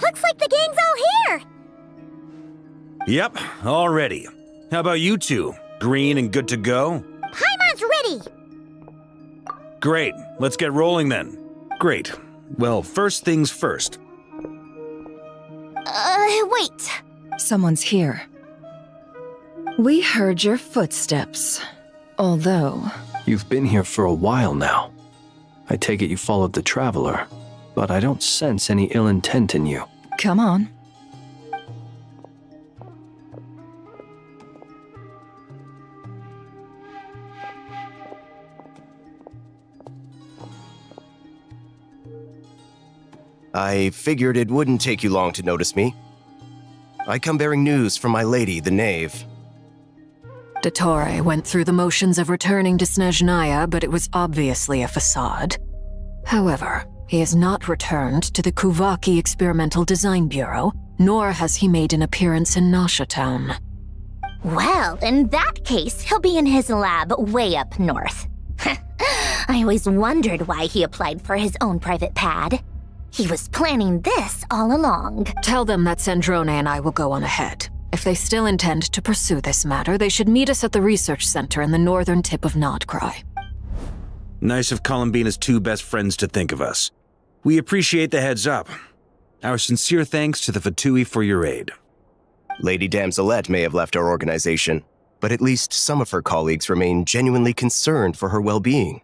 Looks like the gang's all here! Yep, all ready. How about you two? Green and good to go? Paimon's ready! Great, let's get rolling then. Great. Well, first things first. Wait. Someone's here. We heard your footsteps. Although... You've been here for a while now. I take it you followed the Traveler, but I don't sense any ill intent in you. Come on. I figured it wouldn't take you long to notice me. I come bearing news from my lady, the Knave. Dottore went through the motions of returning to Snezhnaya, but it was obviously a facade. However, he has not returned to the Kuvaki Experimental Design Bureau, nor has he made an appearance in Nasha Town. Well, in that case, he'll be in his lab way up north. I always wondered why he applied for his own private pad. He was planning this all along. Tell them that Sandrone and I will go on ahead. If they still intend to pursue this matter, they should meet us at the research center in the northern tip of Nodcry. Nice of Columbina's two best friends to think of us. We appreciate the heads up. Our sincere thanks to the Fatui for your aid. Lady Damselette may have left our organization, but at least some of her colleagues remain genuinely concerned for her well-being.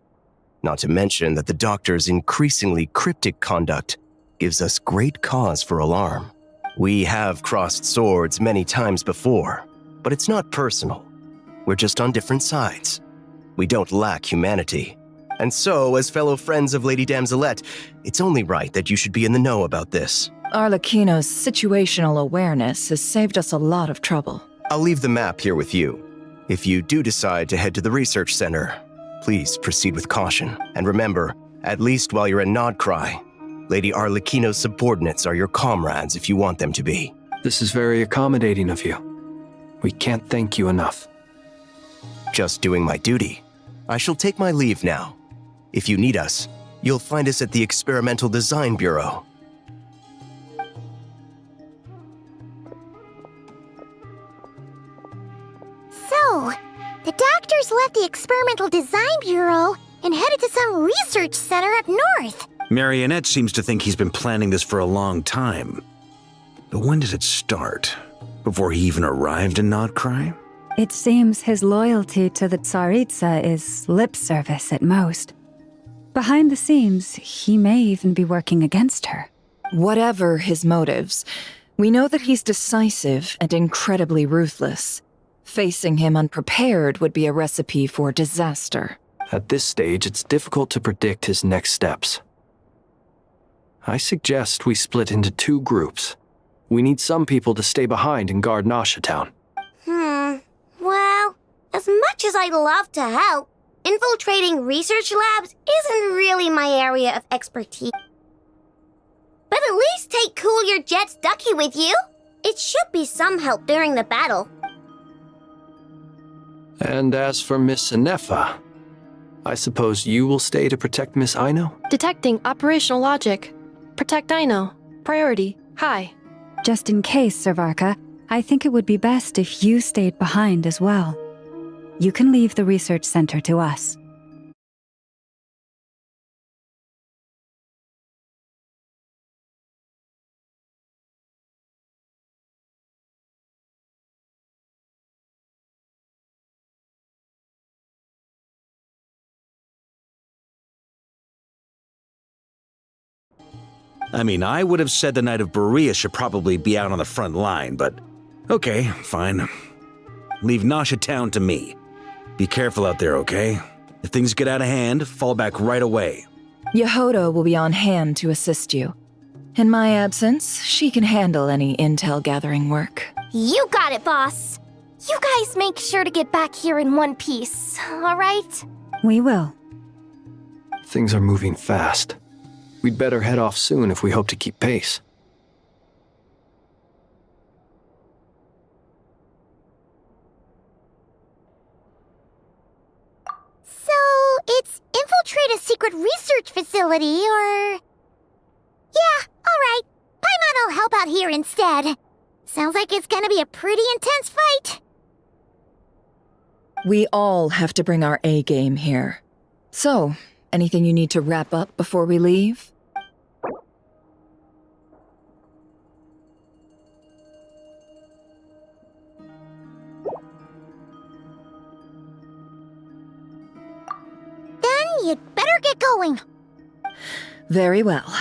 Not to mention that the doctor's increasingly cryptic conduct gives us great cause for alarm. We have crossed swords many times before, but it's not personal. We're just on different sides. We don't lack humanity. And so, as fellow friends of Lady Damselette, it's only right that you should be in the know about this. Arlecchino's situational awareness has saved us a lot of trouble. I'll leave the map here with you. If you do decide to head to the research center, please proceed with caution. And remember, at least while you're in Nodcry, Lady Arlecchino's subordinates are your comrades if you want them to be. This is very accommodating of you. We can't thank you enough. Just doing my duty. I shall take my leave now. If you need us, you'll find us at the Experimental Design Bureau. So, the doctors left the Experimental Design Bureau and headed to some research center up north. Marionette seems to think he's been planning this for a long time. But when did it start? Before he even arrived in Nodcry? It seems his loyalty to the Tsaritsa is lip service at most. Behind the scenes, he may even be working against her. Whatever his motives, we know that he's decisive and incredibly ruthless. Facing him unprepared would be a recipe for disaster. At this stage, it's difficult to predict his next steps. I suggest we split into two groups. We need some people to stay behind and guard Nasha Town. Well, as much as I'd love to help, infiltrating research labs isn't really my area of expertise. But at least take Cool Your Jet's Ducky with you. It should be some help during the battle. And as for Miss Inefa, I suppose you will stay to protect Miss Aino? Detecting operational logic. Protect Aino. Priority. High. Just in case, Servarka, I think it would be best if you stayed behind as well. You can leave the research center to us. I mean, I would have said the Knight of Berea should probably be out on the front line, but okay, fine. Leave Nasha Town to me. Be careful out there, okay? If things get out of hand, fall back right away. Yehoda will be on hand to assist you. In my absence, she can handle any intel gathering work. You got it, boss. You guys make sure to get back here in one piece, all right? We will. Things are moving fast. We'd better head off soon if we hope to keep pace. So, it's infiltrate a secret research facility, or... Yeah, alright. Paimon will help out here instead. Sounds like it's gonna be a pretty intense fight. We all have to bring our A game here. So, anything you need to wrap up before we leave? Then you'd better get going. Very well.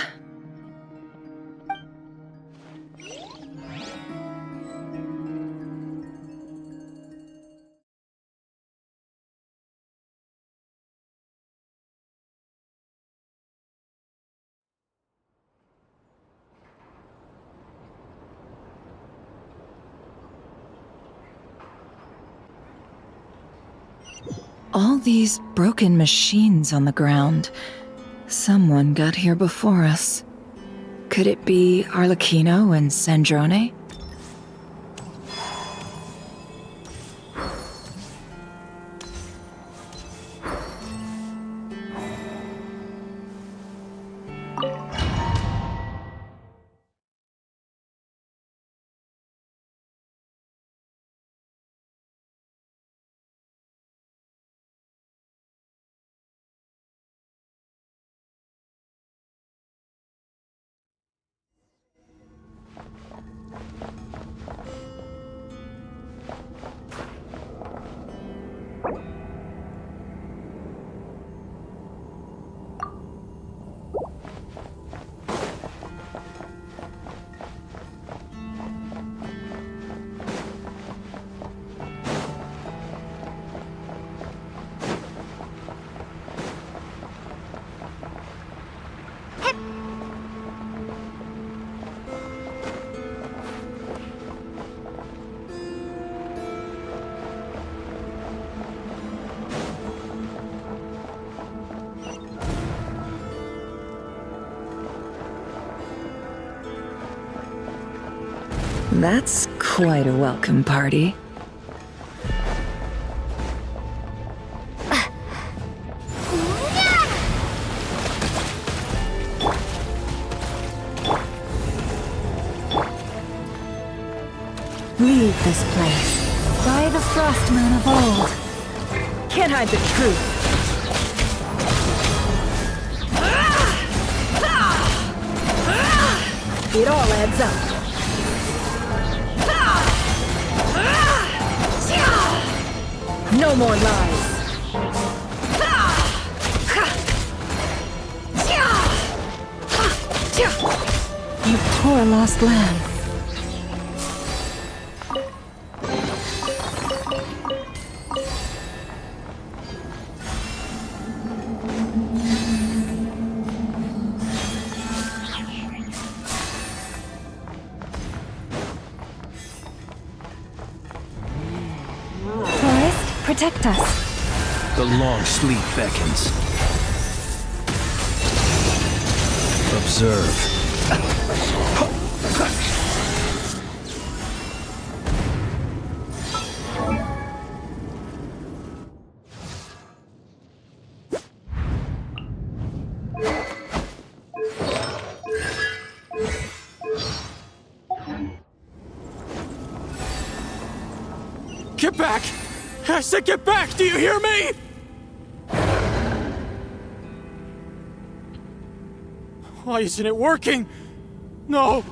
All these broken machines on the ground. Someone got here before us. Could it be Arlecchino and Sandrone? That's quite a welcome party. Leave this place. By the Frostmoon of old. Can't hide the truth. It all adds up. No more lies. You poor lost lamb. Protect us. The long sleep beckons. Observe. Get back! I said get back! Do you hear me? Why isn't it working? No!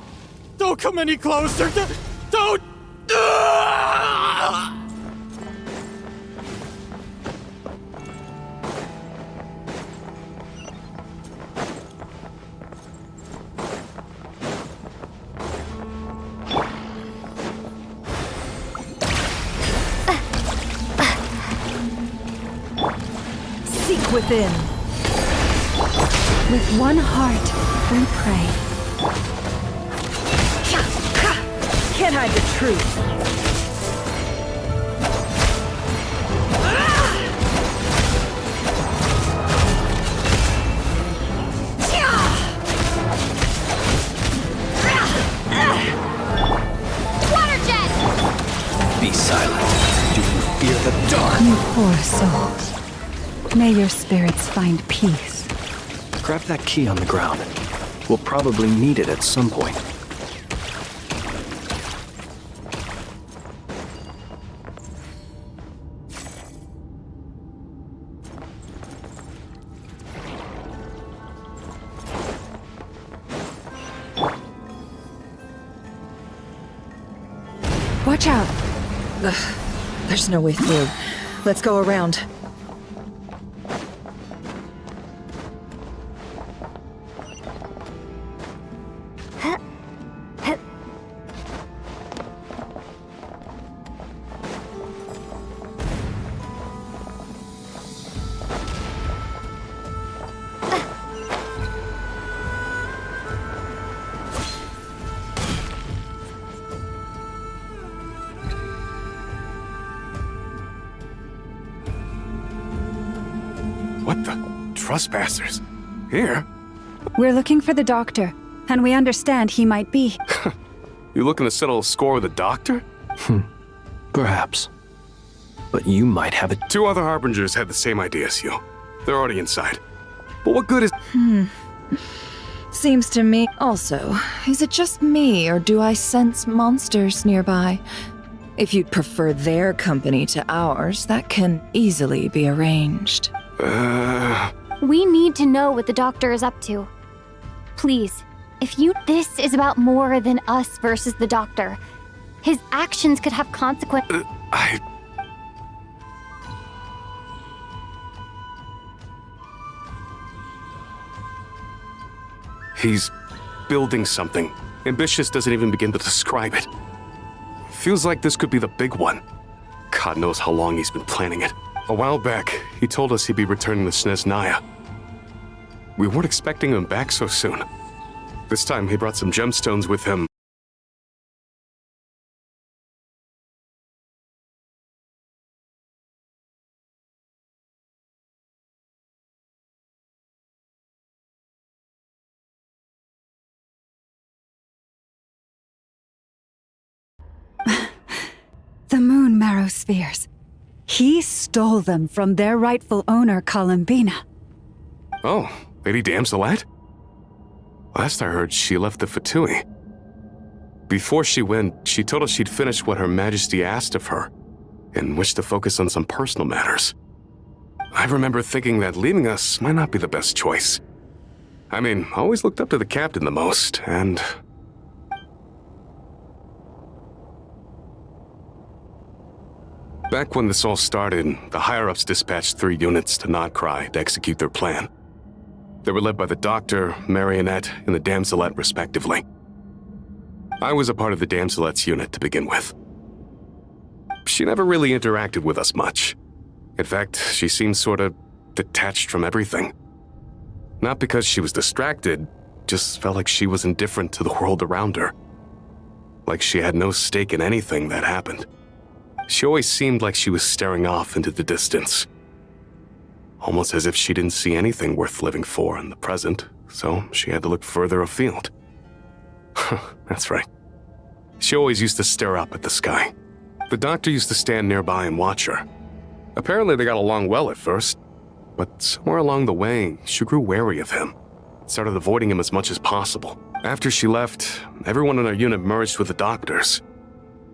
Don't come any closer! Don't! Seek within. With one heart, we pray. Can't hide the truth. Poor souls. May your spirits find peace. Grab that key on the ground. We'll probably need it at some point. Watch out! Ugh, there's no way through. Let's go around. What the? Trespassers? Here? We're looking for the doctor, and we understand he might be. You looking to settle a score with the doctor? Perhaps. But you might have it. 2 other harbingers had the same idea as you. They're already inside. But what good is... Seems to me. Also, is it just me, or do I sense monsters nearby? If you'd prefer their company to ours, that can easily be arranged. We need to know what the doctor is up to. Please, this is about more than us versus the doctor. His actions could have consequences. He's building something. Ambitious doesn't even begin to describe it. Feels like this could be the big one. God knows how long he's been planning it. A while back, he told us he'd be returning to Snezhnaya. We weren't expecting him back so soon. This time, he brought some gemstones with him. The moon marrow spheres. He stole them from their rightful owner, Columbina. Oh, Lady Damselat? Last I heard, she left the Fatui. Before she went, she told us she'd finished what Her Majesty asked of her, and wished to focus on some personal matters. I remember thinking that leaving us might not be the best choice. I mean, I always looked up to the captain the most, and... Back when this all started, the higher-ups dispatched 3 units to Nodcry to execute their plan. They were led by the Doctor, Marionette, and the Damselet respectively. I was a part of the Damselet's unit to begin with. She never really interacted with us much. In fact, she seemed sort of detached from everything. Not because she was distracted, just felt like she was indifferent to the world around her. Like she had no stake in anything that happened. She always seemed like she was staring off into the distance. Almost as if she didn't see anything worth living for in the present, so she had to look further afield. That's right. She always used to stare up at the sky. The Doctor used to stand nearby and watch her. Apparently they got along well at first, but somewhere along the way, she grew wary of him. Started avoiding him as much as possible. After she left, everyone in our unit merged with the Doctor's.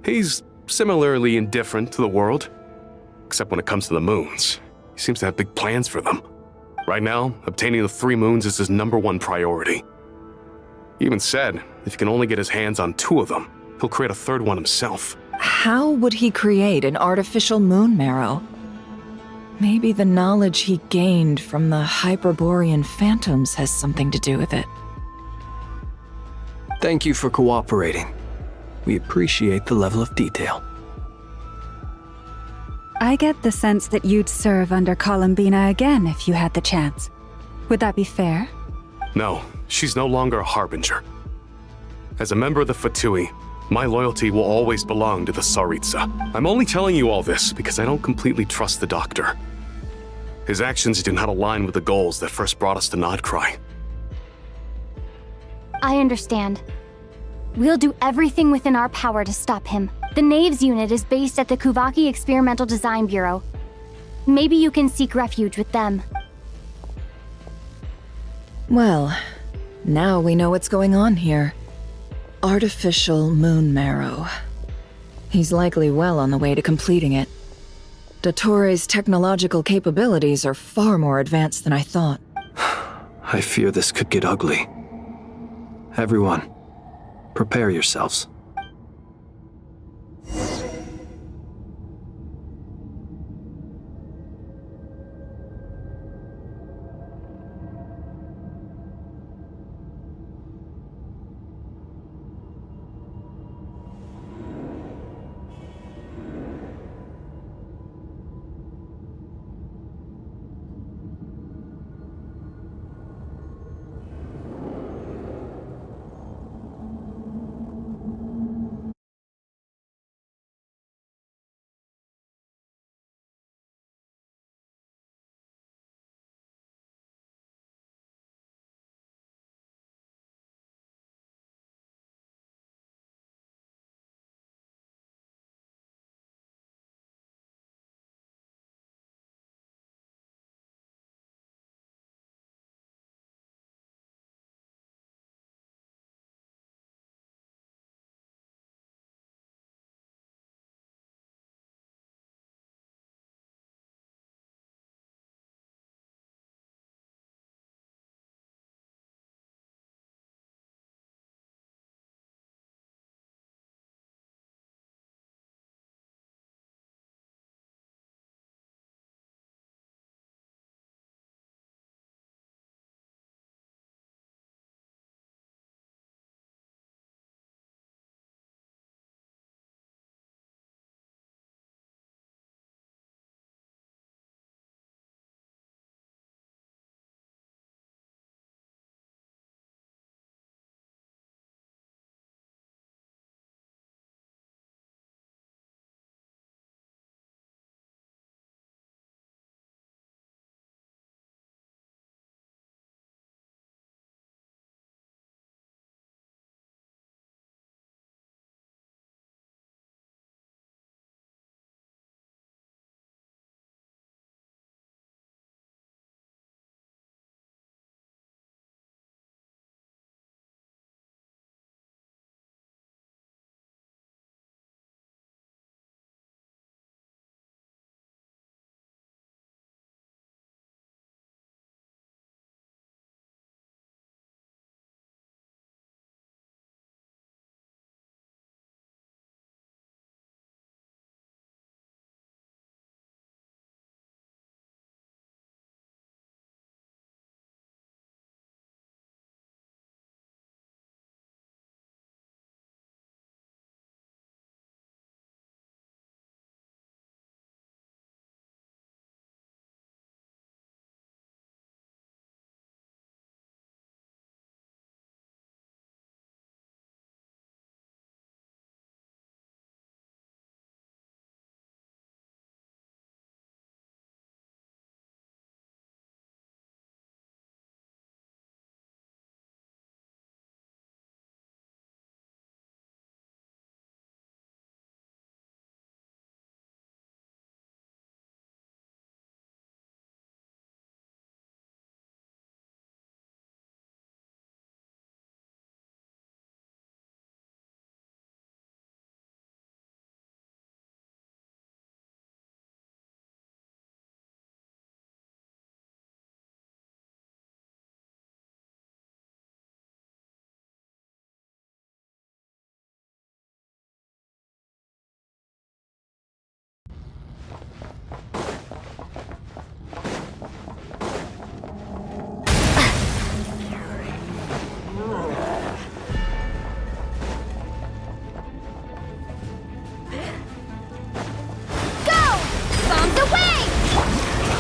He's similarly indifferent to the world, except when it comes to the moons. He seems to have big plans for them. Right now, obtaining the 3 moons is his #1 priority. He even said, if he can only get his hands on 2 of them, he'll create a 3rd one himself. How would he create an artificial moon marrow? Maybe the knowledge he gained from the Hyperborean phantoms has something to do with it. Thank you for cooperating. We appreciate the level of detail. I get the sense that you'd serve under Columbina again if you had the chance. Would that be fair? No, she's no longer a Harbinger. As a member of the Fatui, my loyalty will always belong to the Tsaritsa. I'm only telling you all this because I don't completely trust the Doctor. His actions do not align with the goals that first brought us to Nodcry. I understand. We'll do everything within our power to stop him. The Knaves unit is based at the Kuvaki Experimental Design Bureau. Maybe you can seek refuge with them. Well, now we know what's going on here. Artificial moon marrow. He's likely well on the way to completing it. Dottore's technological capabilities are far more advanced than I thought. I fear this could get ugly. Everyone, prepare yourselves.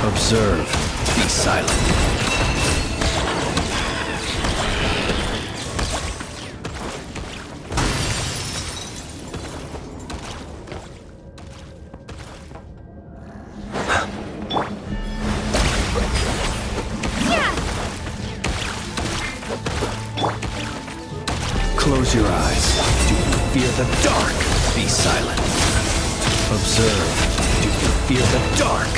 Observe. Be silent. Close your eyes. Do you fear the dark? Be silent. Observe. Do you fear the dark?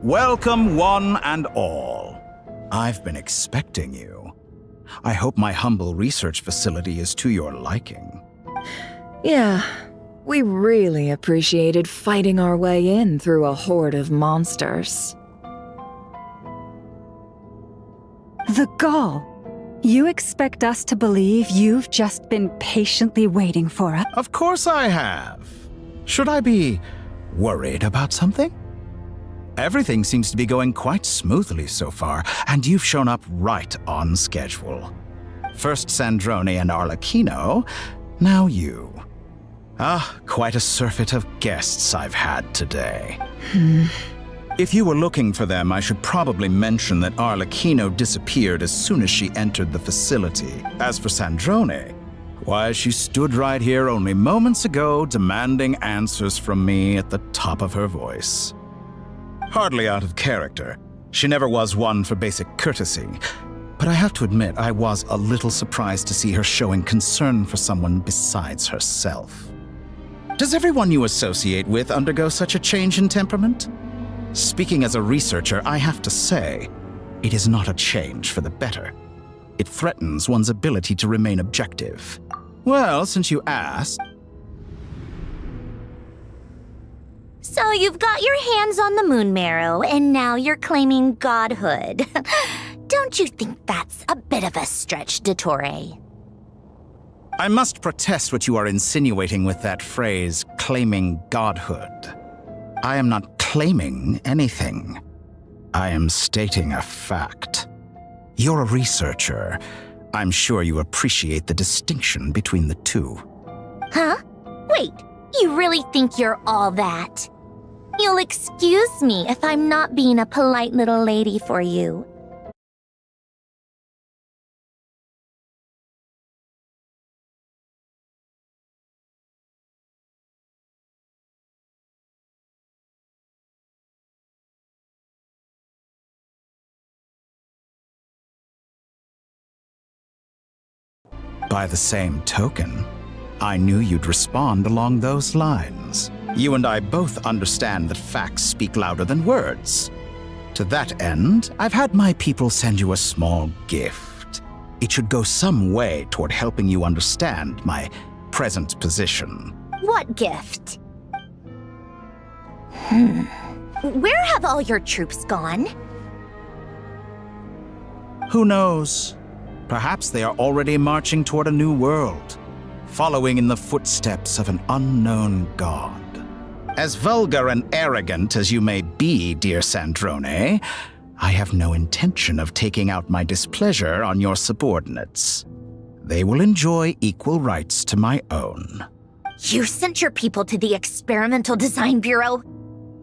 Welcome, one and all. I've been expecting you. I hope my humble research facility is to your liking. Yeah, we really appreciated fighting our way in through a horde of monsters. The gall. You expect us to believe you've just been patiently waiting for us? Of course I have. Should I be worried about something? Everything seems to be going quite smoothly so far, and you've shown up right on schedule. First Sandrone and Arlecchino, now you. Quite a surfeit of guests I've had today. If you were looking for them, I should probably mention that Arlecchino disappeared as soon as she entered the facility. As for Sandrone, why, she stood right here only moments ago demanding answers from me at the top of her voice. Hardly out of character. She never was one for basic courtesy. But I have to admit, I was a little surprised to see her showing concern for someone besides herself. Does everyone you associate with undergo such a change in temperament? Speaking as a researcher, I have to say, it is not a change for the better. It threatens one's ability to remain objective. Well, since you asked... So you've got your hands on the moon marrow, and now you're claiming godhood. Don't you think that's a bit of a stretch, Dottore? I must protest what you are insinuating with that phrase, claiming godhood. I am not claiming anything. I am stating a fact. You're a researcher. I'm sure you appreciate the distinction between the two. Huh? Wait, you really think you're all that? You'll excuse me if I'm not being a polite little lady for you. By the same token, I knew you'd respond along those lines. You and I both understand that facts speak louder than words. To that end, I've had my people send you a small gift. It should go some way toward helping you understand my present position. What gift? Where have all your troops gone? Who knows? Perhaps they are already marching toward a new world, following in the footsteps of an unknown god. As vulgar and arrogant as you may be, dear Sandrone, I have no intention of taking out my displeasure on your subordinates. They will enjoy equal rights to my own. You sent your people to the Experimental Design Bureau?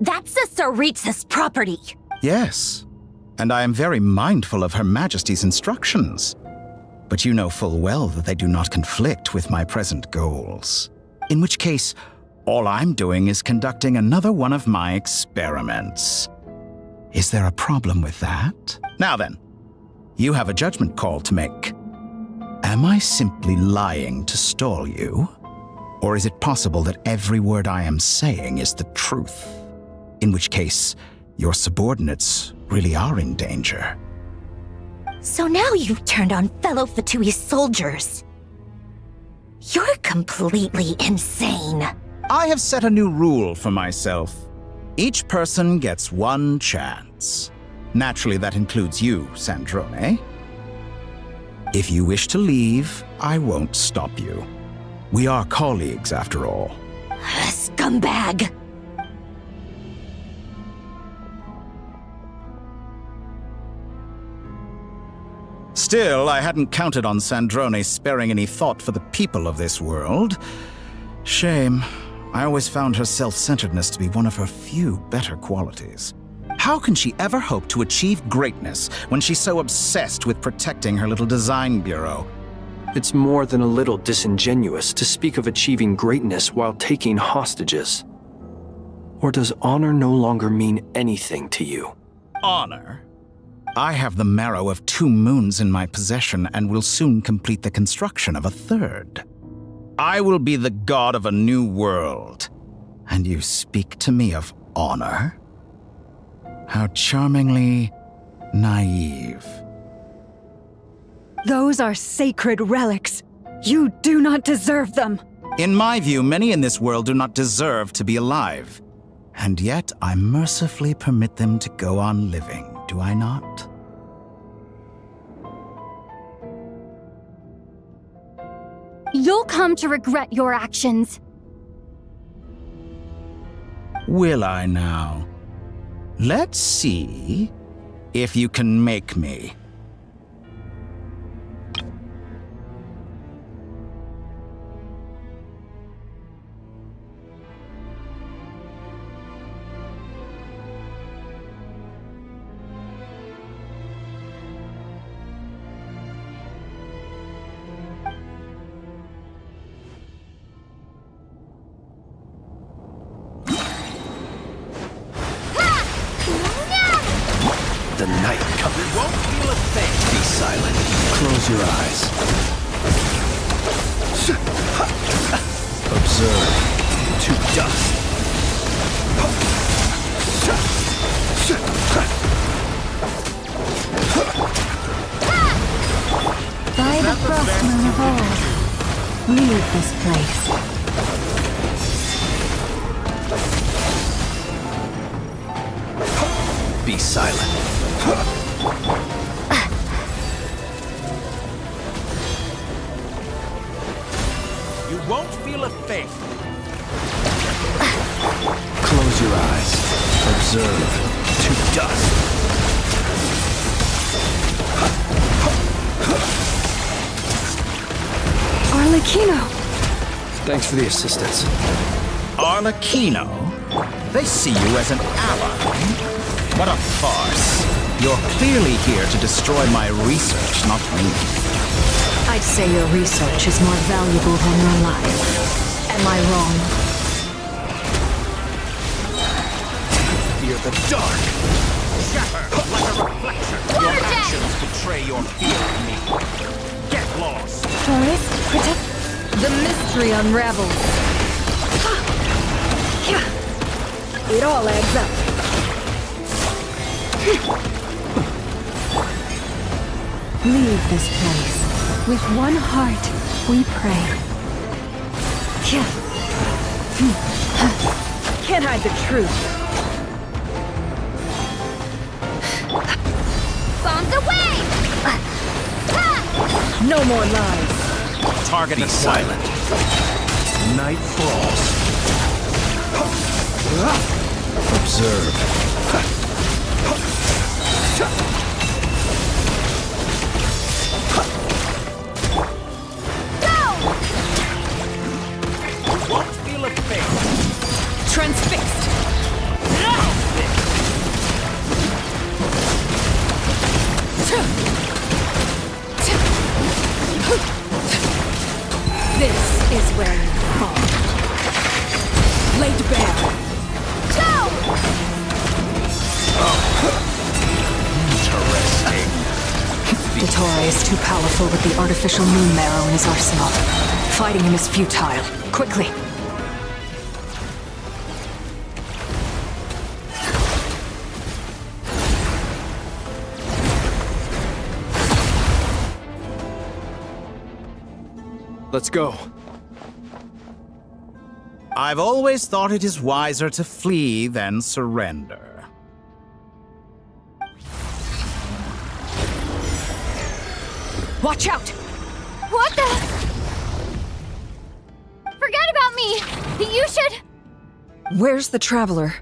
That's the Tsaritsa's property. Yes, and I am very mindful of Her Majesty's instructions. But you know full well that they do not conflict with my present goals. In which case, all I'm doing is conducting another one of my experiments. Is there a problem with that? Now then, you have a judgment call to make. Am I simply lying to stall you? Or is it possible that every word I am saying is the truth? In which case, your subordinates really are in danger. So now you've turned on fellow Fatui soldiers. You're completely insane. I have set a new rule for myself. Each person gets one chance. Naturally, that includes you, Sandrone. If you wish to leave, I won't stop you. We are colleagues, after all. Scumbag! Still, I hadn't counted on Sandrone sparing any thought for the people of this world. Shame. I always found her self-centeredness to be one of her few better qualities. How can she ever hope to achieve greatness when she's so obsessed with protecting her little design bureau? It's more than a little disingenuous to speak of achieving greatness while taking hostages. Or does honor no longer mean anything to you? Honor? I have the marrow of 2 moons in my possession and will soon complete the construction of a 3rd. I will be the god of a new world. And you speak to me of honor? How charmingly naive. Those are sacred relics. You do not deserve them. In my view, many in this world do not deserve to be alive. And yet, I mercifully permit them to go on living, do I not? You'll come to regret your actions. Will I now? Let's see if you can make me. The night comes. You won't feel a thing. Be silent. Close your eyes. Observe. To dust. By the frost moon of old, leave this place. Be silent. You won't feel a thing. Close your eyes. Observe. To dust. Arlecchino! Thanks for the assistance. Arlecchino? They see you as an ally. What a farce. You're clearly here to destroy my research, not me. I'd say your research is more valuable than your life. Am I wrong? Fear the dark. Shatter like a reflection. Your actions betray your fear of me. Get lost. Doris, protect... The mystery unravels. It all adds up. Leave this place. With one heart, we pray. Can't hide the truth. Bombs away! No more lies. Target is silent. Night falls. Observe. You won't feel a thing. Transfixed. This is where you fall. Laid bare. Interesting. Dottore is too powerful with the artificial moon marrow in his arsenal. Fighting him is futile. Quickly! Let's go. I've always thought it is wiser to flee than surrender. Watch out! What the? Forget about me! You should... Where's the Traveler?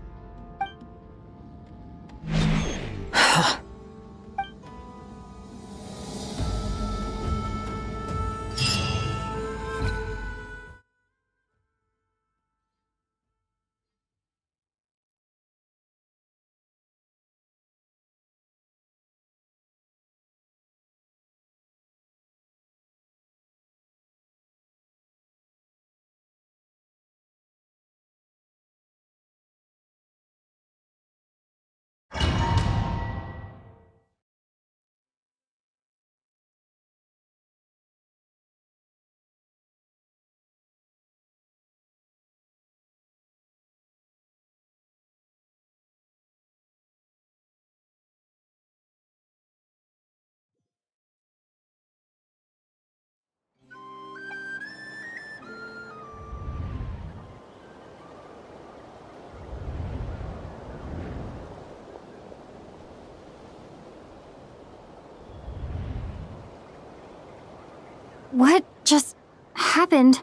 What just happened?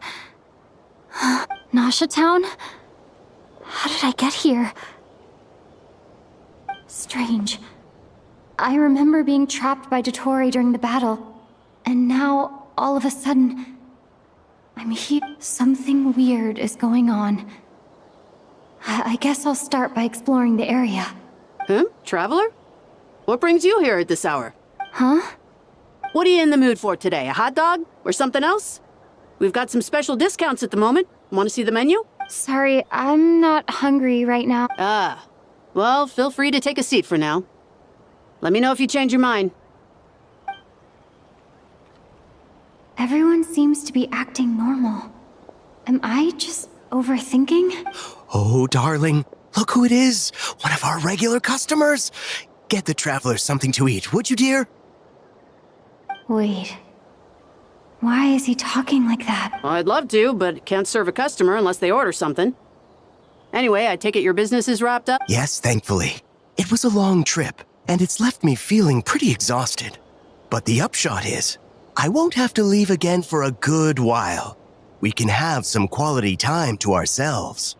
Nasha Town? How did I get here? Strange. I remember being trapped by Dottore during the battle, and now, all of a sudden, I'm here. Something weird is going on. I guess I'll start by exploring the area. Huh? Traveler? What brings you here at this hour? Huh? What are you in the mood for today? A hot dog? Or something else? We've got some special discounts at the moment. Want to see the menu? Sorry, I'm not hungry right now. Ah. Well, feel free to take a seat for now. Let me know if you change your mind. Everyone seems to be acting normal. Am I just overthinking? Oh, darling, look who it is. One of our regular customers. Get the traveler something to eat, would you, dear? Wait. Why is he talking like that? Well, I'd love to, but can't serve a customer unless they order something. Anyway, I take it your business is wrapped up? Yes, thankfully. It was a long trip, and it's left me feeling pretty exhausted. But the upshot is, I won't have to leave again for a good while. We can have some quality time to ourselves.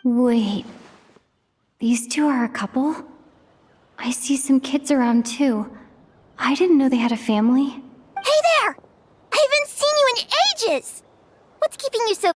Wait. These two are a couple? I see some kids around too. I didn't know they had a family. Hey there! I haven't seen you in ages! What's keeping you so...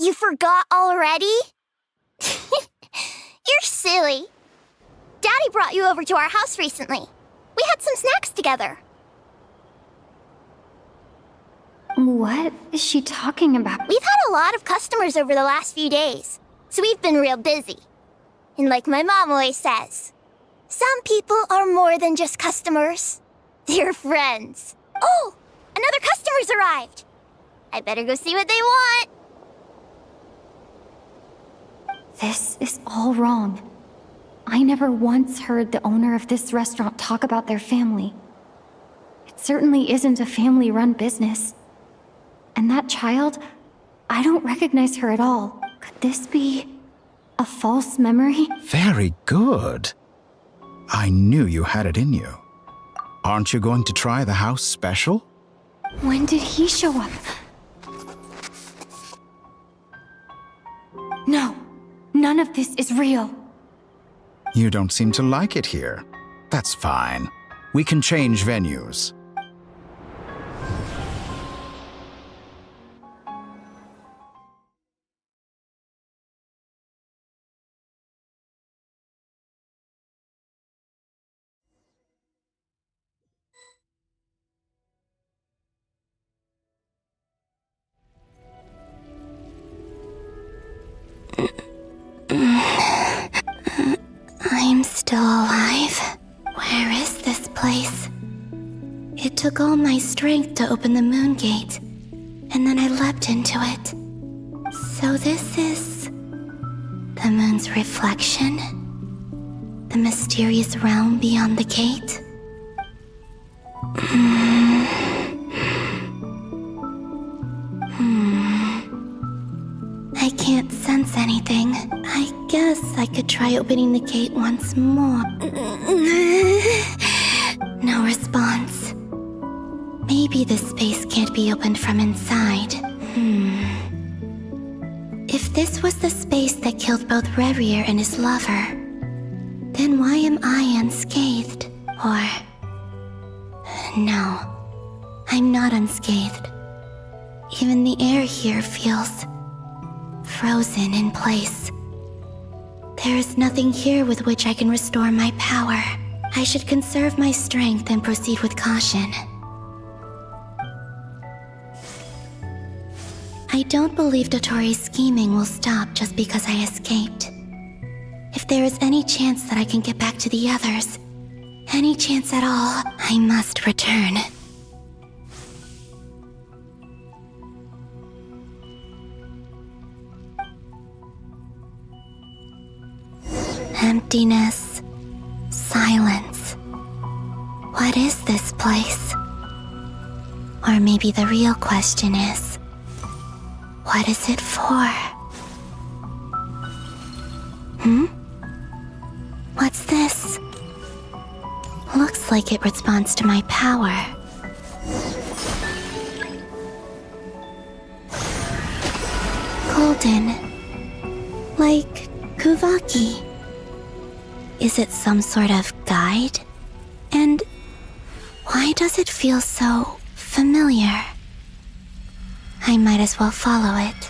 You forgot already? You're silly. Daddy brought you over to our house recently. We had some snacks together. What is she talking about? We've had a lot of customers over the last few days, so we've been real busy. And like my mom always says, some people are more than just customers. They're friends. Oh, another customer's arrived. I better go see what they want. This is all wrong. I never once heard the owner of this restaurant talk about their family. It certainly isn't a family-run business. And that child, I don't recognize her at all. Could this be a false memory? Very good. I knew you had it in you. Aren't you going to try the house special? When did he show up? No, none of this is real. You don't seem to like it here. That's fine. We can change venues. I'm still alive. Where is this place? It took all my strength to open the moon gate, and then I leapt into it. So this is... the moon's reflection? The mysterious realm beyond the gate? I can't sense anything. I guess I could try opening the gate once more. No response. Maybe this space can't be opened from inside. If this was the space that killed both Revier and his lover, then why am I unscathed? Or... no, I'm not unscathed. Even the air here feels... frozen in place. There is nothing here with which I can restore my power. I should conserve my strength and proceed with caution. I don't believe Dottores' scheming will stop just because I escaped. If there is any chance that I can get back to the others, any chance at all, I must return. Emptiness. Silence. What is this place? Or maybe the real question is, what is it for? What's this? Looks like it responds to my power. Golden. Like Kuvaki. Is it some sort of guide? And why does it feel so familiar? I might as well follow it.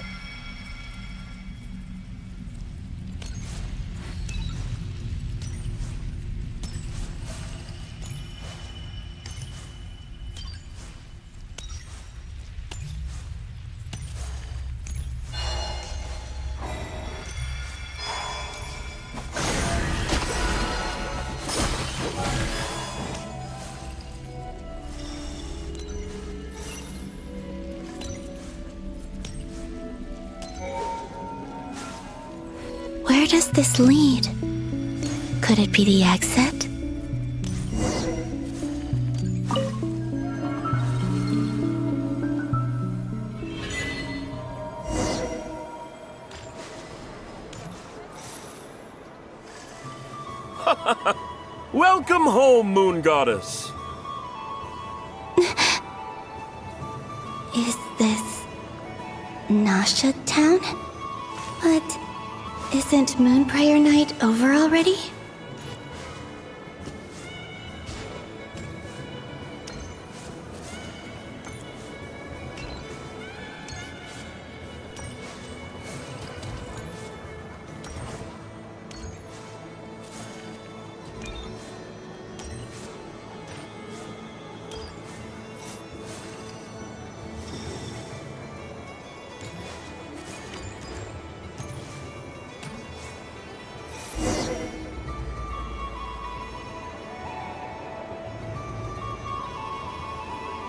Where does this lead? Could it be the exit? Welcome home, Moon Goddess. Is this Nasha Town? But isn't Moon Prayer Night over already?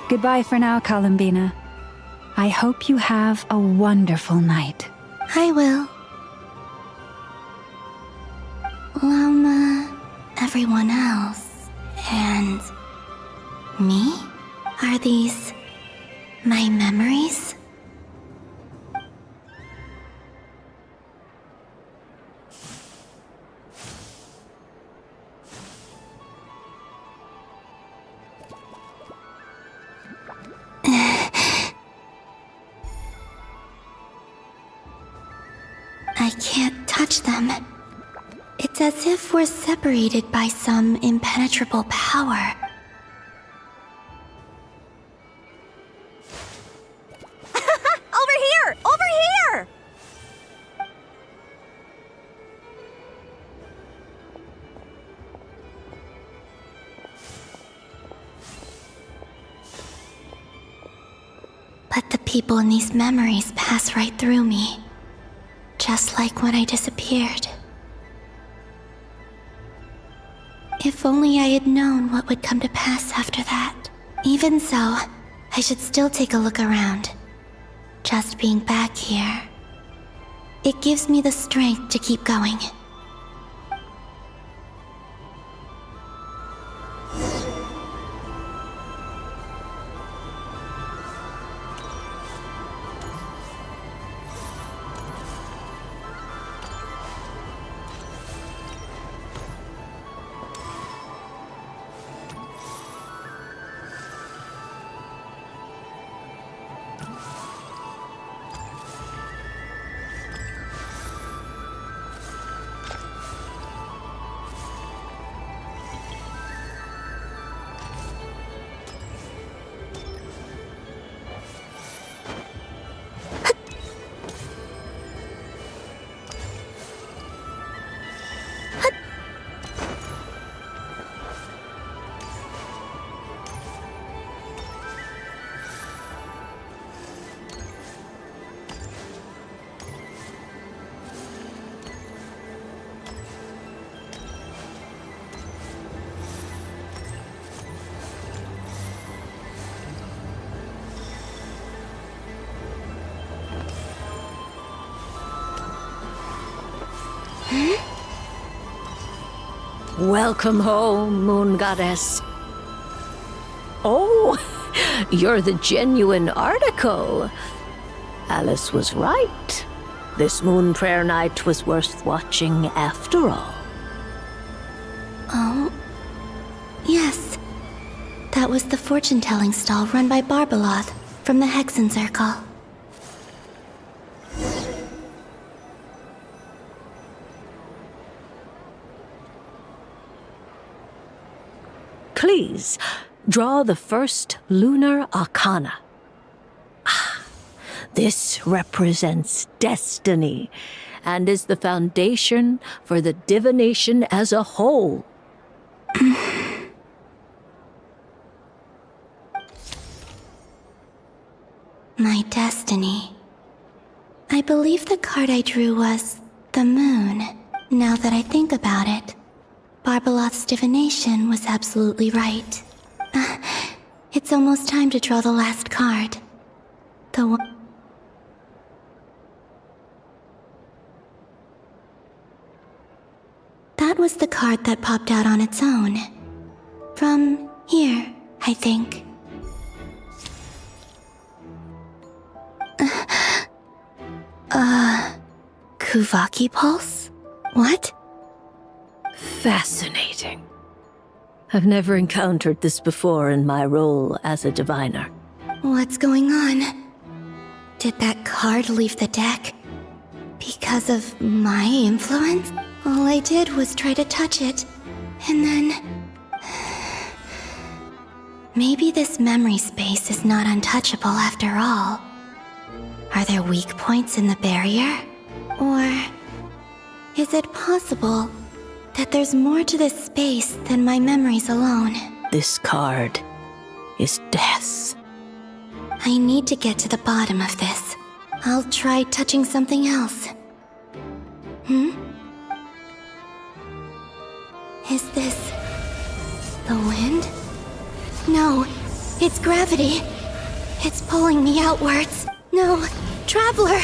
Goodbye for now, Columbina. I hope you have a wonderful night. I will. Lama, everyone else, and me? Are these my memories? I can't touch them. It's as if we're separated by some impenetrable power. Over here! Over here! But the people in these memories pass right through me. Just like when I disappeared. If only I had known what would come to pass after that. Even so, I should still take a look around. Just being back here, it gives me the strength to keep going. Welcome home, Moon Goddess. Oh, you're the genuine article. Alice was right. This moon prayer night was worth watching after all. Oh, yes. That was the fortune-telling stall run by Barbeloth from the Hexen Circle. Please, draw the first lunar arcana. This represents destiny and is the foundation for the divination as a whole. My destiny. I believe the card I drew was the moon. Now that I think about it, Barbeloth's divination was absolutely right. It's almost time to draw the last card. The one... That was the card that popped out on its own. From here, I think. Kuvaki Pulse? What? Fascinating. I've never encountered this before in my role as a diviner. What's going on? Did that card leave the deck? Because of my influence? All I did was try to touch it, and then... Maybe this memory space is not untouchable after all. Are there weak points in the barrier? Or is it possible that there's more to this space than my memories alone? This card is death. I need to get to the bottom of this. I'll try touching something else. Is this... the wind? No, it's gravity. It's pulling me outwards. No, Traveler!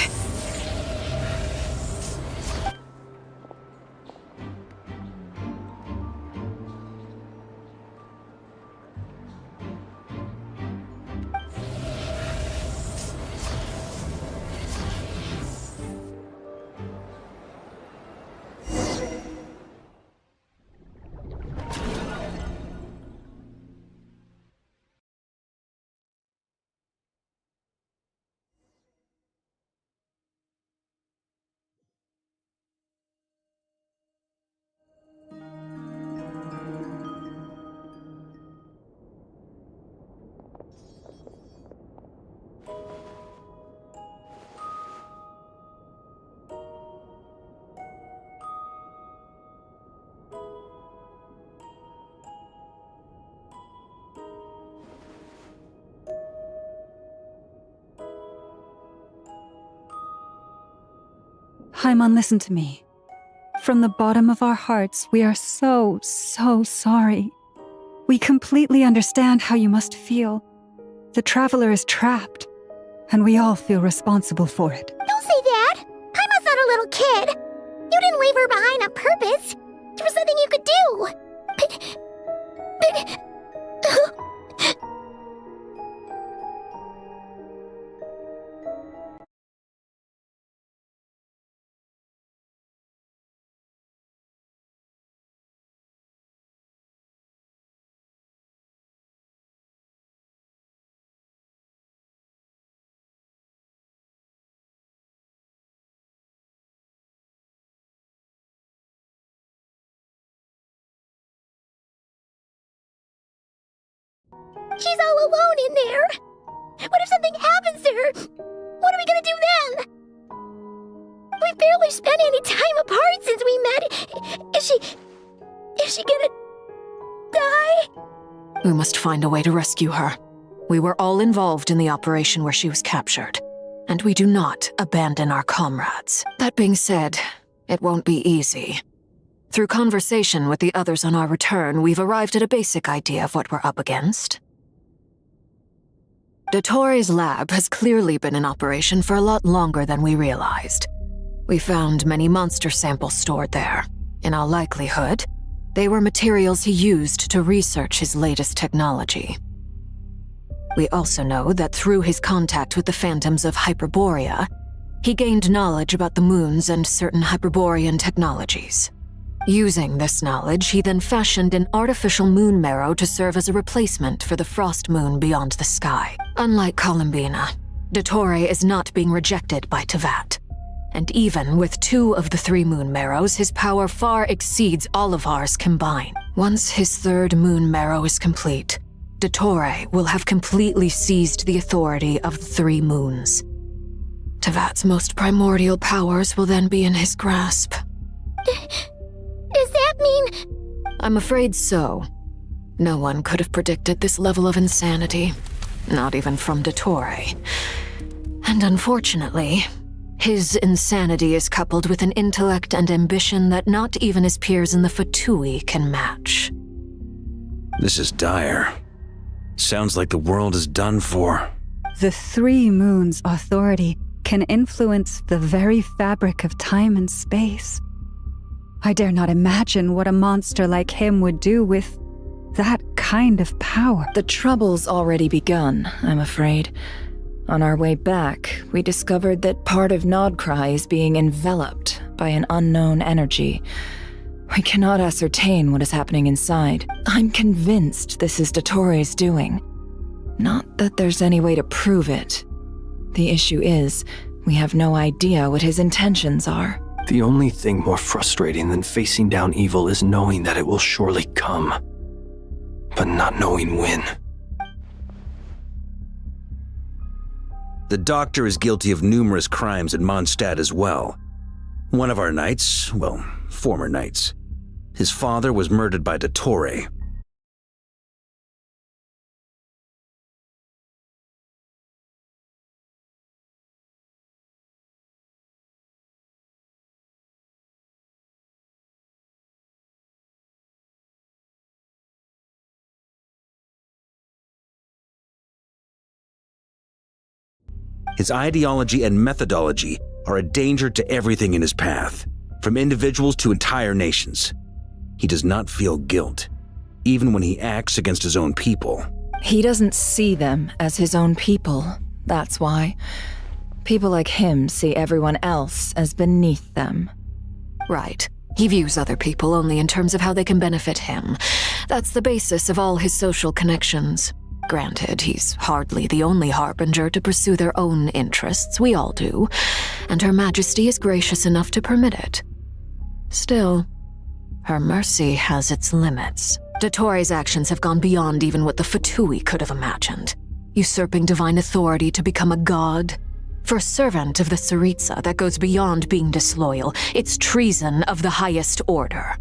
Haimon, listen to me. From the bottom of our hearts, we are so sorry. We completely understand how you must feel. The Traveler is trapped, and we all feel responsible for it. Don't say that! Haimon's not a little kid! You didn't leave her behind on purpose! There was nothing you could do! She's all alone in there! What if something happens to her? What are we gonna do then? We've barely spent any time apart since we met. Is she gonna die? We must find a way to rescue her. We were all involved in the operation where she was captured, and we do not abandon our comrades. That being said, it won't be easy. Through conversation with the others on our return, we've arrived at a basic idea of what we're up against. Dottores' lab has clearly been in operation for a lot longer than we realized. We found many monster samples stored there. In all likelihood, they were materials he used to research his latest technology. We also know that through his contact with the phantoms of Hyperborea, he gained knowledge about the moons and certain Hyperborean technologies. Using this knowledge, he then fashioned an artificial moon marrow to serve as a replacement for the frost moon beyond the sky. Unlike Columbina, Dottore is not being rejected by Tevat. And even with 2 of the 3 moon marrows, his power far exceeds all of ours combined. Once his 3rd moon marrow is complete, Dottore will have completely seized the authority of the 3 moons. Tevat's most primordial powers will then be in his grasp. Does that mean... I'm afraid so. No one could have predicted this level of insanity. Not even from Dottore. And unfortunately, his insanity is coupled with an intellect and ambition that not even his peers in the Fatui can match. This is dire. Sounds like the world is done for. The 3 moons' authority can influence the very fabric of time and space. I dare not imagine what a monster like him would do with that kind of power. The trouble's already begun, I'm afraid. On our way back, we discovered that part of Nodcry is being enveloped by an unknown energy. We cannot ascertain what is happening inside. I'm convinced this is Dottore's doing. Not that there's any way to prove it. The issue is, we have no idea what his intentions are. The only thing more frustrating than facing down evil is knowing that it will surely come, but not knowing when. The doctor is guilty of numerous crimes in Mondstadt as well. One of our knights, well, former knights, his father was murdered by Dottore. His ideology and methodology are a danger to everything in his path, from individuals to entire nations. He does not feel guilt, even when he acts against his own people. He doesn't see them as his own people, that's why. People like him see everyone else as beneath them. Right. He views other people only in terms of how they can benefit him. That's the basis of all his social connections. Granted, he's hardly the only harbinger to pursue their own interests. We all do. And Her Majesty is gracious enough to permit it. Still, her mercy has its limits. Dottore's actions have gone beyond even what the Fatui could have imagined. Usurping divine authority to become a god. For a servant of the Tsaritsa, that goes beyond being disloyal. It's treason of the highest order.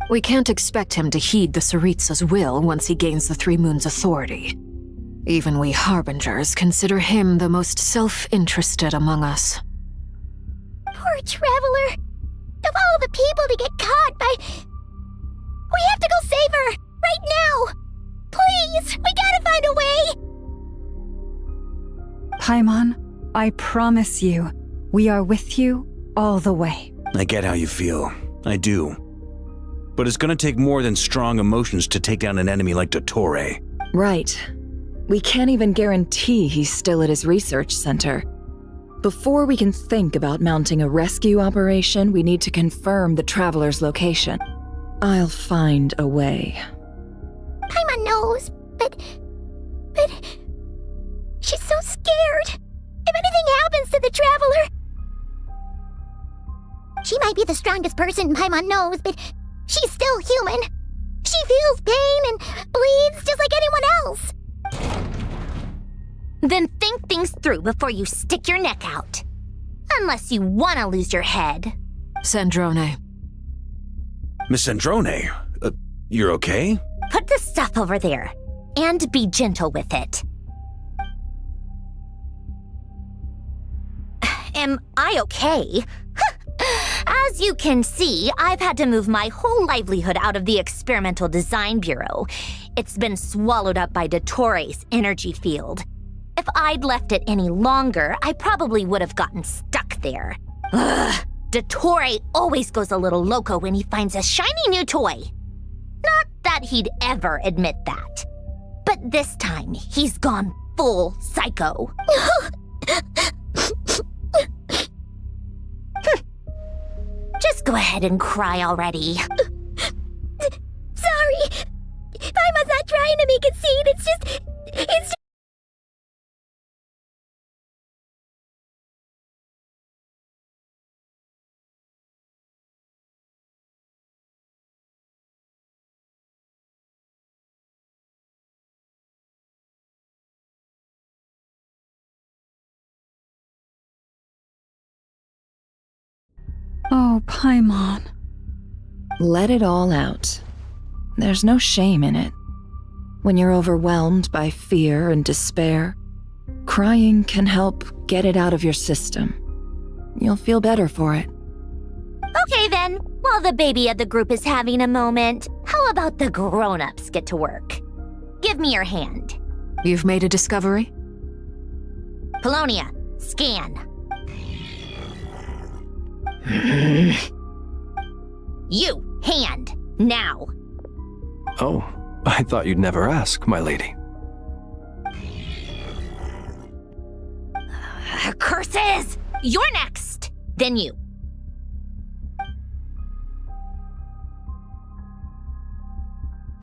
We can't expect him to heed the Tsaritsa's will once he gains the 3 moons' authority. Even we harbingers consider him the most self-interested among us. Poor Traveler. Of all the people to get caught by... We have to go save her! Right now! Please! We gotta find a way! Paimon, I promise you, we are with you all the way. I get how you feel. I do. But it's gonna take more than strong emotions to take down an enemy like Dottore. Right. We can't even guarantee he's still at his research center. Before we can think about mounting a rescue operation, we need to confirm the Traveler's location. I'll find a way. Paimon knows, but... She's so scared. If anything happens to the Traveler... She might be the strongest person Paimon knows, but... She's still human. She feels pain and bleeds just like anyone else. Then think things through before you stick your neck out. Unless you want to lose your head. Sandrone. Miss Sandrone, you're okay? Put the stuff over there, and be gentle with it. Am I okay? As you can see, I've had to move my whole livelihood out of the Experimental Design Bureau. It's been swallowed up by Dottore's energy field. If I'd left it any longer, I probably would have gotten stuck there. Ugh, Dottore always goes a little loco when he finds a shiny new toy. Not that he'd ever admit that. But this time, he's gone full psycho. Just go ahead and cry already. Sorry. Paimon's not trying to make a scene. It's just... Oh, Paimon. Let it all out. There's no shame in it. When you're overwhelmed by fear and despair, crying can help get it out of your system. You'll feel better for it. Okay then, while the baby of the group is having a moment, how about the grown-ups get to work? Give me your hand. You've made a discovery? Polonia, scan. You, hand, now. Oh, I thought you'd never ask, my lady. Curses! You're next! Then you.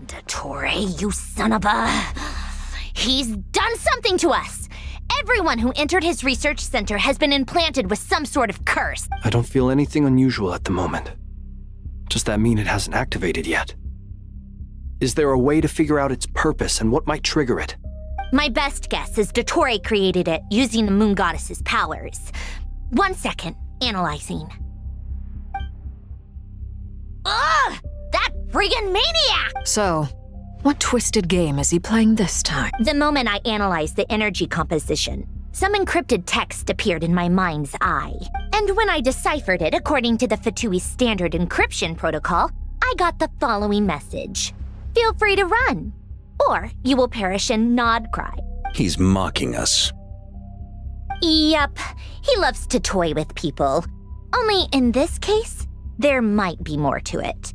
Dottore, you son of a... He's done something to us! Everyone who entered his research center has been implanted with some sort of curse. I don't feel anything unusual at the moment. Does that mean it hasn't activated yet? Is there a way to figure out its purpose and what might trigger it? My best guess is Dottore created it using the moon goddess's powers. 1 second, analyzing. Ugh! That friggin' maniac! So, what twisted game is he playing this time? The moment I analyzed the energy composition, some encrypted text appeared in my mind's eye. And when I deciphered it according to the Fatui standard encryption protocol, I got the following message. Feel free to run, or you will perish in nod cry. He's mocking us. Yep, he loves to toy with people. Only in this case, there might be more to it.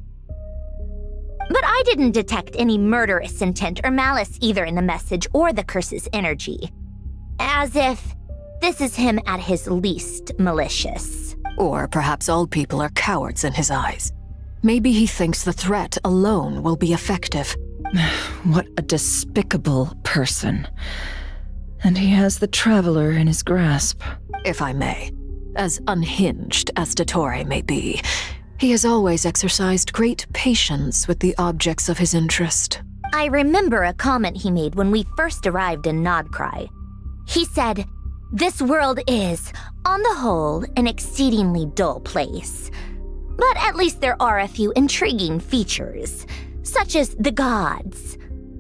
But I didn't detect any murderous intent or malice either in the message or the curse's energy. As if this is him at his least malicious. Or perhaps all people are cowards in his eyes. Maybe he thinks the threat alone will be effective. What a despicable person. And he has the Traveler in his grasp. If I may, as unhinged as Dottore may be, he has always exercised great patience with the objects of his interest. I remember a comment he made when we first arrived in Nodcry. He said, "This world is, on the whole, an exceedingly dull place. But at least there are a few intriguing features, such as the gods,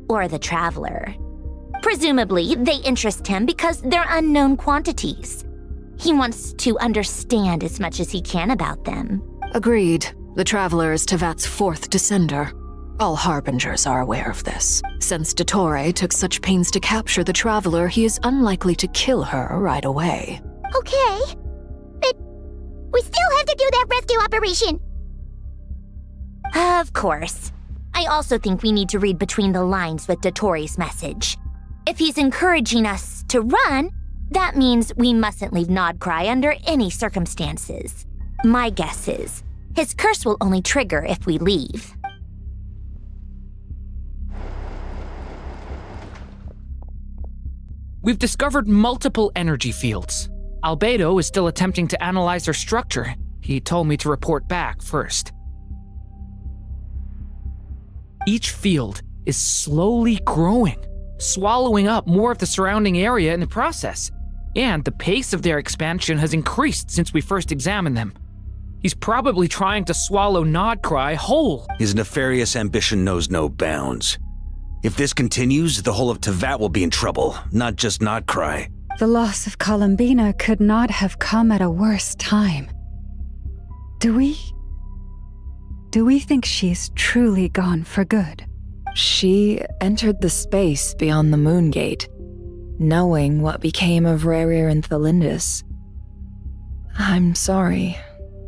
or the Traveler. Presumably, they interest him because they're unknown quantities. He wants to understand as much as he can about them." Agreed. The Traveler is Tevat's fourth descender. All Harbingers are aware of this. Since Dottore took such pains to capture the Traveler, he is unlikely to kill her right away. Okay, but we still have to do that rescue operation. Of course. I also think we need to read between the lines with Dottore's message. If he's encouraging us to run, that means we mustn't leave Nodcry under any circumstances. My guess is, his curse will only trigger if we leave. We've discovered multiple energy fields. Albedo is still attempting to analyze their structure. He told me to report back first. Each field is slowly growing, swallowing up more of the surrounding area in the process. And the pace of their expansion has increased since we first examined them. He's probably trying to swallow Nodcry whole. His nefarious ambition knows no bounds. If this continues, the whole of Tevat will be in trouble, not just Nodcry. The loss of Columbina could not have come at a worse time. Do we think she's truly gone for good? She entered the space beyond the Moon Gate, knowing what became of Rerir and Thalindus. I'm sorry,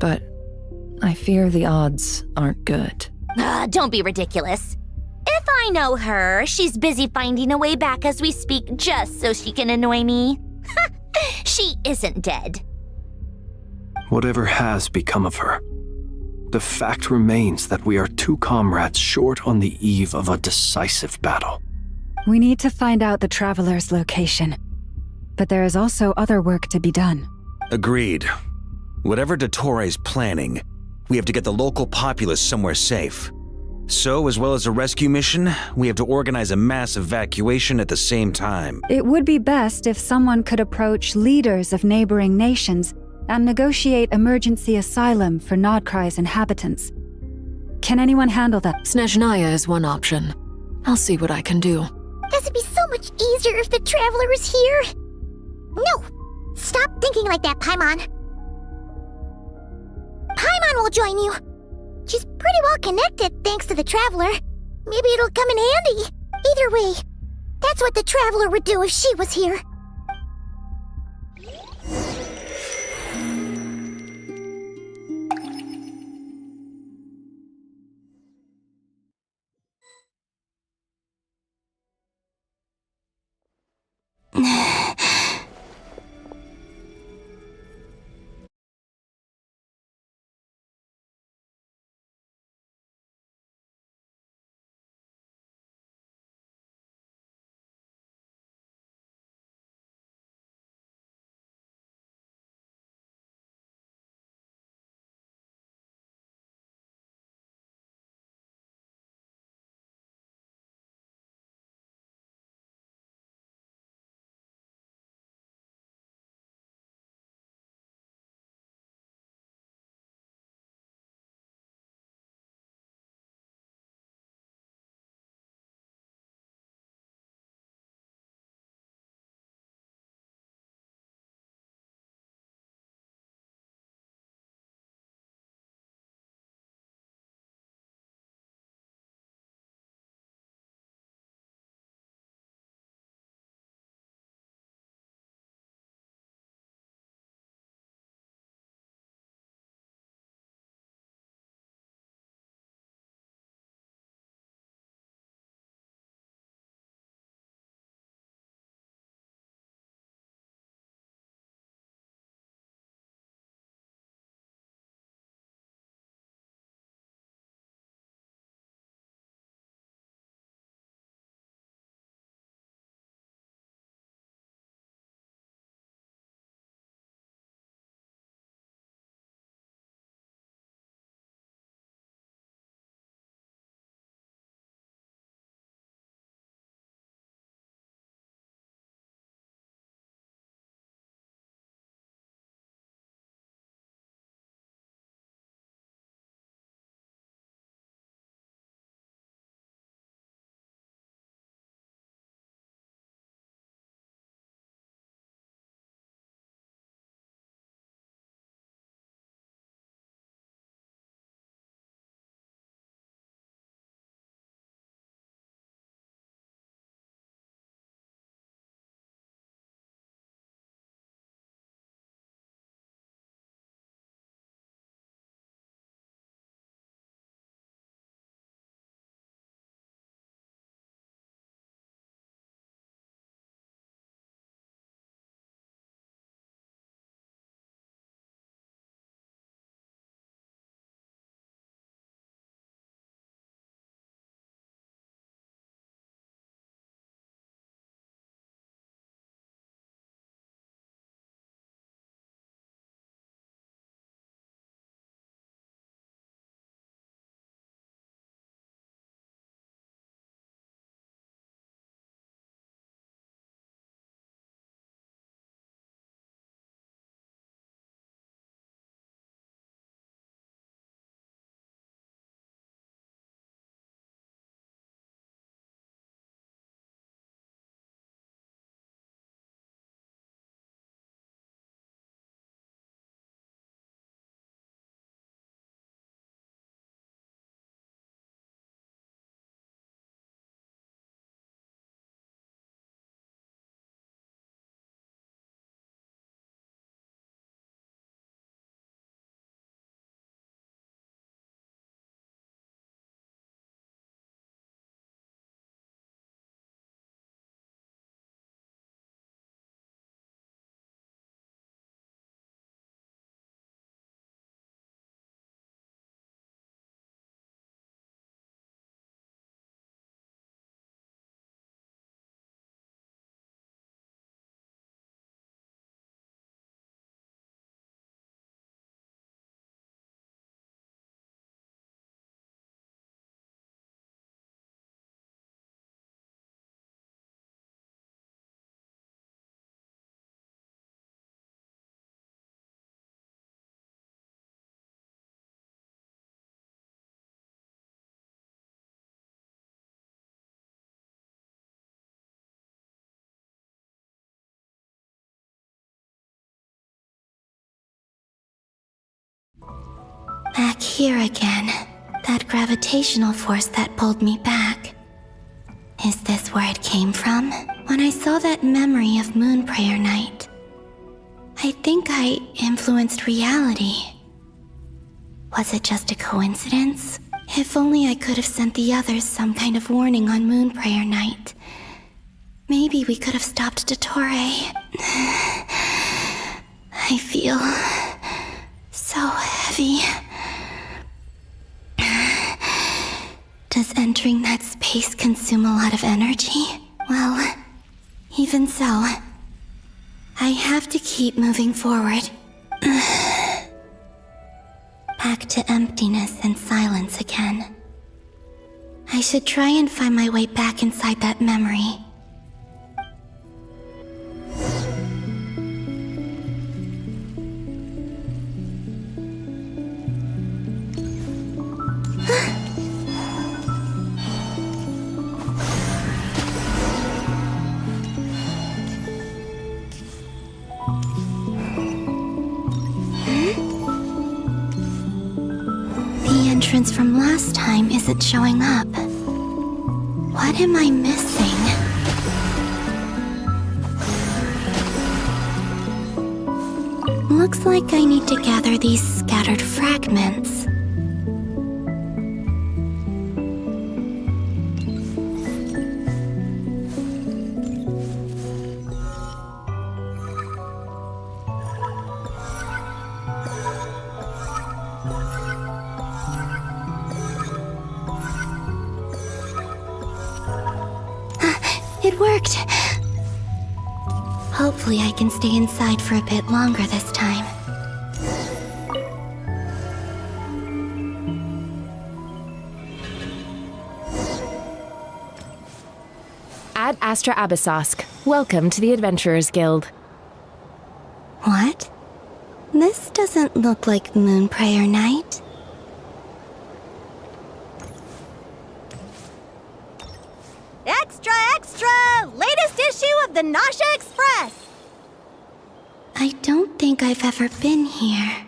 but I fear the odds aren't good. Don't be ridiculous. If I know her, she's busy finding a way back as we speak just so she can annoy me. She isn't dead. Whatever has become of her, the fact remains that we are two comrades short on the eve of a decisive battle. We need to find out the Traveler's location. But there is also other work to be done. Agreed. Whatever Dottores planning, we have to get the local populace somewhere safe. So, as well as a rescue mission, we have to organize a mass evacuation at the same time. It would be best if someone could approach leaders of neighboring nations and negotiate emergency asylum for Nodcry's inhabitants. Can anyone handle that? Snezhnaya is one option. I'll see what I can do. This would be so much easier if the Traveler was here. No! Stop thinking like that, Paimon. Paimon will join you. She's pretty well connected thanks to the Traveler. Maybe it'll come in handy. Either way, that's what the Traveler would do if she was here. Back here again. That gravitational force that pulled me back. Is this where it came from? When I saw that memory of Moon Prayer Night, I think I influenced reality. Was it just a coincidence? If only I could have sent the others some kind of warning on Moon Prayer Night. Maybe we could have stopped Dottore. I feel so heavy. Does entering that space consume a lot of energy? Well, even so, I have to keep moving forward. Back to emptiness and silence again. I should try and find my way back inside that memory. The entrance from last time isn't showing up. What am I missing? Looks like I need to gather these scattered fragments. It worked! Hopefully I can stay inside for a bit longer this time. Ad Astra Abyssosk. Welcome to the Adventurers Guild. What? This doesn't look like Moon Prayer Night. Extra, extra! Latest issue of the Nasha Express! I don't think I've ever been here.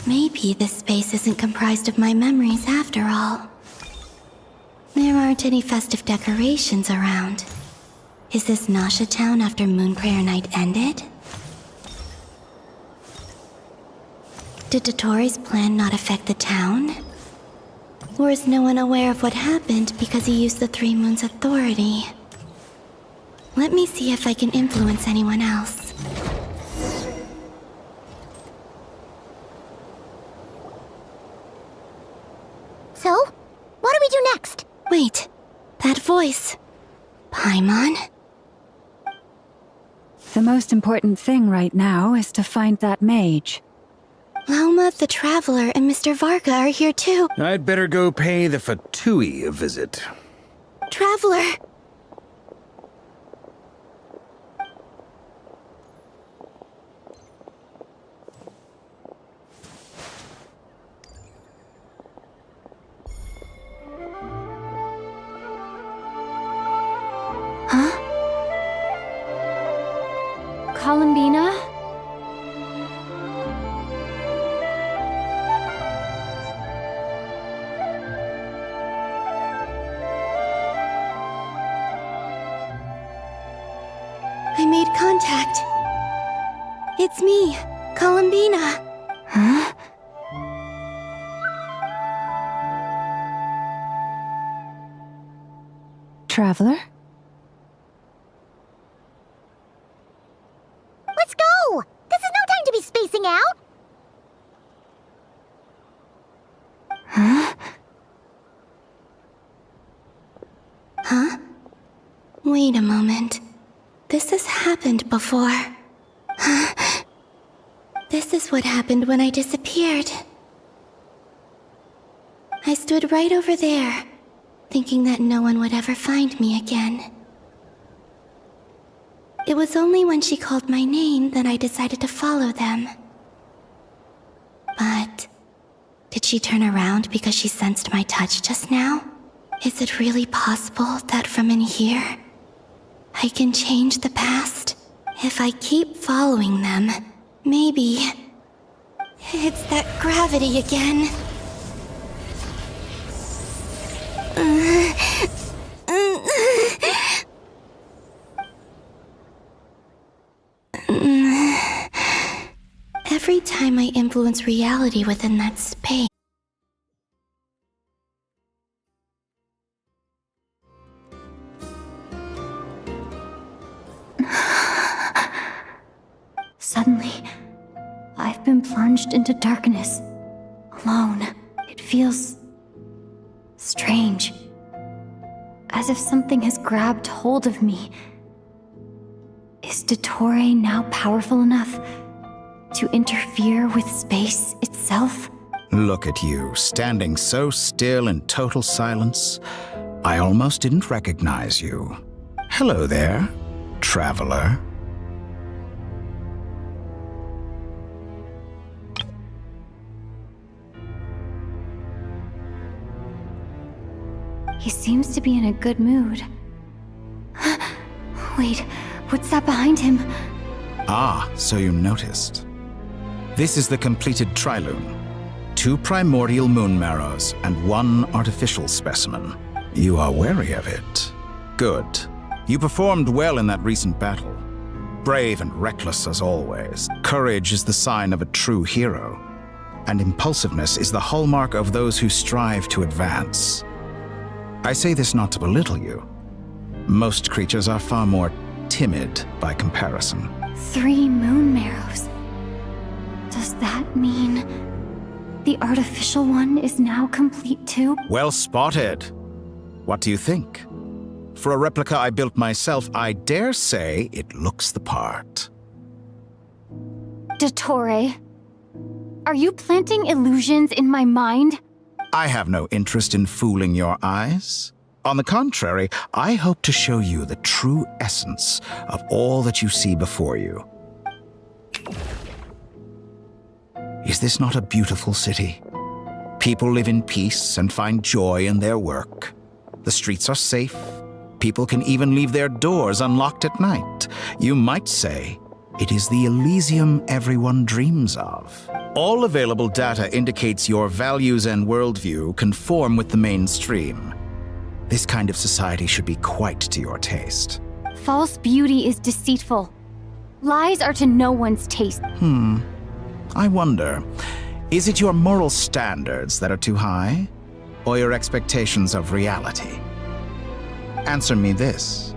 Maybe this space isn't comprised of my memories after all. There aren't any festive decorations around. Is this Nasha Town after Moon Prayer Night ended? Did Dottore's plan not affect the town? Or is no one aware of what happened because he used the Three Moons' authority? Let me see if I can influence anyone else. So, what do we do next? Wait, that voice. Paimon? The most important thing right now is to find that mage. Lauma the Traveler and Mr. Varga are here too. I'd better go pay the Fatui a visit. Traveler! Huh? Columbina? I made contact. It's me, Columbina. Huh? Traveler? Let's go! This is no time to be spacing out! Huh? Huh? Wait a moment. This has happened before. This is what happened when I disappeared. I stood right over there, thinking that no one would ever find me again. It was only when she called my name that I decided to follow them. But did she turn around because she sensed my touch just now? Is it really possible that from in here, I can change the past? If I keep following them, maybe It's that gravity again. Every time I influence reality within that space. Suddenly, I've been plunged into darkness, alone. It feels strange, as if something has grabbed hold of me. Is Dottore now powerful enough to interfere with space itself? Look at you, standing so still in total silence. I almost didn't recognize you. Hello there, traveler. He seems to be in a good mood. Wait, what's that behind him? Ah, so you noticed. This is the completed trilune. 2 primordial moon marrows and 1 artificial specimen. You are wary of it. Good. You performed well in that recent battle. Brave and reckless as always. Courage is the sign of a true hero. And impulsiveness is the hallmark of those who strive to advance. I say this not to belittle you. Most creatures are far more timid by comparison. 3 moon marrows. Does that mean the artificial one is now complete too? Well spotted. What do you think? For a replica I built myself, I dare say it looks the part. Dottore, are you planting illusions in my mind? I have no interest in fooling your eyes. On the contrary, I hope to show you the true essence of all that you see before you. Is this not a beautiful city? People live in peace and find joy in their work. The streets are safe. People can even leave their doors unlocked at night. You might say it is the Elysium everyone dreams of. All available data indicates your values and worldview conform with the mainstream. This kind of society should be quite to your taste. False beauty is deceitful. Lies are to no one's taste. I wonder, is it your moral standards that are too high, or your expectations of reality? Answer me this.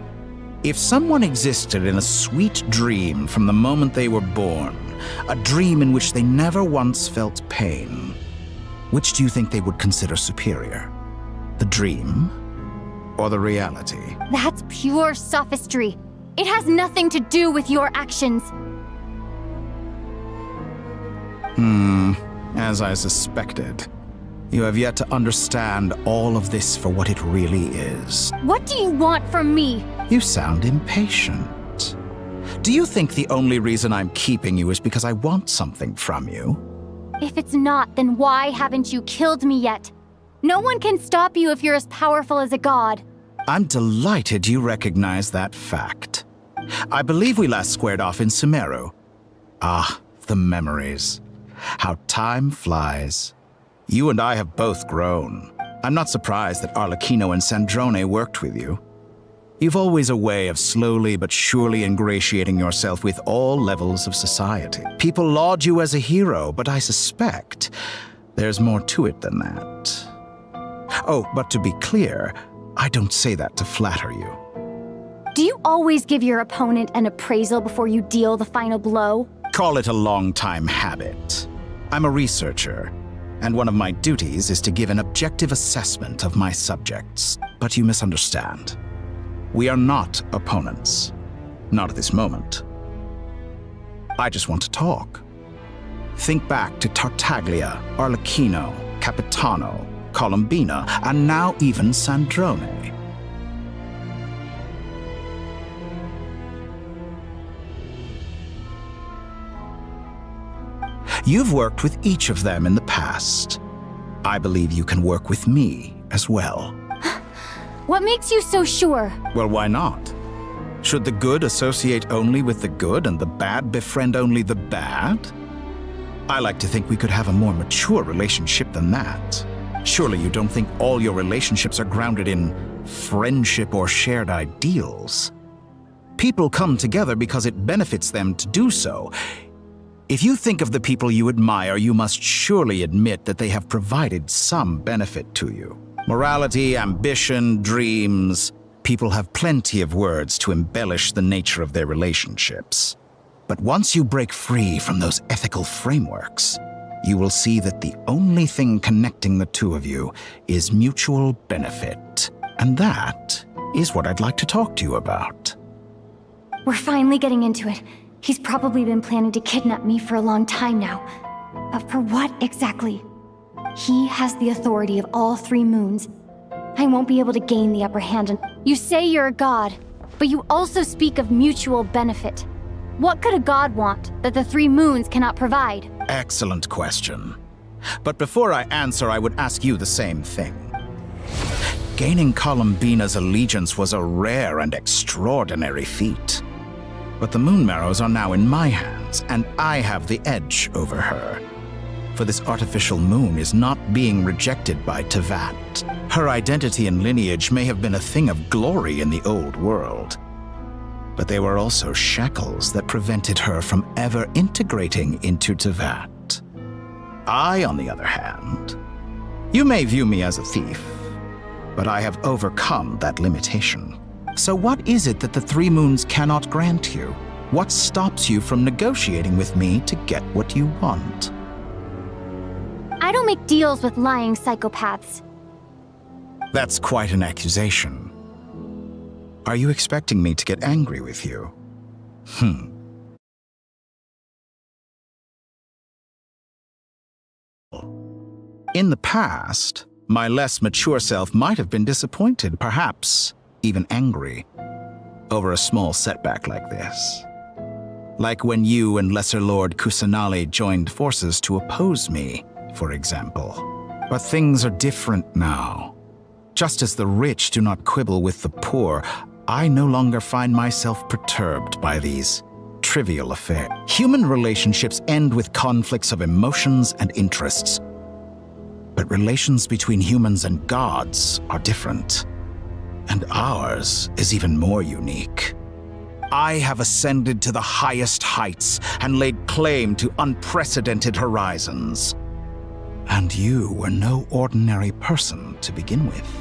If someone existed in a sweet dream from the moment they were born, a dream in which they never once felt pain, which do you think they would consider superior? The dream or the reality? That's pure sophistry. It has nothing to do with your actions. As I suspected. You have yet to understand all of this for what it really is. What do you want from me? You sound impatient. Do you think the only reason I'm keeping you is because I want something from you? If it's not, then why haven't you killed me yet? No one can stop you if you're as powerful as a god. I'm delighted you recognize that fact. I believe we last squared off in Sumeru. Ah, the memories. How time flies. You and I have both grown. I'm not surprised that Arlecchino and Sandrone worked with you. You've always a way of slowly but surely ingratiating yourself with all levels of society. People laud you as a hero, but I suspect there's more to it than that. Oh, but to be clear, I don't say that to flatter you. Do you always give your opponent an appraisal before you deal the final blow? Call it a long-time habit. I'm a researcher, and one of my duties is to give an objective assessment of my subjects. But you misunderstand. We are not opponents. Not at this moment. I just want to talk. Think back to Tartaglia, Arlecchino, Capitano, Columbina, and now even Sandrone. You've worked with each of them in the past. I believe you can work with me as well. What makes you so sure? Well, why not? Should the good associate only with the good and the bad befriend only the bad? I like to think we could have a more mature relationship than that. Surely you don't think all your relationships are grounded in friendship or shared ideals? People come together because it benefits them to do so. If you think of the people you admire, you must surely admit that they have provided some benefit to you. Morality, ambition, dreams. People have plenty of words to embellish the nature of their relationships. But once you break free from those ethical frameworks, you will see that the only thing connecting the two of you is mutual benefit. And that is what I'd like to talk to you about. We're finally getting into it. He's probably been planning to kidnap me for a long time now. But for what exactly? He has the authority of all 3 moons. I won't be able to gain the upper hand. And you say you're a god, but you also speak of mutual benefit. What could a god want that the 3 moons cannot provide? Excellent question. But before I answer, I would ask you the same thing. Gaining Columbina's allegiance was a rare and extraordinary feat. But the Moon Marrows are now in my hands, and I have the edge over her. For this artificial moon is not being rejected by Tevat. Her identity and lineage may have been a thing of glory in the old world. But they were also shackles that prevented her from ever integrating into Tevat. I, on the other hand, you may view me as a thief, but I have overcome that limitation. So what is it that the 3 moons cannot grant you? What stops you from negotiating with me to get what you want? I don't make deals with lying psychopaths. That's quite an accusation. Are you expecting me to get angry with you? In the past, my less mature self might have been disappointed, perhaps even angry, over a small setback like this. Like when you and Lesser Lord Kusanali joined forces to oppose me, for example. But things are different now. Just as the rich do not quibble with the poor, I no longer find myself perturbed by these trivial affairs. Human relationships end with conflicts of emotions and interests. But relations between humans and gods are different. And ours is even more unique. I have ascended to the highest heights and laid claim to unprecedented horizons. And you were no ordinary person to begin with.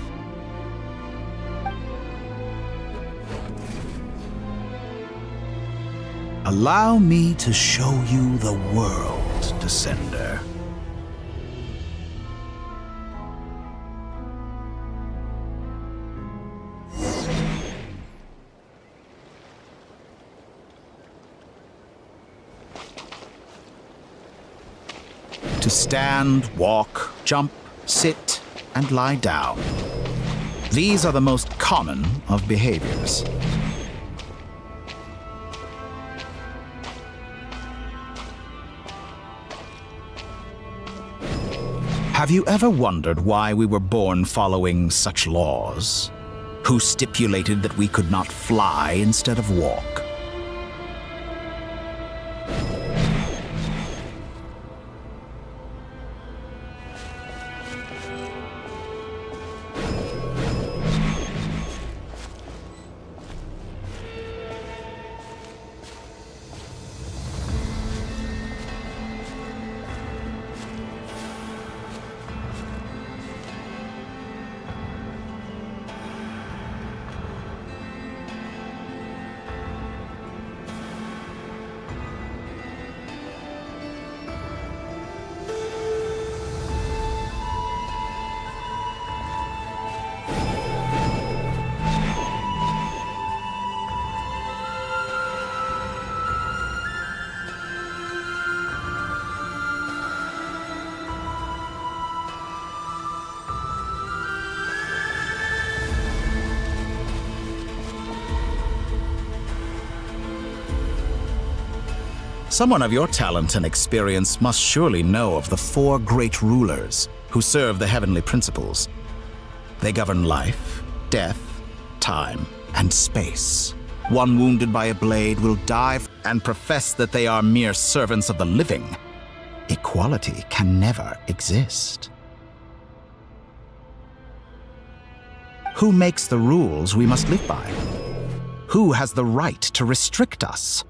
Allow me to show you the world, Descender. To stand, walk, jump, sit, and lie down. These are the most common of behaviors. Have you ever wondered why we were born following such laws? Who stipulated that we could not fly instead of walk? Someone of your talent and experience must surely know of the 4 great rulers who serve the heavenly principles. They govern life, death, time, and space. One wounded by a blade will die and profess that they are mere servants of the living. equality can never exist. Who makes the rules we must live by? Who has the right to restrict us?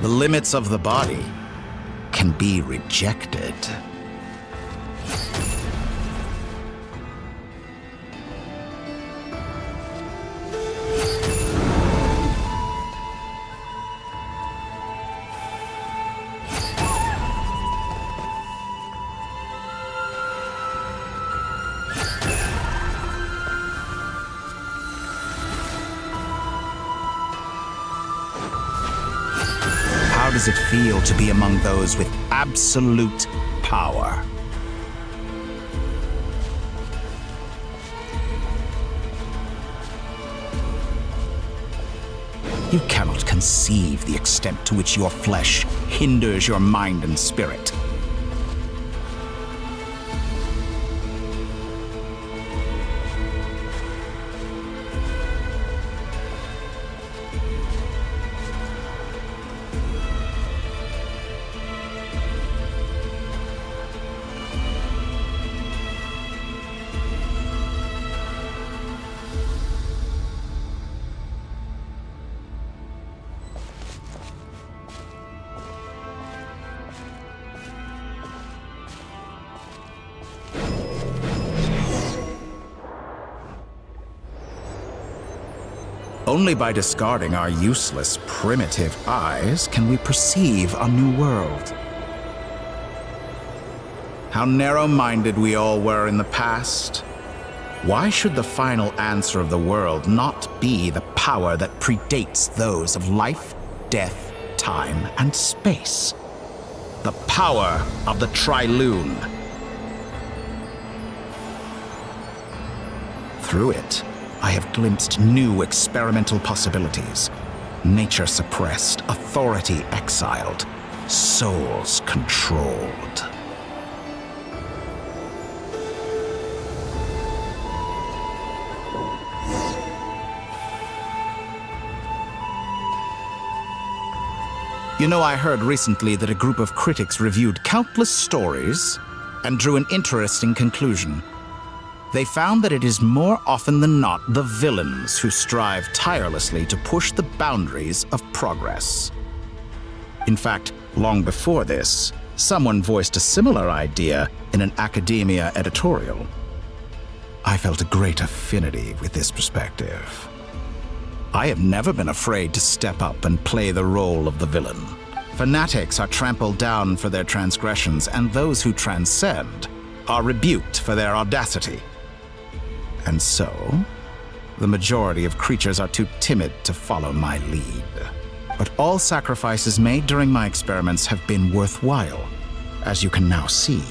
The limits of the body can be rejected. How does it feel to be among those with absolute power? You cannot conceive the extent to which your flesh hinders your mind and spirit. Only by discarding our useless, primitive eyes can we perceive a new world. How narrow-minded we all were in the past. Why should the final answer of the world not be the power that predates those of life, death, time, and space? The power of the Trilune. Through it, I have glimpsed new experimental possibilities. Nature suppressed, authority exiled, souls controlled. You know, I heard recently that a group of critics reviewed countless stories and drew an interesting conclusion. They found that it is more often than not the villains who strive tirelessly to push the boundaries of progress. In fact, long before this, someone voiced a similar idea in an academia editorial. I felt a great affinity with this perspective. I have never been afraid to step up and play the role of the villain. Fanatics are trampled down for their transgressions, and those who transcend are rebuked for their audacity. And so, the majority of creatures are too timid to follow my lead. But all sacrifices made during my experiments have been worthwhile, as you can now see.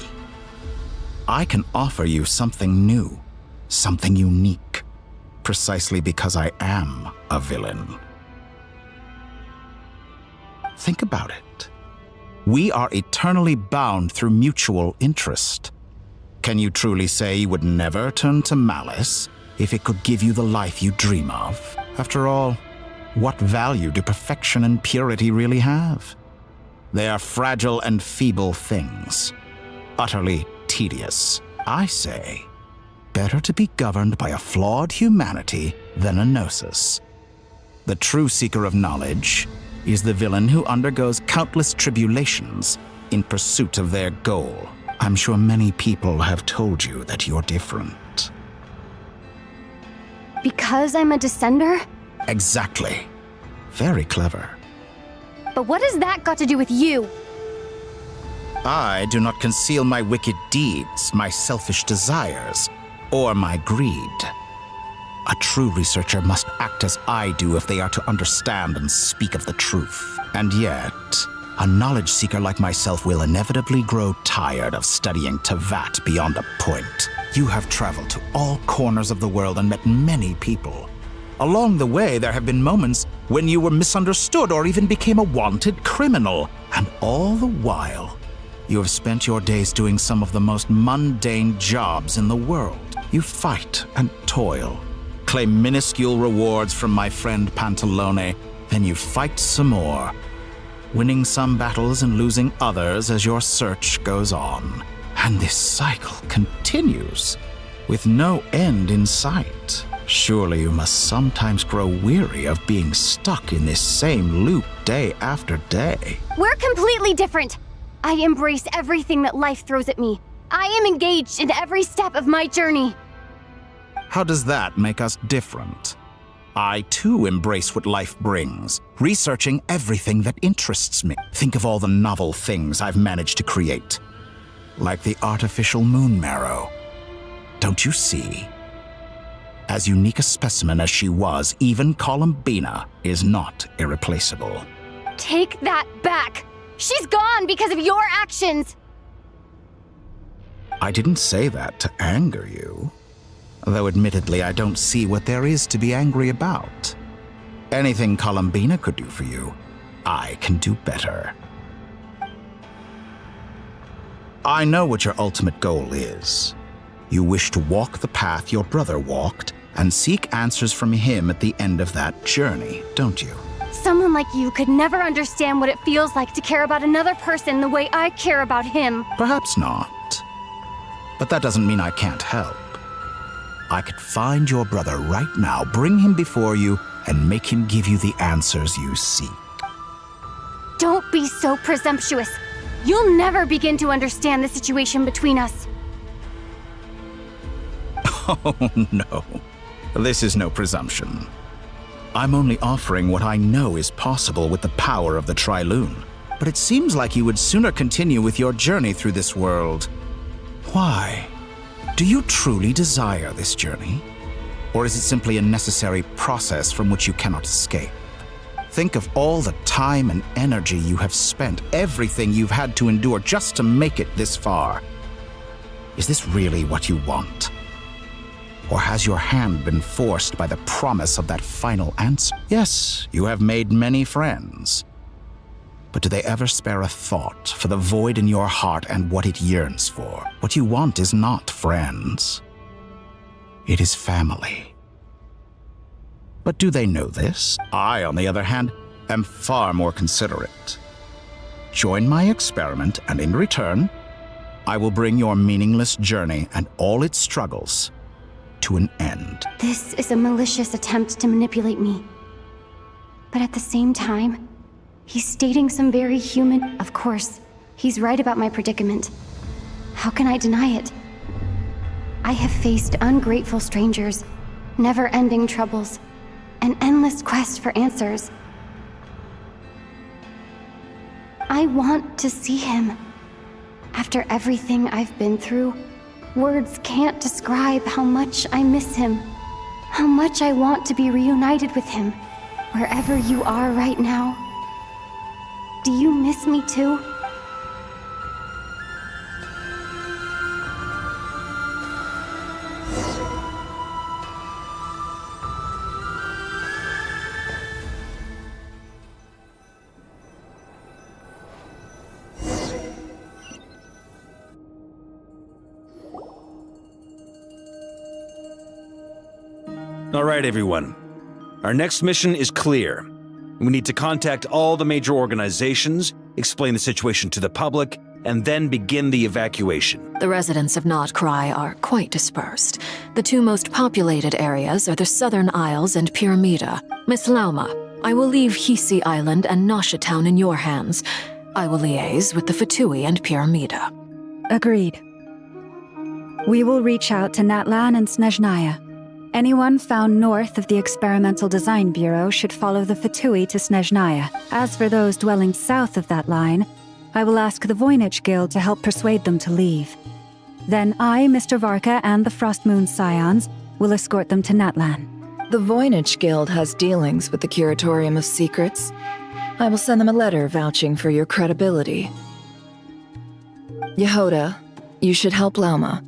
I can offer you something new, something unique, precisely because I am a villain. Think about it. We are eternally bound through mutual interest. Can you truly say you would never turn to malice if it could give you the life you dream of? After all, what value do perfection and purity really have? They are fragile and feeble things, utterly tedious. I say, better to be governed by a flawed humanity than a gnosis. The true seeker of knowledge is the villain who undergoes countless tribulations in pursuit of their goal. I'm sure many people have told you that you're different. Because I'm a descender? Exactly. Very clever. But what has that got to do with you? I do not conceal my wicked deeds, my selfish desires, or my greed. A true researcher must act as I do if they are to understand and speak of the truth. And yet, a knowledge seeker like myself will inevitably grow tired of studying Tevat beyond a point. You have traveled to all corners of the world and met many people. Along the way, there have been moments when you were misunderstood or even became a wanted criminal. And all the while, You have spent your days doing some of the most mundane jobs in the world. You fight and toil, claim minuscule rewards from my friend Pantalone, then you fight some more, winning some battles and losing others as your search goes on. And this cycle continues, with no end in sight. Surely you must sometimes grow weary of being stuck in this same loop day after day. We're completely different. I embrace everything that life throws at me. I am engaged in every step of my journey. How does that make us different? I too embrace what life brings, researching everything that interests me. Think of all the novel things I've managed to create, like the artificial moon marrow. Don't you see? As unique a specimen as she was, even Columbina is not irreplaceable. Take that back! She's gone because of your actions! I didn't say that to anger you. Though admittedly, I don't see what there is to be angry about. Anything Columbina could do for you, I can do better. I know what your ultimate goal is. You wish to walk the path your brother walked and seek answers from him at the end of that journey, don't you? Someone like you could never understand what it feels like to care about another person the way I care about him. Perhaps not. But that doesn't mean I can't help. I could find your brother right now, bring him before you, and make him give you the answers you seek. Don't be so presumptuous. You'll never begin to understand the situation between us. Oh, no. This is no presumption. I'm only offering what I know is possible with the power of the Trilune. But it seems like you would sooner continue with your journey through this world. Why? Do you truly desire this journey? Or is it simply a necessary process from which you cannot escape? Think of all the time and energy you have spent, everything you've had to endure just to make it this far. Is this really what you want? Or has your hand been forced by the promise of that final answer? Yes, you have made many friends. But do they ever spare a thought for the void in your heart and what it yearns for? What you want is not friends. It is family. But do they know this? I, on the other hand, am far more considerate. Join my experiment, and in return, I will bring your meaningless journey and all its struggles to an end. This is a malicious attempt to manipulate me. But at the same time, he's stating some very human... Of course, he's right about my predicament. How can I deny it? I have faced ungrateful strangers, never-ending troubles, an endless quest for answers. I want to see him. After everything I've been through, words can't describe how much I miss him, how much I want to be reunited with him, wherever you are right now. Do you miss me too? All right, everyone. Our next mission is clear. We need to contact all the major organizations, explain the situation to the public, and then begin the evacuation. The residents of Notcry are quite dispersed. The two most populated areas are the Southern Isles and Pyramida. Miss Lauma, I will leave Hisi Island and Nasha Town in your hands. I will liaise with the Fatui and Pyramida. Agreed. We will reach out to Natlan and Snezhnaya. Anyone found north of the Experimental Design Bureau should follow the Fatui to Snezhnaya. As for those dwelling south of that line, I will ask the Voynich Guild to help persuade them to leave. Then I, Mr. Varka, and the Frostmoon Scions will escort them to Natlan. The Voynich Guild has dealings with the Curatorium of Secrets. I will send them a letter vouching for your credibility. Yehoda, you should help Lauma.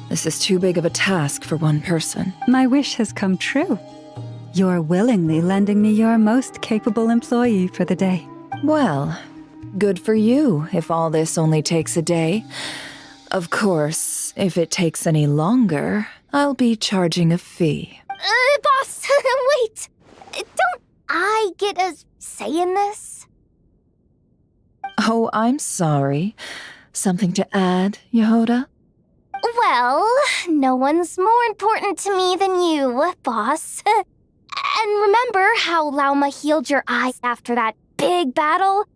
This is too big of a task for one person. My wish has come true. You're willingly lending me your most capable employee for the day. Well, Good for you, if all this only takes a day. Of course, if it takes any longer, I'll be charging a fee. Boss, wait! Don't I get a say in this? Oh, I'm sorry. Something to add, Yehoda? Well, no one's more important to me than you, boss. And remember how Lauma healed your eyes after that big battle?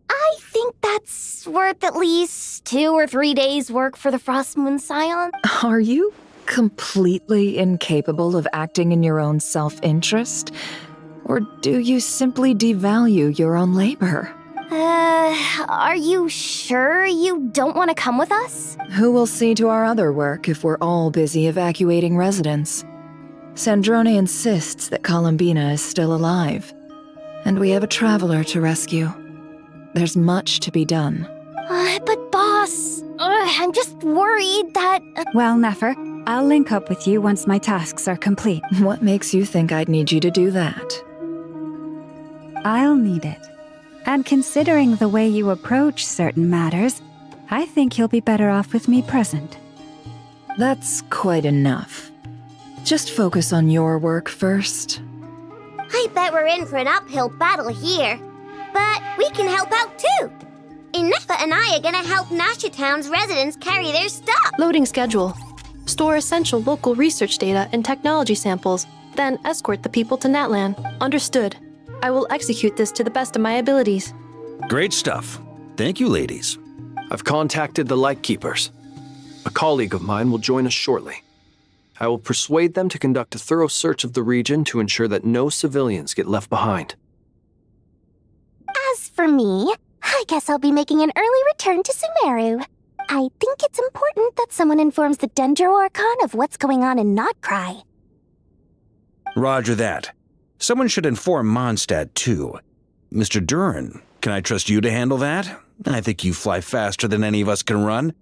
I think that's worth at least 2 or 3 days' work for the Frost Moon Scion. Are you completely incapable of acting in your own self-interest? Or do you simply devalue your own labor? Are you sure you don't want to come with us? Who will see to our other work if we're all busy evacuating residents? Sandrone insists that Columbina is still alive, and we have a traveler to rescue. There's much to be done. But boss, I'm just worried that... Well, Nefer, I'll link up with you once my tasks are complete. What makes you think I'd need you to do that? I'll need it. And considering the way you approach certain matters, I think you'll be better off with me present. That's quite enough. Just focus on your work first. I bet we're in for an uphill battle here. But we can help out too. Inefa and I are gonna help Nasha Town's residents carry their stuff. Loading schedule. Store essential local research data and technology samples, then escort the people to Natlan. Understood. I will execute this to the best of my abilities. Great stuff. Thank you, ladies. I've contacted the Lightkeepers. A colleague of mine will join us shortly. I will persuade them to conduct a thorough search of the region to ensure that no civilians get left behind. As for me, I guess I'll be making an early return to Sumeru. I think it's important that someone informs the Dendro Archon of what's going on in Notcry. Roger that. Someone should inform Mondstadt, too. Mr. Duran, can I trust you to handle that? I think you fly faster than any of us can run.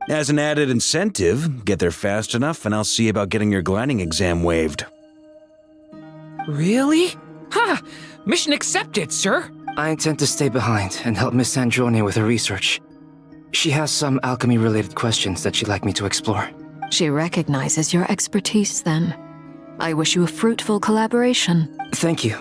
As an added incentive, get there fast enough and I'll see about getting your gliding exam waived. Really? Ha! Mission accepted, sir. I intend to stay behind and help Miss Sandrone with her research. She has some alchemy-related questions that she'd like me to explore. She recognizes your expertise, then. I wish you a fruitful collaboration. Thank you.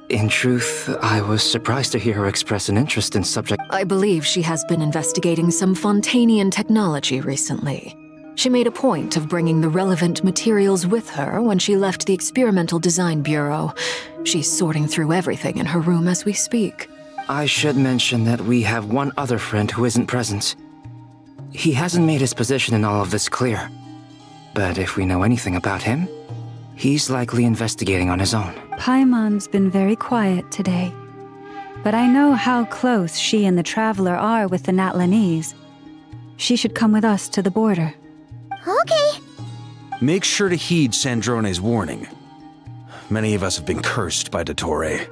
In truth, I was surprised to hear her express an interest in subject. I believe she has been investigating some Fontanian technology recently. She made a point of bringing the relevant materials with her when she left the Experimental Design Bureau. She's sorting through everything in her room as we speak. I should mention that we have one other friend who isn't present. He hasn't made his position in all of this clear. But if we know anything about him, he's likely investigating on his own. Paimon's been very quiet today. But I know how close she and the Traveler are with the Natlanese. She should come with us to the border. Okay. Make sure to heed Sandrone's warning. Many of us have been cursed by Dottore.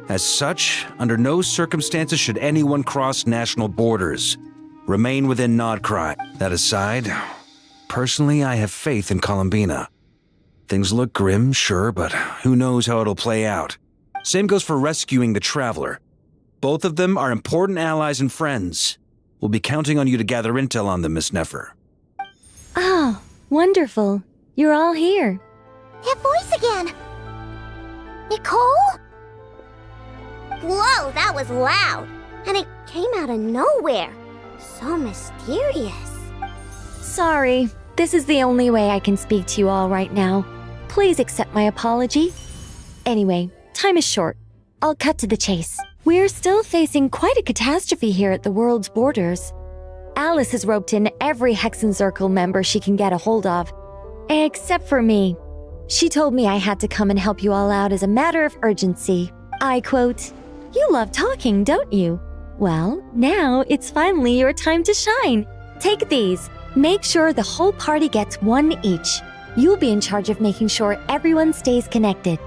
As such, under no circumstances should anyone cross national borders. Remain within Nodcry. That aside, personally I have faith in Columbina. Things look grim, sure, but who knows how it'll play out. Same goes for rescuing the Traveler. Both of them are important allies and friends. We'll be counting on you to gather intel on them, Miss Nefer. Oh, wonderful. You're all here. That voice again! Nicole? Whoa, that was loud! And it came out of nowhere. So mysterious. Sorry, this is the only way I can speak to you all right now. Please accept my apology. Anyway, time is short. I'll cut to the chase. We're still facing quite a catastrophe here at the world's borders. Alice has roped in every Hexenzirkel member she can get a hold of. Except for me. She told me I had to come and help you all out as a matter of urgency. I quote, "You love talking, don't you? Well, now it's finally your time to shine. Take these. Make sure the whole party gets one each. You'll be in charge of making sure everyone stays connected."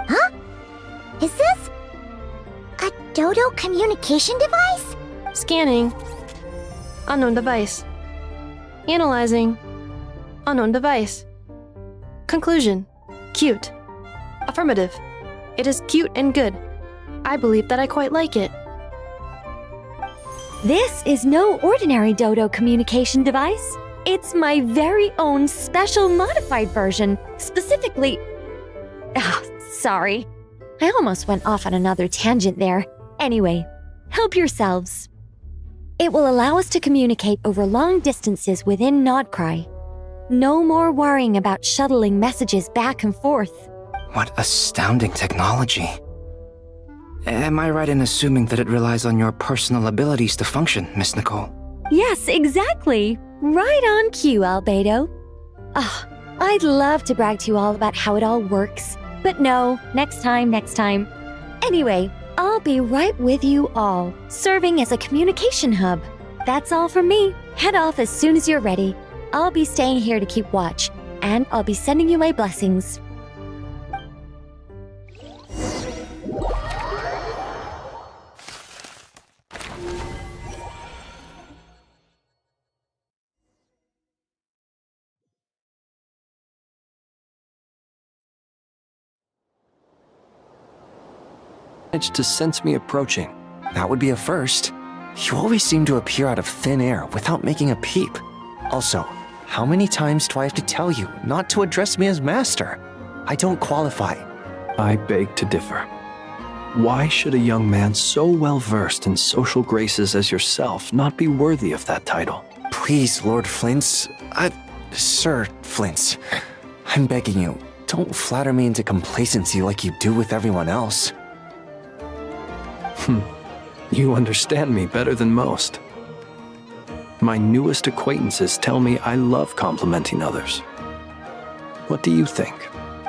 Huh? Is this a Dodo communication device? Scanning. Unknown device. Analyzing. Unknown device. Conclusion. Cute. Affirmative. It is cute and good. I believe that I quite like it. This is no ordinary Dodo communication device. It's my very own special modified version, specifically... sorry. I almost went off on another tangent there. Anyway, help yourselves. It will allow us to communicate over long distances within Nodcry. No more worrying about shuttling messages back and forth. What astounding technology. Am I right in assuming that it relies on your personal abilities to function, Miss Nicole? Yes, exactly. Right on cue, Albedo. I'd love to brag to you all about how it all works. But no, next time. Anyway, I'll be right with you all, serving as a communication hub. That's all from me. Head off as soon as you're ready. I'll be staying here to keep watch, and I'll be sending you my blessings. Managed to sense me approaching. That would be a first. You always seem to appear out of thin air without making a peep. Also, how many times do I have to tell you not to address me as master? I don't qualify. I beg to differ. Why should a young man so well versed in social graces as yourself not be worthy of that title? Please, Lord Flint's... Sir Flint's. I'm begging you, don't flatter me into complacency like you do with everyone else. You understand me better than most. My newest acquaintances tell me I love complimenting others. What do you think?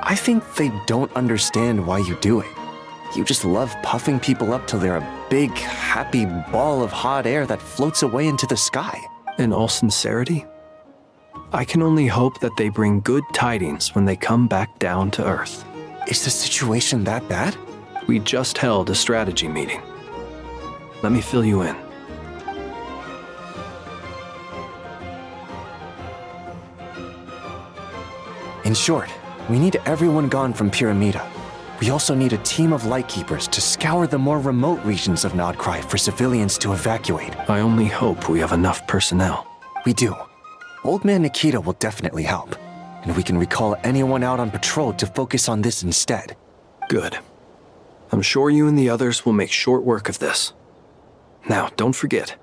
I think they don't understand why you do it. You just love puffing people up till they're a big, happy ball of hot air that floats away into the sky. In all sincerity, I can only hope that they bring good tidings when they come back down to Earth. Is the situation that bad? We just held a strategy meeting. Let me fill you in. In short, we need everyone gone from Pyramida. We also need a team of Lightkeepers to scour the more remote regions of Nodcry for civilians to evacuate. I only hope we have enough personnel. We do. Old Man Nikita will definitely help, and we can recall anyone out on patrol to focus on this instead. Good. I'm sure you and the others will make short work of this. Now, don't forget,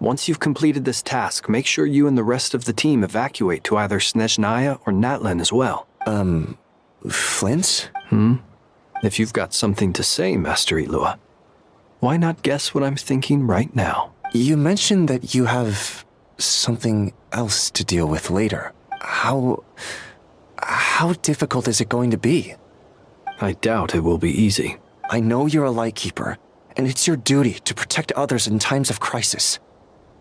once you've completed this task, make sure you and the rest of the team evacuate to either Snezhnaya or Natlan as well. Flint's? If you've got something to say, Master Ilua, why not guess what I'm thinking right now? You mentioned that you have something else to deal with later. How difficult is it going to be? I doubt it will be easy. I know you're a Lightkeeper, and it's your duty to protect others in times of crisis.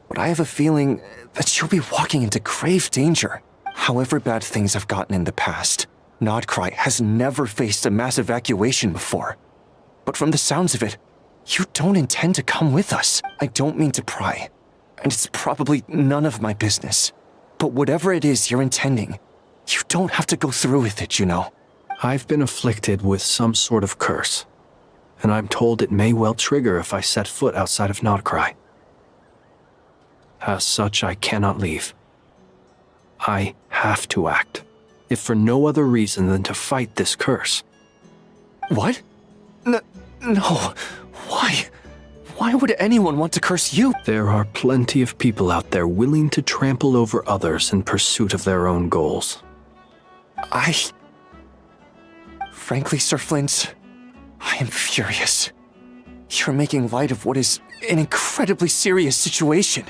But I have a feeling that you'll be walking into grave danger. However bad things have gotten in the past, Nodcry has never faced a mass evacuation before. But from the sounds of it, you don't intend to come with us. I don't mean to pry, and it's probably none of my business. But whatever it is you're intending, you don't have to go through with it, you know. I've been afflicted with some sort of curse, and I'm told it may well trigger if I set foot outside of Nodcry. As such, I cannot leave. I have to act, if for no other reason than to fight this curse. What? No. Why? Why would anyone want to curse you? There are plenty of people out there willing to trample over others in pursuit of their own goals. Frankly, Sir Flint, I am furious. You're making light of what is an incredibly serious situation.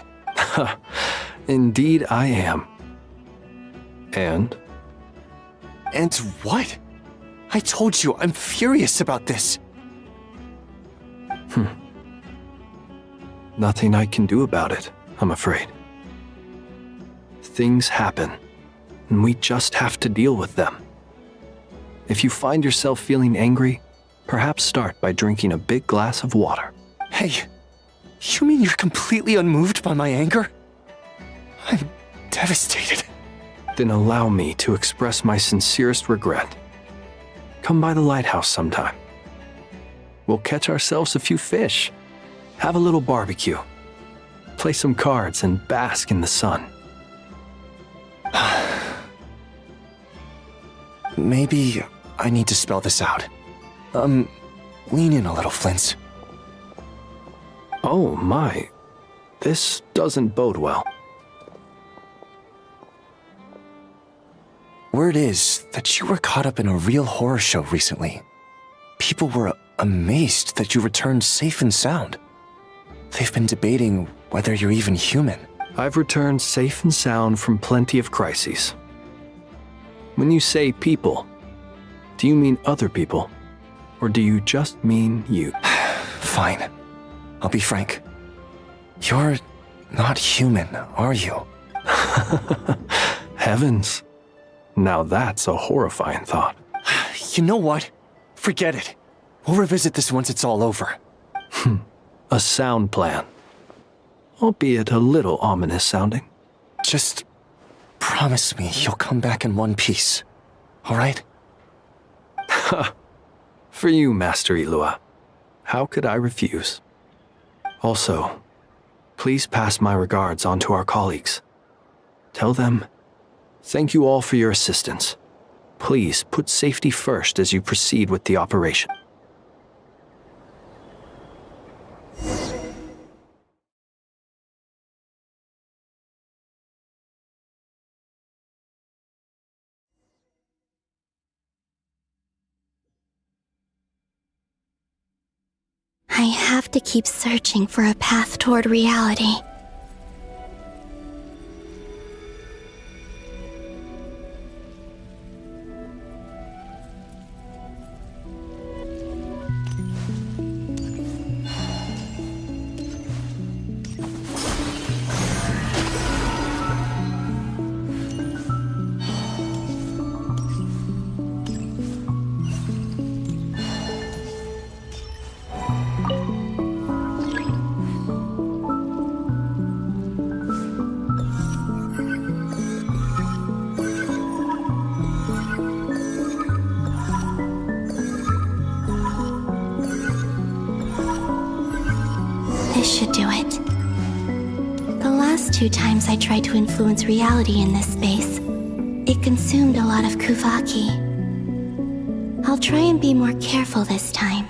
Indeed I am. And? And what? I told you I'm furious about this. Nothing I can do about it, I'm afraid. Things happen, and we just have to deal with them. If you find yourself feeling angry, perhaps start by drinking a big glass of water. Hey, you mean you're completely unmoved by my anger? I'm devastated. Then allow me to express my sincerest regret. Come by the lighthouse sometime. we'll catch ourselves a few fish, have a little barbecue, play some cards, and bask in the sun. Maybe I need to spell this out. Lean in a little, Flint. Oh my, this doesn't bode well. Word is that you were caught up in a real horror show recently. People were amazed that you returned safe and sound. They've been debating whether you're even human. I've returned safe and sound from plenty of crises. When you say people, do you mean other people? Or do you just mean you? Fine. I'll be frank. You're not human, are you? Heavens. Now that's a horrifying thought. You know what? Forget it. We'll revisit this once it's all over. A sound plan. Albeit a little ominous sounding. Just promise me you'll come back in one piece, all right? For you, Master Ilua. How could I refuse? Also, please pass my regards on to our colleagues. Tell them, thank you all for your assistance. Please put safety first as you proceed with the operation. I have to keep searching for a path toward reality. This should do it. The last 2 times I tried to influence reality in this space, it consumed a lot of Kuvaki. I'll try and be more careful this time.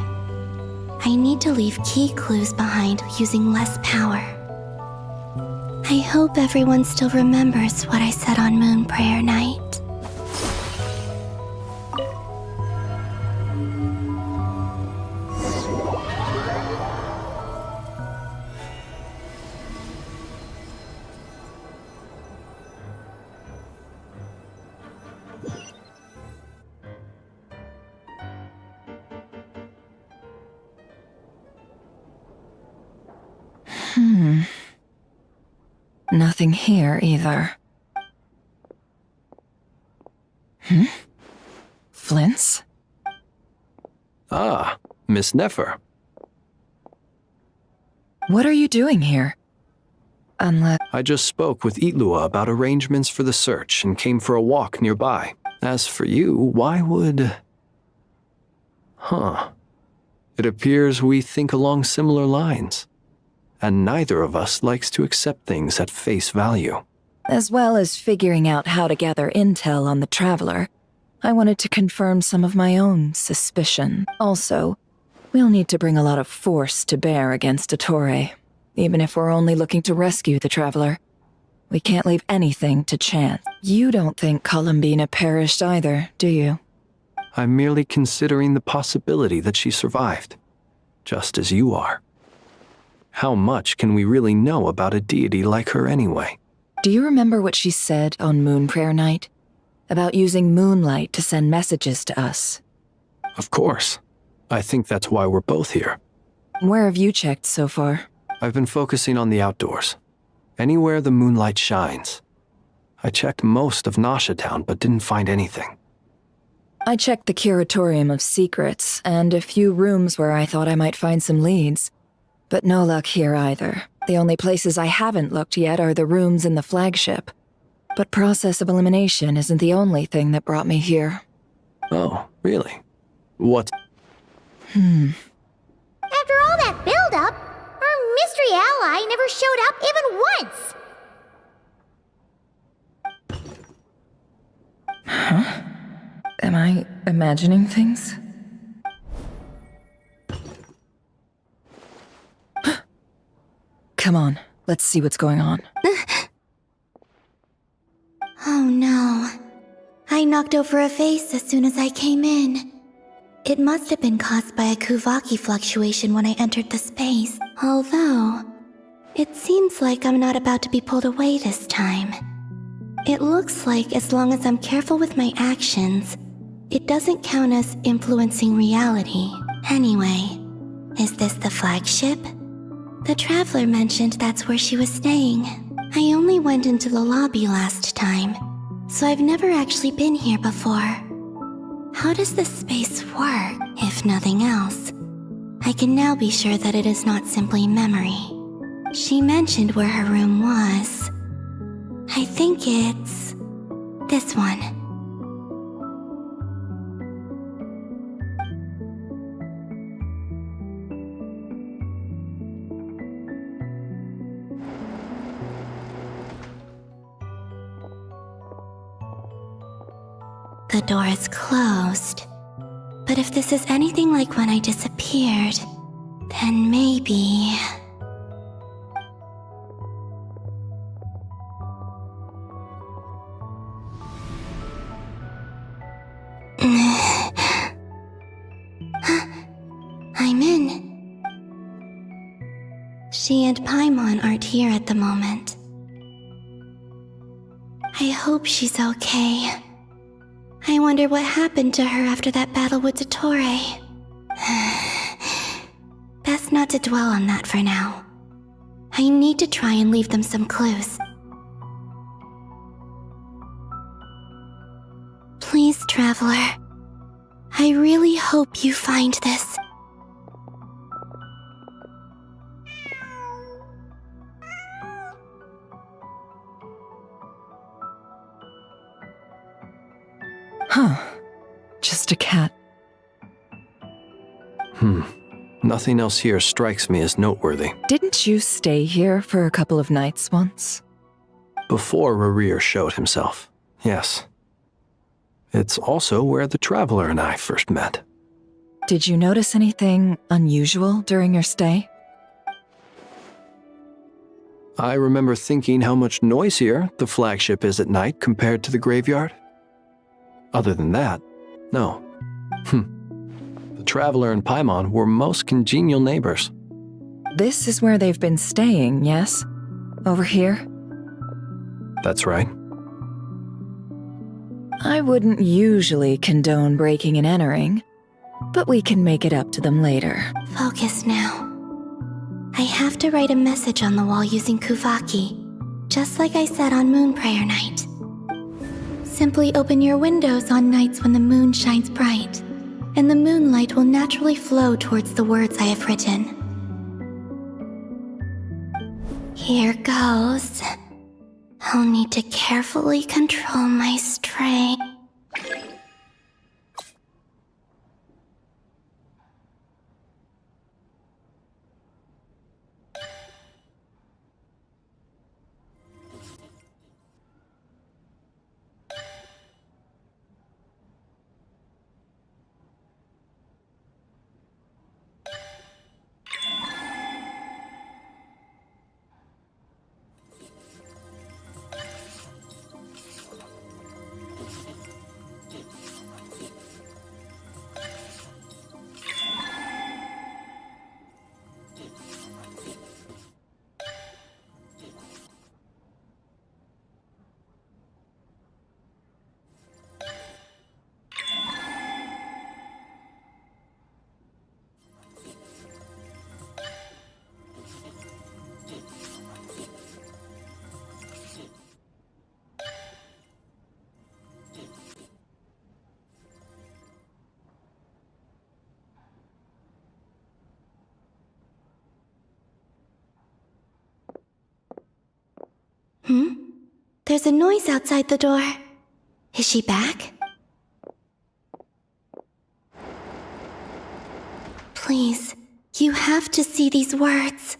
I need to leave key clues behind using less power. I hope everyone still remembers what I said on Moon Prayer Night. Nothing here either. Flint's? Ah, Miss Nefer. What are you doing here? Unless... I just spoke with Itlua about arrangements for the search and came for a walk nearby. As for you, why would... It appears we think along similar lines. And neither of us likes to accept things at face value. As well as figuring out how to gather intel on the Traveler, I wanted to confirm some of my own suspicion. Also, we'll need to bring a lot of force to bear against Dottore, even if we're only looking to rescue the Traveler. We can't leave anything to chance. You don't think Columbina perished either, do you? I'm merely considering the possibility that she survived, just as you are. How much can we really know about a deity like her anyway? Do you remember what she said on Moon Prayer Night? About using moonlight to send messages to us? Of course. I think that's why we're both here. Where have you checked so far? I've been focusing on the outdoors. Anywhere the moonlight shines. I checked most of Nasha Town, but didn't find anything. I checked the Curatorium of Secrets, and a few rooms where I thought I might find some leads. But no luck here either. The only places I haven't looked yet are the rooms in the flagship. But process of elimination isn't the only thing that brought me here. Oh, really? What? ally never showed up even once. Huh? Am I imagining things? Come on, let's see what's going on. Oh no. I knocked over a vase as soon as I came in. It must have been caused by a Kuvaki fluctuation when I entered the space. Although, it seems like I'm not about to be pulled away this time. It looks like as long as I'm careful with my actions, it doesn't count as influencing reality. Anyway, is this the flagship? The Traveler mentioned that's where she was staying. I only went into the lobby last time, so I've never actually been here before. How does this space work, if nothing else? I can now be sure that it is not simply memory. She mentioned where her room was. I think it's this one. The door is closed. But if this is anything like when I disappeared, then maybe... I'm in. She and Paimon aren't here at the moment. I hope she's okay. I wonder what happened to her after that battle with Dottore. Best not to dwell on that for now. I need to try and leave them some clues. Please, Traveler. I really hope you find this. Huh. Just a cat. Nothing else here strikes me as noteworthy. Didn't you stay here for a couple of nights once? Before Rarir showed himself, yes. It's also where the Traveler and I first met. Did you notice anything unusual during your stay? I remember thinking how much noisier the flagship is at night compared to the graveyard. Other than that, no. The Traveler and Paimon were most congenial neighbors. This is where they've been staying, yes? Over here? That's right. I wouldn't usually condone breaking and entering, but we can make it up to them later. Focus now. I have to write a message on the wall using Kuvaki, just like I said on Moon Prayer Night. Simply open your windows on nights when the moon shines bright, and the moonlight will naturally flow towards the words I have written. Here goes. I'll need to carefully control my strength. There's a noise outside the door. Is she back? Please, you have to see these words.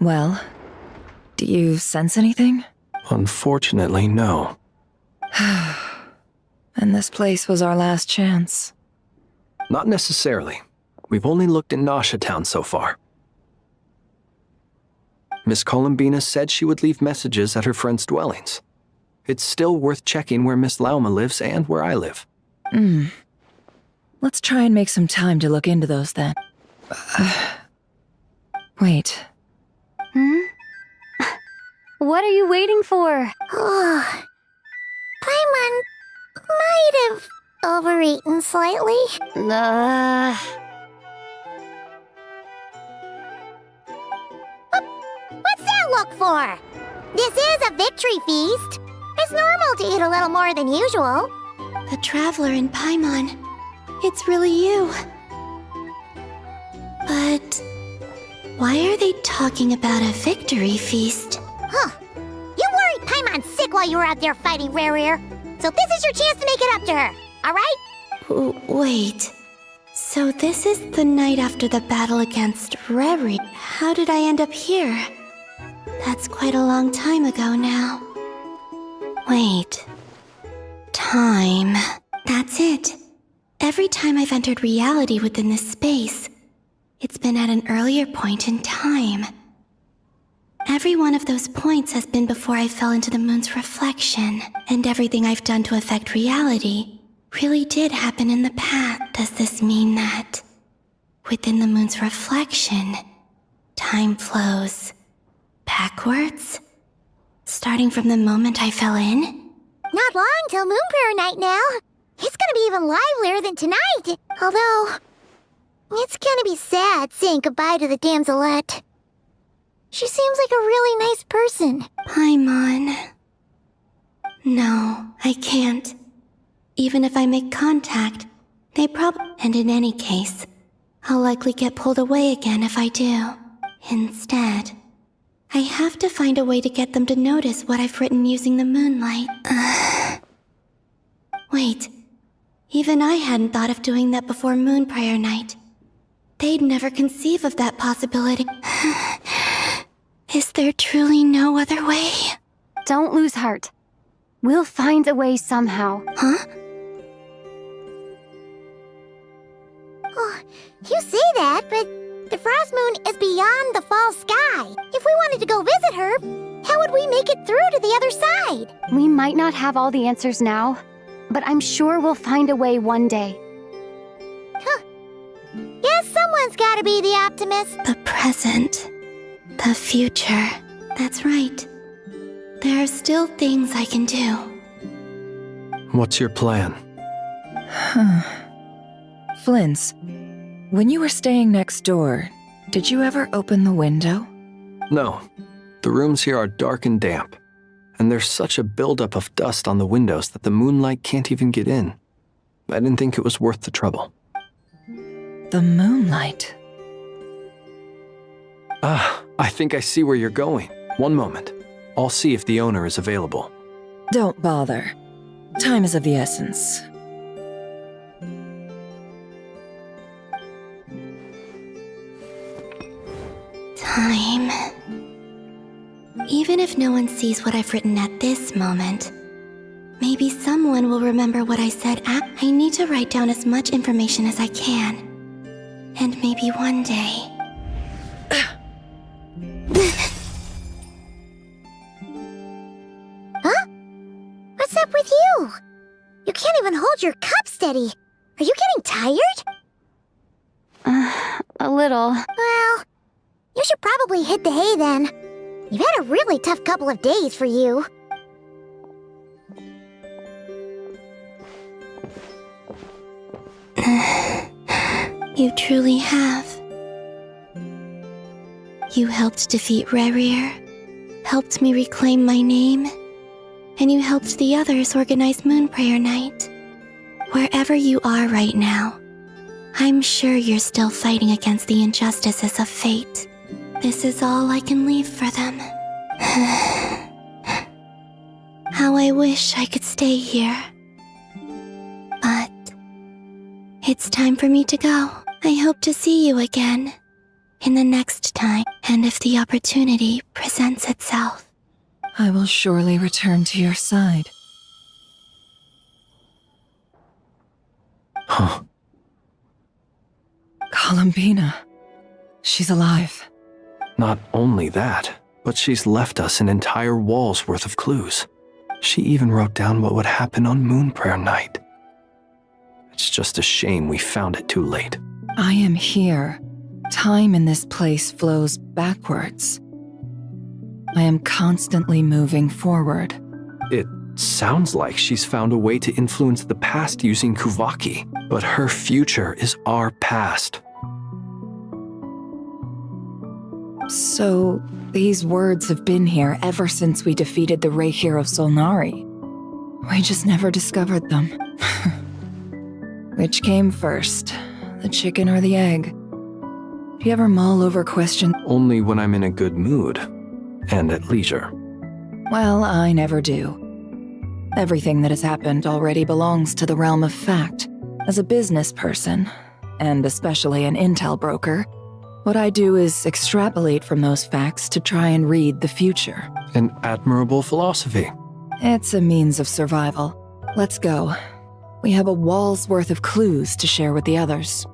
Well, do you sense anything? Unfortunately, no. And this place was our last chance. Not necessarily. We've only looked in Nasha Town so far. Miss Columbina said she would leave messages at her friends' dwellings. It's still worth checking where Miss Lauma lives and where I live. Let's try and make some time to look into those then. Wait. What are you waiting for? Paimon might have overeaten slightly. What's that look for? This is a victory feast. It's normal to eat a little more than usual. The Traveler in Paimon. It's really you. But why are they talking about a victory feast? Huh. You worried Paimon's sick while you were out there fighting Rare. So this is your chance to make it up to her, alright? Wait. So this is the night after the battle against Rare. How did I end up here? That's quite a long time ago now. Wait. Time. That's it. Every time I've entered reality within this space, it's been at an earlier point in time. Every one of those points has been before I fell into the moon's reflection, and everything I've done to affect reality really did happen in the past. Does this mean that within the moon's reflection, time flows backwards? Starting from the moment I fell in? Not long till Moon Prayer Night now. It's gonna be even livelier than tonight. Although, it's gonna be sad saying goodbye to the damselette. She seems like a really nice person. Paimon. No, I can't. Even if I make contact, they and in any case, I'll likely get pulled away again if I do. Instead, I have to find a way to get them to notice what I've written using the moonlight. Wait, even I hadn't thought of doing that before Moon Prayer Night. They'd never conceive of that possibility. Is there truly no other way? Don't lose heart. We'll find a way somehow. Huh? Oh, you say that, but the Frost Moon is beyond the fall sky. If we wanted to go visit her, how would we make it through to the other side? We might not have all the answers now, but I'm sure we'll find a way one day. Huh. Guess someone's gotta be the optimist. The present. The future. That's right. There are still things I can do. What's your plan? Flint's, when you were staying next door, did you ever open the window? No. The rooms here are dark and damp, and there's such a buildup of dust on the windows that the moonlight can't even get in. I didn't think it was worth the trouble. The moonlight? I think I see where you're going. One moment. I'll see if the owner is available. Don't bother. Time is of the essence. Time. Even if no one sees what I've written at this moment, maybe someone will remember what I said I need to write down as much information as I can. And maybe one day... Huh? What's up with you? You can't even hold your cup steady. Are you getting tired? A little. Well, you should probably hit the hay then. You've had a really tough couple of days for you. You truly have. You helped defeat Rare, helped me reclaim my name, and you helped the others organize Moon Prayer Night. Wherever you are right now, I'm sure you're still fighting against the injustices of fate. This is all I can leave for them. How I wish I could stay here. But it's time for me to go. I hope to see you again in the next time, and if the opportunity presents itself. I will surely return to your side. Huh. Columbina. She's alive. Not only that, but she's left us an entire wall's worth of clues. She even wrote down what would happen on Moon Prayer Night. It's just a shame we found it too late. I am here. Time in this place flows backwards. I am constantly moving forward. It sounds like she's found a way to influence the past using Kuvaki, but her future is our past. So, these words have been here ever since we defeated the Ray Hero Solnari. We just never discovered them. Which came first, the chicken or the egg? Do you ever mull over questions? Only when I'm in a good mood, and at leisure. Well, I never do. Everything that has happened already belongs to the realm of fact. As a business person, and especially an intel broker, what I do is extrapolate from those facts to try and read the future. An admirable philosophy. It's a means of survival. Let's go. We have a wall's worth of clues to share with the others.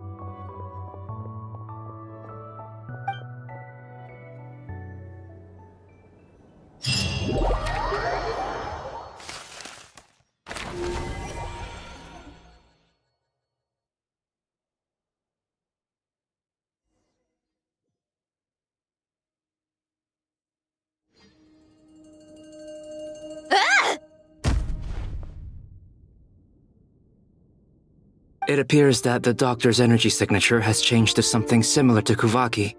It appears that the doctor's energy signature has changed to something similar to Kuvaki.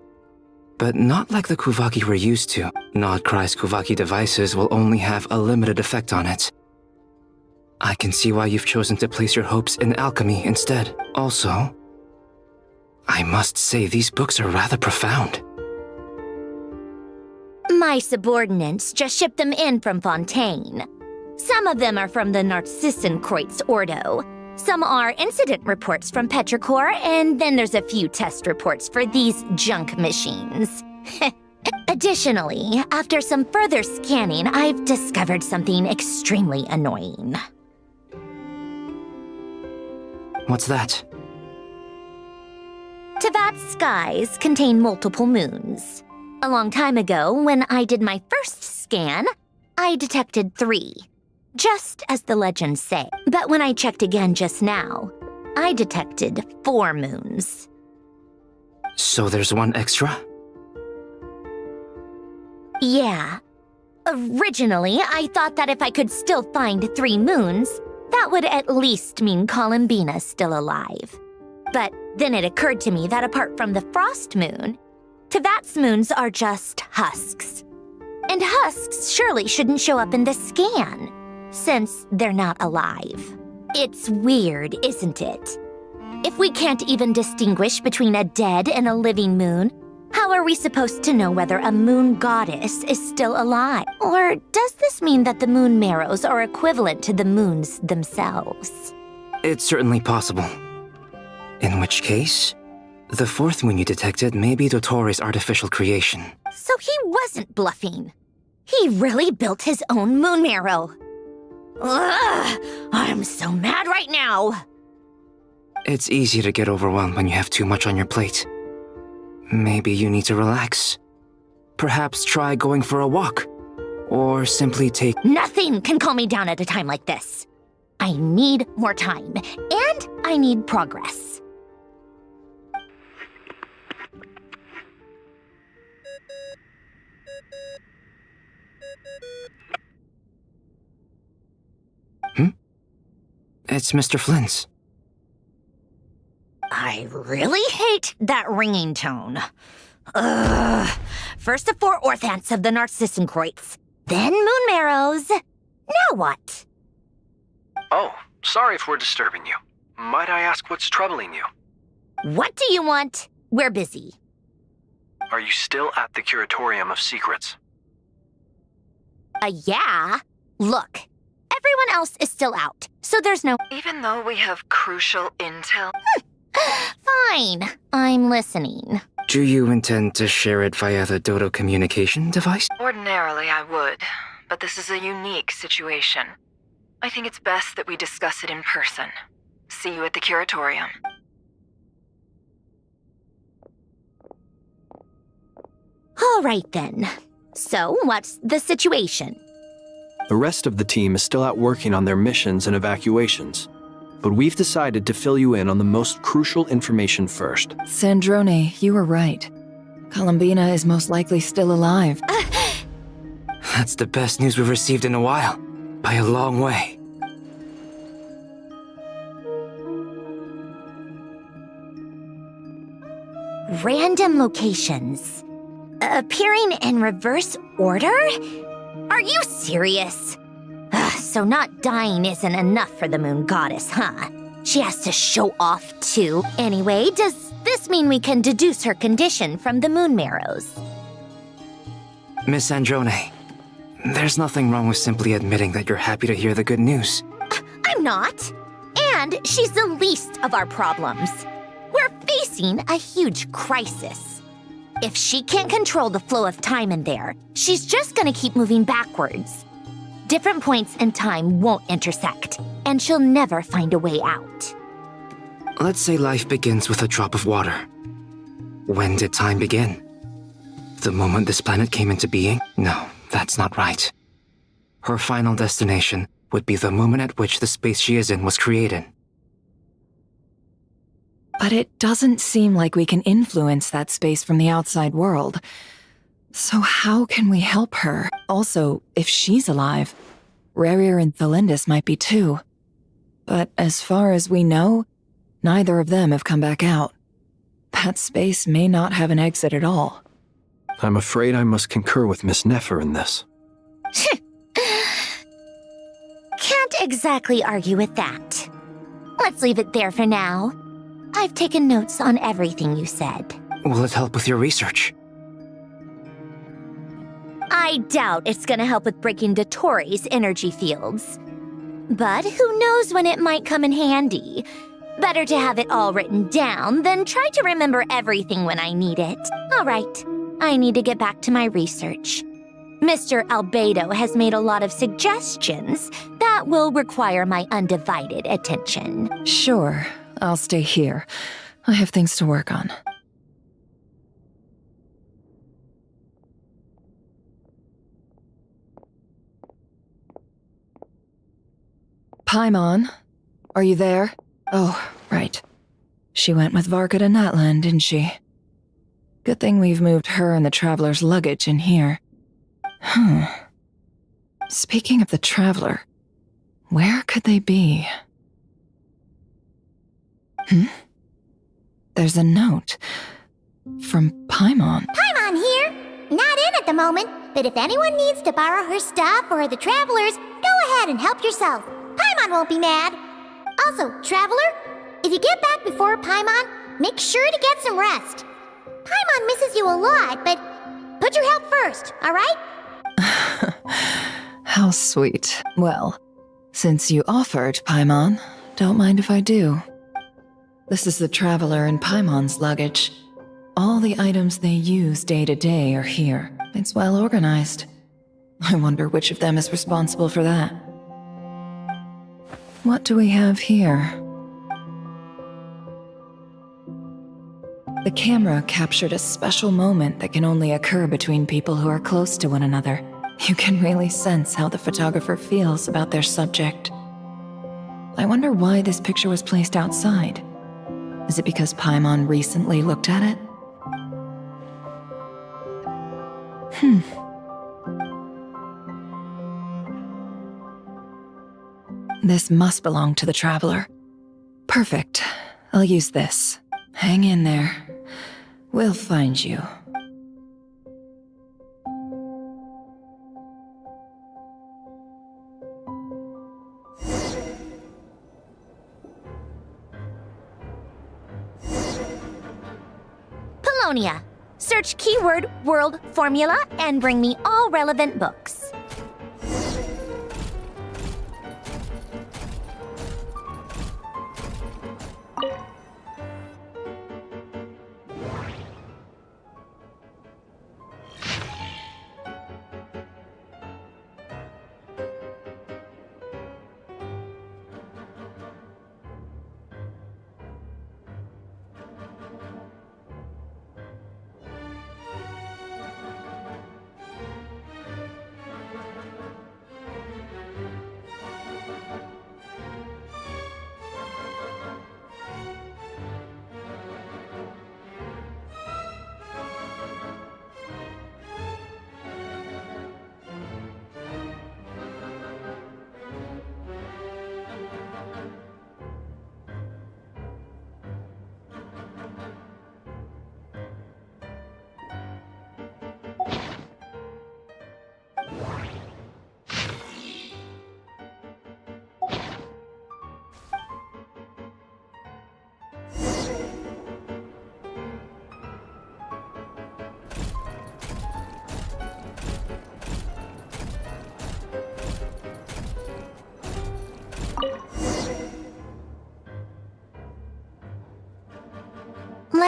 But not like the Kuvaki we're used to. Nodcry's Kuvaki devices will only have a limited effect on it. I can see why you've chosen to place your hopes in alchemy instead. Also, I must say these books are rather profound. My subordinates just shipped them in from Fontaine. Some of them are from the Narcissenkreuz Ordo. Some are incident reports from Petrichor, and then there's a few test reports for these junk machines. Additionally, after some further scanning, I've discovered something extremely annoying. What's that? Teyvat's skies contain multiple moons. A long time ago, when I did my first scan, I detected 3. Just as the legends say. But when I checked again just now, I detected 4 moons. So there's one extra? Yeah. Originally, I thought that if I could still find 3 moons, that would at least mean Columbina's still alive. But then it occurred to me that apart from the frost moon, Teyvat's moons are just husks. And husks surely shouldn't show up in the scan, since they're not alive. It's weird, isn't it? If we can't even distinguish between a dead and a living moon, how are we supposed to know whether a moon goddess is still alive? Or does this mean that the moon marrows are equivalent to the moons themselves? It's certainly possible. In which case, the 4th moon you detected may be Dottores' artificial creation. So he wasn't bluffing. He really built his own moon marrow. Ugh, I'm so mad right now. It's easy to get overwhelmed when you have too much on your plate. Maybe you need to relax. Perhaps try going for a walk. Or simply take— Nothing can calm me down at a time like this. I need more time, and I need progress. It's Mr. Flynn's. I really hate that ringing tone. Ugh. First the 4 orthants of the Narcissenkreuz, then moon marrows. Now what? Oh, sorry if we're disturbing you. Might I ask what's troubling you? What do you want? We're busy. Are you still at the Curatorium of Secrets? Yeah. Look, everyone else is still out, so there's no— Even though we have crucial intel? Fine. I'm listening. Do you intend to share it via the Dodo communication device? Ordinarily, I would, but this is a unique situation. I think it's best that we discuss it in person. See you at the curatorium. All right then. So, what's the situation? The rest of the team is still out working on their missions and evacuations, but we've decided to fill you in on the most crucial information first. Sandrone, you were right. Columbina is most likely still alive. That's the best news we've received in a while. By a long way. Random locations. Appearing in reverse order? Are you serious? So not dying isn't enough for the moon goddess, huh? She has to show off too. Anyway, does this mean we can deduce her condition from the moon marrows? Miss Sandrone, there's nothing wrong with simply admitting that you're happy to hear the good news. I'm not. And she's the least of our problems. We're facing a huge crisis. If she can't control the flow of time in there, she's just gonna keep moving backwards. Different points in time won't intersect, and she'll never find a way out. Let's say life begins with a drop of water. When did time begin? The moment this planet came into being? No, that's not right. Her final destination would be the moment at which the space she is in was created. But it doesn't seem like we can influence that space from the outside world. So how can we help her? Also, if she's alive, Rarier and Thelindis might be too. But as far as we know, neither of them have come back out. That space may not have an exit at all. I'm afraid I must concur with Miss Nefer in this. Can't exactly argue with that. Let's leave it there for now. I've taken notes on everything you said. Will it help with your research? I doubt it's gonna help with breaking Dottores' energy fields. But who knows when it might come in handy. Better to have it all written down than try to remember everything when I need it. All right, I need to get back to my research. Mr. Albedo has made a lot of suggestions that will require my undivided attention. Sure, I'll stay here. I have things to work on. Paimon, are you there? Oh, right. She went with Varka to Natlan, didn't she? Good thing we've moved her and the Traveler's luggage in here. Speaking of the Traveler, where could they be? There's a note. From Paimon. Paimon here. Not in at the moment, but if anyone needs to borrow her stuff or the Travelers, go ahead and help yourself. Paimon won't be mad. Also, Traveler, if you get back before Paimon, make sure to get some rest. Paimon misses you a lot, but put your health first, alright? How sweet. Well, since you offered, Paimon, don't mind if I do. This is the Traveler and Paimon's luggage. All the items they use day to day are here. It's well organized. I wonder which of them is responsible for that. What do we have here? The camera captured a special moment that can only occur between people who are close to one another. You can really sense how the photographer feels about their subject. I wonder why this picture was placed outside. Is it because Paimon recently looked at it? This must belong to the Traveler. Perfect. I'll use this. Hang in there. We'll find you. Polonia. Search keyword world formula and bring me all relevant books.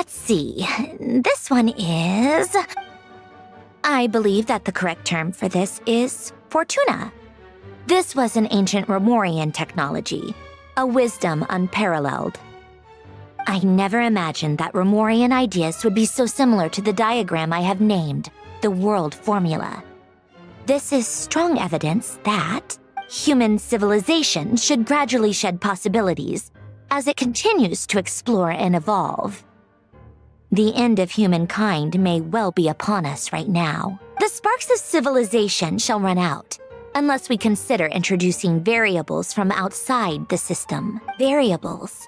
Let's see. This one is... I believe that the correct term for this is Fortuna. This was an ancient Romorian technology, a wisdom unparalleled. I never imagined that Romorian ideas would be so similar to the diagram I have named, the World Formula. This is strong evidence that human civilization should gradually shed possibilities as it continues to explore and evolve. The end of humankind may well be upon us right now. The sparks of civilization shall run out, unless we consider introducing variables from outside the system. Variables.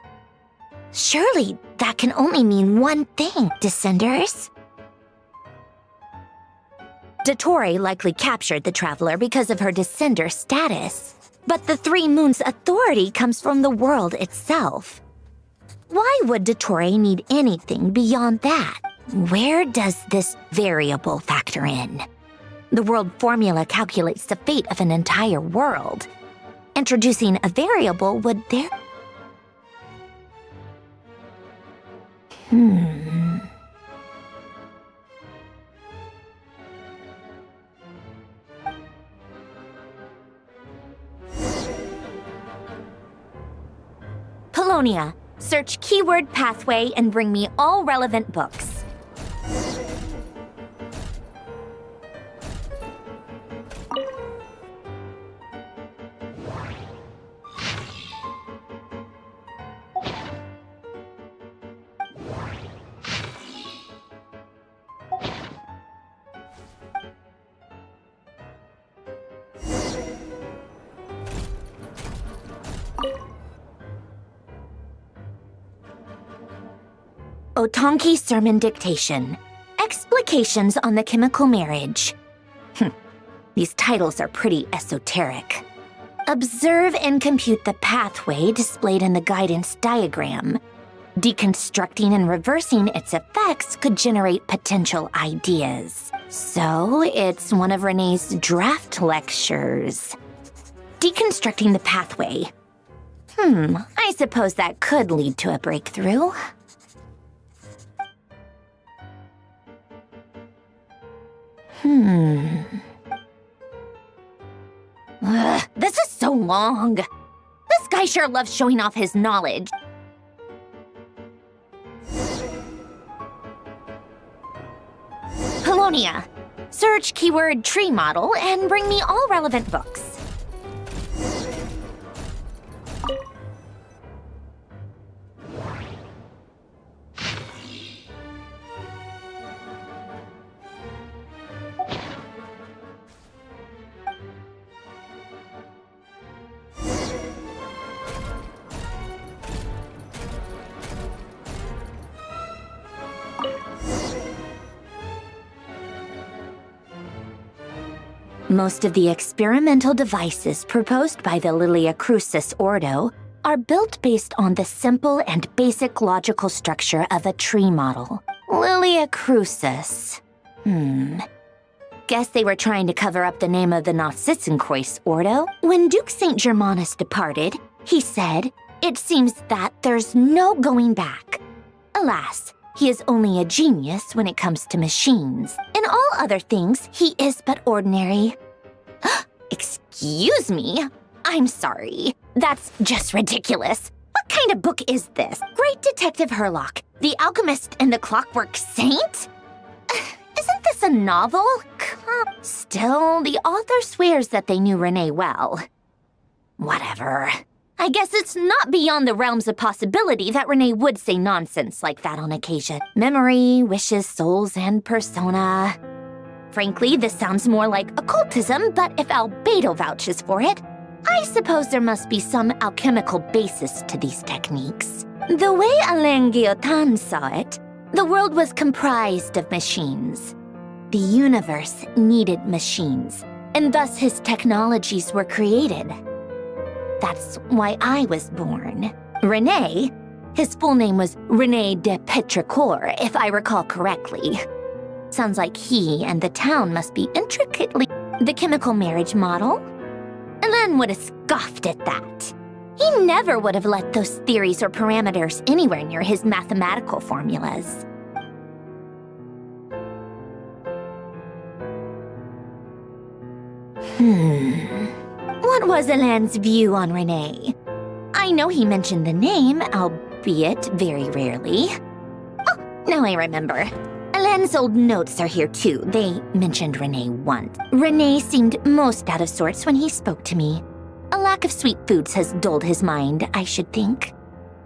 Surely that can only mean one thing, Descenders. Dottore likely captured the Traveler because of her Descender status. But the Three Moons' authority comes from the world itself. Why would Dottore need anything beyond that? Where does this variable factor in? The world formula calculates the fate of an entire world. Introducing a variable would there... Polonia, search keyword pathway and bring me all relevant books. Otonki Sermon Dictation. Explications on the Chemical Marriage. These titles are pretty esoteric. Observe and compute the pathway displayed in the guidance diagram. Deconstructing and reversing its effects could generate potential ideas. So, it's one of Renee's draft lectures. Deconstructing the pathway. I suppose that could lead to a breakthrough. This is so long. This guy sure loves showing off his knowledge. Polonia, search keyword tree model and bring me all relevant books. Most of the experimental devices proposed by the Lilia Crucis Ordo are built based on the simple and basic logical structure of a tree model. Lilia Crucis. Guess they were trying to cover up the name of the Nautitzenkreuz Ordo. When Duke St. Germanus departed, he said, "It seems that there's no going back." Alas, he is only a genius when it comes to machines. In all other things, he is but ordinary. Excuse me? I'm sorry. That's just ridiculous. What kind of book is this? Great Detective Herlock, The Alchemist and the Clockwork Saint? Isn't this a novel? Still, the author swears that they knew Renee well. Whatever. I guess it's not beyond the realms of possibility that Renee would say nonsense like that on occasion. Memory, wishes, souls, and persona. Frankly, this sounds more like occultism, but if Albedo vouches for it, I suppose there must be some alchemical basis to these techniques. The way Alain Guillotin saw it, the world was comprised of machines. The universe needed machines, and thus his technologies were created. That's why I was born. René, his full name was René de Petrichor, if I recall correctly. Sounds like he and the town must be intricately... The chemical marriage model? Alain would have scoffed at that. He never would have let those theories or parameters anywhere near his mathematical formulas. What was Alain's view on Renee? I know he mentioned the name, albeit very rarely. Oh, now I remember. Alain's old notes are here too. They mentioned Renee once. Renee seemed most out of sorts when he spoke to me. A lack of sweet foods has dulled his mind, I should think.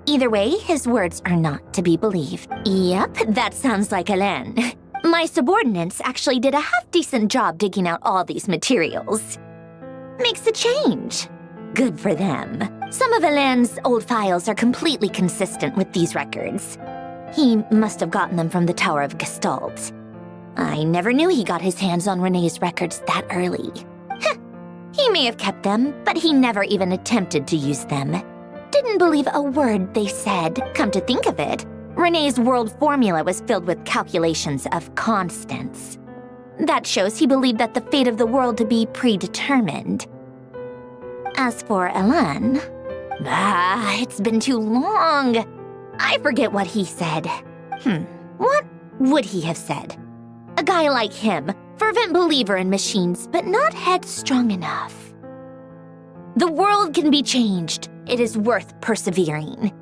Either way, his words are not to be believed. Yep, that sounds like Alain. My subordinates actually did a half-decent job digging out all these materials. Makes a change. Good for them. Some of Alain's old files are completely consistent with these records. He must have gotten them from the Tower of Gestalt. I never knew he got his hands on Renee's records that early. He may have kept them, but he never even attempted to use them. Didn't believe a word they said. Come to think of it, Renee's world formula was filled with calculations of constants. That shows he believed that the fate of the world to be predetermined. As for Alain, it's been too long. I forget what he said. What would he have said? A guy like him, fervent believer in machines, but not headstrong enough. The world can be changed. It is worth persevering.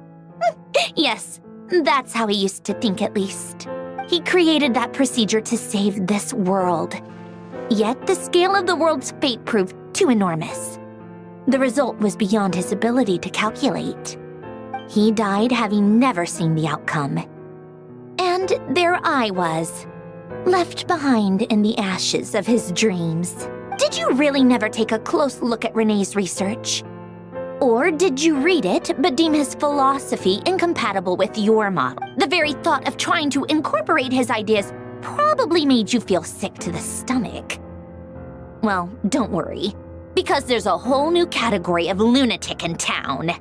Yes, that's how he used to think at least. He created that procedure to save this world. Yet the scale of the world's fate proved too enormous. The result was beyond his ability to calculate. He died having never seen the outcome. And there I was, left behind in the ashes of his dreams. Did you really never take a close look at Renee's research? Or did you read it but deem his philosophy incompatible with your model? The very thought of trying to incorporate his ideas probably made you feel sick to the stomach. Well, don't worry, because there's a whole new category of lunatic in town.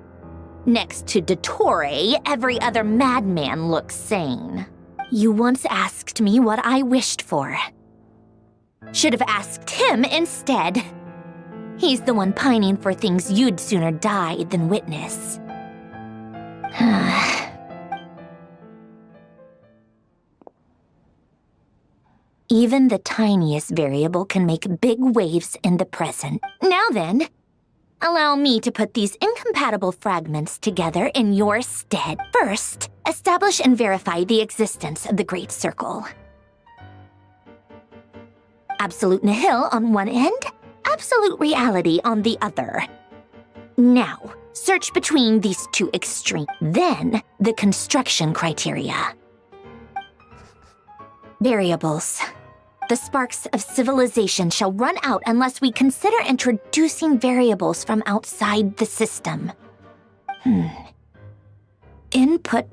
Next to Dottore, every other madman looks sane. You once asked me what I wished for. Should have asked him instead. He's the one pining for things you'd sooner die than witness. Even the tiniest variable can make big waves in the present. Now then, allow me to put these incompatible fragments together in your stead. First, establish and verify the existence of the Great Circle. Absolute nihil on one end, absolute reality on the other. Now, search between these two extremes. Then, the construction criteria. Variables. The sparks of civilization shall run out unless we consider introducing variables from outside the system. Input.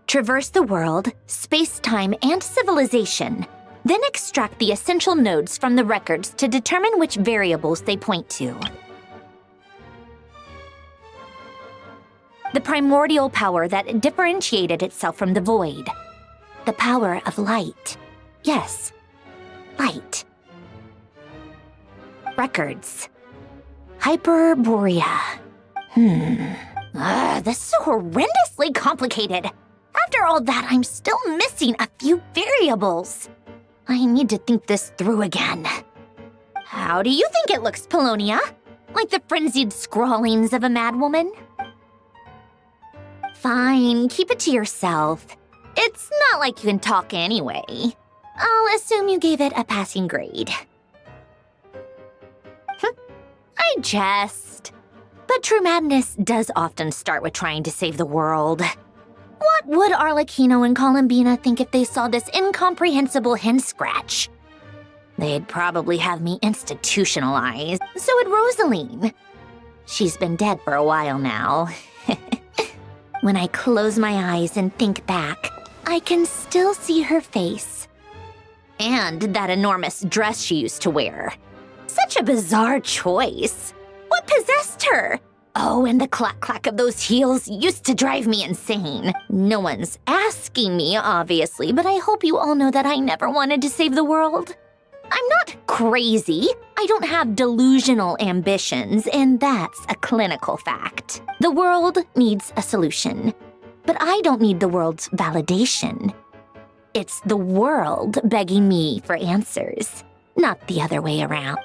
Traverse the world, space-time, and civilization. Then extract the essential nodes from the records to determine which variables they point to. The primordial power that differentiated itself from the void. The power of light. Yes, light. Records. Hyperborea. This is so horrendously complicated. After all that, I'm still missing a few variables. I need to think this through again. How do you think it looks, Polonia? Like the frenzied scrawlings of a madwoman? Fine, keep it to yourself. It's not like you can talk anyway. I'll assume you gave it a passing grade. I jest. But true madness does often start with trying to save the world. What would Arlecchino and Columbina think if they saw this incomprehensible hen scratch? They'd probably have me institutionalized. So would Rosaline. She's been dead for a while now. When I close my eyes and think back, I can still see her face. And that enormous dress she used to wear. Such a bizarre choice. What possessed her? Oh, and the clack-clack of those heels used to drive me insane. No one's asking me, obviously, but I hope you all know that I never wanted to save the world. I'm not crazy. I I don't have delusional ambitions, and that's a clinical fact. The world needs a solution, but I don't need the world's validation. It's the world begging me for answers, not the other way around.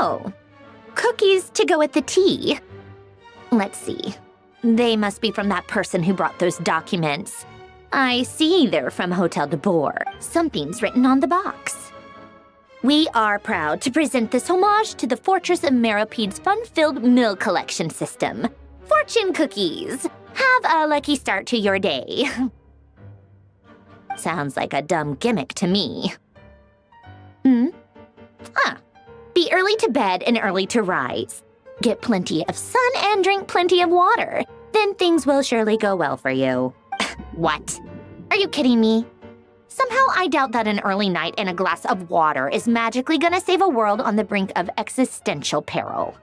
Oh, cookies to go with the tea. Let's see. They must be from that person who brought those documents. I see they're from Hotel de Boer. Something's written on the box. We are proud to present this homage to the Fortress of Meropede's fun-filled meal collection system. Fortune cookies. Have a lucky start to your day. Sounds like a dumb gimmick to me. Be early to bed and early to rise. Get plenty of sun and drink plenty of water. Then things will surely go well for you. What? Are you kidding me? Somehow I doubt that an early night and a glass of water is magically gonna save a world on the brink of existential peril.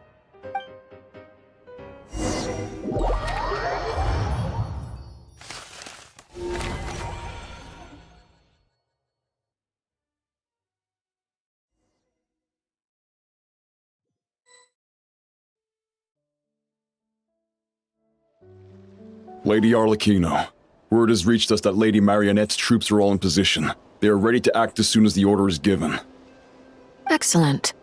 Lady Arlecchino, word has reached us that Lady Marionette's troops are all in position. They are ready to act as soon as the order is given. Excellent.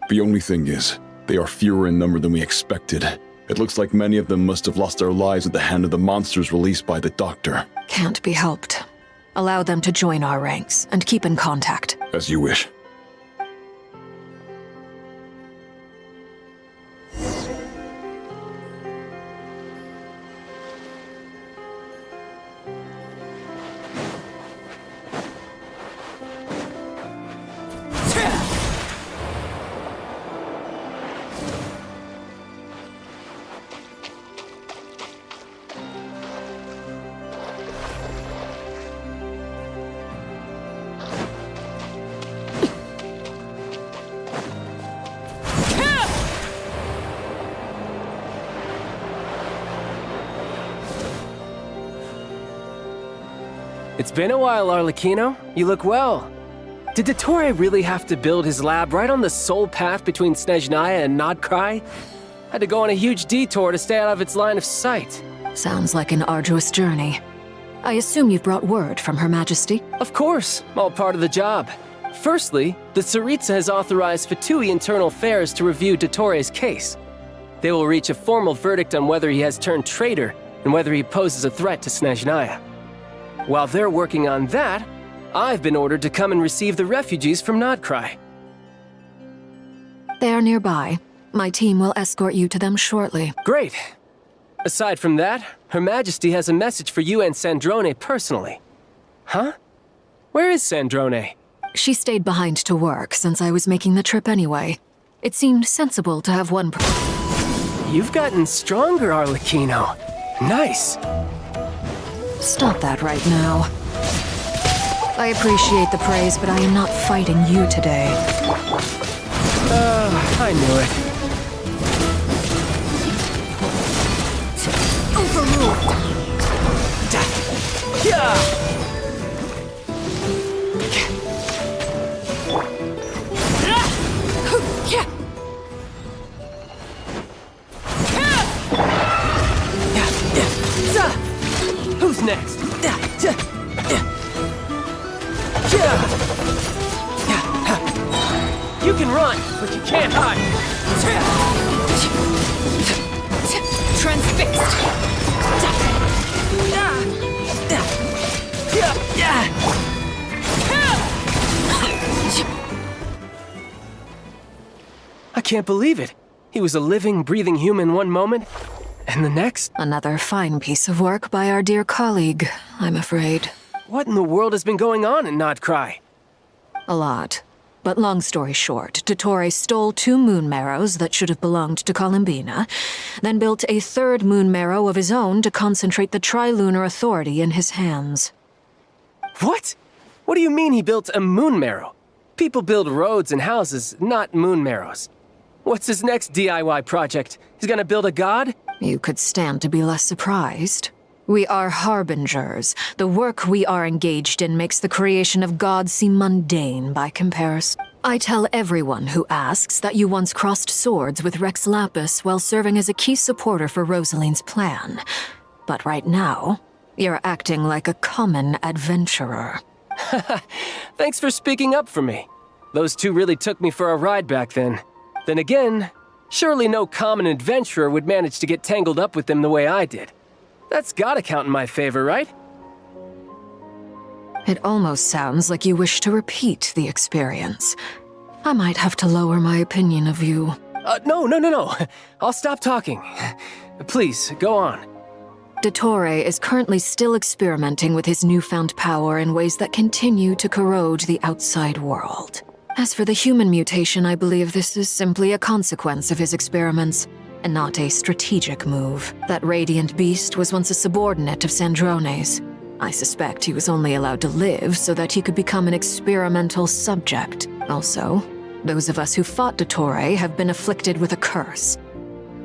The only thing is, they are fewer in number than we expected. It looks like many of them must have lost their lives at the hand of the monsters released by the Doctor. Can't be helped. Allow them to join our ranks and keep in contact. As you wish. It's been a while, Arlecchino. You look well. Did Dottore really have to build his lab right on the sole path between Snezhnaya and Nodcry? Had to go on a huge detour to stay out of its line of sight. Sounds like an arduous journey. I assume you've brought word from Her Majesty? Of course, all part of the job. Firstly, the Tsaritsa has authorized Fatui Internal Affairs to review Dottore's case. They will reach a formal verdict on whether he has turned traitor and whether he poses a threat to Snezhnaya. While they're working on that, I've been ordered to come and receive the refugees from Nodcry. They are nearby. My team will escort you to them shortly. Great. Aside from that, Her Majesty has a message for you and Sandrone personally. Huh? Where is Sandrone? She stayed behind to work since I was making the trip anyway. It seemed sensible to have one. You've gotten stronger, Arlecchino. Nice. Stop that right now. I appreciate the praise, but I am not fighting you today. I knew it. Overruled. You can run, but you can't hide. Transfixed! I can't believe it. He was a living, breathing human one moment, and the next? Another fine piece of work by our dear colleague, I'm afraid. What in the world has been going on in Nodcry? A lot. But long story short, Dottore stole 2 moon marrows that should have belonged to Columbina, then built a 3rd moon marrow of his own to concentrate the Trilunar Authority in his hands. What? What do you mean he built a moon marrow? People build roads and houses, not moon marrows. What's his next DIY project? He's gonna build a god? You could stand to be less surprised. We are harbingers. The work we are engaged in makes the creation of gods seem mundane by comparison. I tell everyone who asks that you once crossed swords with Rex Lapis while serving as a key supporter for Rosaline's plan. But right now, you're acting like a common adventurer. Thanks for speaking up for me. Those 2 really took me for a ride back then. Then again, surely no common adventurer would manage to get tangled up with them the way I did. That's gotta count in my favor, right? It almost sounds like you wish to repeat the experience. I might have to lower my opinion of you. No. I'll stop talking. Please, go on. Dottore is currently still experimenting with his newfound power in ways that continue to corrode the outside world. As for the human mutation, I believe this is simply a consequence of his experiments, and not a strategic move. That radiant beast was once a subordinate of Sandrone's. I suspect he was only allowed to live so that he could become an experimental subject. Also, those of us who fought Dottore have been afflicted with a curse.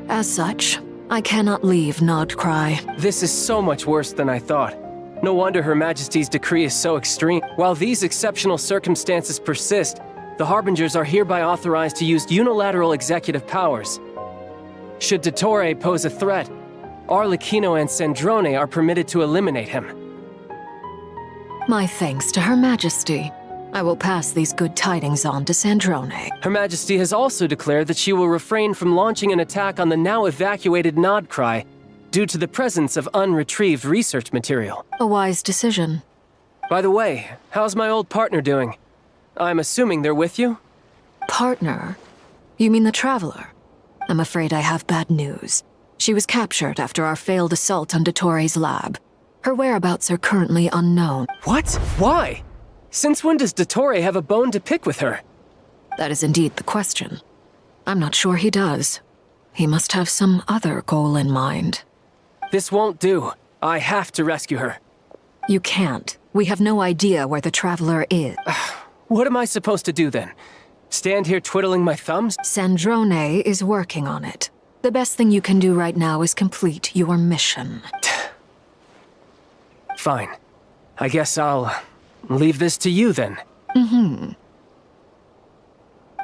As such, I cannot leave Nodcry. This is so much worse than I thought. No wonder Her Majesty's decree is so extreme. While these exceptional circumstances persist, the Harbingers are hereby authorized to use unilateral executive powers. Should Dottore pose a threat, Arlecchino and Sandrone are permitted to eliminate him. My thanks to Her Majesty. I will pass these good tidings on to Sandrone. Her Majesty has also declared that she will refrain from launching an attack on the now evacuated Nodcry due to the presence of unretrieved research material. A wise decision. By the way, how's my old partner doing? I'm assuming they're with you? Partner? You mean the Traveler? I'm afraid I have bad news. She was captured after our failed assault on Dottore's lab. Her whereabouts are currently unknown. What? Why? Since when does Dottore have a bone to pick with her? That is indeed the question. I'm not sure he does. He must have some other goal in mind. This won't do. I have to rescue her. You can't. We have no idea where the Traveler is. What am I supposed to do then? Stand here twiddling my thumbs? Sandrone is working on it. The best thing you can do right now is complete your mission. Fine. I guess I'll leave this to you then.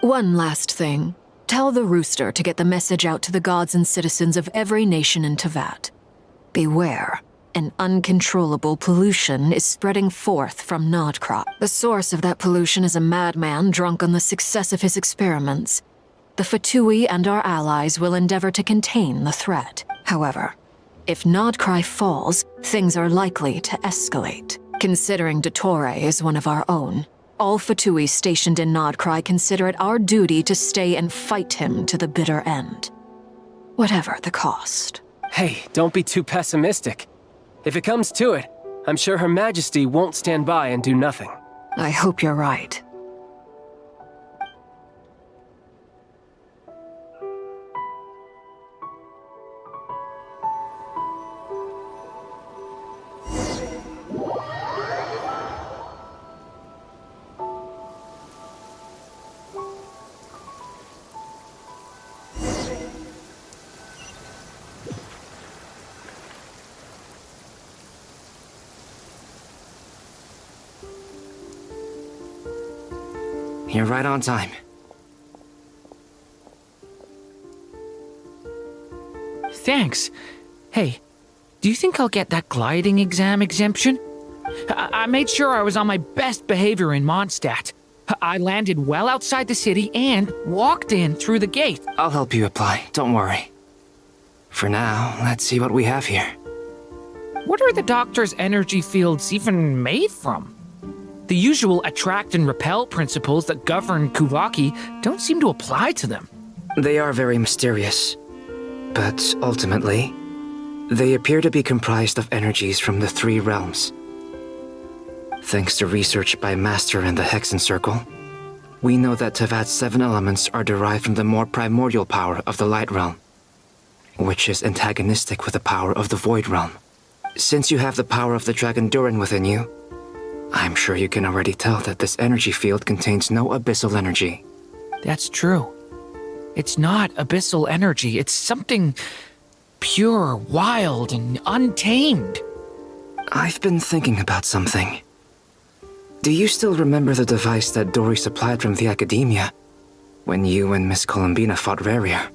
One last thing. Tell the Rooster to get the message out to the gods and citizens of every nation in Tevat. Beware. An uncontrollable pollution is spreading forth from Nodcry. The source of that pollution is a madman drunk on the success of his experiments. The Fatui and our allies will endeavor to contain the threat. However, if Nodcry falls, things are likely to escalate. Considering Dottore is one of our own, all Fatui stationed in Nodcry consider it our duty to stay and fight him to the bitter end. Whatever the cost. Hey, don't be too pessimistic. If it comes to it, I'm sure Her Majesty won't stand by and do nothing. I hope you're right. You're right on time. Thanks. Hey, do you think I'll get that gliding exam exemption? I made sure I was on my best behavior in Mondstadt. I landed well outside the city and walked in through the gate. I'll help you apply, don't worry. For now, let's see what we have here. What are the Doctor's energy fields even made from? The usual attract and repel principles that govern Kuvaki don't seem to apply to them. They are very mysterious, but ultimately, they appear to be comprised of energies from the 3 realms. Thanks to research by Master in the Hexen Circle, we know that Tevat's 7 elements are derived from the more primordial power of the Light Realm, which is antagonistic with the power of the Void Realm. Since you have the power of the Dragon Durin within you, I'm sure you can already tell that this energy field contains no abyssal energy. That's true. It's not abyssal energy, it's something pure, wild, and untamed. I've been thinking about something. Do you still remember the device that Dory supplied from the Academia when you and Miss Columbina fought Rarier?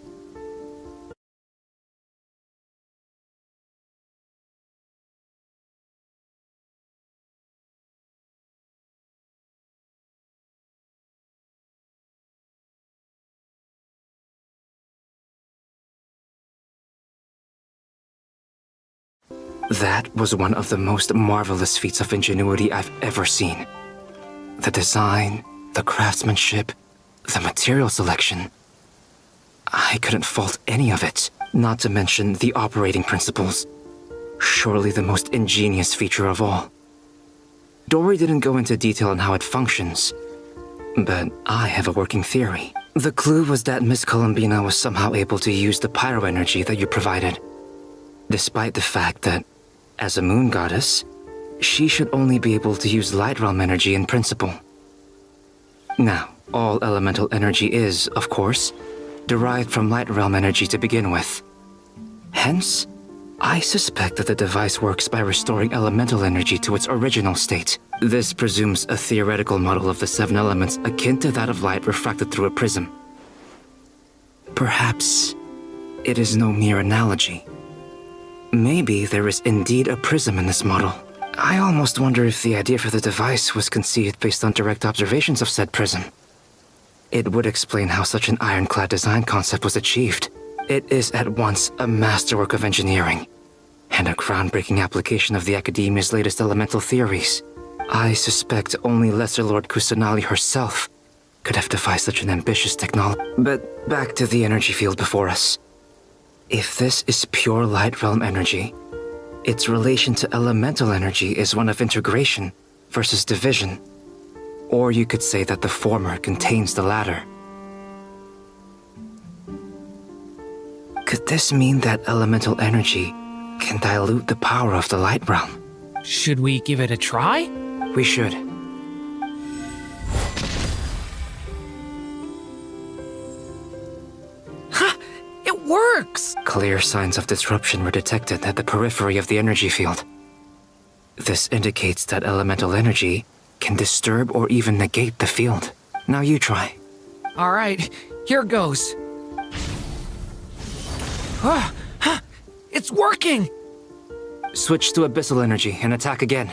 That was one of the most marvelous feats of ingenuity I've ever seen. The design, the craftsmanship, the material selection. I couldn't fault any of it, not to mention the operating principles. Surely the most ingenious feature of all. Dory didn't go into detail on how it functions, but I have a working theory. The clue was that Miss Columbina was somehow able to use the pyro energy that you provided, despite the fact that, as a moon goddess, she should only be able to use light realm energy in principle. Now, all elemental energy is, of course, derived from light realm energy to begin with. Hence, I suspect that the device works by restoring elemental energy to its original state. This presumes a theoretical model of the 7 elements akin to that of light refracted through a prism. Perhaps it is no mere analogy. Maybe there is indeed a prism in this model. I almost wonder if the idea for the device was conceived based on direct observations of said prism. It would explain how such an ironclad design concept was achieved. It is at once a masterwork of engineering and a groundbreaking application of the Academia's latest elemental theories. I suspect only Lesser Lord Kusanali herself could have devised such an ambitious technology. But back to the energy field before us. If this is pure light realm energy, its relation to elemental energy is one of integration versus division. Or you could say that the former contains the latter. Could this mean that elemental energy can dilute the power of the light realm? Should we give it a try? We should. It works! Clear signs of disruption were detected at the periphery of the energy field. This indicates that elemental energy can disturb or even negate the field. Now you try. Alright, here goes. It's working! Switch to abyssal energy and attack again.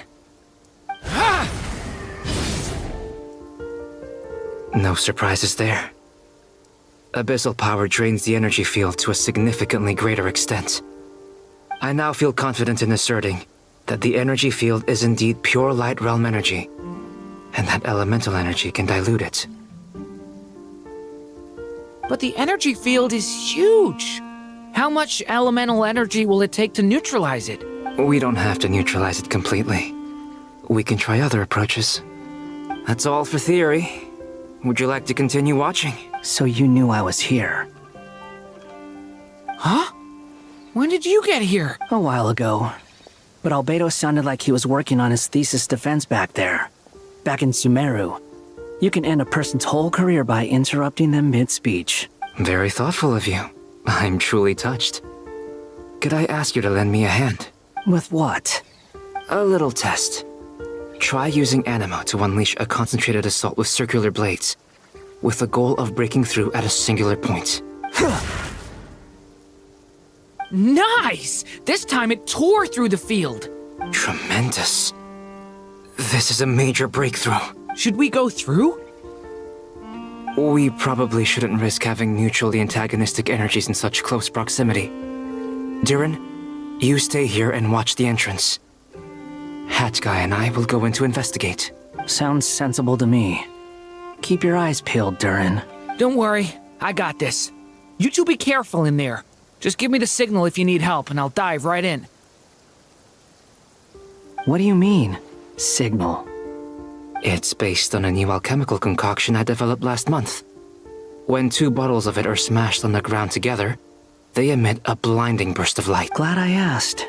No surprises there. Abyssal power drains the energy field to a significantly greater extent. I now feel confident in asserting that the energy field is indeed pure light realm energy, and that elemental energy can dilute it. But the energy field is huge! How much elemental energy will it take to neutralize it? We don't have to neutralize it completely. We can try other approaches. That's all for theory. Would you like to continue watching? So you knew I was here. Huh? When did you get here? A while ago. But Albedo sounded like he was working on his thesis defense back there. Back in Sumeru. You can end a person's whole career by interrupting them mid-speech. Very thoughtful of you. I'm truly touched. Could I ask you to lend me a hand? With what? A little test. Try using Anima to unleash a concentrated assault with circular blades, with the goal of breaking through at a singular point. Nice! This time it tore through the field. Tremendous. This is a major breakthrough. Should we go through? We probably shouldn't risk having mutually antagonistic energies in such close proximity. Durin, you stay here and watch the entrance. Hat Guy and I will go in to investigate. Sounds sensible to me. Keep your eyes peeled, Durin. Don't worry, I got this. You two be careful in there. Just give me the signal if you need help, and I'll dive right in. What do you mean, signal? It's based on a new alchemical concoction I developed last month. When 2 bottles of it are smashed on the ground together, they emit a blinding burst of light. Glad I asked.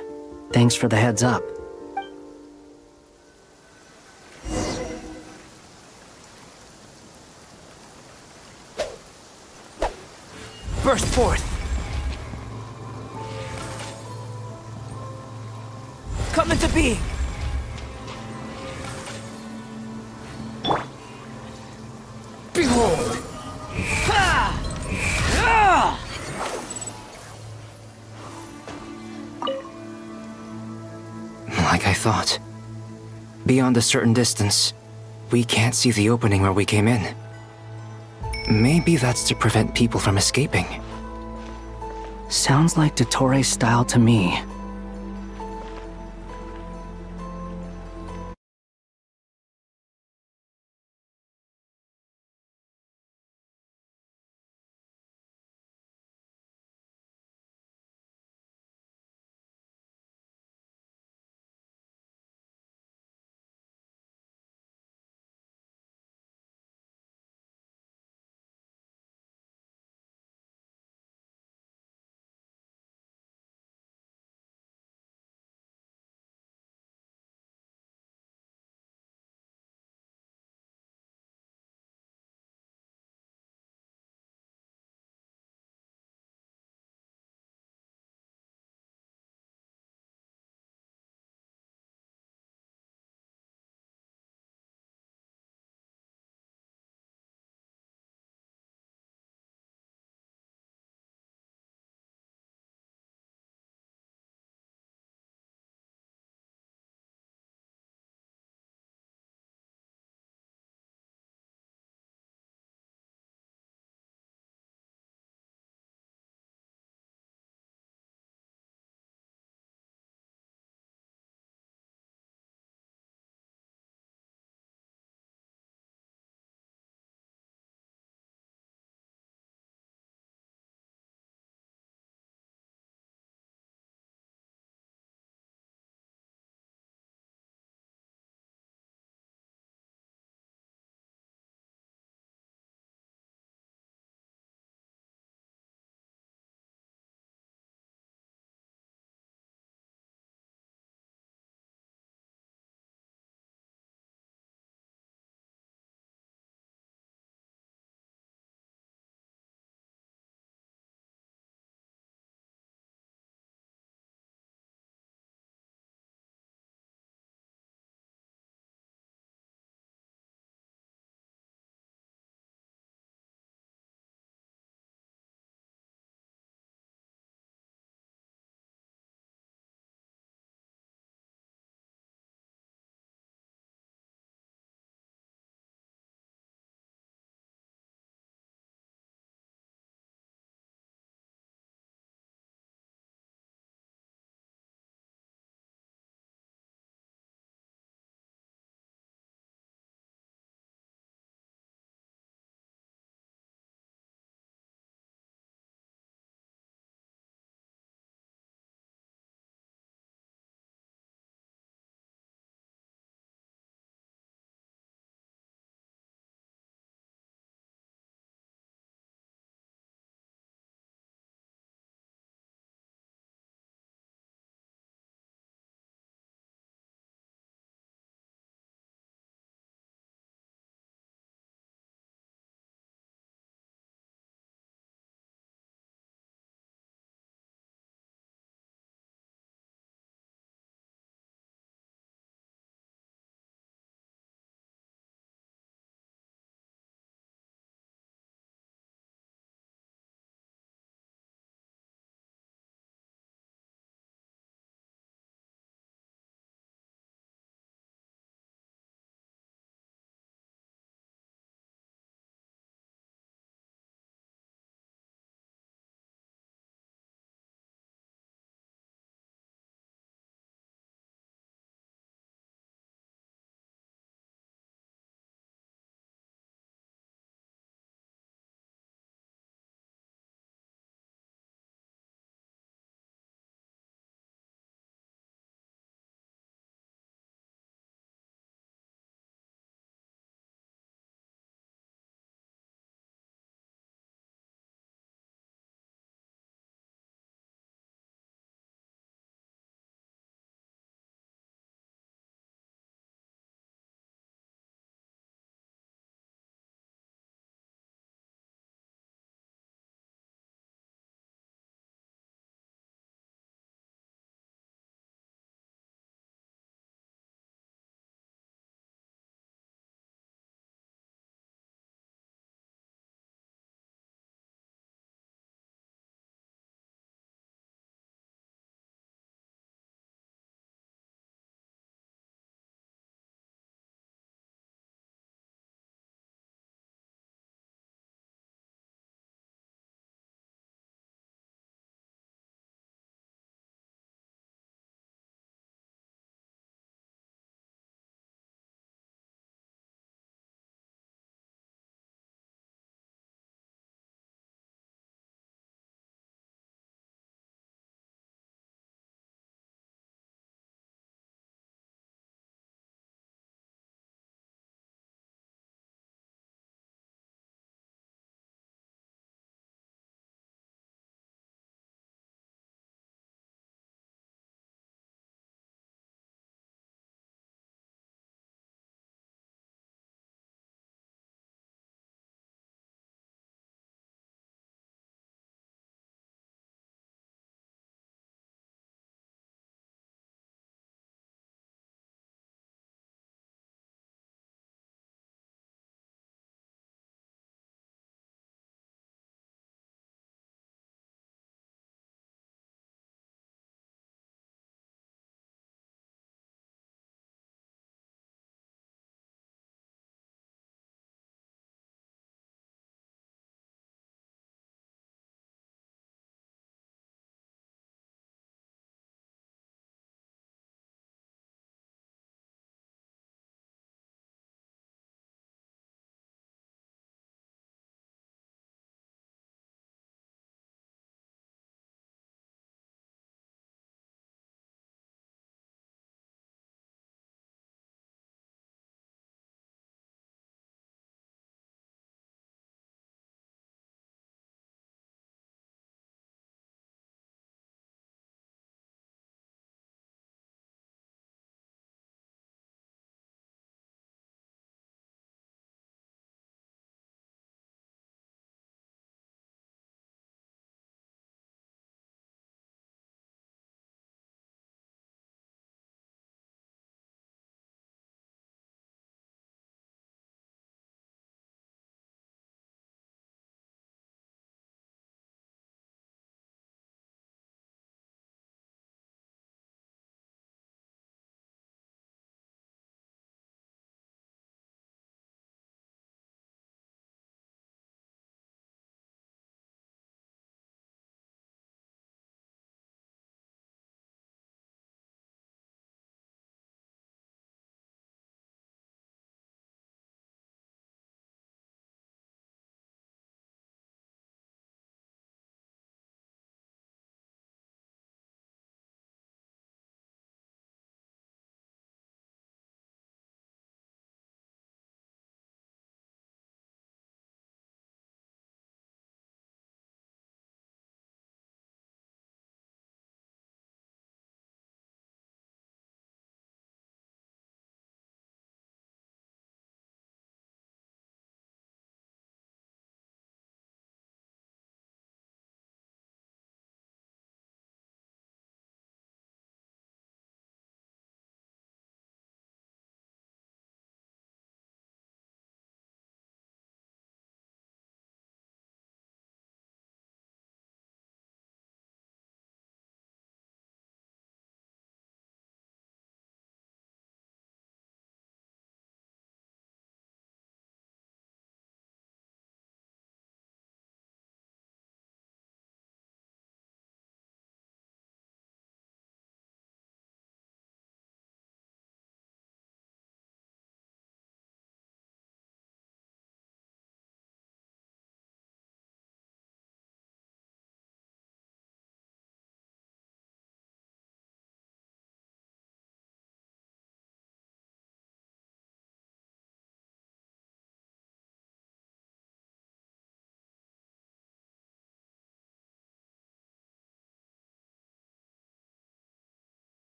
Thanks for the heads up. Burst forth! Come into being! Behold! Ha! Ah! Like I thought. Beyond a certain distance, we can't see the opening where we came in. Maybe that's to prevent people from escaping. Sounds like Dottores style to me.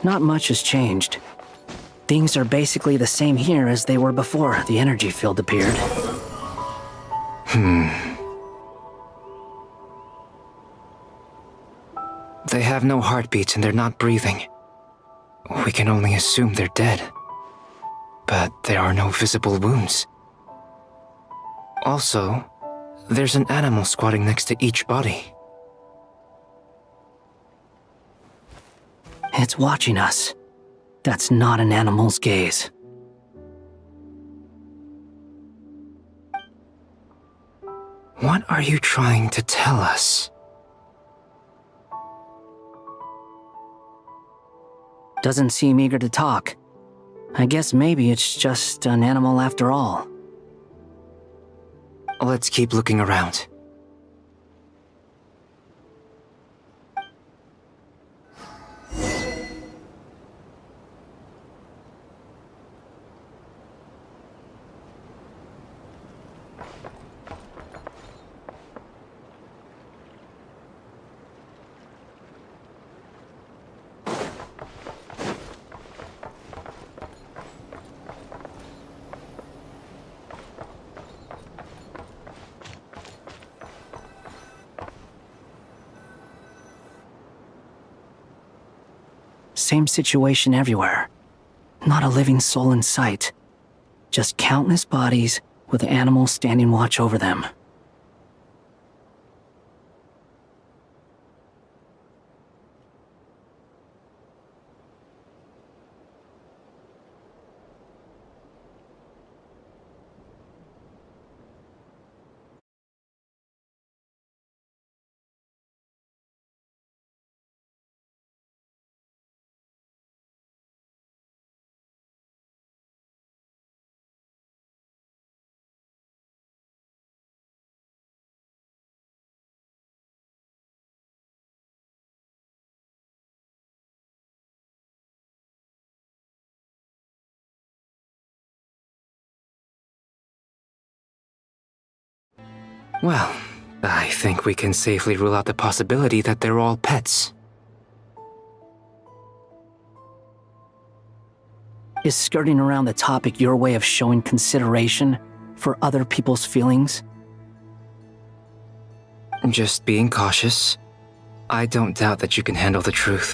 not much has changed. Things are basically the same here as they were before the energy field appeared. They have no heartbeats and they're not breathing. We can only assume they're dead. But there are no visible wounds. Also, there's an animal squatting next to each body. It's watching us. That's not an animal's gaze. What are you trying to tell us? Doesn't seem eager to talk. I guess maybe it's just an animal after all. Let's keep looking around. Same situation everywhere. Not a living soul in sight. Just countless bodies with animals standing watch over them. Well, I think we can safely rule out the possibility that they're all pets. Is skirting around the topic your way of showing consideration for other people's feelings? Just being cautious. I don't doubt that you can handle the truth.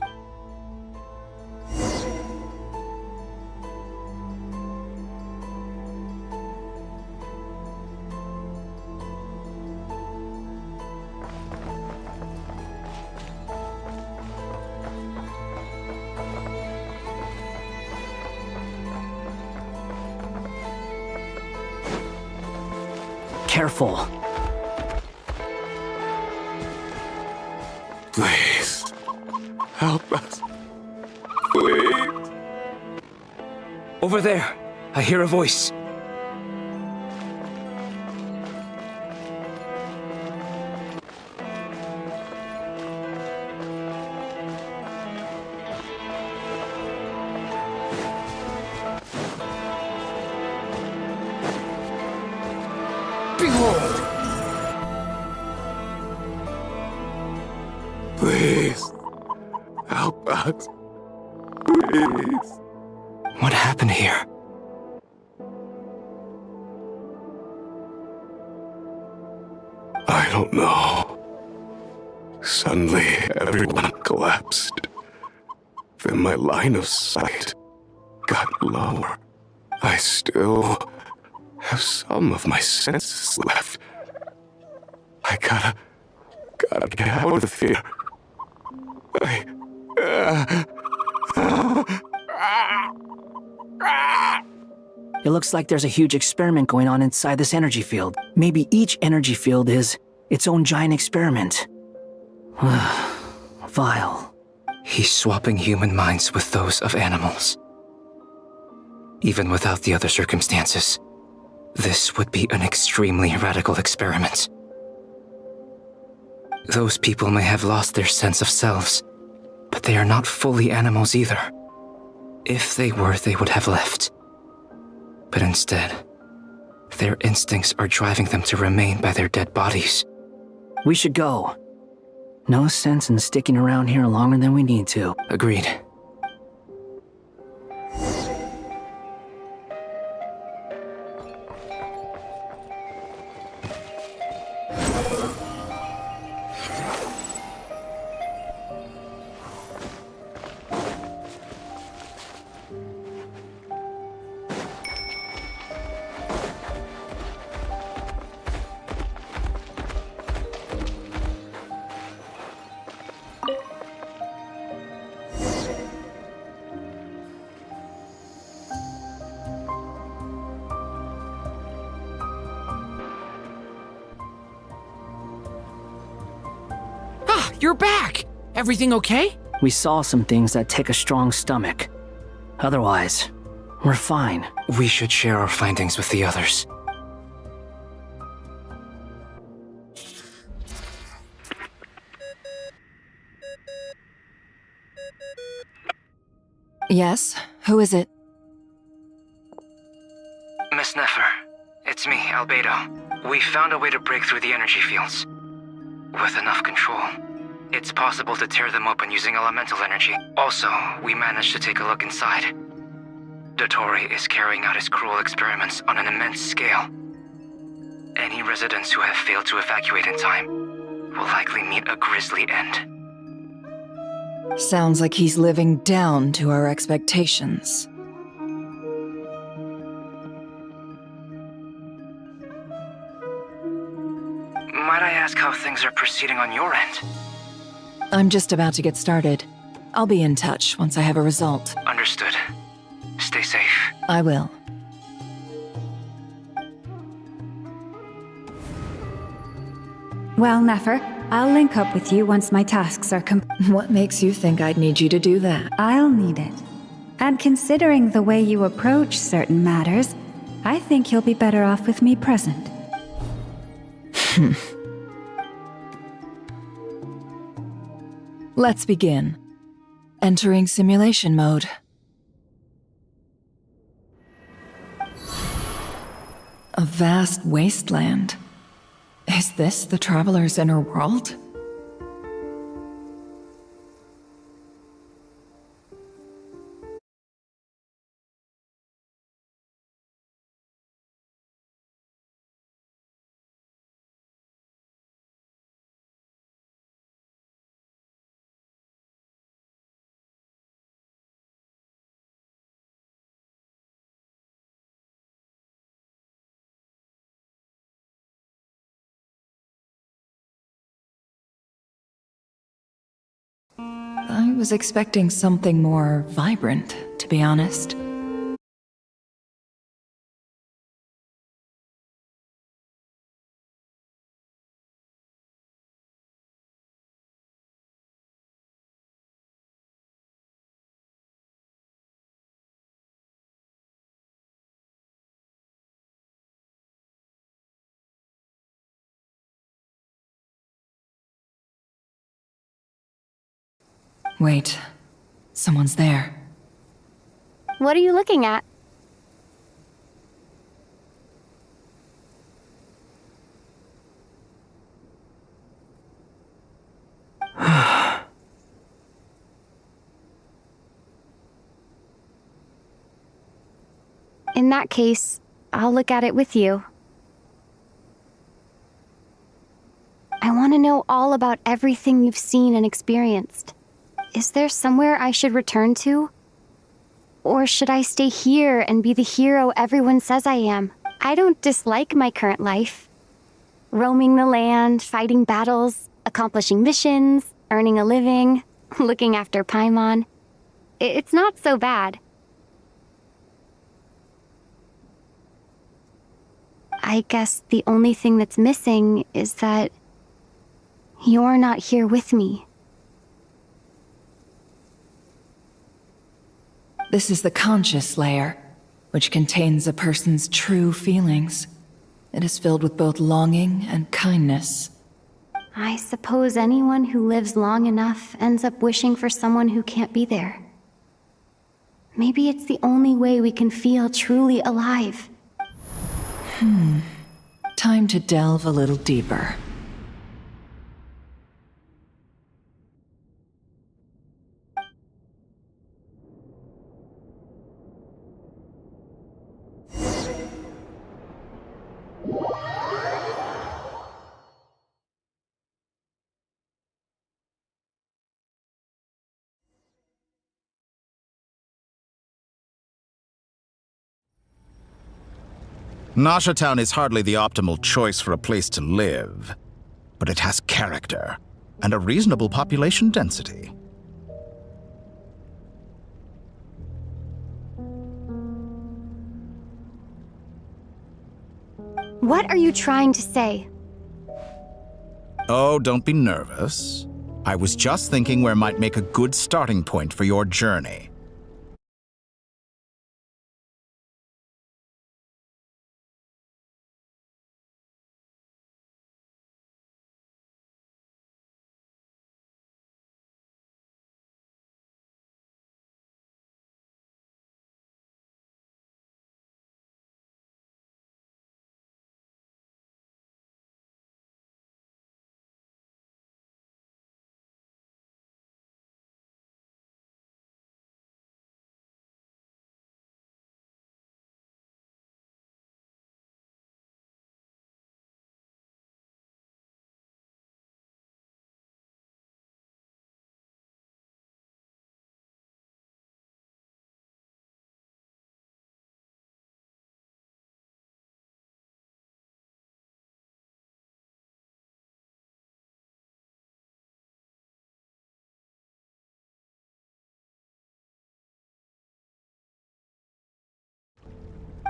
Careful. Please, help us. Please. Over there, I hear a voice. Behold! Please, help us. Please. What happened here? I don't know. Suddenly, everyone collapsed. Then my line of sight got lower. I still have some of my senses left. I gotta get out of here. It looks like there's a huge experiment going on inside this energy field. Maybe each energy field is its own giant experiment. Vile. He's swapping human minds with those of animals. Even without the other circumstances, this would be an extremely radical experiment. Those people may have lost their sense of selves, but they are not fully animals either. If they were, they would have left. But instead, their instincts are driving them to remain by their dead bodies. We should go. No sense in sticking around here longer than we need to. Agreed. You're back! Everything okay? We saw some things that take a strong stomach. Otherwise, we're fine. We should share our findings with the others. Yes? Who is it? Miss Nefer, it's me, Albedo. We found a way to break through the energy fields. With enough control, it's possible to tear them open using elemental energy. Also, we managed to take a look inside. Dottore is carrying out his cruel experiments on an immense scale. Any residents who have failed to evacuate in time will likely meet a grisly end. Sounds like he's living down to our expectations. Might I ask how things are proceeding on your end? I'm just about to get started. I'll be in touch once I have a result. Understood. Stay safe. I will. Well, Nefer, I'll link up with you once my tasks are What makes you think I'd need you to do that? I'll need it. And considering the way you approach certain matters, I think you'll be better off with me present. Let's begin. Entering simulation mode. A vast wasteland. Is this the Traveler's inner world? I was expecting something more vibrant, to be honest. Wait, someone's there. What are you looking at? In that case, I'll look at it with you. I want to know all about everything you've seen and experienced. Is there somewhere I should return to? Or should I stay here and be the hero everyone says I am? I don't dislike my current life. Roaming the land, fighting battles, accomplishing missions, earning a living, looking after Paimon. It's not so bad. I guess the only thing that's missing is that you're not here with me. This is the conscious layer, which contains a person's true feelings. It is filled with both longing and kindness. I suppose anyone who lives long enough ends up wishing for someone who can't be there. Maybe it's the only way we can feel truly alive. Time to delve a little deeper. Nasha Town is hardly the optimal choice for a place to live, but it has character and a reasonable population density. What are you trying to say? Oh, don't be nervous. I was just thinking where might make a good starting point for your journey.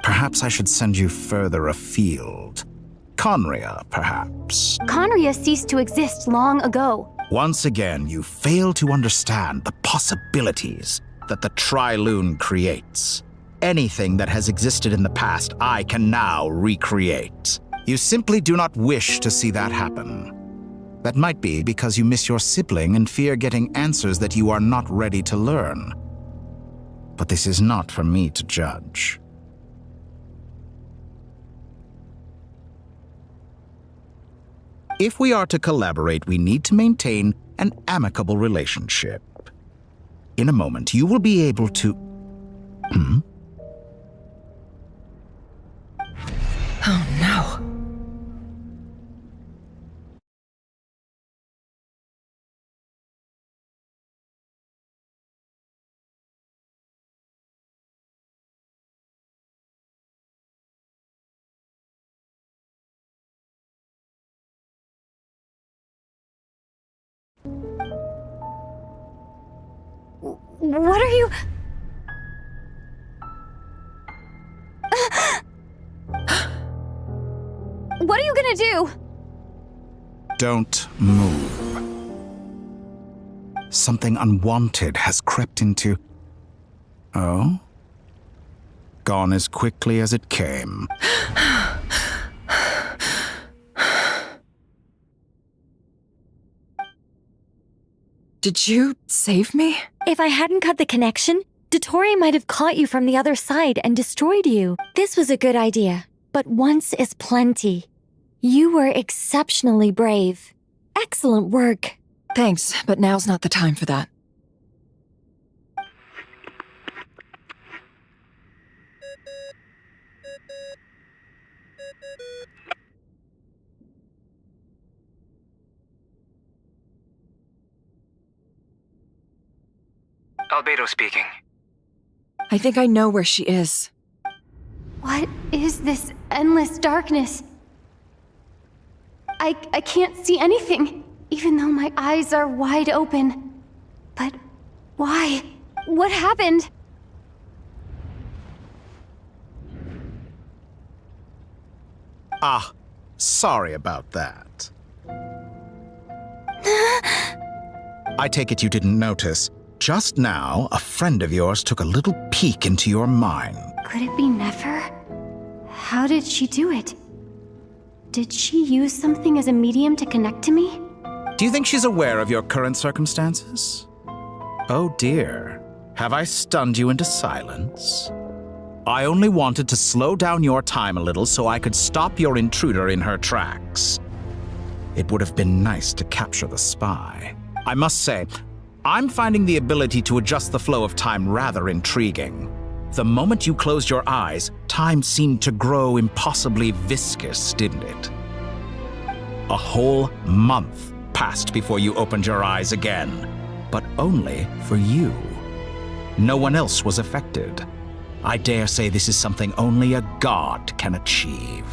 Perhaps I should send you further afield. Conria, perhaps. Conria ceased to exist long ago. Once again, you fail to understand the possibilities that the Tri-Lune creates. Anything that has existed in the past, I can now recreate. You simply do not wish to see that happen. That might be because you miss your sibling and fear getting answers that you are not ready to learn. But this is not for me to judge. If we are to collaborate, we need to maintain an amicable relationship. In a moment, you will be able to... Oh no. What are you... What are you gonna do? Don't move. Something unwanted has crept into... Oh? Gone as quickly as it came. Did you save me? If I hadn't cut the connection, Dottore might have caught you from the other side and destroyed you. This was a good idea, but once is plenty. You were exceptionally brave. Excellent work. Thanks, but now's not the time for that. Albedo speaking. I think I know where she is. What is this endless darkness? I can't see anything, even though my eyes are wide open. But why? What happened? Ah, sorry about that. I take it you didn't notice. Just now, a friend of yours took a little peek into your mind. Could it be Nefer? How did she do it? Did she use something as a medium to connect to me? Do you think she's aware of your current circumstances? Oh dear, have I stunned you into silence? I only wanted to slow down your time a little so I could stop your intruder in her tracks. It would have been nice to capture the spy. I must say, I'm finding the ability to adjust the flow of time rather intriguing. The moment you closed your eyes, time seemed to grow impossibly viscous, didn't it? A whole month passed before you opened your eyes again, but only for you. No one else was affected. I dare say this is something only a god can achieve.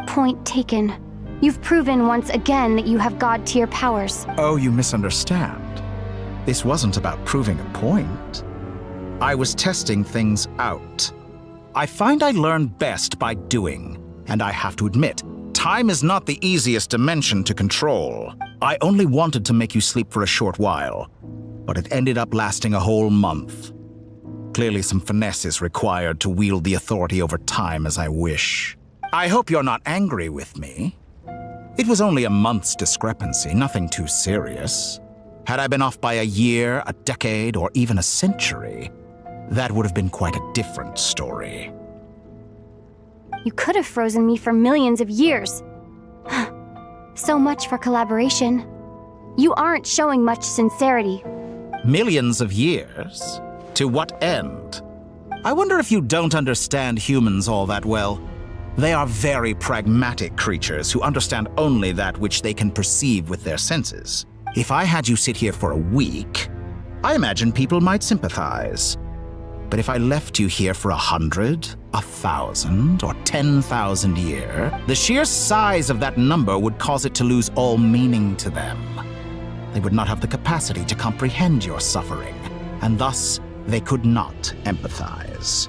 Point taken. You've proven once again that you have god-tier powers. Oh, you misunderstand. This wasn't about proving a point. I was testing things out. I find I learn best by doing, and I have to admit, time is not the easiest dimension to control. I only wanted to make you sleep for a short while, but it ended up lasting a whole month. Clearly some finesse is required to wield the authority over time as I wish. I hope you're not angry with me. It was only a month's discrepancy, nothing too serious. Had I been off by a year, a decade, or even a century, that would have been quite a different story. You could have frozen me for millions of years. So much for collaboration. You aren't showing much sincerity. Millions of years? To what end? I wonder if you don't understand humans all that well. They are very pragmatic creatures who understand only that which they can perceive with their senses. If I had you sit here for a week, I imagine people might sympathize. But if I left you here for 100, 1,000, or 10,000 years, the sheer size of that number would cause it to lose all meaning to them. They would not have the capacity to comprehend your suffering, and thus they could not empathize.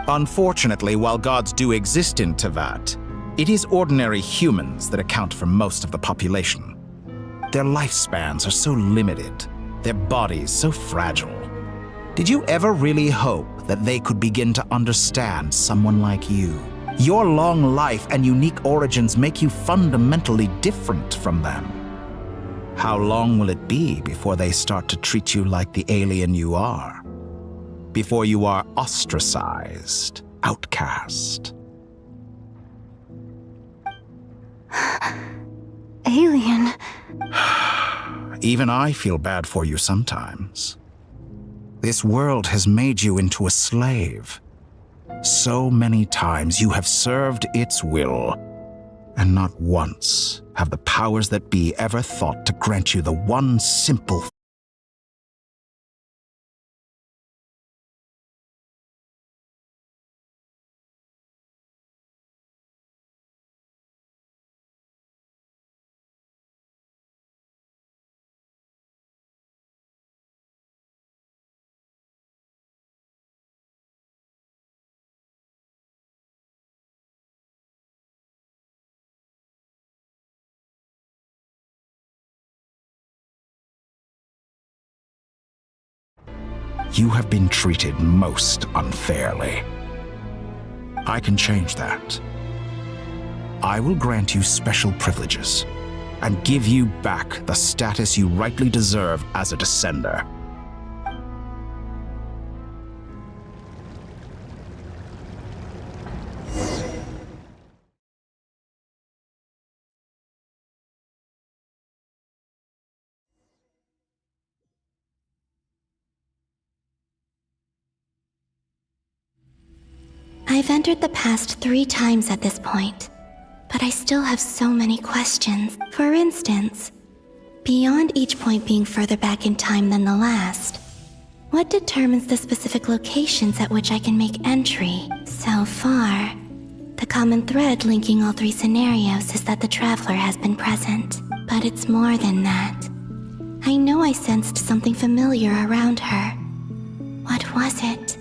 Unfortunately, while gods do exist in Tevat, it is ordinary humans that account for most of the population. Their lifespans are so limited, their bodies so fragile. Did you ever really hope that they could begin to understand someone like you? Your long life and unique origins make you fundamentally different from them. How long will it be before they start to treat you like the alien you are? Before you are ostracized, outcast? Alien. Even I feel bad for you sometimes. This world has made you into a slave. So many times you have served its will, and not once have the powers that be ever thought to grant you the one simple You have been treated most unfairly. I can change that. I will grant you special privileges and give you back the status you rightly deserve as a descender. I've entered the past 3 times at this point, but I still have so many questions. For instance, beyond each point being further back in time than the last, what determines the specific locations at which I can make entry? So far, the common thread linking all 3 scenarios is that the Traveler has been present. But it's more than that. I know I sensed something familiar around her. What was it?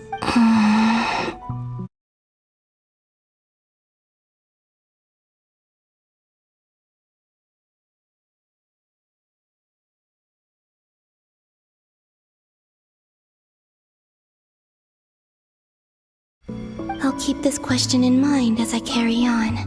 I'll keep this question in mind as I carry on.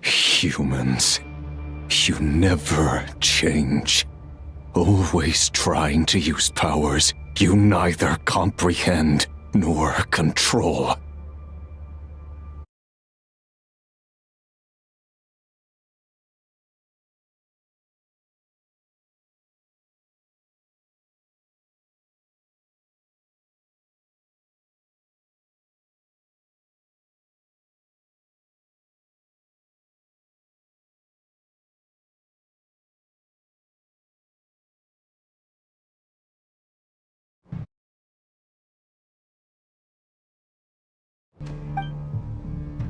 Humans, you never change. Always trying to use powers you neither comprehend nor control.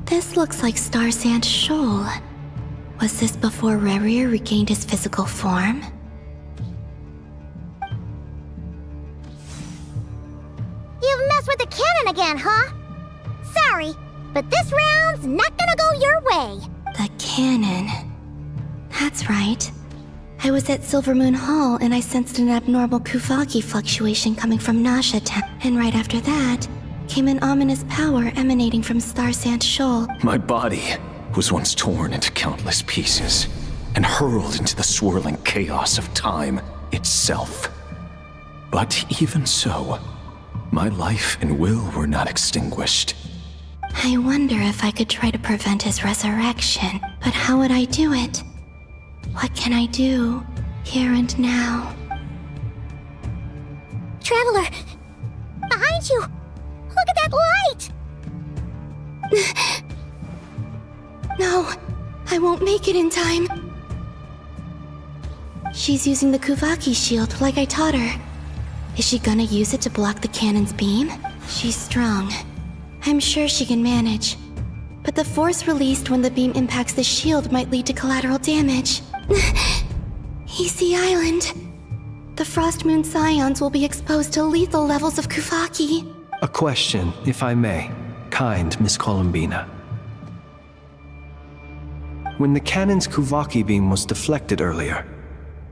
This looks like Star Sand Shoal. Was this before Rerir regained his physical form? You've messed with the cannon again, huh? Sorry, but this round's not gonna go your way. The cannon. That's right. I was at Silvermoon Hall and I sensed an abnormal Kuvaki fluctuation coming from Nasha Town. And right after that, came an ominous power emanating from Star Sand Shoal. My body was once torn into countless pieces and hurled into the swirling chaos of time itself. But even so, my life and will were not extinguished. I wonder if I could try to prevent his resurrection. But how would I do it? What can I do, here and now? Traveler! Behind you! Look at that light! No, I won't make it in time. She's using the Kuvaki shield like I taught her. Is she gonna use it to block the cannon's beam? She's strong. I'm sure she can manage. But the force released when the beam impacts the shield might lead to collateral damage. Easy Island. The Frost Moon Scions will be exposed to lethal levels of Kuvaki. A question, if I may. Kind Miss Columbina. When the cannon's Kuvaki beam was deflected earlier,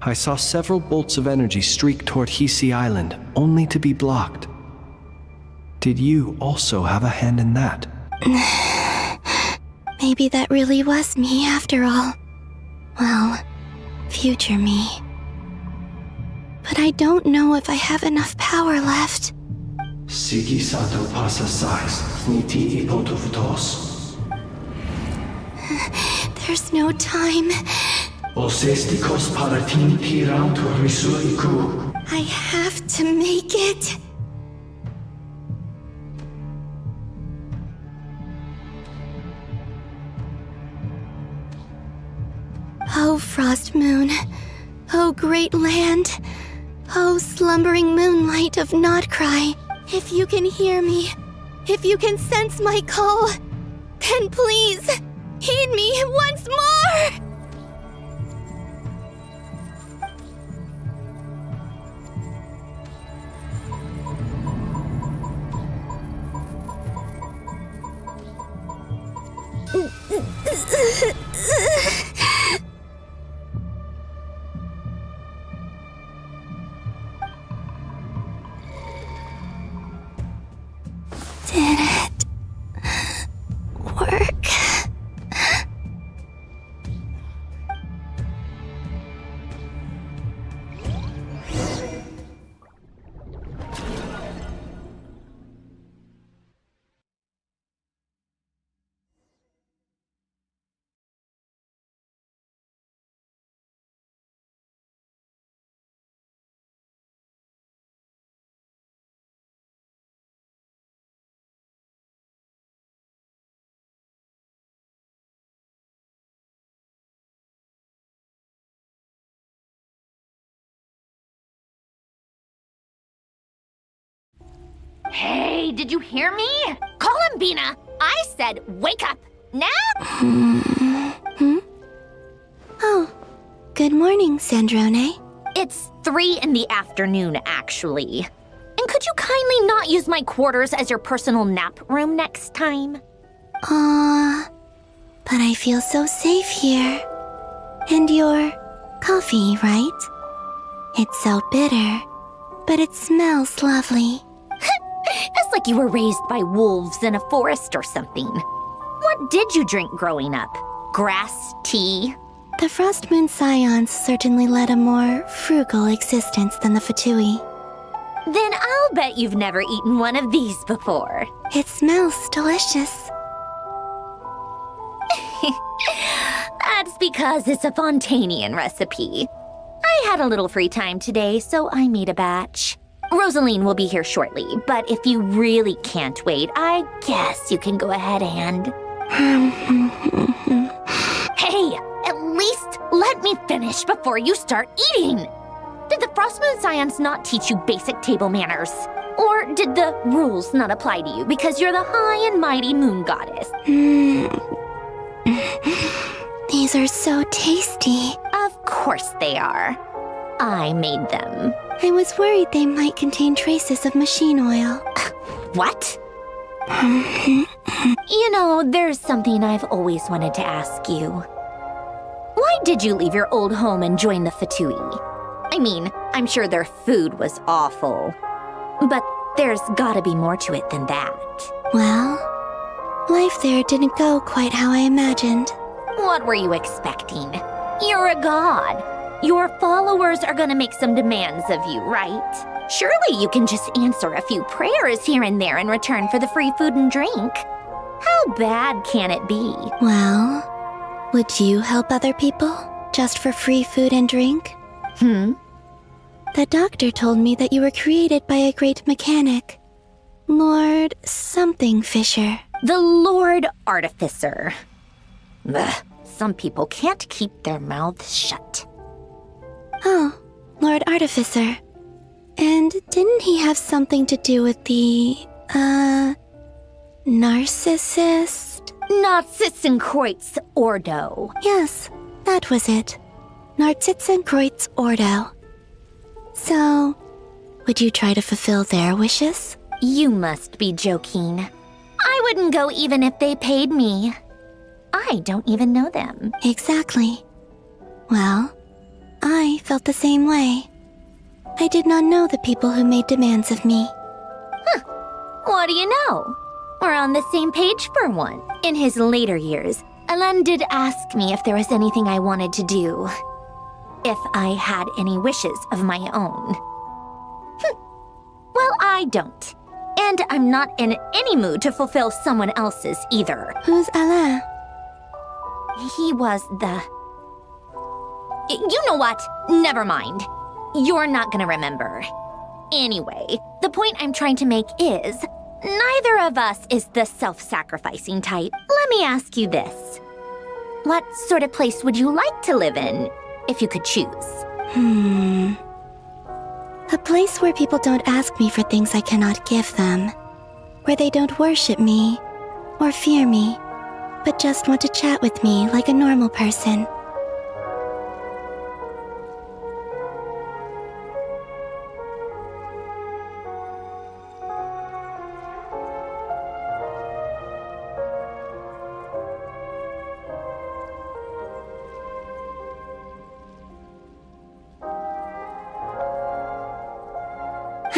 I saw several bolts of energy streak toward Hisi Island, only to be blocked. Did you also have a hand in that? Maybe that really was me after all. Well, future me. But I don't know if I have enough power left. Sigi sato pasa sais, niti ipotofutos. There's no time. Osestikos paratin tiram to risuiku. I have to make it. Oh, Frost Moon. Oh, great land. Oh, slumbering moonlight of Notcry. If you can hear me, if you can sense my call, then please, heed me once more! Did it work? Hey, did you hear me? Columbina, I said wake up, now? Oh, good morning, Sandrone. It's 3 in the afternoon, actually. And could you kindly not use my quarters as your personal nap room next time? But I feel so safe here. And your coffee, right? It's so bitter, but it smells lovely. It's like you were raised by wolves in a forest or something. What did you drink growing up? Grass tea? The Frost Moon Scions certainly led a more frugal existence than the Fatui. Then I'll bet you've never eaten one of these before. It smells delicious. That's because it's a Fontanian recipe. I had a little free time today, so I made a batch. Rosaline will be here shortly, but if you really can't wait, I guess you can go ahead and... Hey, at least let me finish before you start eating! Did the Frost Moon Scions not teach you basic table manners? Or did the rules not apply to you because you're the high and mighty moon goddess? These are so tasty. Of course they are. I made them. I was worried they might contain traces of machine oil. What? You know, there's something I've always wanted to ask you. Why did you leave your old home and join the Fatui? I mean, I'm sure their food was awful. But there's gotta be more to it than that. Well, life there didn't go quite how I imagined. What were you expecting? You're a god. Your followers are gonna make some demands of you, right? Surely you can just answer a few prayers here and there in return for the free food and drink. How bad can it be? Well, would you help other people just for free food and drink? The doctor told me that you were created by a great mechanic, Lord something Fisher. The Lord Artificer. Ugh, some people can't keep their mouths shut. Oh, Lord Artificer. And didn't he have something to do with the, narcissist? Narcissenkreuz Ordo. Yes, that was it. Narcissenkreuz Ordo. So, would you try to fulfill their wishes? You must be joking. I wouldn't go even if they paid me. I don't even know them. Exactly. Well, I felt the same way. I did not know the people who made demands of me. What do you know? We're on the same page for one. In his later years, Alan did ask me if there was anything I wanted to do. If I had any wishes of my own. Well, I don't. And I'm not in any mood to fulfill someone else's either. Who's Alain? He was the... You know what? Never mind. You're not gonna remember. Anyway, the point I'm trying to make is, neither of us is the self-sacrificing type. Let me ask you this. What sort of place would you like to live in, if you could choose? A place where people don't ask me for things I cannot give them. Where they don't worship me, or fear me, but just want to chat with me like a normal person.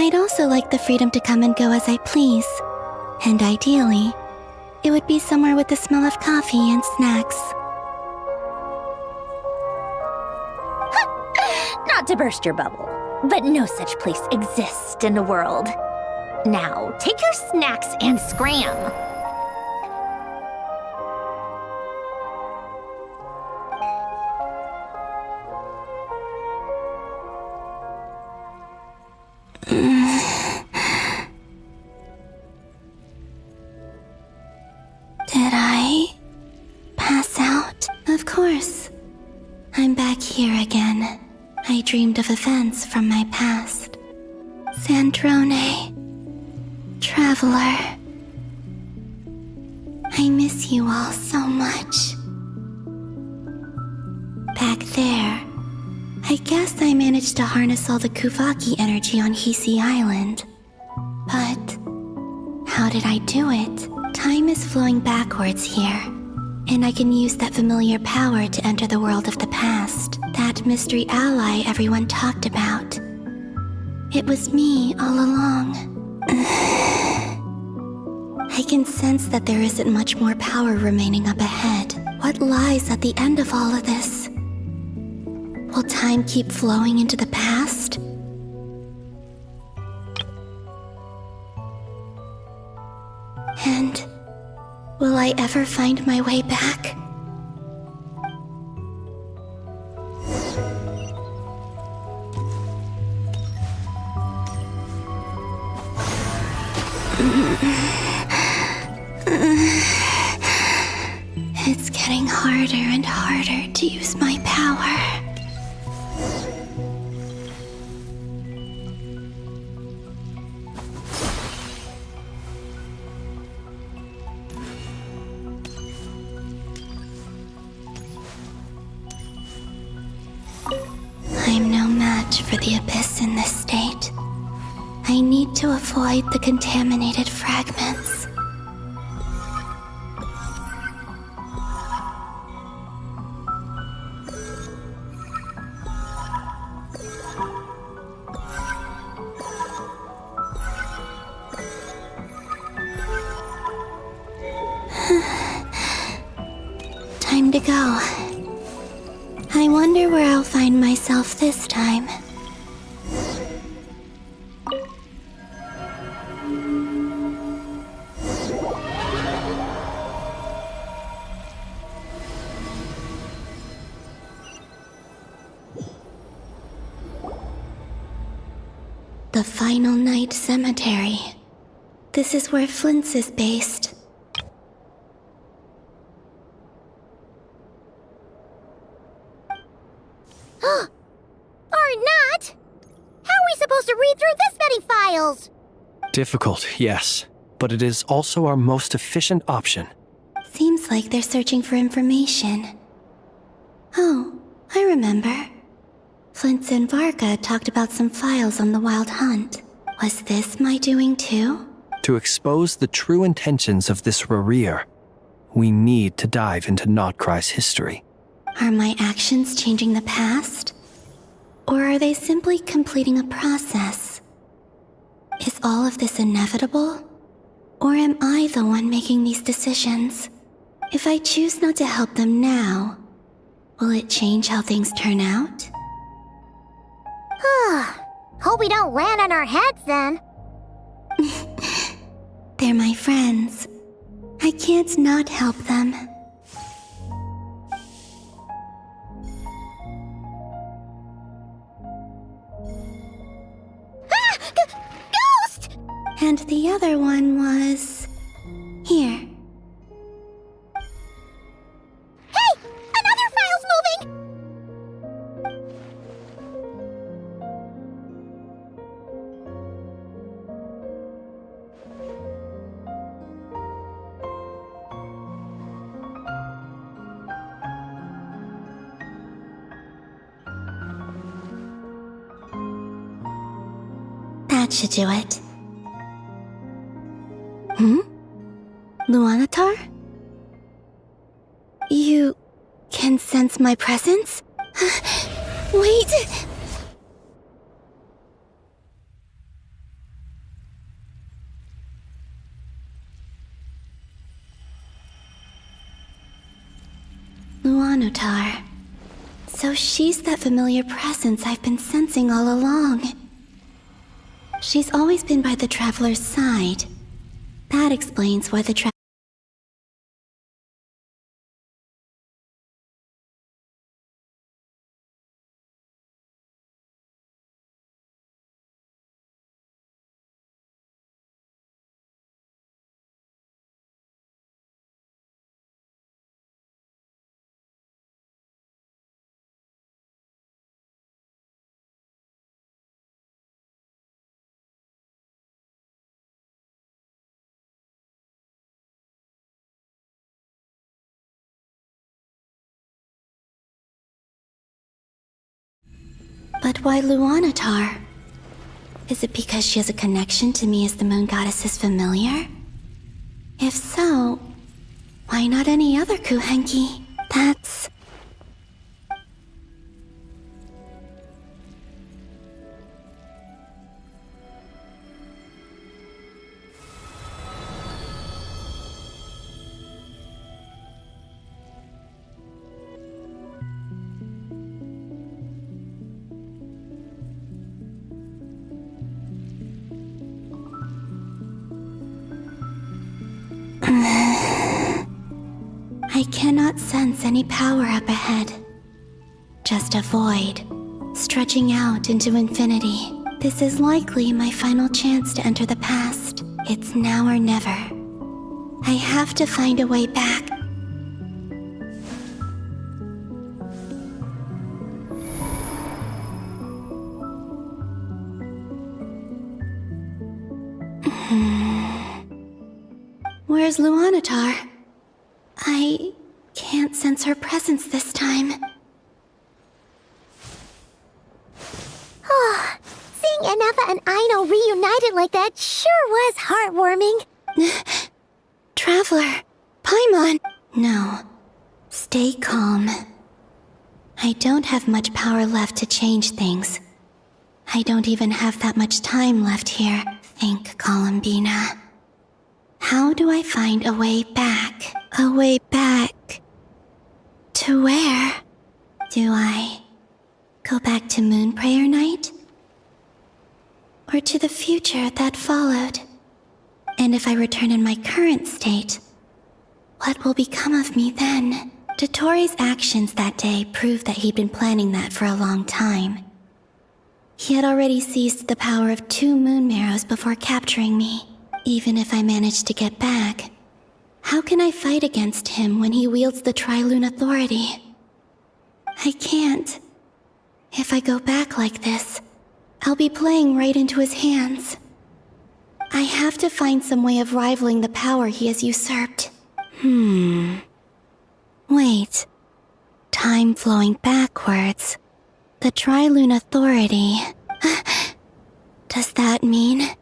I'd also like the freedom to come and go as I please. And ideally, it would be somewhere with the smell of coffee and snacks. Not to burst your bubble, but no such place exists in the world. Now, take your snacks and scram. Did I pass out? Of course. I'm back here again. I dreamed of events from my past. Sandrone. Traveler. I miss you all so much. Back there, I guess I managed to harness all the Kuvaki energy on Hisi Island. But how did I do it? Time is flowing backwards here, and I can use that familiar power to enter the world of the past, that mystery ally everyone talked about. It was me all along. I can sense that there isn't much more power remaining up ahead. What lies at the end of all of this? Will time keep flowing into the past? And will I ever find my way back? It's getting harder and harder to use my power. for the Abyss in this state. I need to avoid the contaminated fragments. Time to go. I wonder where I'll find myself this time. The Final Night Cemetery. This is where Flint's is based. Or not! How are we supposed to read through this many files? Difficult, yes, but it is also our most efficient option. Seems like they're searching for information. Oh, I remember. Flint and Varga talked about some files on the Wild Hunt. Was this my doing too? To expose the true intentions of this Rereer, we need to dive into Notcry's history. Are my actions changing the past? Or are they simply completing a process? Is all of this inevitable? Or am I the one making these decisions? If I choose not to help them now, will it change how things turn out? Hope we don't land on our heads then. They're my friends. I can't not help them. Ghost! And the other one was... here. Hey! Another file's moving! That should do it. Luanatar? You can sense my presence? Wait! Luanatar. So she's that familiar presence I've been sensing all along. She's always been by the Traveler's side. That explains why the But why Luanatar? Is it because she has a connection to me as the Moon Goddess's familiar? If so, why not any other Kuhenki? That's... I cannot sense any power up ahead. Just a void, stretching out into infinity. This is likely my final chance to enter the past. It's now or never. I have to find a way back. Where's Luanatar? I can't sense her presence this time. Samantha and Aino reunited like that sure was heartwarming. Traveler, Paimon. No. Stay calm. I don't have much power left to change things. I don't even have that much time left here. Think, Columbina. How do I find a way back? A way back... to where? Do I go back to Moon Prayer Night? Or to the future that followed? And if I return in my current state, what will become of me then? Dottores' actions that day proved that he'd been planning that for a long time. He had already seized the power of 2 moon marrows before capturing me. Even if I managed to get back, how can I fight against him when he wields the Tri-Lune authority? I can't. If I go back like this, I'll be playing right into his hands. I have to find some way of rivaling the power he has usurped. Wait. Time flowing backwards. The Tri-Lune authority. Does that mean...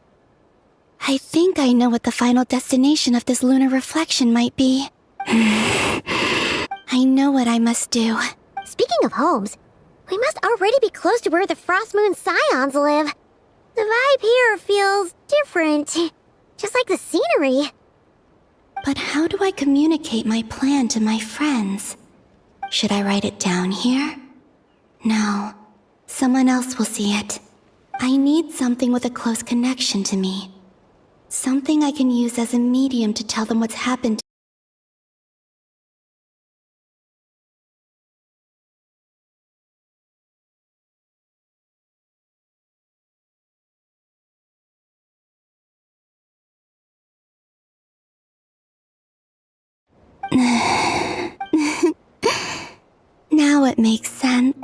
I think I know what the final destination of this lunar reflection might be. I know what I must do. Speaking of homes, we must already be close to where the Frost Moon Scions live. The vibe here feels different, just like the scenery. But how do I communicate my plan to my friends? Should I write it down here? No, someone else will see it. I need something with a close connection to me. Something I can use as a medium to tell them what's happened. Now it makes sense.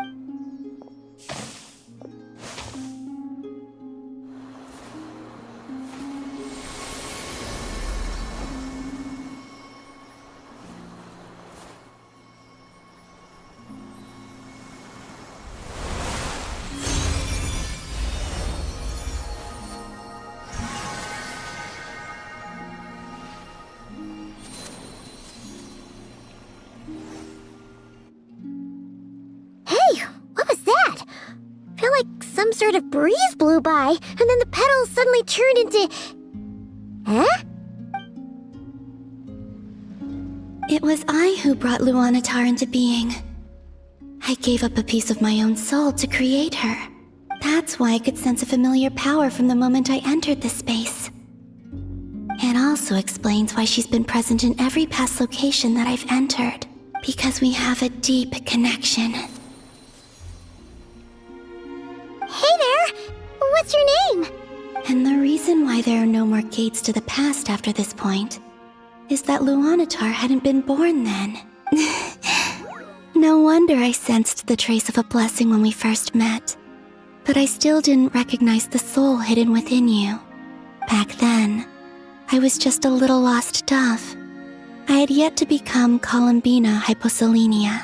Hey, what was that? I feel like some sort of breeze blew by, and then the petals suddenly turned into... Huh? It was I who brought Luanatar into being. I gave up a piece of my own soul to create her. That's why I could sense a familiar power from the moment I entered this space. It also explains why she's been present in every past location that I've entered. Because we have a deep connection. Hey there! What's your name? And the reason why there are no more gates to the past after this point is that Luanatar hadn't been born then. No wonder I sensed the trace of a blessing when we first met. But I still didn't recognize the soul hidden within you. Back then, I was just a little lost dove. I had yet to become Columbina Hyposelenia.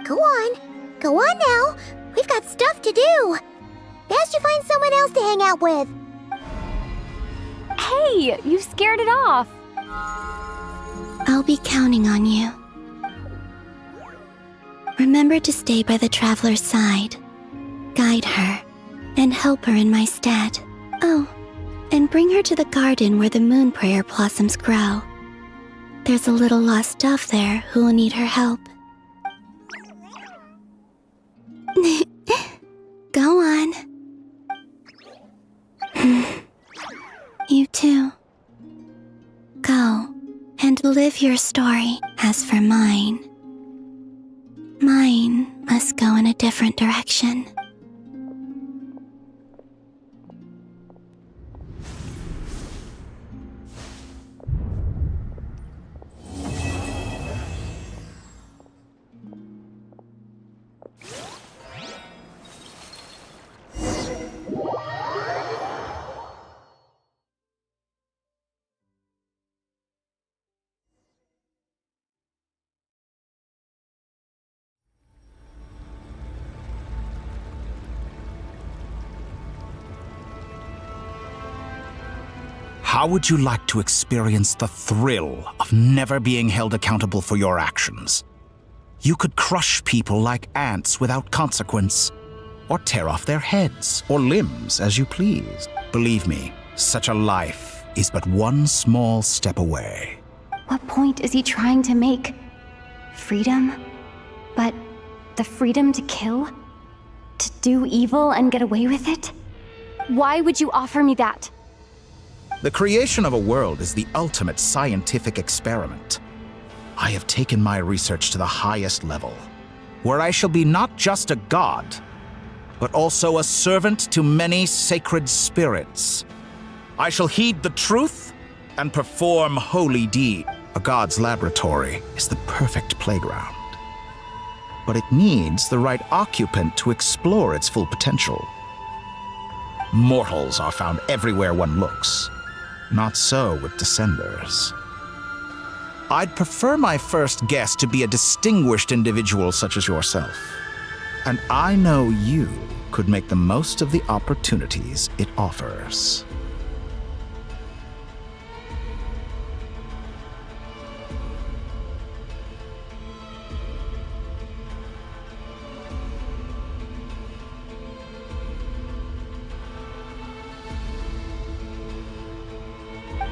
Go on now. We've got stuff to do. Best you find someone else to hang out with. Hey, you scared it off. I'll be counting on you. Remember to stay by the traveler's side, guide her, and help her in my stead. Oh, and bring her to the garden where the moon prayer blossoms grow. There's a little lost dove there who will need her help. Go on. You too. Go and live your story. As for mine must go in a different direction. How would you like to experience the thrill of never being held accountable for your actions? You could crush people like ants without consequence, or tear off their heads or limbs as you please. Believe me, such a life is but one small step away. What point is he trying to make? Freedom? But the freedom to kill? To do evil and get away with it? Why would you offer me that? The creation of a world is the ultimate scientific experiment. I have taken my research to the highest level, where I shall be not just a god, but also a servant to many sacred spirits. I shall heed the truth and perform holy deeds. A god's laboratory is the perfect playground, but it needs the right occupant to explore its full potential. Mortals are found everywhere one looks. Not so with Descenders. I'd prefer my first guest to be a distinguished individual such as yourself. And I know you could make the most of the opportunities it offers.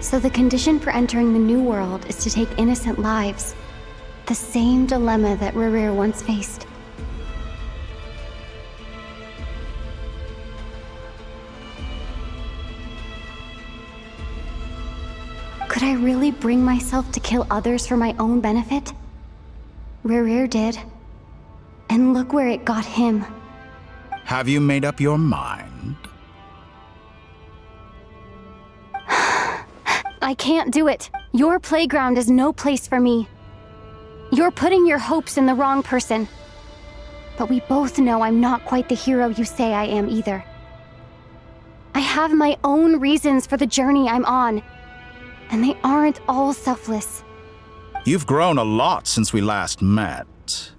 So the condition for entering the new world is to take innocent lives. The same dilemma that Rerir once faced. Could I really bring myself to kill others for my own benefit? Rerir did. And look where it got him. Have you made up your mind? I can't do it. Your playground is no place for me. You're putting your hopes in the wrong person. But we both know I'm not quite the hero you say I am either. I have my own reasons for the journey I'm on, and they aren't all selfless. You've grown a lot since we last met,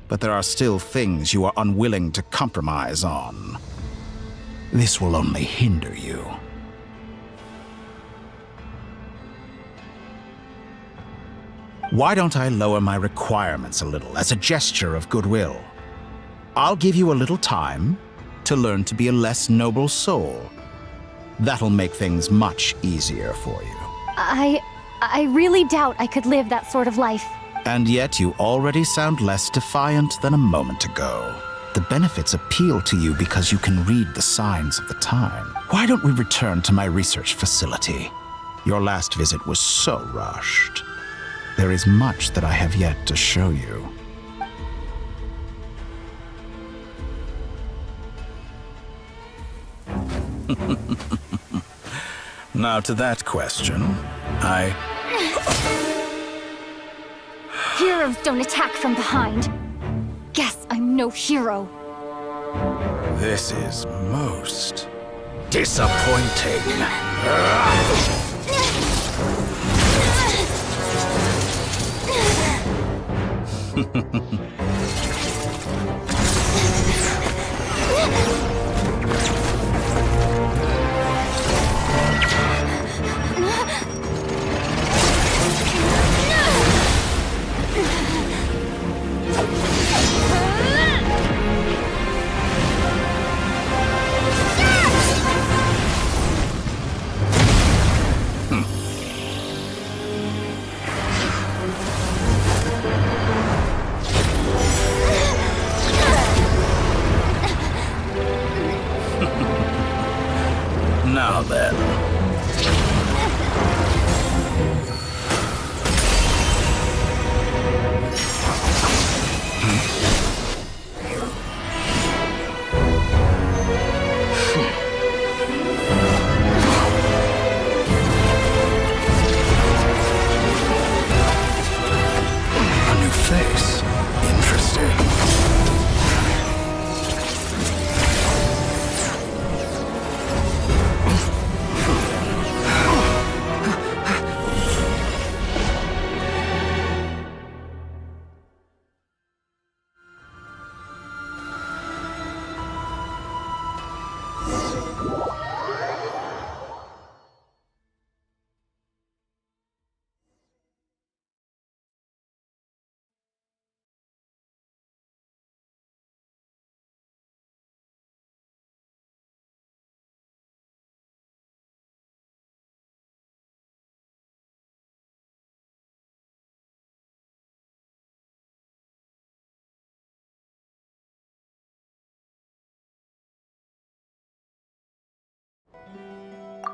but there are still things you are unwilling to compromise on. This will only hinder you. Why don't I lower my requirements a little as a gesture of goodwill? I'll give you a little time to learn to be a less noble soul. That'll make things much easier for you. I really doubt I could live that sort of life. And yet you already sound less defiant than a moment ago. The benefits appeal to you because you can read the signs of the time. Why don't we return to my research facility? Your last visit was so rushed. There is much that I have yet to show you. Now to that question, Heroes don't attack from behind. Guess I'm no hero. This is most disappointing. Now then. A new face. Interesting.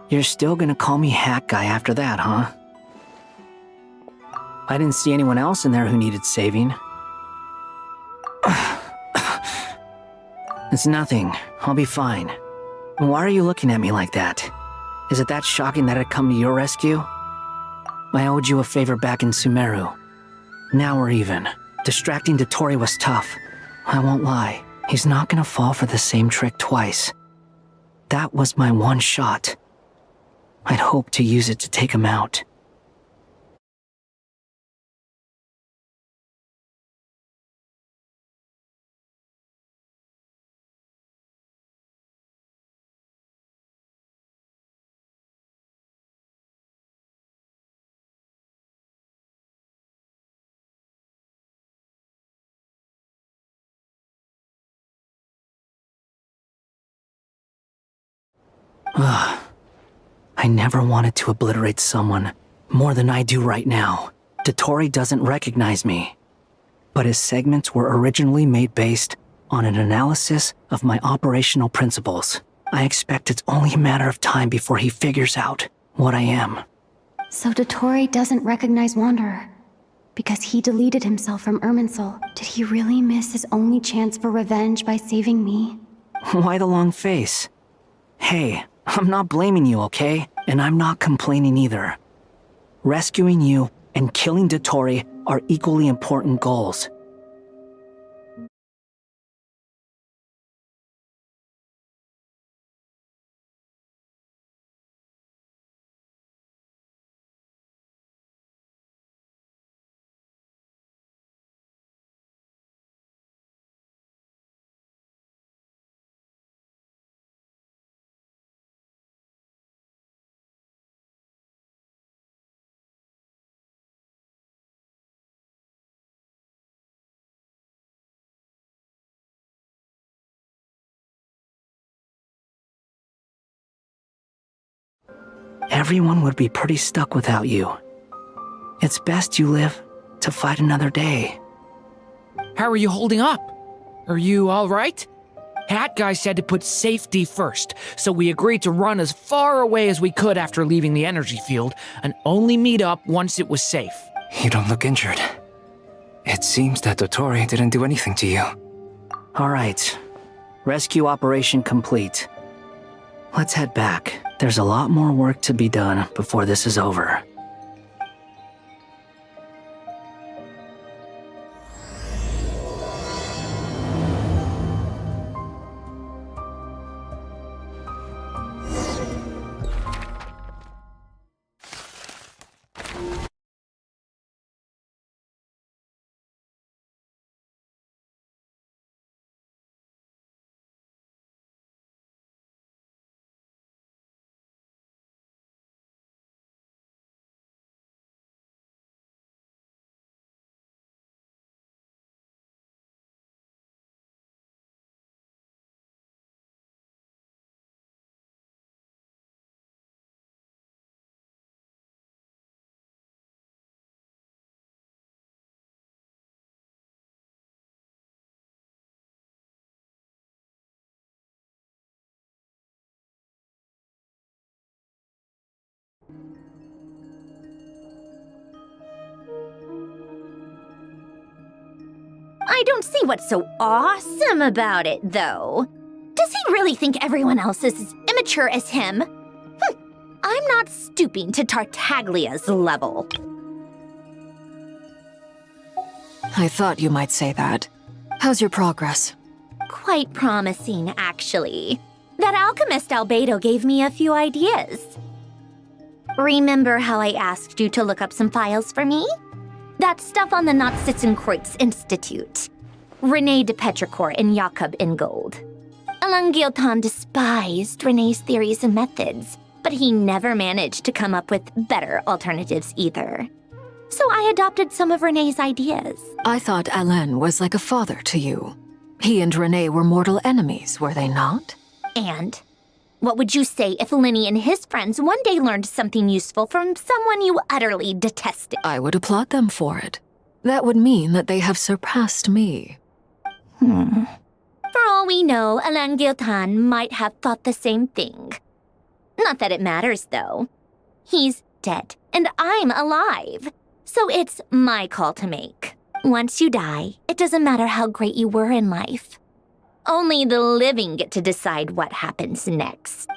You're still gonna call me Hack Guy after that, huh? I didn't see anyone else in there who needed saving. It's nothing. I'll be fine. Why are you looking at me like that? Is it that shocking that I'd come to your rescue? I owed you a favor back in Sumeru. Now we're even. Distracting Dottore was tough. I won't lie. He's not gonna fall for the same trick twice. That was my one shot. I'd hoped to use it to take him out. I never wanted to obliterate someone more than I do right now. Dottore doesn't recognize me, but his segments were originally made based on an analysis of my operational principles. I expect it's only a matter of time before he figures out what I am. So Dottore doesn't recognize Wanderer because he deleted himself from Irminsul. Did he really miss his only chance for revenge by saving me? Why the long face? Hey, I'm not blaming you, okay? And I'm not complaining either. Rescuing you and killing Dottore are equally important goals. Everyone would be pretty stuck without you. It's best you live to fight another day. How are you holding up? Are you alright? Hat Guy said to put safety first, so we agreed to run as far away as we could after leaving the energy field and only meet up once it was safe. You don't look injured. It seems that Dottore didn't do anything to you. Alright. Rescue operation complete. Let's head back. There's a lot more work to be done before this is over. I don't see what's so awesome about it, though. Does he really think everyone else is as immature as him? I'm not stooping to Tartaglia's level. I thought you might say that. How's your progress? Quite promising, actually. That alchemist Albedo gave me a few ideas. Remember how I asked you to look up some files for me? That stuff on the Nazi-Kreuz Institute. René de Petrichor and Jakob Ingold. Alain Guillotin despised René's theories and methods, but he never managed to come up with better alternatives either. So I adopted some of René's ideas. I thought Alain was like a father to you. He and René were mortal enemies, were they not? And what would you say if Lenny and his friends one day learned something useful from someone you utterly detested? I would applaud them for it. That would mean that they have surpassed me. For all we know, Alain Guillotin might have thought the same thing. Not that it matters, though. He's dead, and I'm alive. So it's my call to make. Once you die, it doesn't matter how great you were in life. Only the living get to decide what happens next.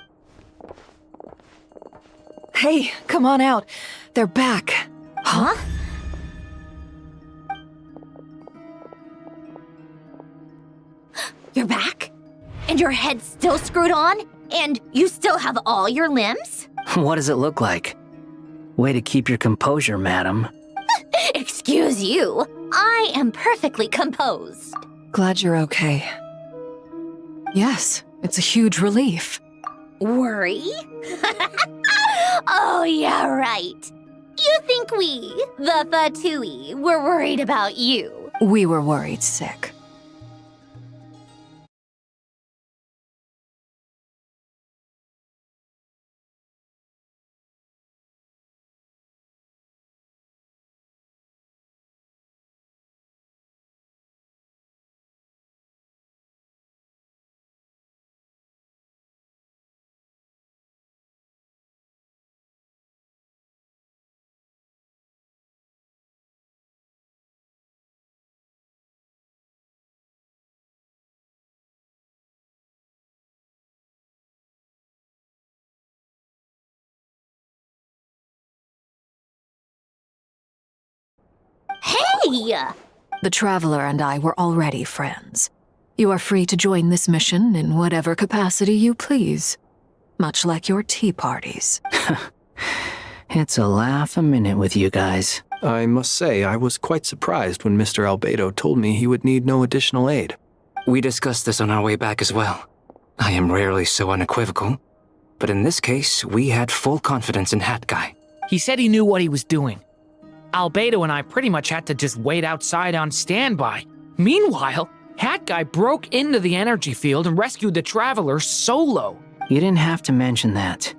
Hey, come on out. They're back. Huh? You're back? And your head's still screwed on? And you still have all your limbs? What does it look like? Way to keep your composure, madam. Excuse you. I am perfectly composed. Glad you're okay. Yes, it's a huge relief. Worry? Oh, yeah, right. You think we, the Fatui, were worried about you? We were worried sick. Hey! The Traveler and I were already friends. You are free to join this mission in whatever capacity you please. Much like your tea parties. It's a laugh a minute with you guys. I must say, I was quite surprised when Mr. Albedo told me he would need no additional aid. We discussed this on our way back as well. I am rarely so unequivocal, but in this case, we had full confidence in Hat Guy. He said he knew what he was doing. Albedo and I pretty much had to just wait outside on standby. Meanwhile, Hat Guy broke into the energy field and rescued the Traveler solo. You didn't have to mention that.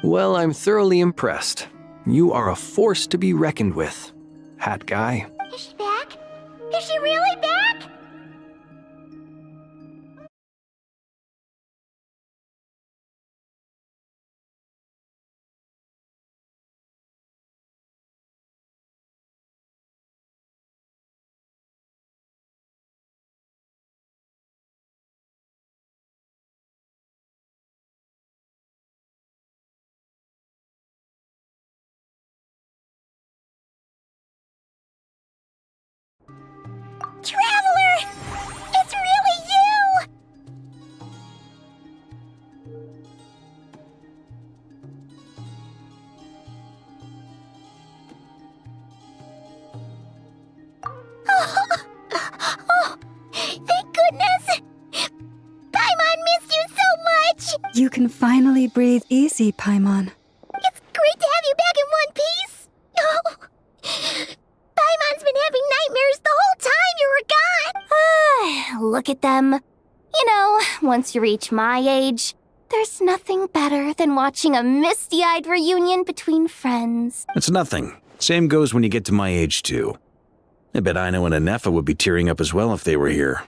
Well, I'm thoroughly impressed. You are a force to be reckoned with, Hat Guy. Is she back? Is she really back? Traveler! It's really you! Oh, thank goodness! Paimon missed you so much! You can finally breathe easy, Paimon. It's great to have you back in one piece! Oh, Paimon's been having nightmares the whole time you were gone! Look at them. You know, once you reach my age, there's nothing better than watching a misty-eyed reunion between friends. It's nothing. Same goes when you get to my age, too. I bet Ino and Anefa would be tearing up as well if they were here.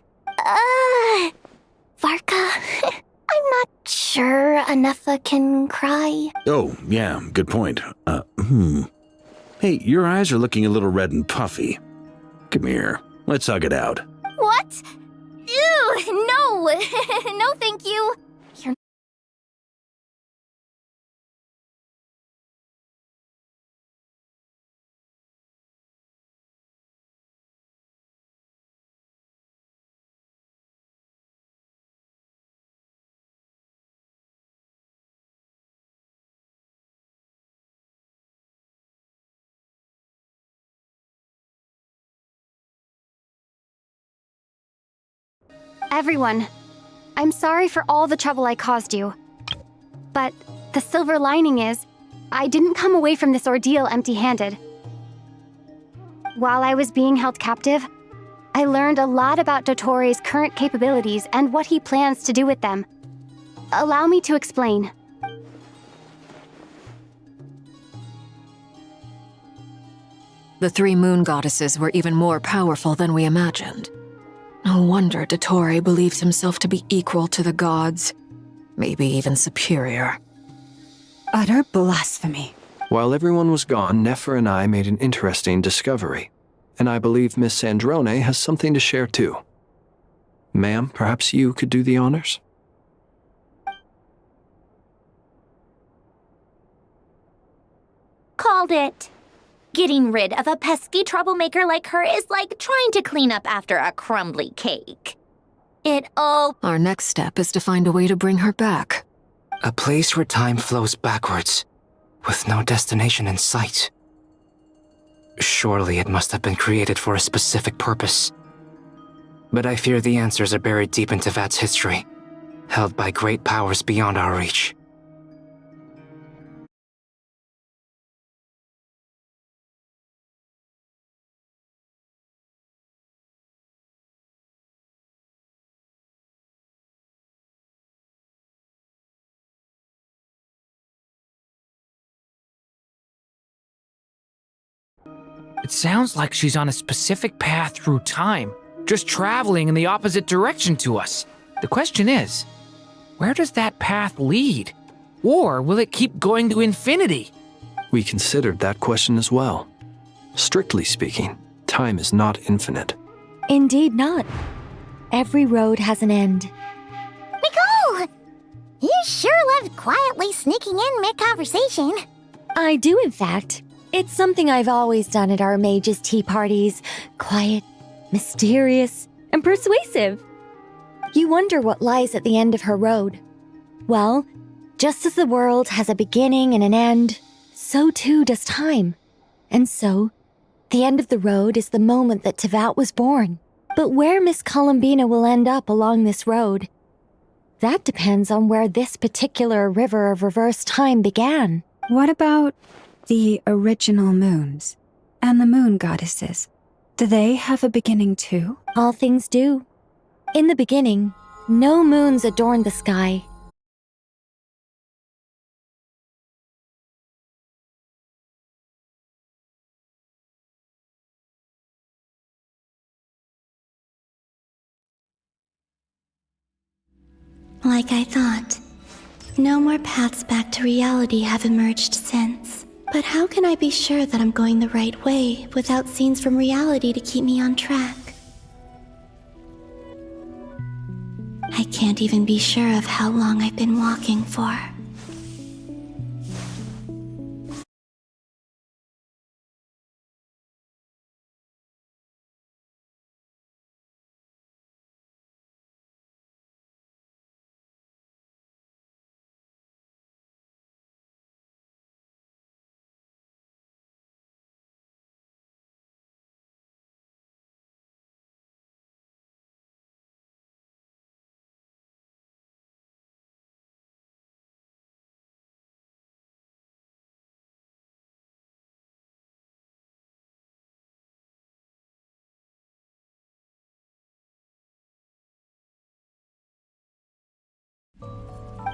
Varka, I'm not sure Anefa can cry. Oh, yeah, good point. Hey, your eyes are looking a little red and puffy. Come here, let's hug it out. What? Ew, no! No, thank you. You're Everyone, I'm sorry for all the trouble I caused you. But the silver lining is, I didn't come away from this ordeal empty-handed. While I was being held captive, I learned a lot about Dottores' current capabilities and what he plans to do with them. Allow me to explain. The three moon goddesses were even more powerful than we imagined. No wonder Dottore believes himself to be equal to the gods, maybe even superior. Utter blasphemy. While everyone was gone, Nefer and I made an interesting discovery, and I believe Miss Sandrone has something to share too. Ma'am, perhaps you could do the honors? Called it. Getting rid of a pesky troublemaker like her is like trying to clean up after a crumbly cake. Our next step is to find a way to bring her back. A place where time flows backwards, with no destination in sight. Surely it must have been created for a specific purpose. But I fear the answers are buried deep in Tevat's history, held by great powers beyond our reach. It sounds like she's on a specific path through time, just traveling in the opposite direction to us. The question is, where does that path lead? Or will it keep going to infinity? We considered that question as well. Strictly speaking, time is not infinite. Indeed not. Every road has an end. Nicole! You sure love quietly sneaking in mid-conversation. I do, in fact. It's something I've always done at our mages' tea parties. Quiet, mysterious, and persuasive. You wonder what lies at the end of her road. Well, just as the world has a beginning and an end, so too does time. And so, the end of the road is the moment that Tevat was born. But where Miss Columbina will end up along this road, that depends on where this particular river of reverse time began. What about the original moons and the moon goddesses? Do they have a beginning too? All things do. In the beginning, no moons adorned the sky. Like I thought. No more paths back to reality have emerged since. But how can I be sure that I'm going the right way without scenes from reality to keep me on track? I can't even be sure of how long I've been walking for.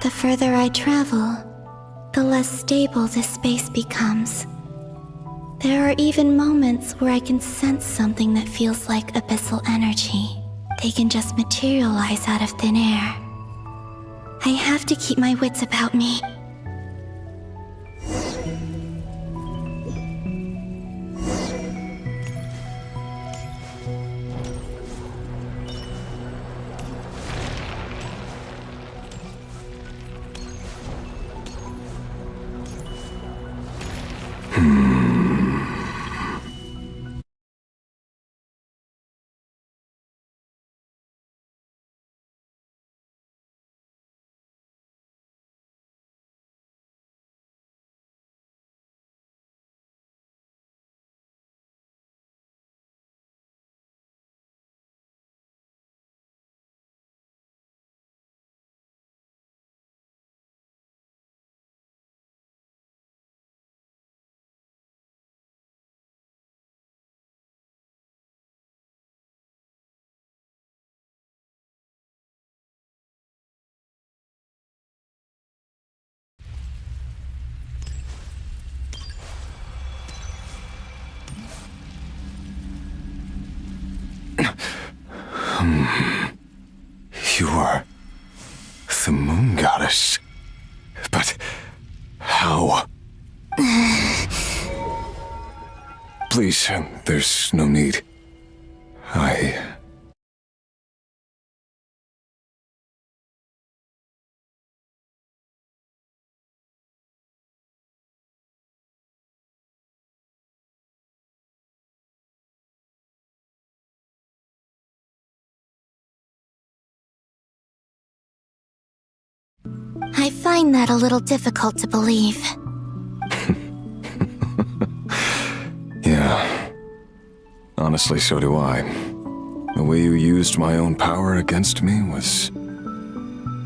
The further I travel, the less stable this space becomes. There are even moments where I can sense something that feels like abyssal energy. They can just materialize out of thin air. I have to keep my wits about me. You are the moon goddess. But How? Please, there's no need. I find that a little difficult to believe. Yeah. Honestly, so do I. The way you used my own power against me was...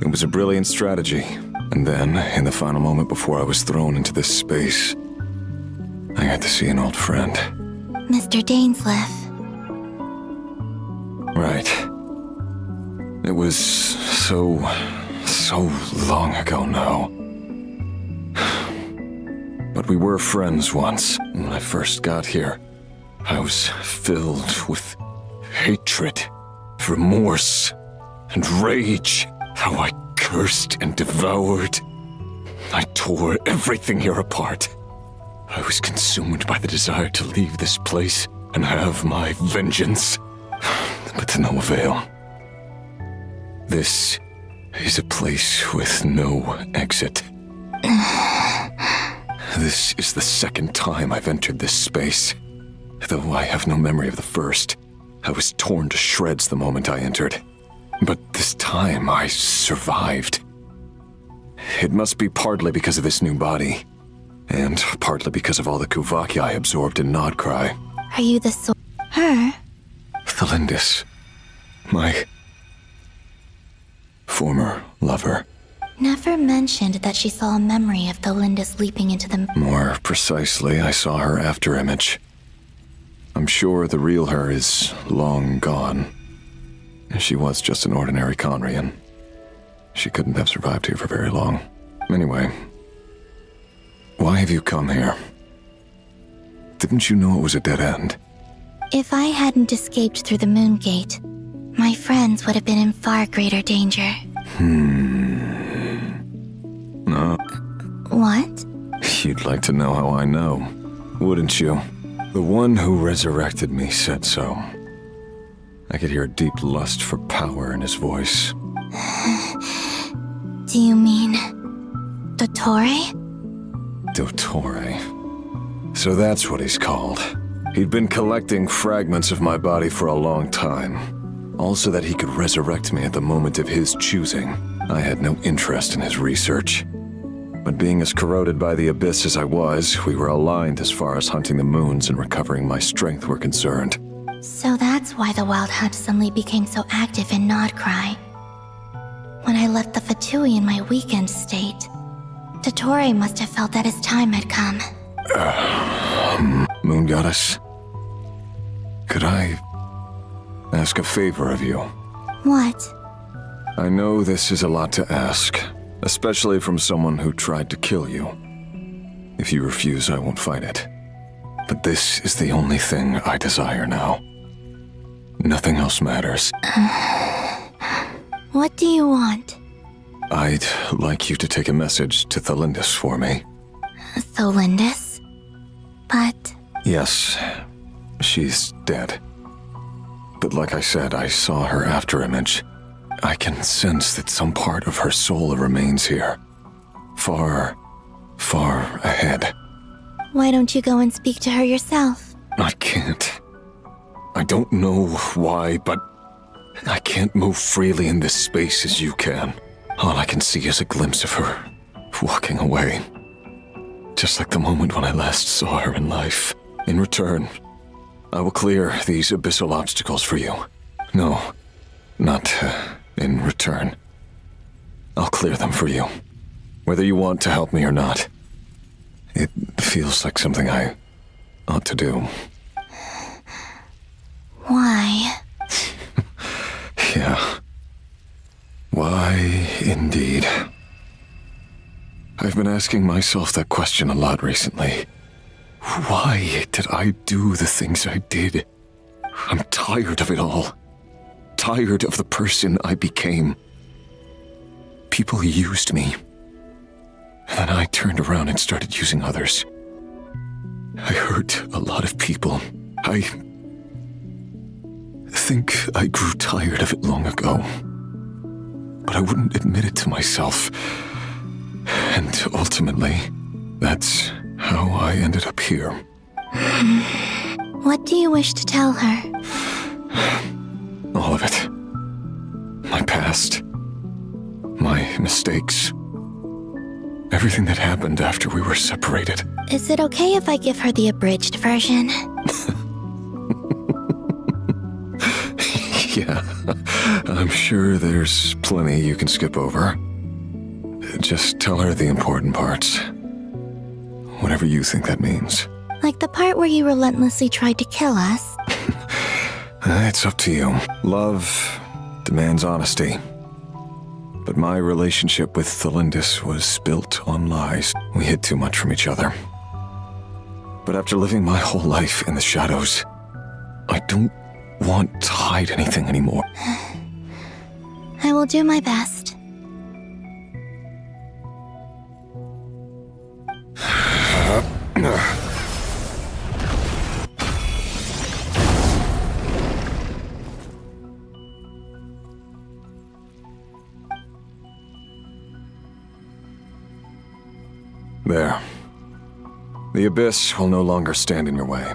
It was a brilliant strategy. And then, in the final moment before I was thrown into this space, I got to see an old friend. Mr. Dainsleif. Right. It was so long ago now. But we were friends once. When I first got here, I was filled with hatred, remorse, and rage. How I cursed and devoured. I tore everything here apart. I was consumed by the desire to leave this place and have my vengeance. But to no avail. This is a place with no exit. This is the second time I've entered this space. Though I have no memory of the first. I was torn to shreds the moment I entered. But this time I survived. It must be partly because of this new body. And partly because of all the Kuvaki I absorbed in Nodcry. Are you the her? Thelindis. My former lover. Never mentioned that she saw a memory of Thelindis leaping into the... More precisely, I saw her after-image. I'm sure the real her is long gone. She was just an ordinary Conrian. She couldn't have survived here for very long. Anyway, why have you come here? Didn't you know it was a dead end? If I hadn't escaped through the Moon Gate, my friends would have been in far greater danger. No. What? You'd like to know how I know, wouldn't you? The one who resurrected me said so. I could hear a deep lust for power in his voice. Do you mean... Dottore? Dottore. So that's what he's called. He'd been collecting fragments of my body for a long time. Also that he could resurrect me at the moment of his choosing. I had no interest in his research. But being as corroded by the abyss as I was, we were aligned as far as hunting the moons and recovering my strength were concerned. So that's why the Wild Hunt suddenly became so active in Nodcry. When I left the Fatui in my weakened state, Dottore must have felt that his time had come. Moon Goddess, could I ask a favor of you? What? I know this is a lot to ask, especially from someone who tried to kill you. If you refuse, I won't fight it. But this is the only thing I desire now. Nothing else matters. What do you want? I'd like you to take a message to Thelindis for me. Thelindis? But... Yes, she's dead. But like I said, I saw her after-image. I can sense that some part of her soul remains here. Far, far ahead. Why don't you go and speak to her yourself? I can't. I don't know why, but I can't move freely in this space as you can. All I can see is a glimpse of her, walking away. Just like the moment when I last saw her in life. In return, I will clear these abyssal obstacles for you. No, not in return. I'll clear them for you. Whether you want to help me or not. It feels like something I ought to do. Why? Yeah. Why, indeed. I've been asking myself that question a lot recently. Why did I do the things I did? I'm tired of it all. Tired of the person I became. People used me. And then I turned around and started using others. I hurt a lot of people. I think I grew tired of it long ago. But I wouldn't admit it to myself. And ultimately, that's how I ended up here. What do you wish to tell her? All of it. My past. My mistakes. Everything that happened after we were separated. Is it okay if I give her the abridged version? Yeah, I'm sure there's plenty you can skip over. Just tell her the important parts. Whatever you think that means. Like the part where you relentlessly tried to kill us? It's up to you. Love demands honesty. But my relationship with Thelindis was built on lies. We hid too much from each other. But after living my whole life in the shadows, I don't want to hide anything anymore. I will do my best. There. The abyss will no longer stand in your way.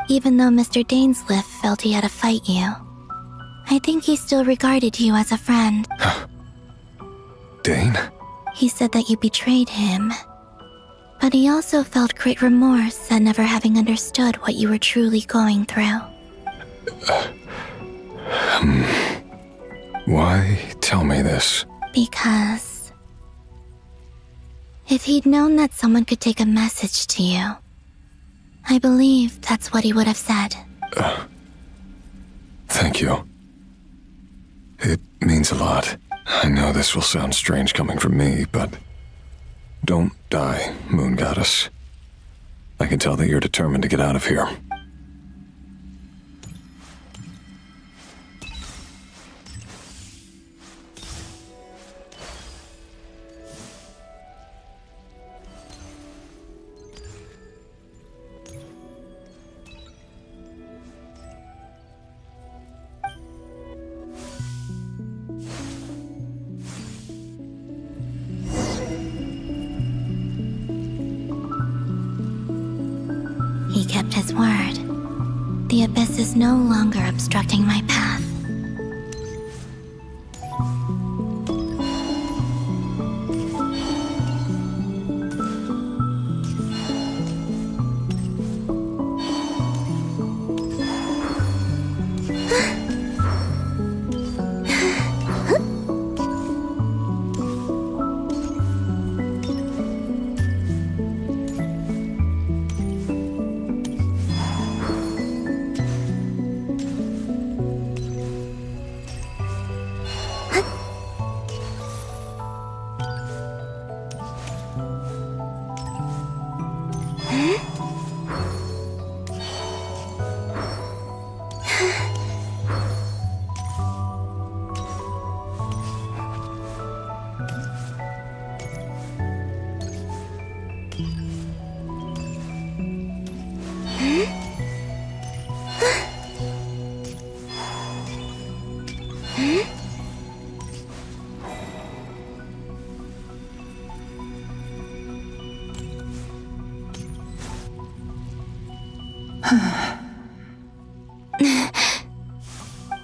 Even though Mr. Dainsliff felt he had to fight you, I think he still regarded you as a friend. Dane? He said that you betrayed him, but he also felt great remorse at never having understood what you were truly going through. Why tell me this? Because if he'd known that someone could take a message to you, I believe that's what he would have said. Thank you. It means a lot. I know this will sound strange coming from me, but don't die, Moon Goddess. I can tell that you're determined to get out of here. He kept his word. The abyss is no longer obstructing my path.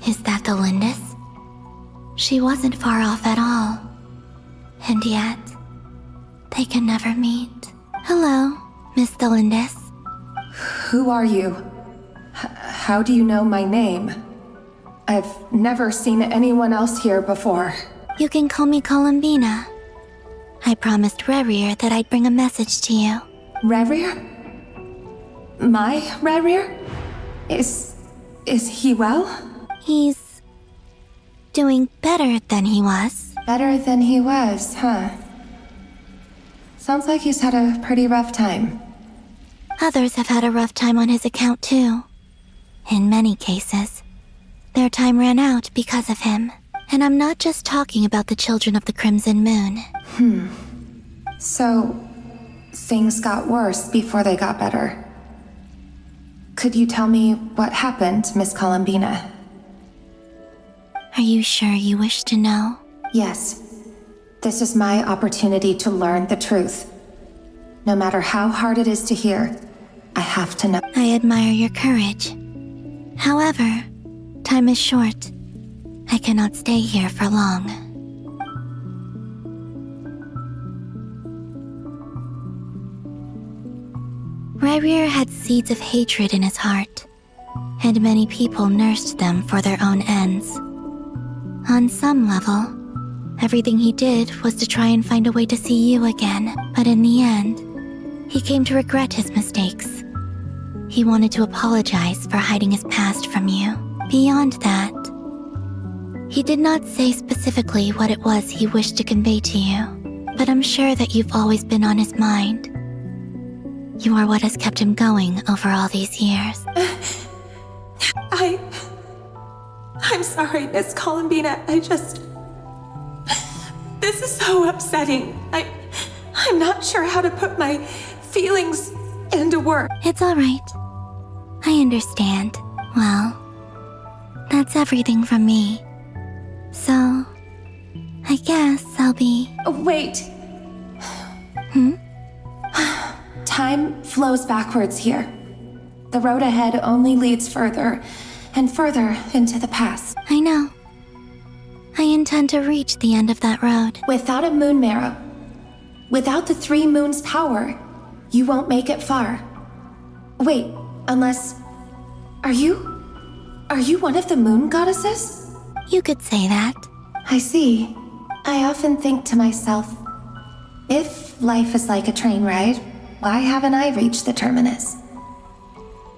Is that the Lindis? She wasn't far off at all. And yet, they can never meet. Hello, Miss Thelindis. Who are you? How do you know my name? I've never seen anyone else here before. You can call me Columbina. I promised Rerir that I'd bring a message to you. Rerir? My Rerir? Is he well? He's doing better than he was. Better than he was, huh? Sounds like he's had a pretty rough time. Others have had a rough time on his account too. In many cases, their time ran out because of him. And I'm not just talking about the children of the Crimson Moon. So, things got worse before they got better. Could you tell me what happened, Miss Columbina? Are you sure you wish to know? Yes. This is my opportunity to learn the truth. No matter how hard it is to hear, I have to know. I admire your courage. However, time is short. I cannot stay here for long. Ryrir had seeds of hatred in his heart, and many people nursed them for their own ends. On some level, everything he did was to try and find a way to see you again, but in the end, he came to regret his mistakes. He wanted to apologize for hiding his past from you. Beyond that, he did not say specifically what it was he wished to convey to you, but I'm sure that you've always been on his mind. You are what has kept him going over all these years. I'm sorry, Miss Columbina. This is so upsetting. I'm not sure how to put my feelings into words. It's all right. I understand. Well, that's everything from me. So, I guess I'll be... Wait. Time flows backwards here. The road ahead only leads further and further into the past. I know. I intend to reach the end of that road. Without a moon marrow, without the 3 moons' power, you won't make it far. Wait, unless... Are you one of the moon goddesses? You could say that. I see. I often think to myself, if life is like a train ride, why haven't I reached the terminus?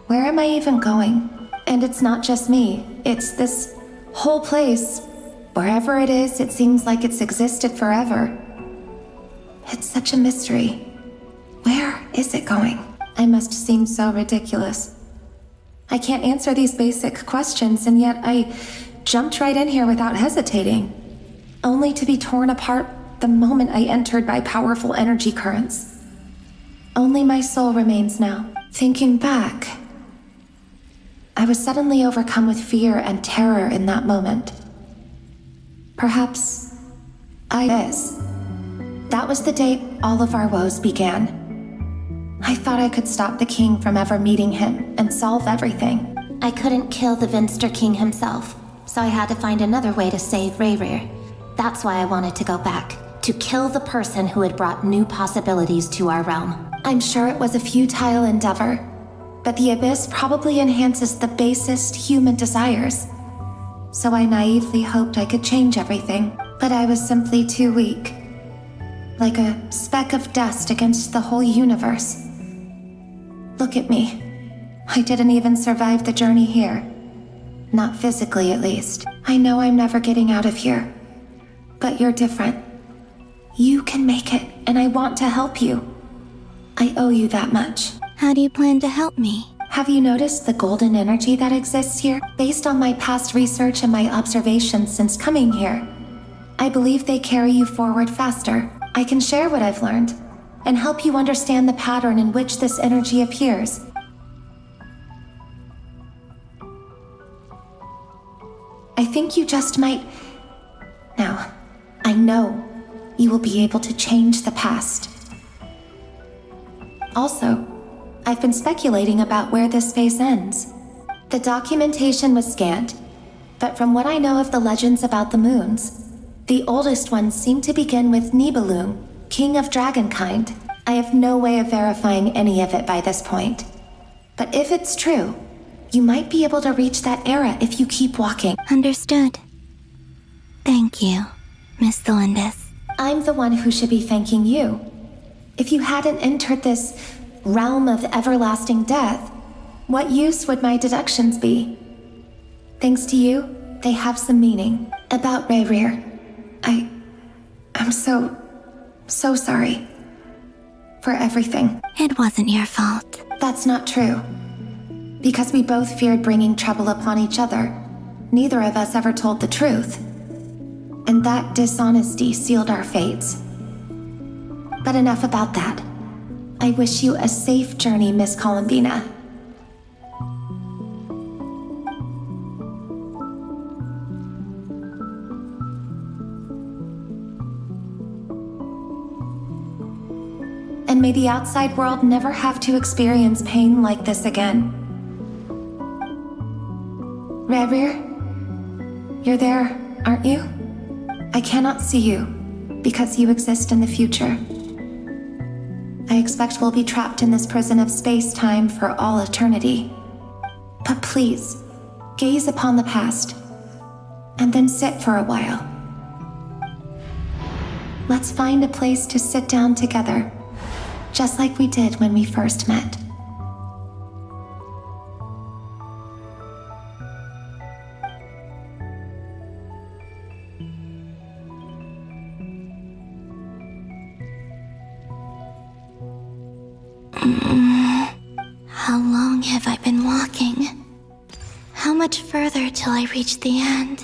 Where am I even going? And it's not just me, it's this whole place. Wherever it is, it seems like it's existed forever. It's such a mystery. Where is it going? I must seem so ridiculous. I can't answer these basic questions, and yet I jumped right in here without hesitating, only to be torn apart the moment I entered by powerful energy currents. Only my soul remains now. Thinking back, I was suddenly overcome with fear and terror in that moment. Perhaps that was the day all of our woes began. I thought I could stop the king from ever meeting him and solve everything. I couldn't kill the Vinster King himself, so I had to find another way to save Ryrir. That's why I wanted to go back, to kill the person who had brought new possibilities to our realm. I'm sure it was a futile endeavor, but the Abyss probably enhances the basest human desires. So I naively hoped I could change everything, but I was simply too weak. Like a speck of dust against the whole universe. Look at me. I didn't even survive the journey here. Not physically, at least. I know I'm never getting out of here. But you're different. You can make it, and I want to help you. I owe you that much. How do you plan to help me? Have you noticed the golden energy that exists here? Based on my past research and my observations since coming here, I believe they carry you forward faster. I can share what I've learned, and help you understand the pattern in which this energy appears. I think you just might... Now, I know you will be able to change the past. Also, I've been speculating about where this phase ends. The documentation was scanned, but from what I know of the legends about the moons, the oldest ones seem to begin with Nibelung, king of dragonkind. I have no way of verifying any of it by this point. But if it's true, you might be able to reach that era if you keep walking. Understood. Thank you, Miss Thelindis. I'm the one who should be thanking you. If you hadn't entered this realm of everlasting death, what use would my deductions be? Thanks to you, they have some meaning. About Ryrir, I'm so sorry. For everything. It wasn't your fault. That's not true. Because we both feared bringing trouble upon each other. Neither of us ever told the truth. and that dishonesty sealed our fates. But enough about that. I wish you a safe journey, Miss Columbina. And may the outside world never have to experience pain like this again. Rerir, you're there, aren't you? I cannot see you, because you exist in the future. I expect we'll be trapped in this prison of space-time for all eternity. But please, gaze upon the past, and then sit for a while. Let's find a place to sit down together, just like we did when we first met. How long have I been walking? How much further till I reach the end?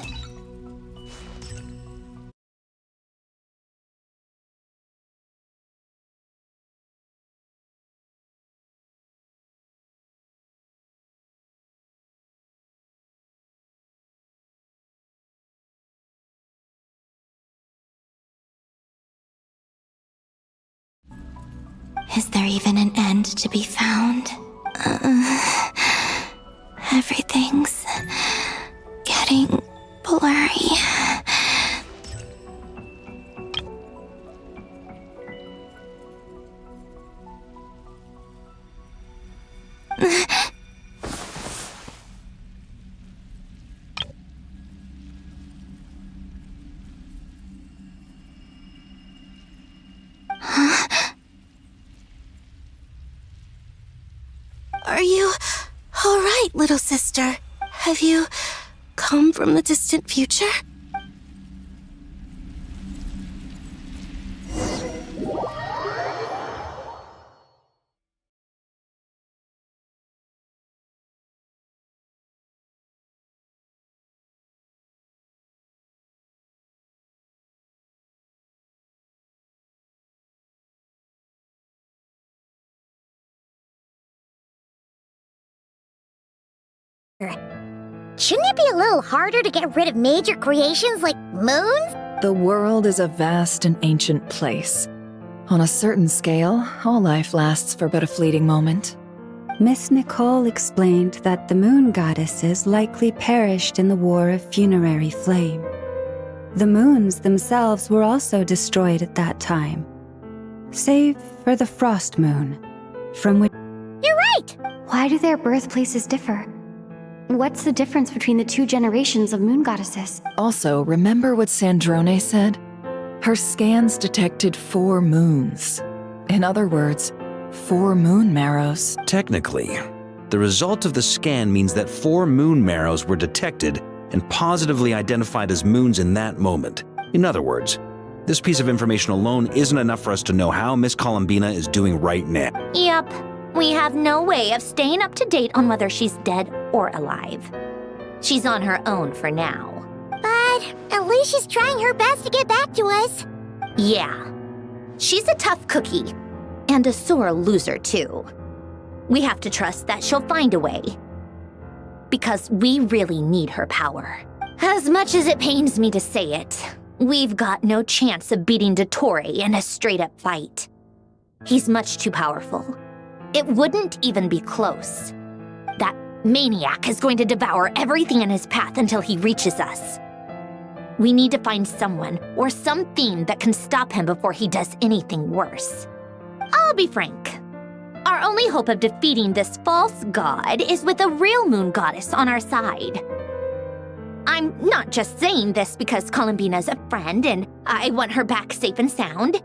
Is there even an end to be found? Everything's getting blurry. Are you all right, little sister? Have you come from the distant future? Shouldn't it be a little harder to get rid of major creations like moons? The world is a vast and ancient place. On a certain scale, all life lasts for but a fleeting moment. Miss Nicole explained that the moon goddesses likely perished in the War of Funerary Flame. The moons themselves were also destroyed at that time, save for the Frost Moon, from which— You're right! Why do their birthplaces differ? What's the difference between the two generations of moon goddesses? Also, remember what Sandrone said? Her scans detected 4 moons. In other words, 4 moon marrows. Technically, the result of the scan means that 4 moon marrows were detected and positively identified as moons in that moment. In other words, this piece of information alone isn't enough for us to know how Miss Columbina is doing right now. Yep. We have no way of staying up to date on whether she's dead or alive. She's on her own for now. But at least she's trying her best to get back to us. Yeah. She's a tough cookie. And a sore loser, too. We have to trust that she'll find a way. Because we really need her power. As much as it pains me to say it, we've got no chance of beating Dottore in a straight-up fight. He's much too powerful. It wouldn't even be close. That maniac is going to devour everything in his path until he reaches us. We need to find someone or something that can stop him before he does anything worse. I'll be frank. Our only hope of defeating this false god is with a real moon goddess on our side. I'm not just saying this because Columbina's a friend and I want her back safe and sound.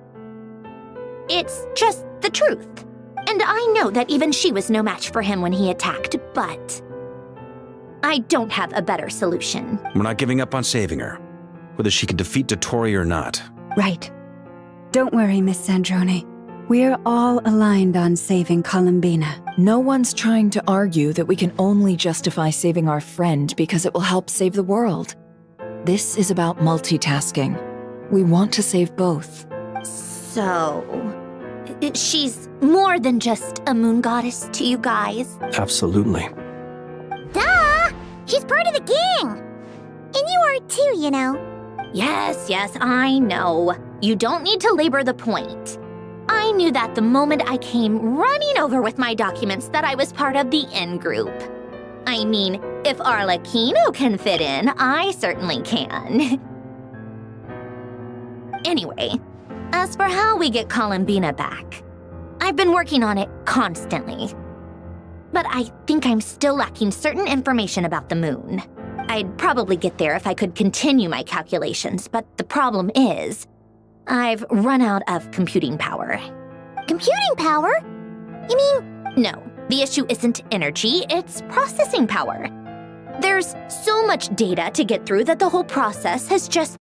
It's just the truth. And I know that even she was no match for him when he attacked, but I don't have a better solution. We're not giving up on saving her, whether she can defeat Dottore or not. Right. Don't worry, Miss Sandrone. We're all aligned on saving Columbina. No one's trying to argue that we can only justify saving our friend because it will help save the world. This is about multitasking. We want to save both. So, she's more than just a moon goddess to you guys. Absolutely. Duh! She's part of the gang! And you are too, you know. Yes, I know. You don't need to labor the point. I knew that the moment I came running over with my documents that I was part of the in-group. I mean, if Arlecchino can fit in, I certainly can. Anyway, as for how we get Columbina back, I've been working on it constantly. But I think I'm still lacking certain information about the moon. I'd probably get there if I could continue my calculations, but the problem is, I've run out of computing power. Computing power? You mean? No, the issue isn't energy, it's processing power. There's so much data to get through that the whole process has just...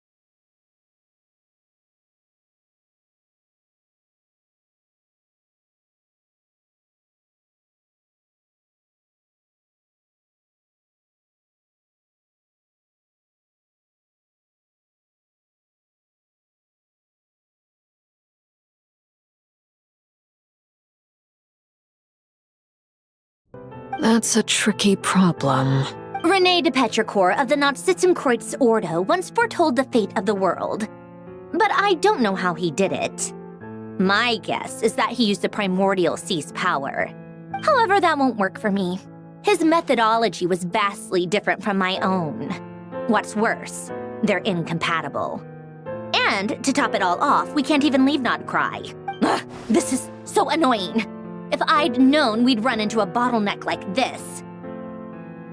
That's a tricky problem. René de Petrichor of the Nazissenkreuz Ordo once foretold the fate of the world. But I don't know how he did it. My guess is that he used the primordial sea's power. However, that won't work for me. His methodology was vastly different from my own. What's worse, they're incompatible. And to top it all off, we can't even leave Nodcry. Ugh, this is so annoying. If I'd known we'd run into a bottleneck like this...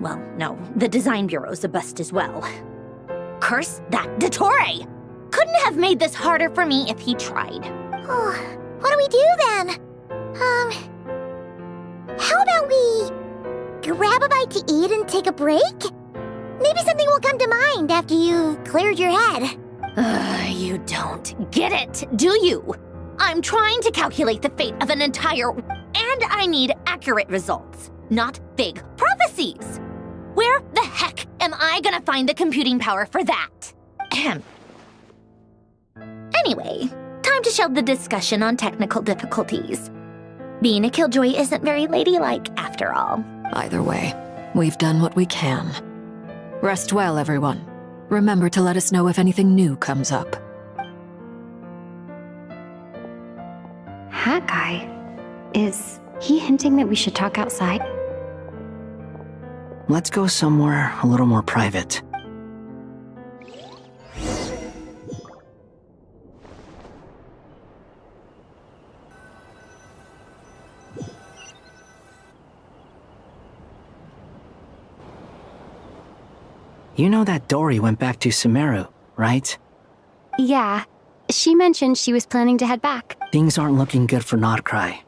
Well, no, the design bureau's a bust as well. Curse that Dottore! Couldn't have made this harder for me if he tried. Oh, what do we do then? How about we grab a bite to eat and take a break? Maybe something will come to mind after you've cleared your head. You don't get it, do you? I'm trying to calculate the fate of an entire... And I need accurate results, not vague prophecies. Where the heck am I gonna find the computing power for that? Anyway, time to shelve the discussion on technical difficulties. Being a killjoy isn't very ladylike, after all. Either way, we've done what we can. Rest well, everyone. Remember to let us know if anything new comes up. BACKK? Is he hinting that we should talk outside? Let's go somewhere a little more private. You know that Dory went back to Sumeru, right? Yeah. She mentioned she was planning to head back. Things aren't looking good for Nodcry.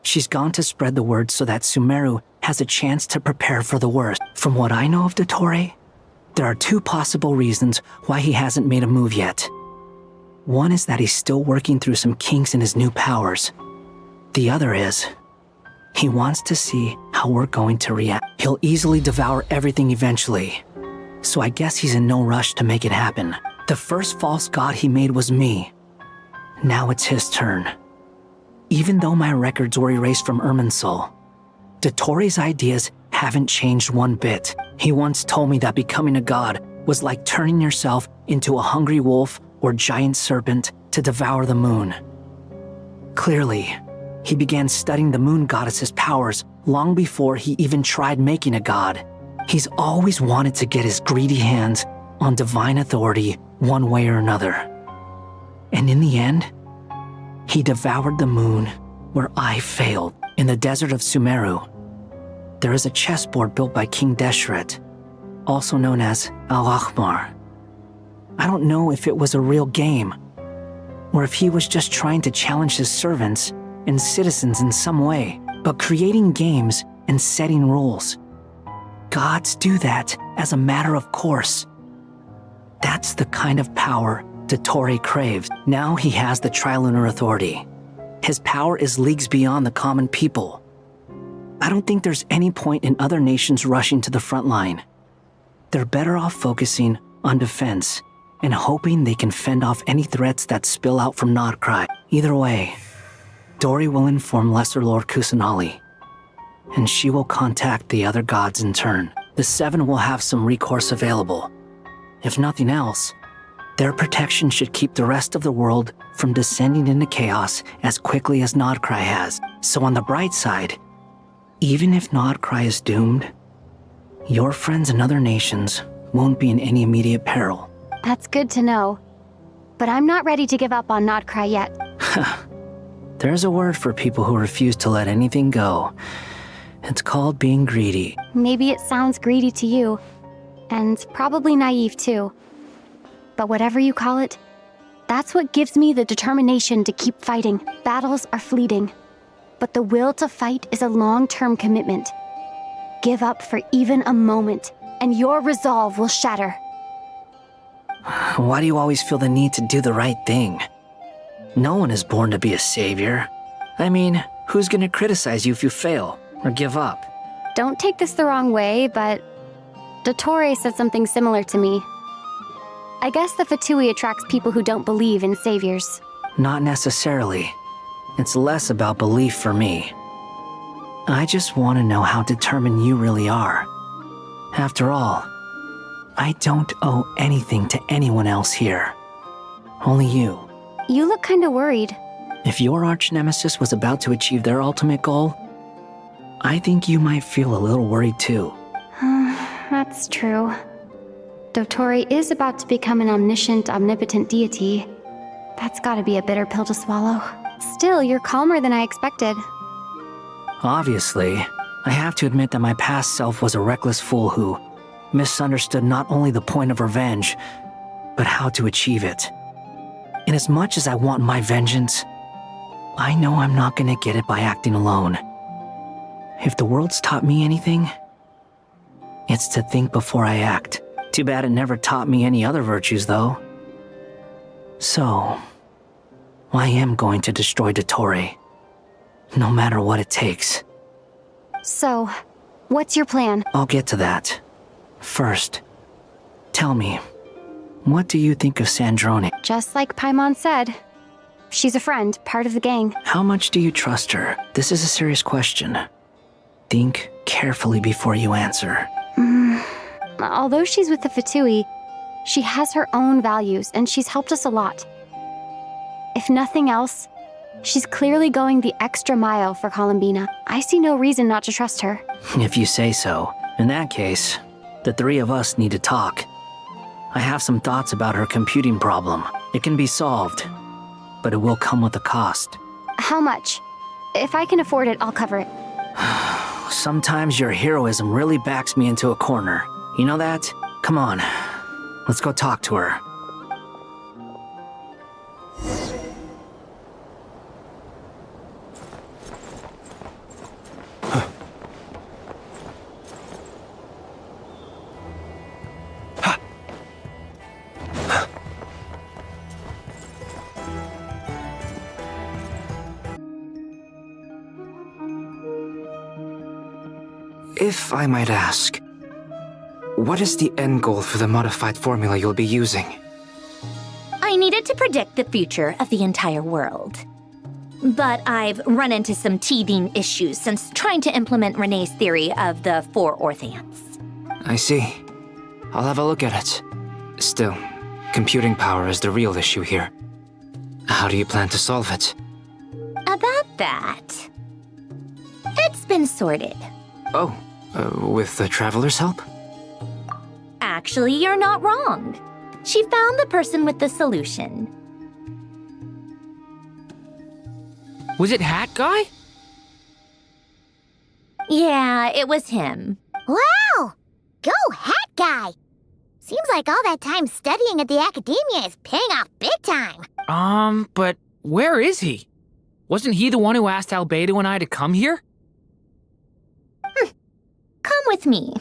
She's gone to spread the word so that Sumeru has a chance to prepare for the worst. From what I know of Dottore, there are two possible reasons why he hasn't made a move yet. One is that he's still working through some kinks in his new powers. The other is, he wants to see how we're going to react. He'll easily devour everything eventually, so I guess he's in no rush to make it happen. The first false god he made was me. Now it's his turn. Even though my records were erased from Irminsul, Dottore's ideas haven't changed one bit. He once told me that becoming a god was like turning yourself into a hungry wolf or giant serpent to devour the moon. Clearly, he began studying the moon goddess's powers long before he even tried making a god. He's always wanted to get his greedy hands on divine authority one way or another. And in the end, he devoured the moon where I failed. In the desert of Sumeru, there is a chessboard built by King Deshret, also known as Al-Ahmar. I don't know if it was a real game, or if he was just trying to challenge his servants and citizens in some way, but creating games and setting rules. Gods do that as a matter of course. That's the kind of power Dottore craves. Now he has the Trilunar Authority. His power is leagues beyond the common people. I don't think there's any point in other nations rushing to the front line. They're better off focusing on defense, and hoping they can fend off any threats that spill out from Nodcry. Either way, Dory will inform Lesser Lord Kusanali, and she will contact the other gods in turn. The Seven will have some recourse available. If nothing else, their protection should keep the rest of the world from descending into chaos as quickly as Nodcry has. So on the bright side, even if Nodcry is doomed, your friends in other nations won't be in any immediate peril. That's good to know. But I'm not ready to give up on Nodcry yet. There's a word for people who refuse to let anything go. It's called being greedy. Maybe it sounds greedy to you, and probably naive too. But whatever you call it, that's what gives me the determination to keep fighting. Battles are fleeting, but the will to fight is a long-term commitment. Give up for even a moment, and your resolve will shatter. Why do you always feel the need to do the right thing? No one is born to be a savior. I mean, who's gonna criticize you if you fail or give up? Don't take this the wrong way, but Dottore said something similar to me. I guess the Fatui attracts people who don't believe in saviors. Not necessarily. It's less about belief for me. I just want to know how determined you really are. After all, I don't owe anything to anyone else here. Only you. You look kinda worried. If your arch-nemesis was about to achieve their ultimate goal, I think you might feel a little worried too. That's true. Dottore is about to become an omniscient, omnipotent deity. That's gotta be a bitter pill to swallow. Still, you're calmer than I expected. Obviously, I have to admit that my past self was a reckless fool who misunderstood not only the point of revenge, but how to achieve it. And as much as I want my vengeance, I know I'm not gonna get it by acting alone. If the world's taught me anything, it's to think before I act. Too bad it never taught me any other virtues, though. So, I am going to destroy Dottore, no matter what it takes. So, what's your plan? I'll get to that. First, tell me, what do you think of Sandrone? Just like Paimon said, she's a friend, part of the gang. How much do you trust her? This is a serious question. Think carefully before you answer. Although she's with the Fatui, she has her own values, and she's helped us a lot. If nothing else, she's clearly going the extra mile for Columbina. I see no reason not to trust her. If you say so. In that case, the three of us need to talk. I have some thoughts about her computing problem. It can be solved, but it will come with a cost. How much? If I can afford it, I'll cover it. Sometimes your heroism really backs me into a corner. You know that? Come on, let's go talk to her. If I might ask, what is the end goal for the modified formula you'll be using? I needed to predict the future of the entire world. But I've run into some teething issues since trying to implement Renee's theory of the 4 Orthants. I see. I'll have a look at it. Still, computing power is the real issue here. How do you plan to solve it? About that, it's been sorted. Oh, with the Traveler's help? Actually, you're not wrong. She found the person with the solution. Was it Hat Guy? Yeah, it was him. Wow! Go Hat Guy! Seems like all that time studying at the academia is paying off big time. But where is he? Wasn't he the one who asked Albedo and I to come here? Come with me.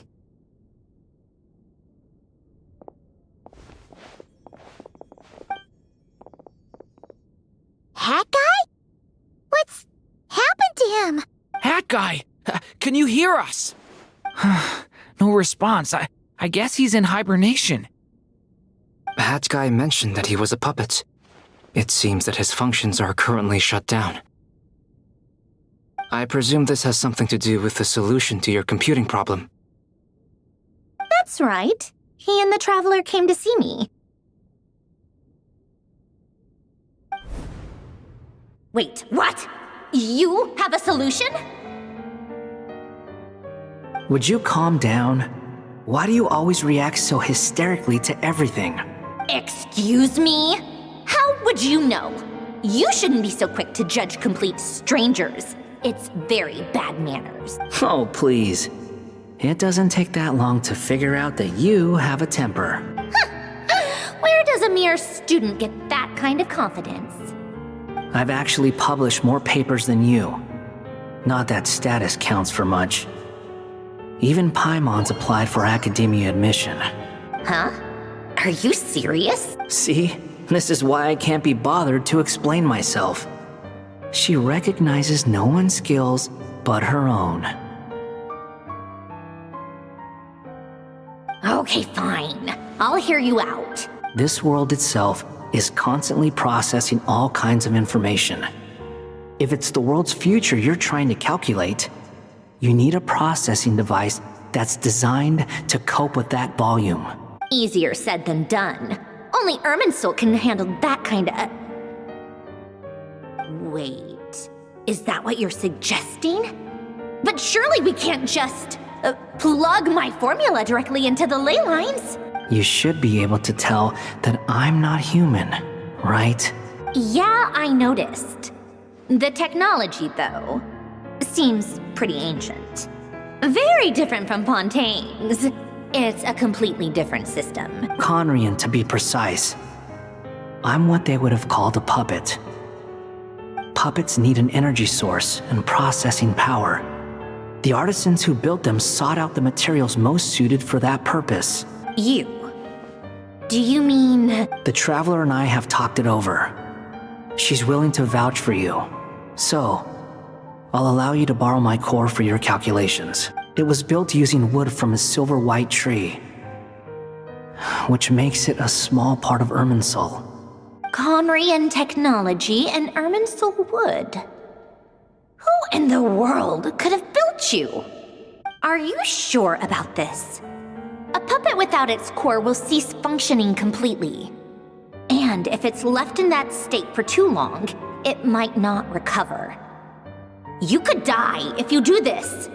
Hat Guy? What's happened to him? Hat Guy! Can you hear us? No response. I guess he's in hibernation. Hat Guy mentioned that he was a puppet. It seems that his functions are currently shut down. I presume this has something to do with the solution to your computing problem. That's right. He and the Traveler came to see me. Wait, what? You have a solution? Would you calm down? Why do you always react so hysterically to everything? Excuse me? How would you know? You shouldn't be so quick to judge complete strangers. It's very bad manners. Oh, please. It doesn't take that long to figure out that you have a temper. Where does a mere student get that kind of confidence? I've actually published more papers than you. Not that status counts for much. Even Paimon's applied for academia admission. Huh? Are you serious? See? This is why I can't be bothered to explain myself. She recognizes no one's skills but her own. Okay, fine. I'll hear you out. This world itself is constantly processing all kinds of information. If it's the world's future you're trying to calculate, you need a processing device that's designed to cope with that volume. Easier said than done. Only Irminsul can handle that kind of... Wait, is that what you're suggesting? But surely we can't just plug my formula directly into the ley lines. You should be able to tell that I'm not human, right? Yeah, I noticed. The technology, though, seems pretty ancient. Very different from Fontaine's. It's a completely different system. Conrian, to be precise. I'm what they would have called a puppet. Puppets need an energy source and processing power. The artisans who built them sought out the materials most suited for that purpose. You? Do you mean... The Traveler and I have talked it over. She's willing to vouch for you. So, I'll allow you to borrow my core for your calculations. It was built using wood from a silver white tree, which makes it a small part of Irminsul. Conrian technology and Irminsul wood. Who in the world could have built you? Are you sure about this? A puppet without its core will cease functioning completely. And if it's left in that state for too long, it might not recover. You could die if you do this.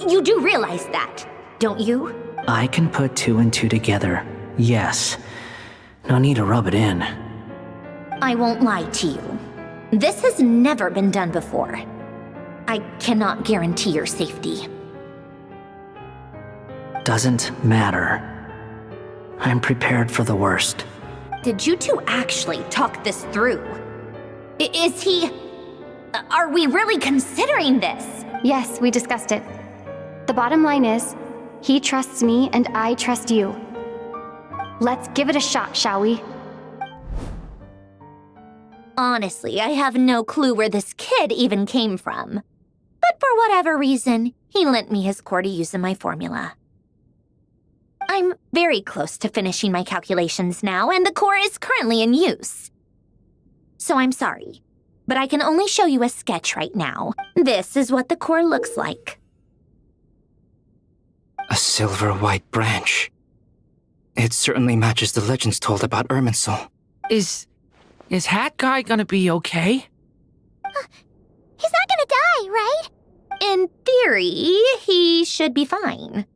You do realize that, don't you? I can put 2 and 2 together, yes. No need to rub it in. I won't lie to you. This has never been done before. I cannot guarantee your safety. Doesn't matter. I'm prepared for the worst. Did you two actually talk this through? Is he... Are we really considering this? Yes, we discussed it. The bottom line is, he trusts me and I trust you. Let's give it a shot, shall we? Honestly, I have no clue where this kid even came from. But for whatever reason, he lent me his core to use in my formula. I'm very close to finishing my calculations now, and the core is currently in use. So I'm sorry, but I can only show you a sketch right now. This is what the core looks like. A silver white branch. It certainly matches the legends told about Irminsul. Is Hat Guy gonna be okay? He's not gonna die, right? In theory, he should be fine.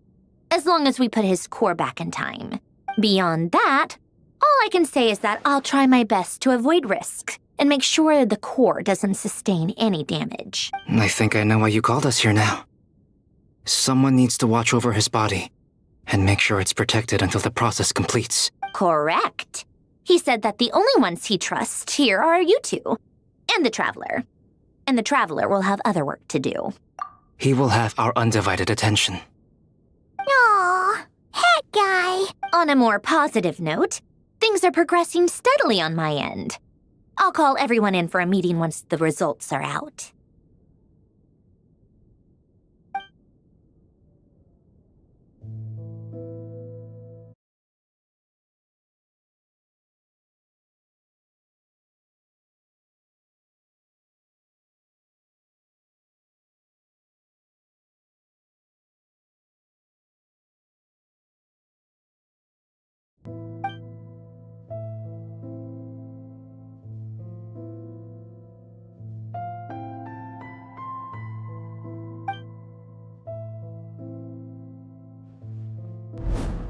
As long as we put his core back in time. Beyond that, all I can say is that I'll try my best to avoid risk and make sure the core doesn't sustain any damage. I think I know why you called us here now. Someone needs to watch over his body and make sure it's protected until the process completes. Correct. He said that the only ones he trusts here are you two, and the Traveler. And the Traveler will have other work to do. He will have our undivided attention. Aww, Hat Guy. On a more positive note, things are progressing steadily on my end. I'll call everyone in for a meeting once the results are out.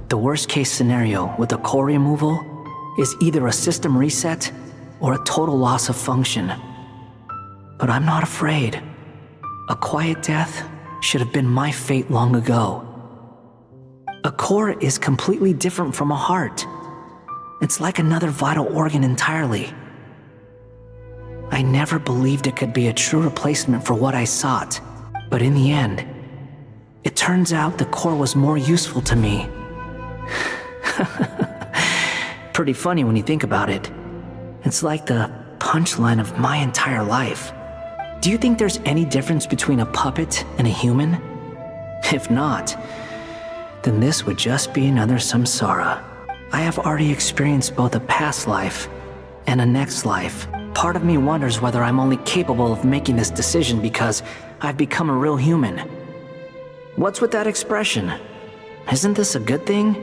The worst case scenario with the core removal is either a system reset or a total loss of function. But I'm not afraid. A quiet death should have been my fate long ago. A core is completely different from a heart. It's like another vital organ entirely. I never believed it could be a true replacement for what I sought, but in the end, it turns out the core was more useful to me. Pretty funny when you think about it. It's like the punchline of my entire life. Do you think there's any difference between a puppet and a human? If not, then this would just be another samsara. I have already experienced both a past life and a next life. Part of me wonders whether I'm only capable of making this decision because I've become a real human. What's with that expression? Isn't this a good thing?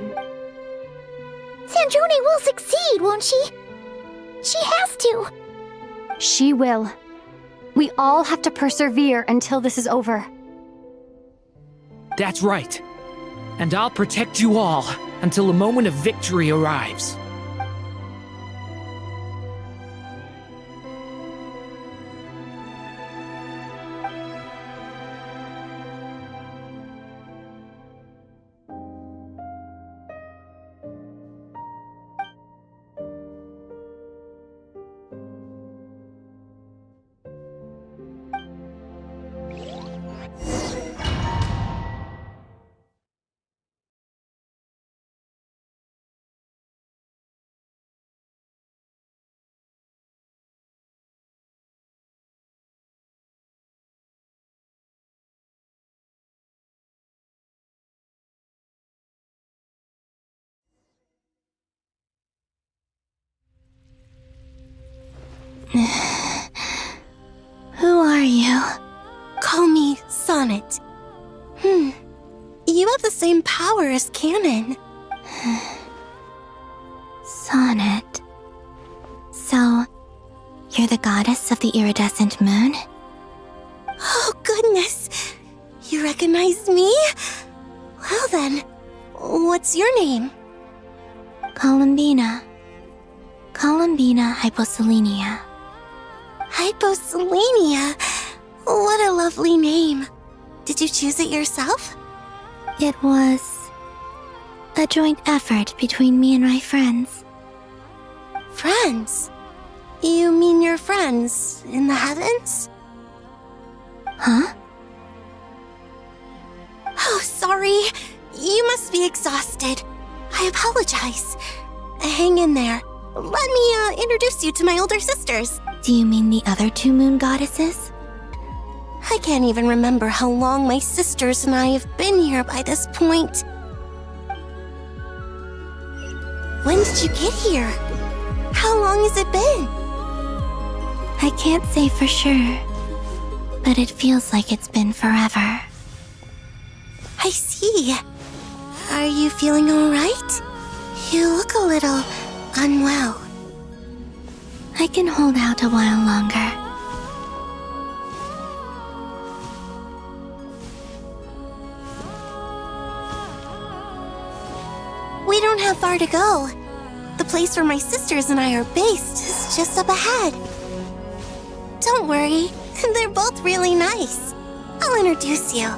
Sanjoni will succeed, won't she? She has to. She will. We all have to persevere until this is over. That's right. And I'll protect you all until the moment of victory arrives. Who are you? Call me Sonnet. You have the same power as Canon. Sonnet. So, you're the goddess of the iridescent moon? Oh, goodness. You recognize me? Well then, what's your name? Columbina. Columbina Hyposelenia. Hyposelenia. What a lovely name. Did you choose it yourself? It was a joint effort between me and my friends. Friends? You mean your friends in the heavens? Huh? Oh, sorry. You must be exhausted. I apologize. Hang in there. Let me introduce you to my older sisters. Do you mean the other two moon goddesses? I can't even remember how long my sisters and I have been here by this point. When did you get here? How long has it been? I can't say for sure, but it feels like it's been forever. I see. Are you feeling all right? You look a little unwell. I can hold out a while longer. We don't have far to go. The place where my sisters and I are based is just up ahead. Don't worry, they're both really nice. I'll introduce you.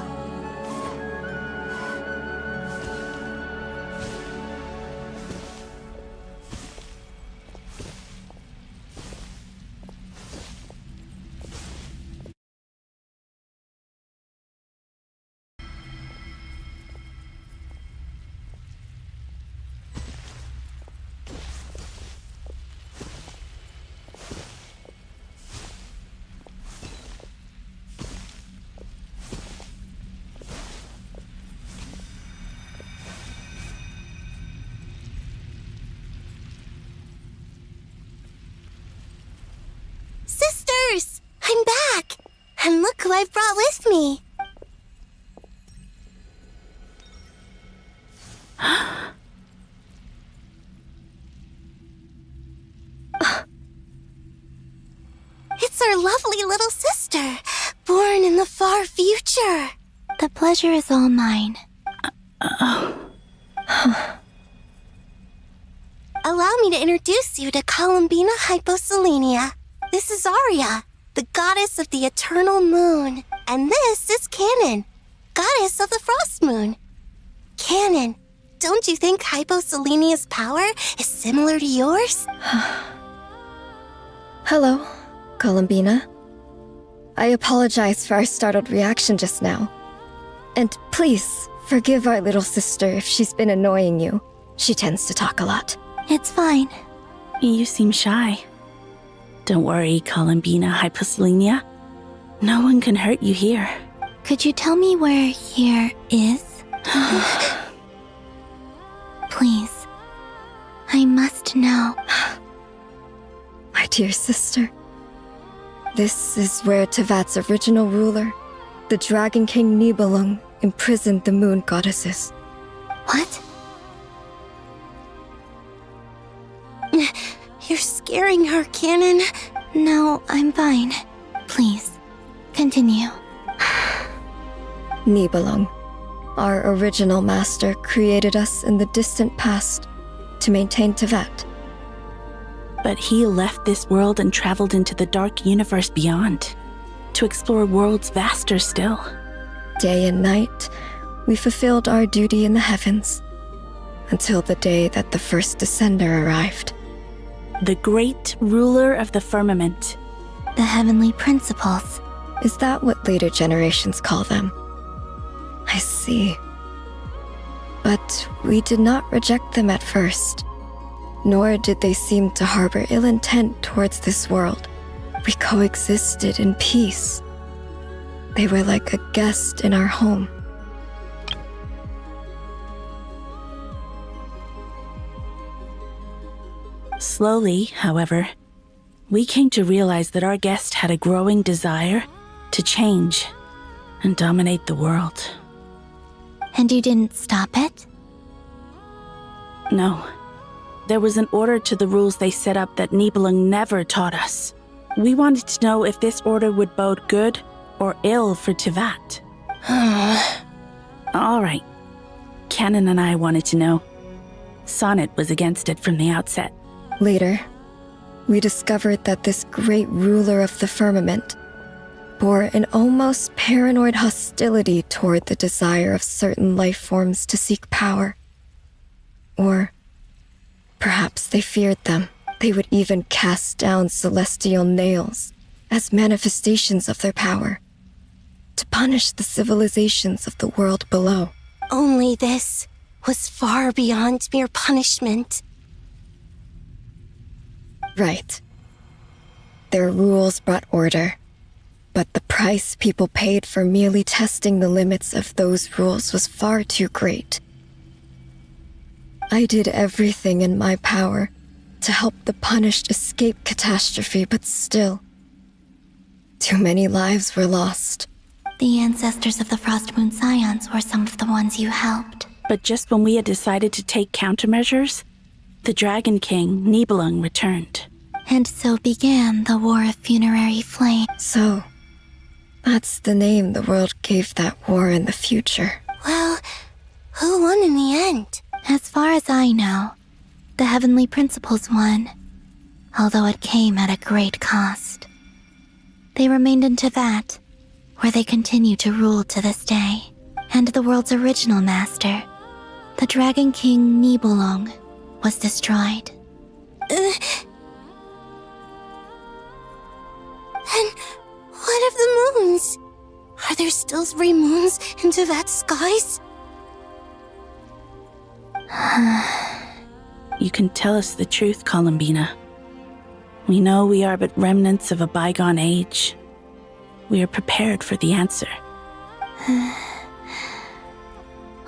Sisters! I'm back! And look who I've brought with me! lovely little sister, born in the far future. The pleasure is all mine. Allow me to introduce you to Columbina Hyposelenia. This is Arya, the goddess of the eternal moon. And this is Canon, goddess of the frost moon. Canon, don't you think Hyposelenia's power is similar to yours? Hello, Columbina. I apologize for our startled reaction just now. And please, forgive our little sister if she's been annoying you. She tends to talk a lot. It's fine. You seem shy. Don't worry, Columbina Hyposelenia. No one can hurt you here. Could you tell me where here is? Please. I must know. My dear sister, this is where Tevat's original ruler, the Dragon King Nibelung, imprisoned the moon goddesses. What? You're scaring her, Canon. No, I'm fine. Please, continue. Nibelung, our original master, created us in the distant past to maintain Tevat. But he left this world and traveled into the dark universe beyond, to explore worlds vaster still. Day and night, we fulfilled our duty in the heavens, until the day that the first Descender arrived. The great ruler of the firmament. The heavenly principles. Is that what later generations call them? I see. But we did not reject them at first, nor did they seem to harbor ill intent towards this world. We coexisted in peace. They were like a guest in our home. Slowly, however, we came to realize that our guest had a growing desire to change and dominate the world. And you didn't stop it? No. There was an order to the rules they set up that Nibelung never taught us. We wanted to know if this order would bode good or ill for Tevat. All right. Canon and I wanted to know. Sonnet was against it from the outset. Later, we discovered that this great ruler of the firmament bore an almost paranoid hostility toward the desire of certain life forms to seek power. Or perhaps they feared them. They would even cast down celestial nails as manifestations of their power, to punish the civilizations of the world below. Only this was far beyond mere punishment. Right. Their rules brought order, but the price people paid for merely testing the limits of those rules was far too great. I did everything in my power to help the punished escape catastrophe, but still, too many lives were lost. The ancestors of the Frost Moon Scions were some of the ones you helped. But just when we had decided to take countermeasures, the Dragon King, Nibelung, returned. And so began the War of Funerary Flame. So, that's the name the world gave that war in the future. Well, who won in the end? As far as I know, the Heavenly Principles won, although it came at a great cost. They remained in Tevat, where they continue to rule to this day. And the world's original master, the Dragon King Nibelung, was destroyed. And what of the moons? Are there still 3 moons in Tevat's skies? You can tell us the truth, Columbina. We know we are but remnants of a bygone age. We are prepared for the answer.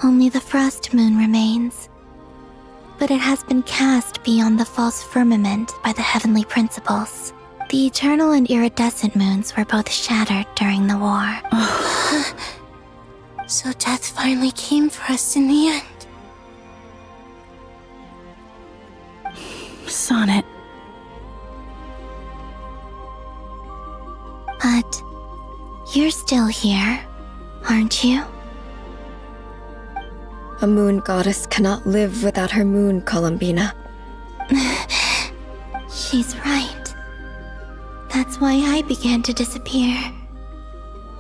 Only the Frost Moon remains. But it has been cast beyond the false firmament by the Heavenly Principles. The eternal and iridescent moons were both shattered during the war. So death finally came for us in the end. Sonnet. But you're still here, aren't you? A moon goddess cannot live without her moon, Columbina. She's right. That's why I began to disappear.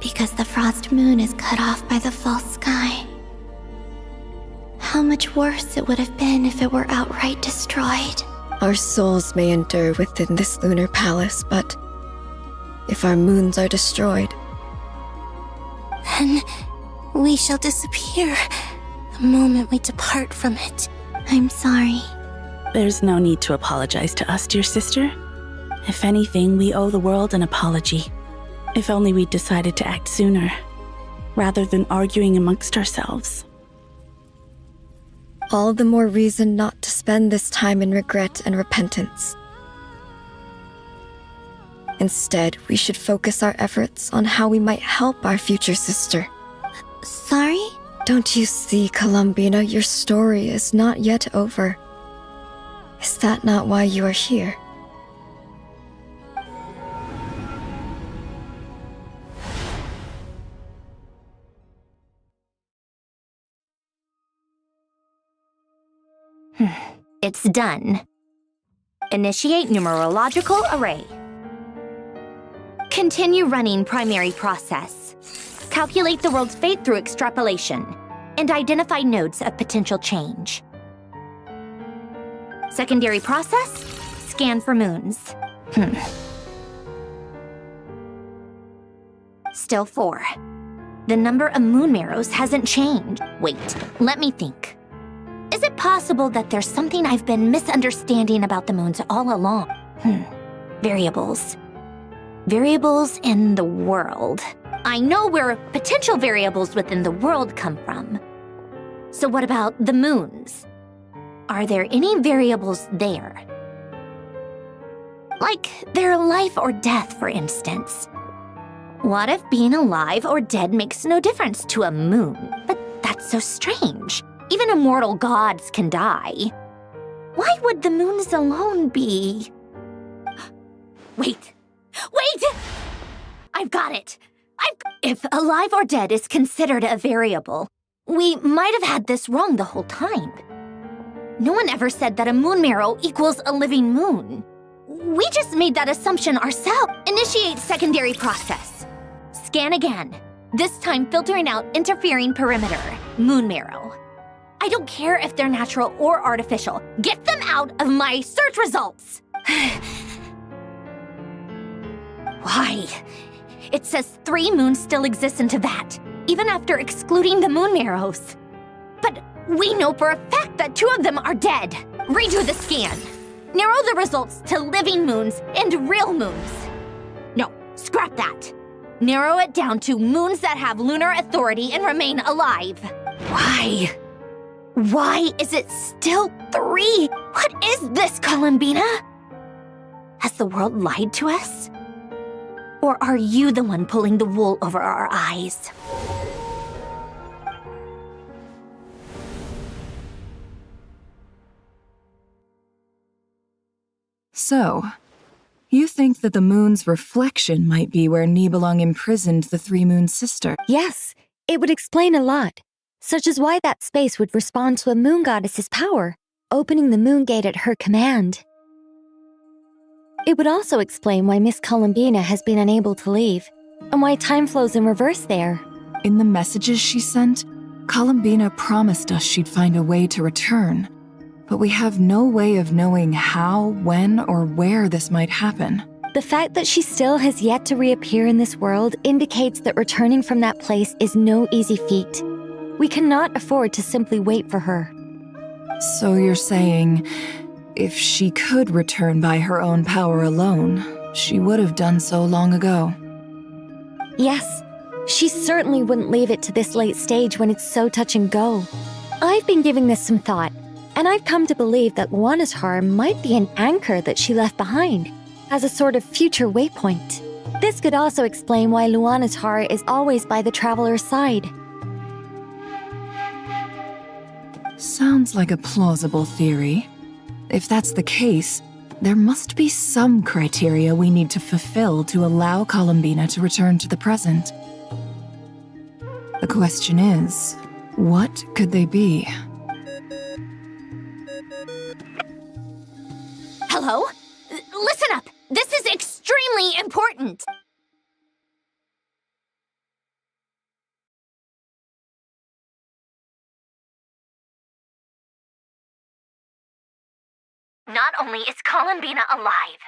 Because the frost moon is cut off by the false sky. How much worse it would have been if it were outright destroyed. Our souls may endure within this lunar palace, but if our moons are destroyed, then we shall disappear the moment we depart from it. I'm sorry. There's no need to apologize to us, dear sister. If anything, we owe the world an apology. If only we'd decided to act sooner, rather than arguing amongst ourselves. all the more reason not to spend this time in regret and repentance. Instead, we should focus our efforts on how we might help our future sister. Sorry? Don't you see, Columbina, your story is not yet over. Is that not why you are here? It's done. Initiate numerological array. Continue running primary process. Calculate the world's fate through extrapolation, and identify nodes of potential change. Secondary process, scan for moons. Still 4. The number of moon marrows hasn't changed. Wait, let me think. Is it possible that there's something I've been misunderstanding about the moons all along? Variables. Variables in the world. I know where potential variables within the world come from. So what about the moons? Are there any variables there? Like their life or death, for instance. What if being alive or dead makes no difference to a moon? But that's so strange. Even immortal gods can die. Why would the moons alone be? Wait! I've got it! If alive or dead is considered a variable, we might have had this wrong the whole time. No one ever said that a moon marrow equals a living moon. We just made that assumption ourselves. Initiate secondary process. Scan again. This time filtering out interfering perimeter, moon marrow. I don't care if they're natural or artificial. Get them out of my search results! Why? It says 3 moons still exist in Teyvat, even after excluding the moon marrows. But we know for a fact that 2 of them are dead. Redo the scan. Narrow the results to living moons and real moons. No, scrap that. Narrow it down to moons that have lunar authority and remain alive. Why? Why is it still 3? What is this, Columbina? Has the world lied to us? Or are you the one pulling the wool over our eyes? So, you think that the moon's reflection might be where Nibelung imprisoned the Three-Moon Sister? Yes, it would explain a lot, such as why that space would respond to a moon goddess's power, opening the moon gate at her command. It would also explain why Miss Columbina has been unable to leave, and why time flows in reverse there. In the messages she sent, Columbina promised us she'd find a way to return, but we have no way of knowing how, when, or where this might happen. The fact that she still has yet to reappear in this world indicates that returning from that place is no easy feat. We cannot afford to simply wait for her. So you're saying, if she could return by her own power alone, she would have done so long ago. Yes, she certainly wouldn't leave it to this late stage when it's so touch and go. I've been giving this some thought, and I've come to believe that Luanatar might be an anchor that she left behind, as a sort of future waypoint. This could also explain why Luanatar is always by the traveler's side. Sounds like a plausible theory. If that's the case, There must be some criteria we need to fulfill to allow Columbina to return to the present. The question is, what could they be? Hello? Listen up! This is extremely important! Not only is Columbina alive,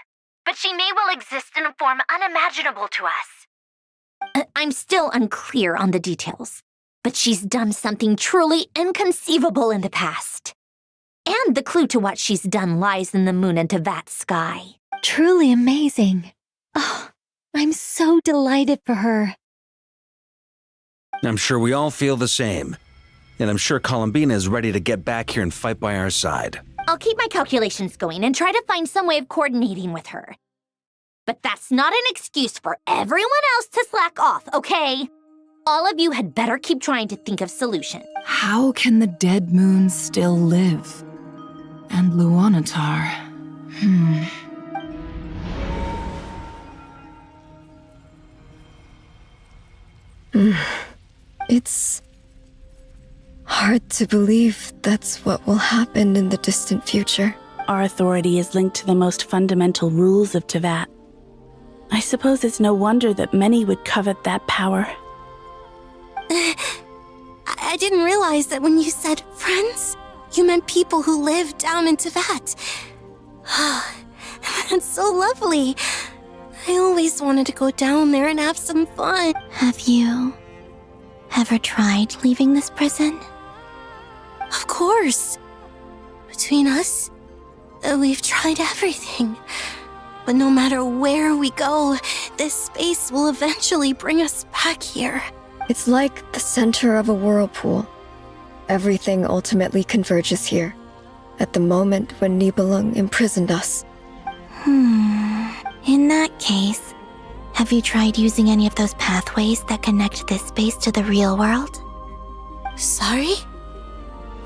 but she may well exist in a form unimaginable to us. I'm still unclear on the details, but she's done something truly inconceivable in the past. And the clue to what she's done lies in the moon and Tevat sky. Truly amazing. Oh, I'm so delighted for her. I'm sure we all feel the same. And I'm sure Columbina is ready to get back here and fight by our side. I'll keep my calculations going and try to find some way of coordinating with her. But that's not an excuse for everyone else to slack off, okay? All of you had better keep trying to think of solutions. How can the dead moon still live? And Luanatar? It's hard to believe that's what will happen in the distant future. Our authority is linked to the most fundamental rules of Tevat. I suppose it's no wonder that many would covet that power. I didn't realize that when you said friends, you meant people who live down in Tevat. That's so lovely. I always wanted to go down there and have some fun. Have you ever tried leaving this prison? Of course. Between us, we've tried everything. But no matter where we go, this space will eventually bring us back here. It's like the center of a whirlpool. Everything ultimately converges here, at the moment when Nibelung imprisoned us. In that case, have you tried using any of those pathways that connect this space to the real world? Sorry?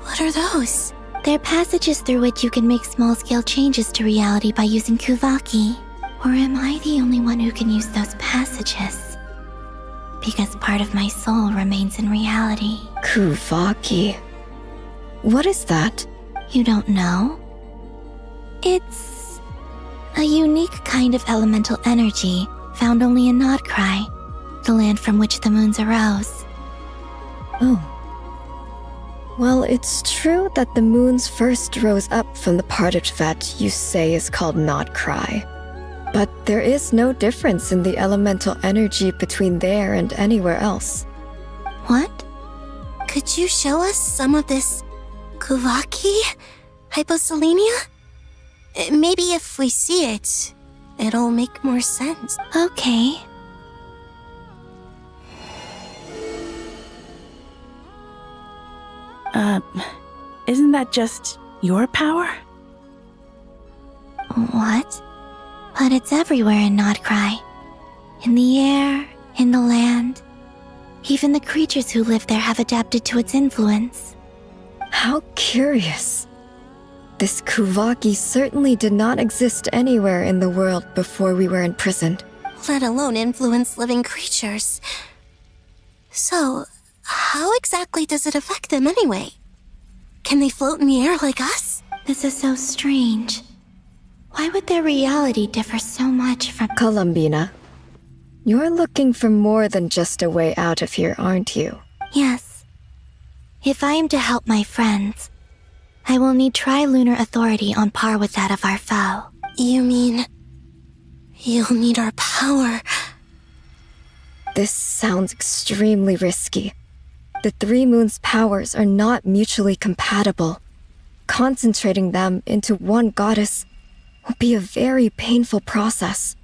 What are those? They're passages through which you can make small-scale changes to reality by using Kuvaki. Or am I the only one who can use those passages? Because part of my soul remains in reality. Kuvaki. What is that? You don't know? It's a unique kind of elemental energy found only in Nodkrai, the land from which the moons arose. Oh. Well, it's true that the moons first rose up from the part of Tevat you say is called Nodkrai. But there is no difference in the elemental energy between there and anywhere else. What? Could you show us some of this Kuvaki hyposelenia? Maybe if we see it, it'll make more sense. Okay. Isn't that just your power? What? But it's everywhere in Nodkrai. In the air, in the land. Even the creatures who live there have adapted to its influence. How curious. This Kuvaki certainly did not exist anywhere in the world before we were imprisoned. Let alone influence living creatures. So, how exactly does it affect them anyway? Can they float in the air like us? This is so strange. Why would their reality differ so much from Columbina? You're looking for more than just a way out of here, aren't you? Yes. If I am to help my friends, I will need trilunar authority on par with that of our foe. You mean you'll need our power? This sounds extremely risky. The Three Moons' powers are not mutually compatible. Concentrating them into one goddess will be a very painful process.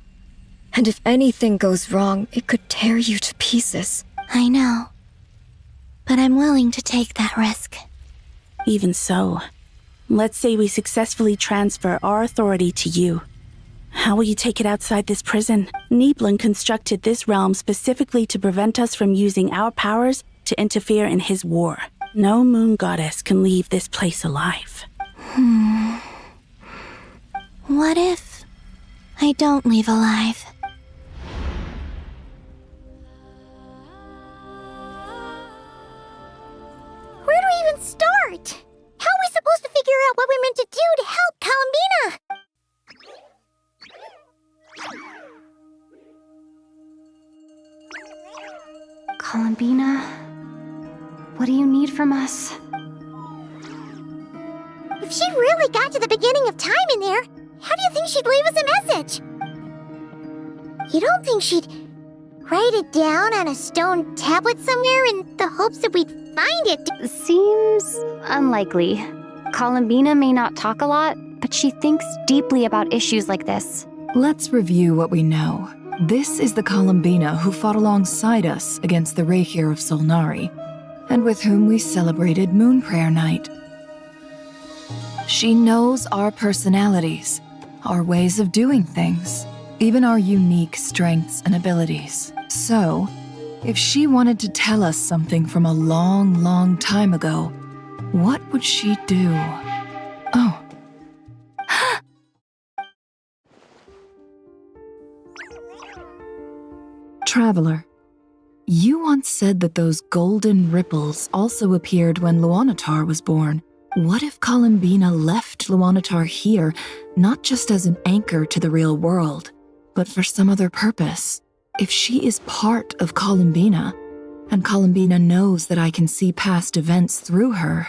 And if anything goes wrong, it could tear you to pieces. I know. But I'm willing to take that risk. Even so, let's say we successfully transfer our authority to you. How will you take it outside this prison? Nibelung constructed this realm specifically to prevent us from using our powers to interfere in his war. No moon goddess can leave this place alive. What if I don't leave alive? Where do we even start? How are we supposed to figure out what we're meant to do to help Columbina? Columbina, what do you need from us? If she really got to the beginning of time in there, how do you think she'd leave us a message? You don't think she'd write it down on a stone tablet somewhere in the hopes that we'd find it? Seems unlikely. Columbina may not talk a lot, but she thinks deeply about issues like this. Let's review what we know. This is the Columbina who fought alongside us against the Raihir of Solnari, and with whom we celebrated Moon Prayer Night. She knows our personalities, our ways of doing things, even our unique strengths and abilities. So, if she wanted to tell us something from a long, long time ago, what would she do? Oh. Traveler, you once said that those golden ripples also appeared when Luanatar was born. What if Columbina left Luanatar here, not just as an anchor to the real world, but for some other purpose? If she is part of Columbina, and Columbina knows that I can see past events through her.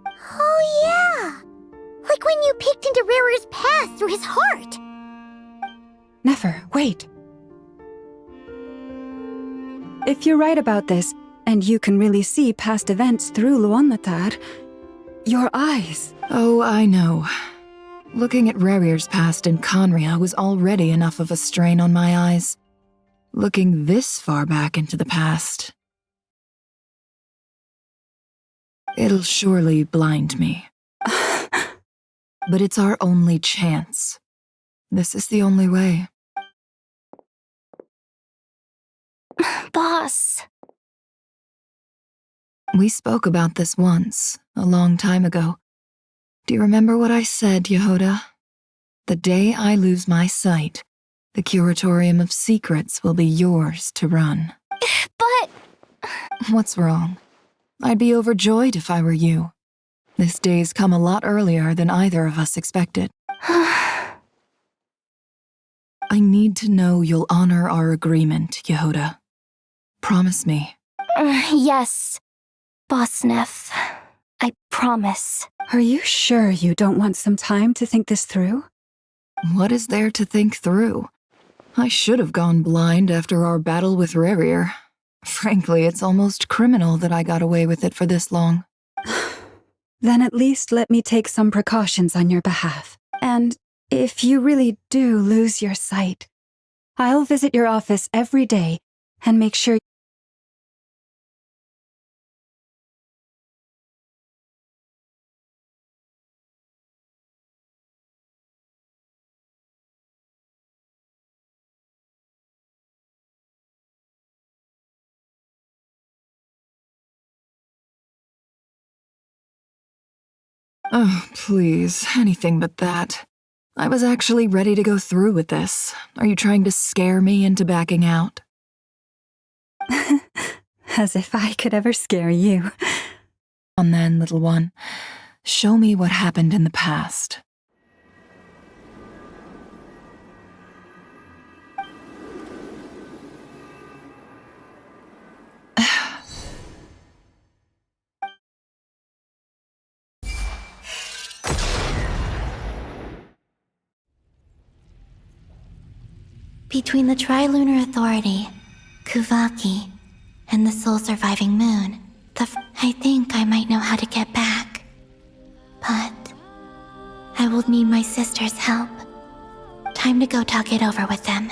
Oh yeah! Like when you peeked into Rarir's past through his heart! Nefer, wait. If you're right about this, and you can really see past events through Luanatar, your eyes... Oh, I know. Looking at Rarir's past in Conria was already enough of a strain on my eyes. Looking this far back into the past... it'll surely blind me. But it's our only chance. This is the only way. Boss. We spoke about this once, a long time ago. Do you remember what I said, Yehoda? The day I lose my sight, the Curatorium of Secrets will be yours to run. But... What's wrong? I'd be overjoyed if I were you. This day's come a lot earlier than either of us expected. I need to know you'll honor our agreement, Yehoda. Promise me. Yes, Boss Neff. I promise. Are you sure you don't want some time to think this through? What is there to think through? I should have gone blind after our battle with Rarir. Frankly, it's almost criminal that I got away with it for this long. Then at least let me take some precautions on your behalf. And if you really do lose your sight, I'll visit your office every day and make sure... Oh, please, anything but that. I was actually ready to go through with this. Are you trying to scare me into backing out? As if I could ever scare you. And then, little one, show me what happened in the past. Between the Trilunar Authority, Kuvaki, and the sole-surviving moon, I think I might know how to get back. But I will need my sister's help. Time to go talk it over with them.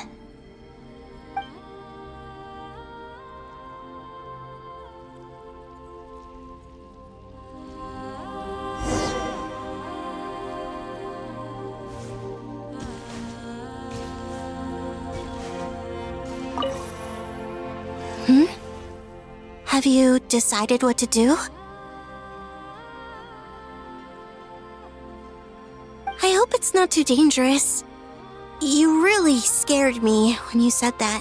Have you decided what to do? it's not too dangerous. You really scared me when you said that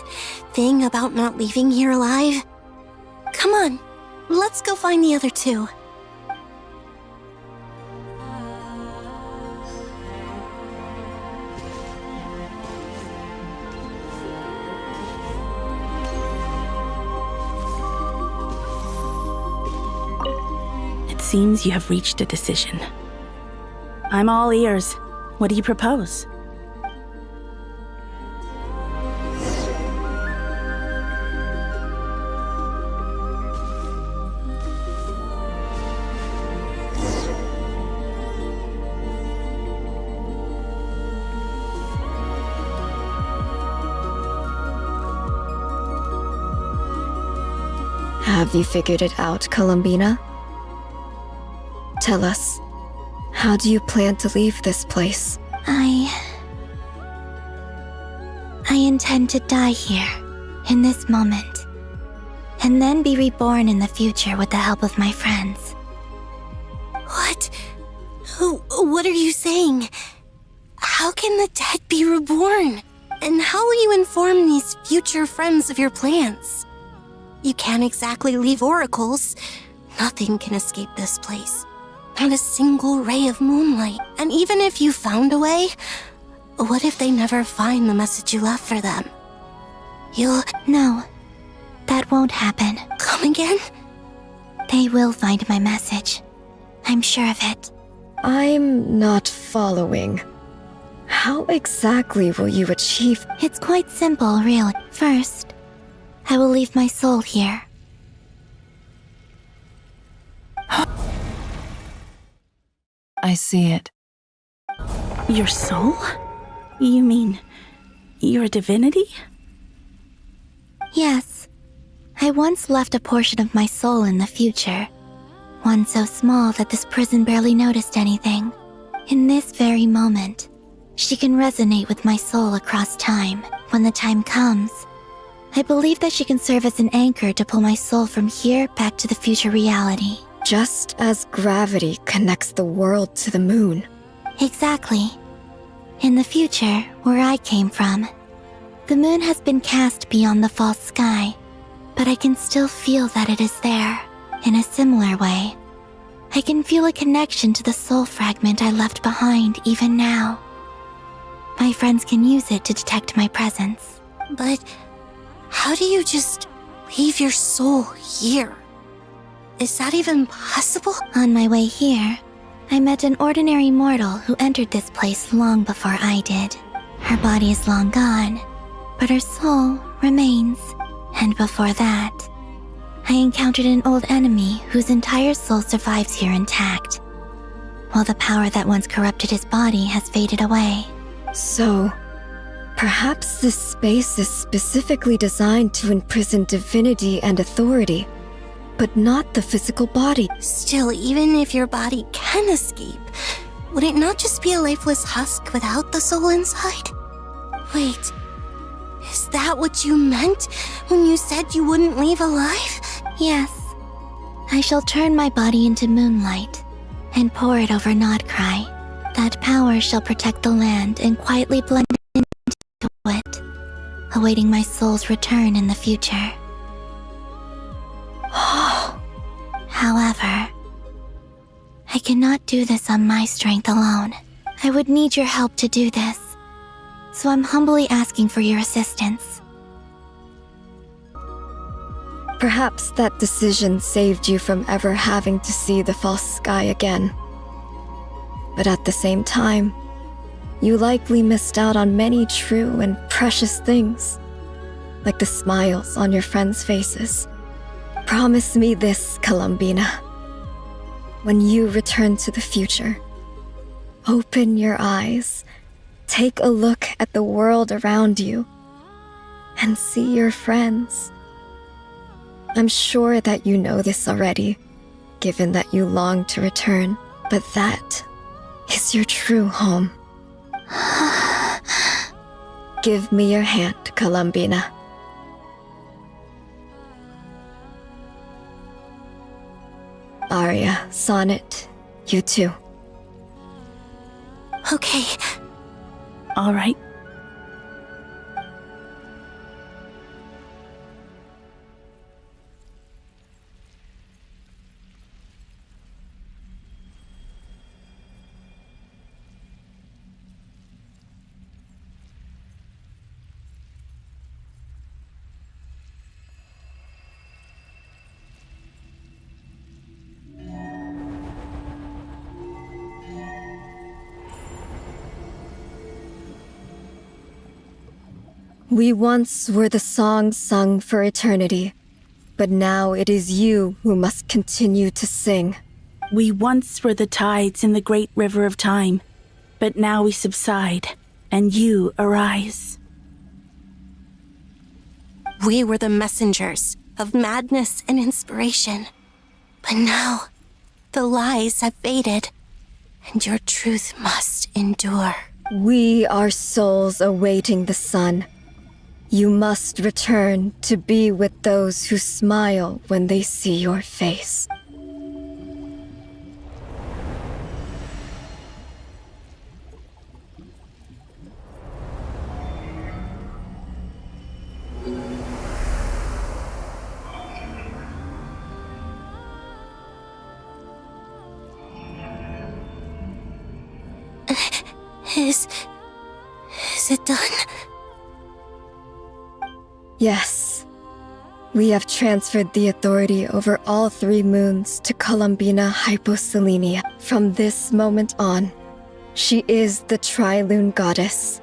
thing about not leaving here alive. Come on, let's go find the other two. It seems you have reached a decision. I'm all ears. What do you propose? Have you figured it out, Columbina? Tell us, how do you plan to leave this place? I intend to die here, in this moment, and then be reborn in the future with the help of my friends. What? What are you saying? How can the dead be reborn? And how will you inform these future friends of your plans? You can't exactly leave oracles. Nothing can escape this place. Not a single ray of moonlight. And even if you found a way, what if they never find the message you left for them? No, that won't happen. Come again? They will find my message. I'm sure of it. I'm not following. How exactly will you achieve? It's quite simple, really. First, I will leave my soul here. I see it. Your soul? You mean your divinity? Yes. I once left a portion of my soul in the future. One so small that this prison barely noticed anything. In this very moment, she can resonate with my soul across time. When the time comes, I believe that she can serve as an anchor to pull my soul from here back to the future reality. Just as gravity connects the world to the moon. Exactly. In the future, where I came from, the moon has been cast beyond the false sky, but I can still feel that it is there. In a similar way, I can feel a connection to the soul fragment I left behind even now. My friends can use it to detect my presence. But how do you just leave your soul here? Is that even possible? On my way here, I met an ordinary mortal who entered this place long before I did. Her body is long gone, but her soul remains. And before that, I encountered an old enemy whose entire soul survives here intact, while the power that once corrupted his body has faded away. So, perhaps this space is specifically designed to imprison divinity and authority, but not the physical body. Still, even if your body can escape, would it not just be a lifeless husk without the soul inside? Wait, is that what you meant when you said you wouldn't leave alive? Yes. I shall turn my body into moonlight and pour it over Nodcry. That power shall protect the land and quietly blend into it, awaiting my soul's return in the future. However, I cannot do this on my strength alone. I would need your help to do this, so I'm humbly asking for your assistance. Perhaps that decision saved you from ever having to see the false sky again. But at the same time, you likely missed out on many true and precious things, like the smiles on your friends' faces. Promise me this, Columbina. When you return to the future, open your eyes, take a look at the world around you, and see your friends. I'm sure that you know this already, given that you long to return, but that is your true home. Give me your hand, Columbina. Aria, Sonnet, you too. Okay, All right. We once were the song sung for eternity, but now it is you who must continue to sing. We once were the tides in the great river of time, but now we subside, and you arise. We were the messengers of madness and inspiration, but now the lies have faded, and your truth must endure. We are souls awaiting the sun. You must return to be with those who smile when they see your face. Is it done? Yes. We have transferred the authority over all 3 moons to Columbina Hyposelenia. From this moment on, she is the Tri-Lune Goddess,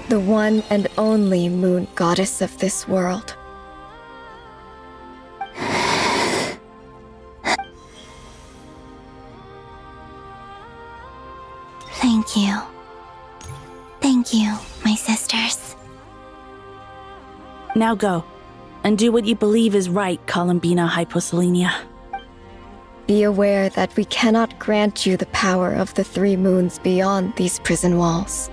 the one and only moon goddess of this world. Thank you. Thank you, my sisters. Now go, and do what you believe is right, Columbina Hyposelenia. Be aware that we cannot grant you the power of the 3 moons beyond these prison walls.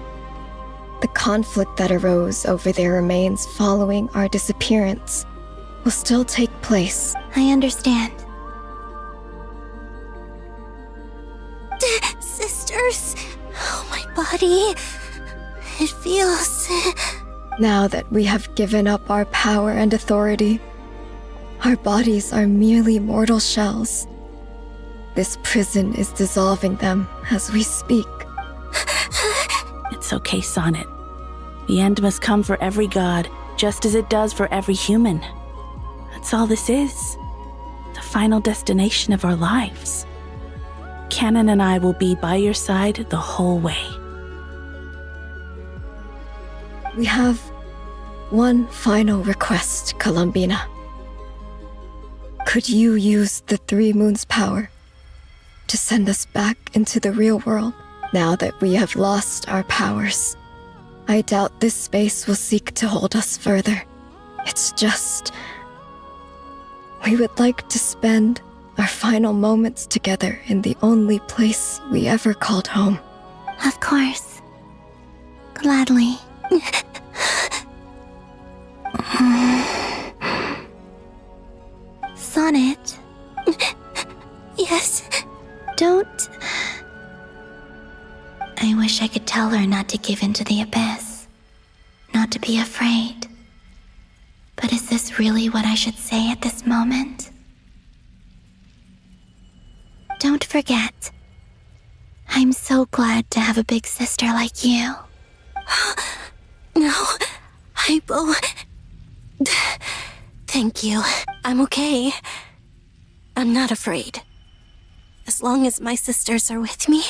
The conflict that arose over their remains following our disappearance will still take place. I understand. Sisters, oh, my body. It feels... Now that we have given up our power and authority, our bodies are merely mortal shells. This prison is dissolving them as we speak. It's okay, Sonnet. The end must come for every god, just as it does for every human. That's all this is. The final destination of our lives. Canon and I will be by your side the whole way. We have one final request, Columbina. Could you use the 3 moons' power to send us back into the real world now that we have lost our powers? I doubt this space will seek to hold us further. It's just... we would like to spend our final moments together in the only place we ever called home. Of course. Gladly. Sonnet? Yes? Don't... I wish I could tell her not to give in to the abyss. Not to be afraid. But is this really what I should say at this moment? Don't forget. I'm so glad to have a big sister like you. No, Hypo. Thank you. I'm okay. I'm not afraid. As long as my sisters are with me,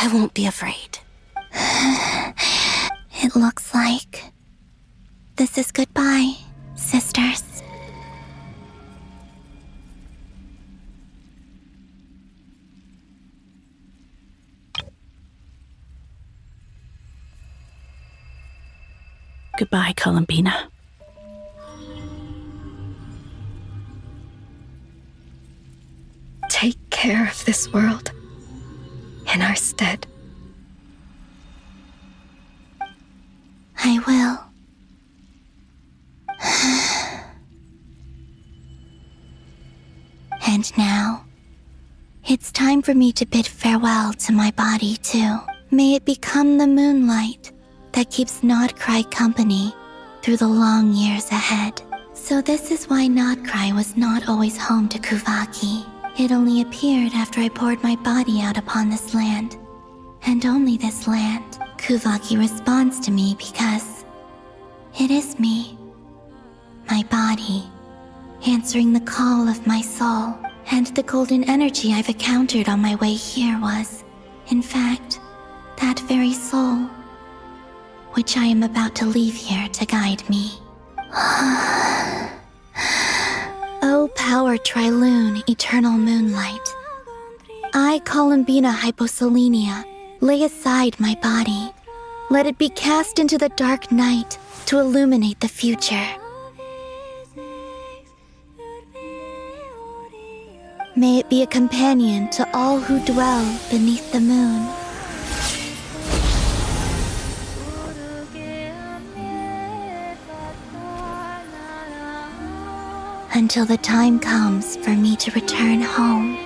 I won't be afraid. It looks like this is goodbye, sisters. Goodbye, Columbina. Take care of this world in our stead. I will. And now, it's time for me to bid farewell to my body, too. May it become the moonlight that keeps Nodcry company through the long years ahead. So this is why Nodcry was not always home to Kuvaki. It only appeared after I poured my body out upon this land. And only this land. Kuvaki responds to me because it is me. My body, answering the call of my soul. And the golden energy I've encountered on my way here was, in fact, that very soul, which I am about to leave here to guide me. O power Trilune, eternal moonlight. I, Columbina Hyposelenia, lay aside my body. Let it be cast into the dark night to illuminate the future. May it be a companion to all who dwell beneath the moon. Until the time comes for me to return home.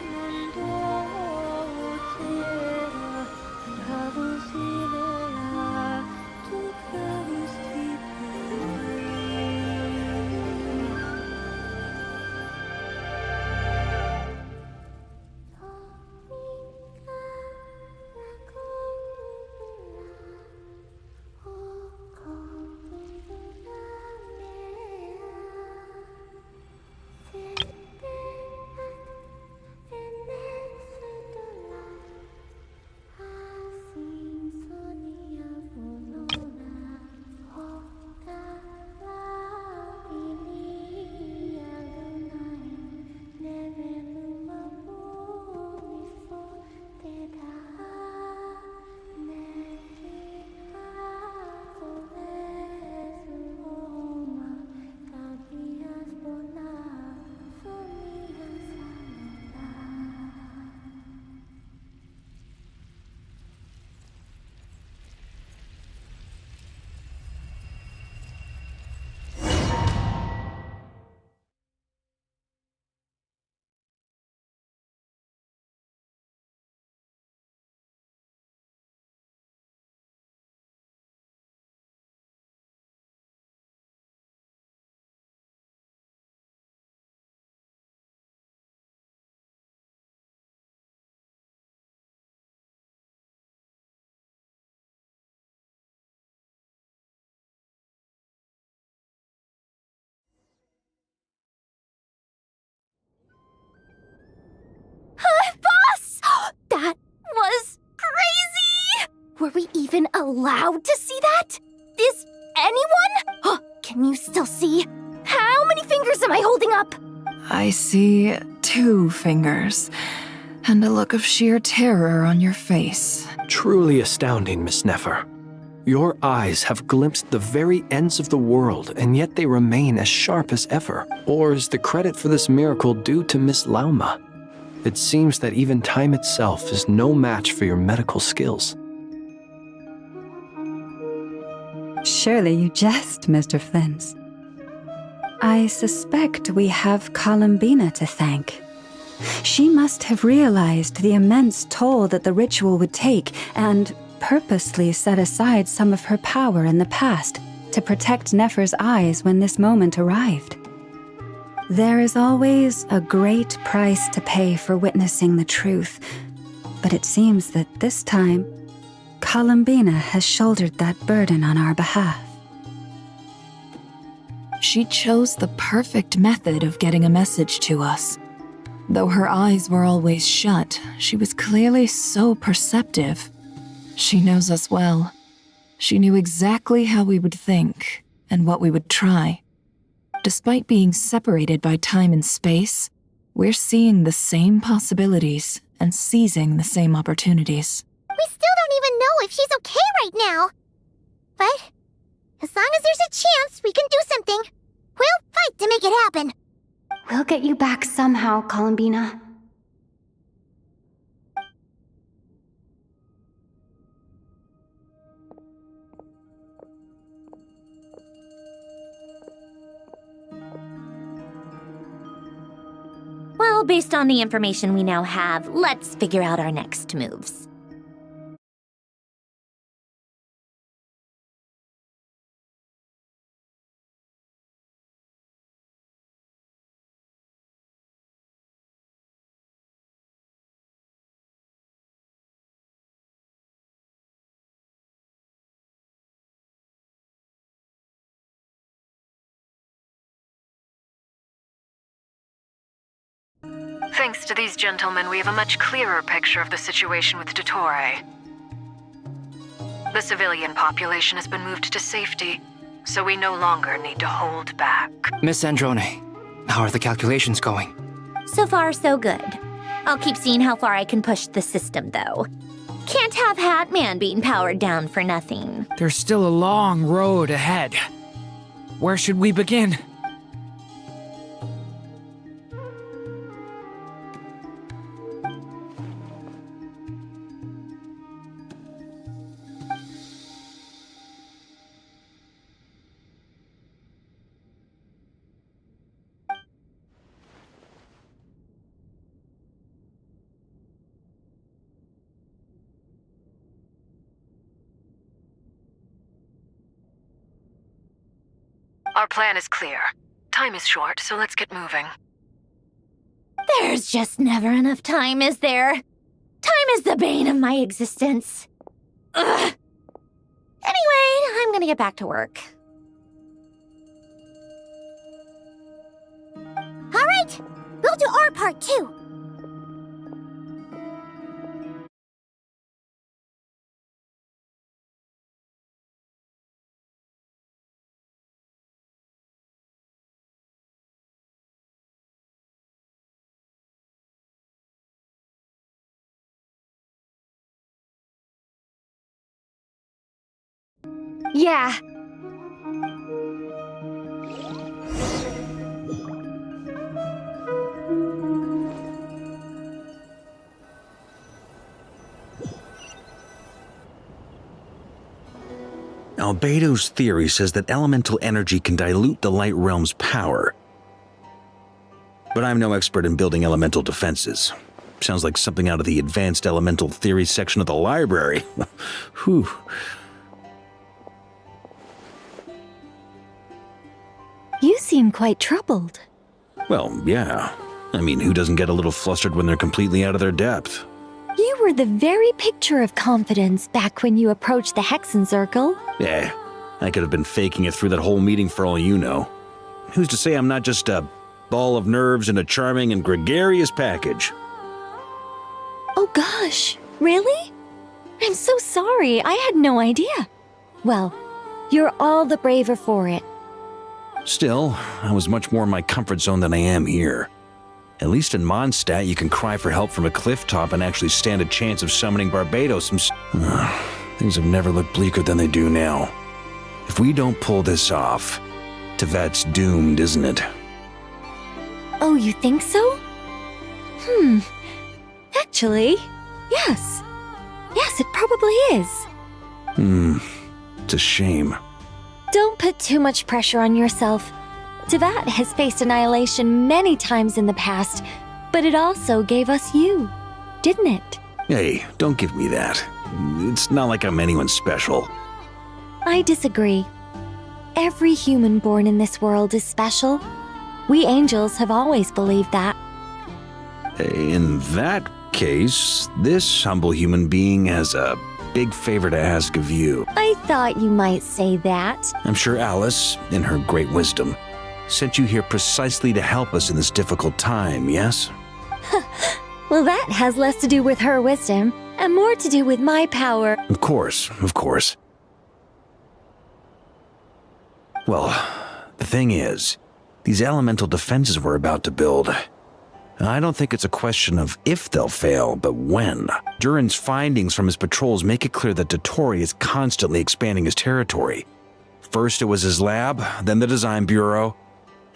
Boss! That was crazy! Were we even allowed to see that? Is anyone? Can you still see? How many fingers am I holding up? I see 2 fingers, and a look of sheer terror on your face. Truly astounding, Miss Nefer. Your eyes have glimpsed the very ends of the world, and yet they remain as sharp as ever. Or is the credit for this miracle due to Miss Lauma? It seems that even time itself is no match for your medical skills. Surely you jest, Mr. Flint. I suspect we have Columbina to thank. She must have realized the immense toll that the ritual would take and purposely set aside some of her power in the past to protect Nefer's eyes when this moment arrived. There is always a great price to pay for witnessing the truth, but it seems that this time, Columbina has shouldered that burden on our behalf. She chose the perfect method of getting a message to us. Though her eyes were always shut, she was clearly so perceptive. She knows us well. She knew exactly how we would think and what we would try. Despite being separated by time and space, we're seeing the same possibilities and seizing the same opportunities. We still don't even know if she's okay right now. But as long as there's a chance we can do something, we'll fight to make it happen. We'll get you back somehow, Columbina. Well, based on the information we now have, let's figure out our next moves. Thanks to these gentlemen, we have a much clearer picture of the situation with Dottore. The civilian population has been moved to safety, so we no longer need to hold back. Miss Androne, how are the calculations going? So far, so good. I'll keep seeing how far I can push the system, though. Can't have Hatman being powered down for nothing. There's still a long road ahead. Where should we begin? Our plan is clear. Time is short, so let's get moving. There's just never enough time, is there? Time is the bane of my existence. Ugh. Anyway, I'm gonna get back to work. All right, we'll do our part too. Yeah. Albedo's theory says that elemental energy can dilute the light realm's power. But I'm no expert in building elemental defenses. Sounds like something out of the advanced elemental theory section of the library. Whew. You seem quite troubled. Well, yeah. I mean, who doesn't get a little flustered when they're completely out of their depth? You were the very picture of confidence back when you approached the Hexen Circle. Eh, I could have been faking it through that whole meeting for all you know. Who's to say I'm not just a ball of nerves in a charming and gregarious package? Oh gosh, really? I'm so sorry, I had no idea. Well, you're all the braver for it. Still, I was much more in my comfort zone than I am here. At least in Mondstadt, you can cry for help from a cliff top and actually stand a chance of summoning Barbados. Things have never looked bleaker than they do now. If we don't pull this off, Tevet's doomed, isn't it? Oh, you think so? Actually, yes. Yes, it probably is. It's a shame. Don't put too much pressure on yourself. Tevat has faced annihilation many times in the past, but it also gave us you, didn't it? Hey, don't give me that. It's not like I'm anyone special. I disagree. Every human born in this world is special. We angels have always believed that. In that case, this humble human being has a big favor to ask of you. I thought you might say that. I'm sure Alice, in her great wisdom, sent you here precisely to help us in this difficult time, yes? Well, that has less to do with her wisdom and more to do with my power. Of course, of course. Well, the thing is, these elemental defenses we're about to build, I don't think it's a question of if they'll fail, but when. Durin's findings from his patrols make it clear that Dottore is constantly expanding his territory. First it was his lab, then the design bureau,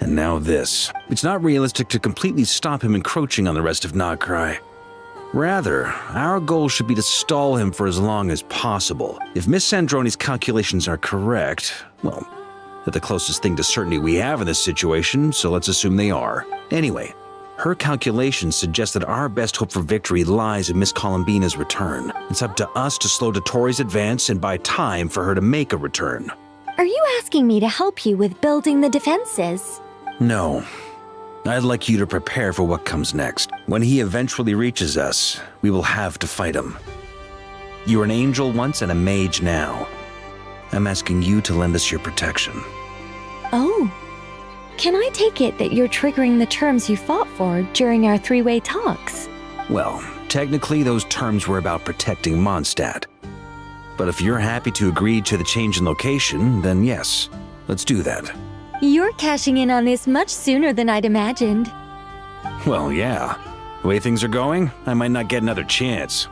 and now this. It's not realistic to completely stop him encroaching on the rest of Nagkrei. Rather, our goal should be to stall him for as long as possible. If Miss Sandroni's calculations are correct, well, they're the closest thing to certainty we have in this situation, so let's assume they are. Anyway, her calculations suggest that our best hope for victory lies in Miss Columbina's return. It's up to us to slow Dottore's advance and buy time for her to make a return. Are you asking me to help you with building the defenses? No. I'd like you to prepare for what comes next. When he eventually reaches us, we will have to fight him. You were an angel once and a mage now. I'm asking you to lend us your protection. Oh. can I take it that you're triggering the terms you fought for during our three-way talks? Well, technically those terms were about protecting Mondstadt. But if you're happy to agree to the change in location, then yes, let's do that. You're cashing in on this much sooner than I'd imagined. Well, yeah. The way things are going, I might not get another chance.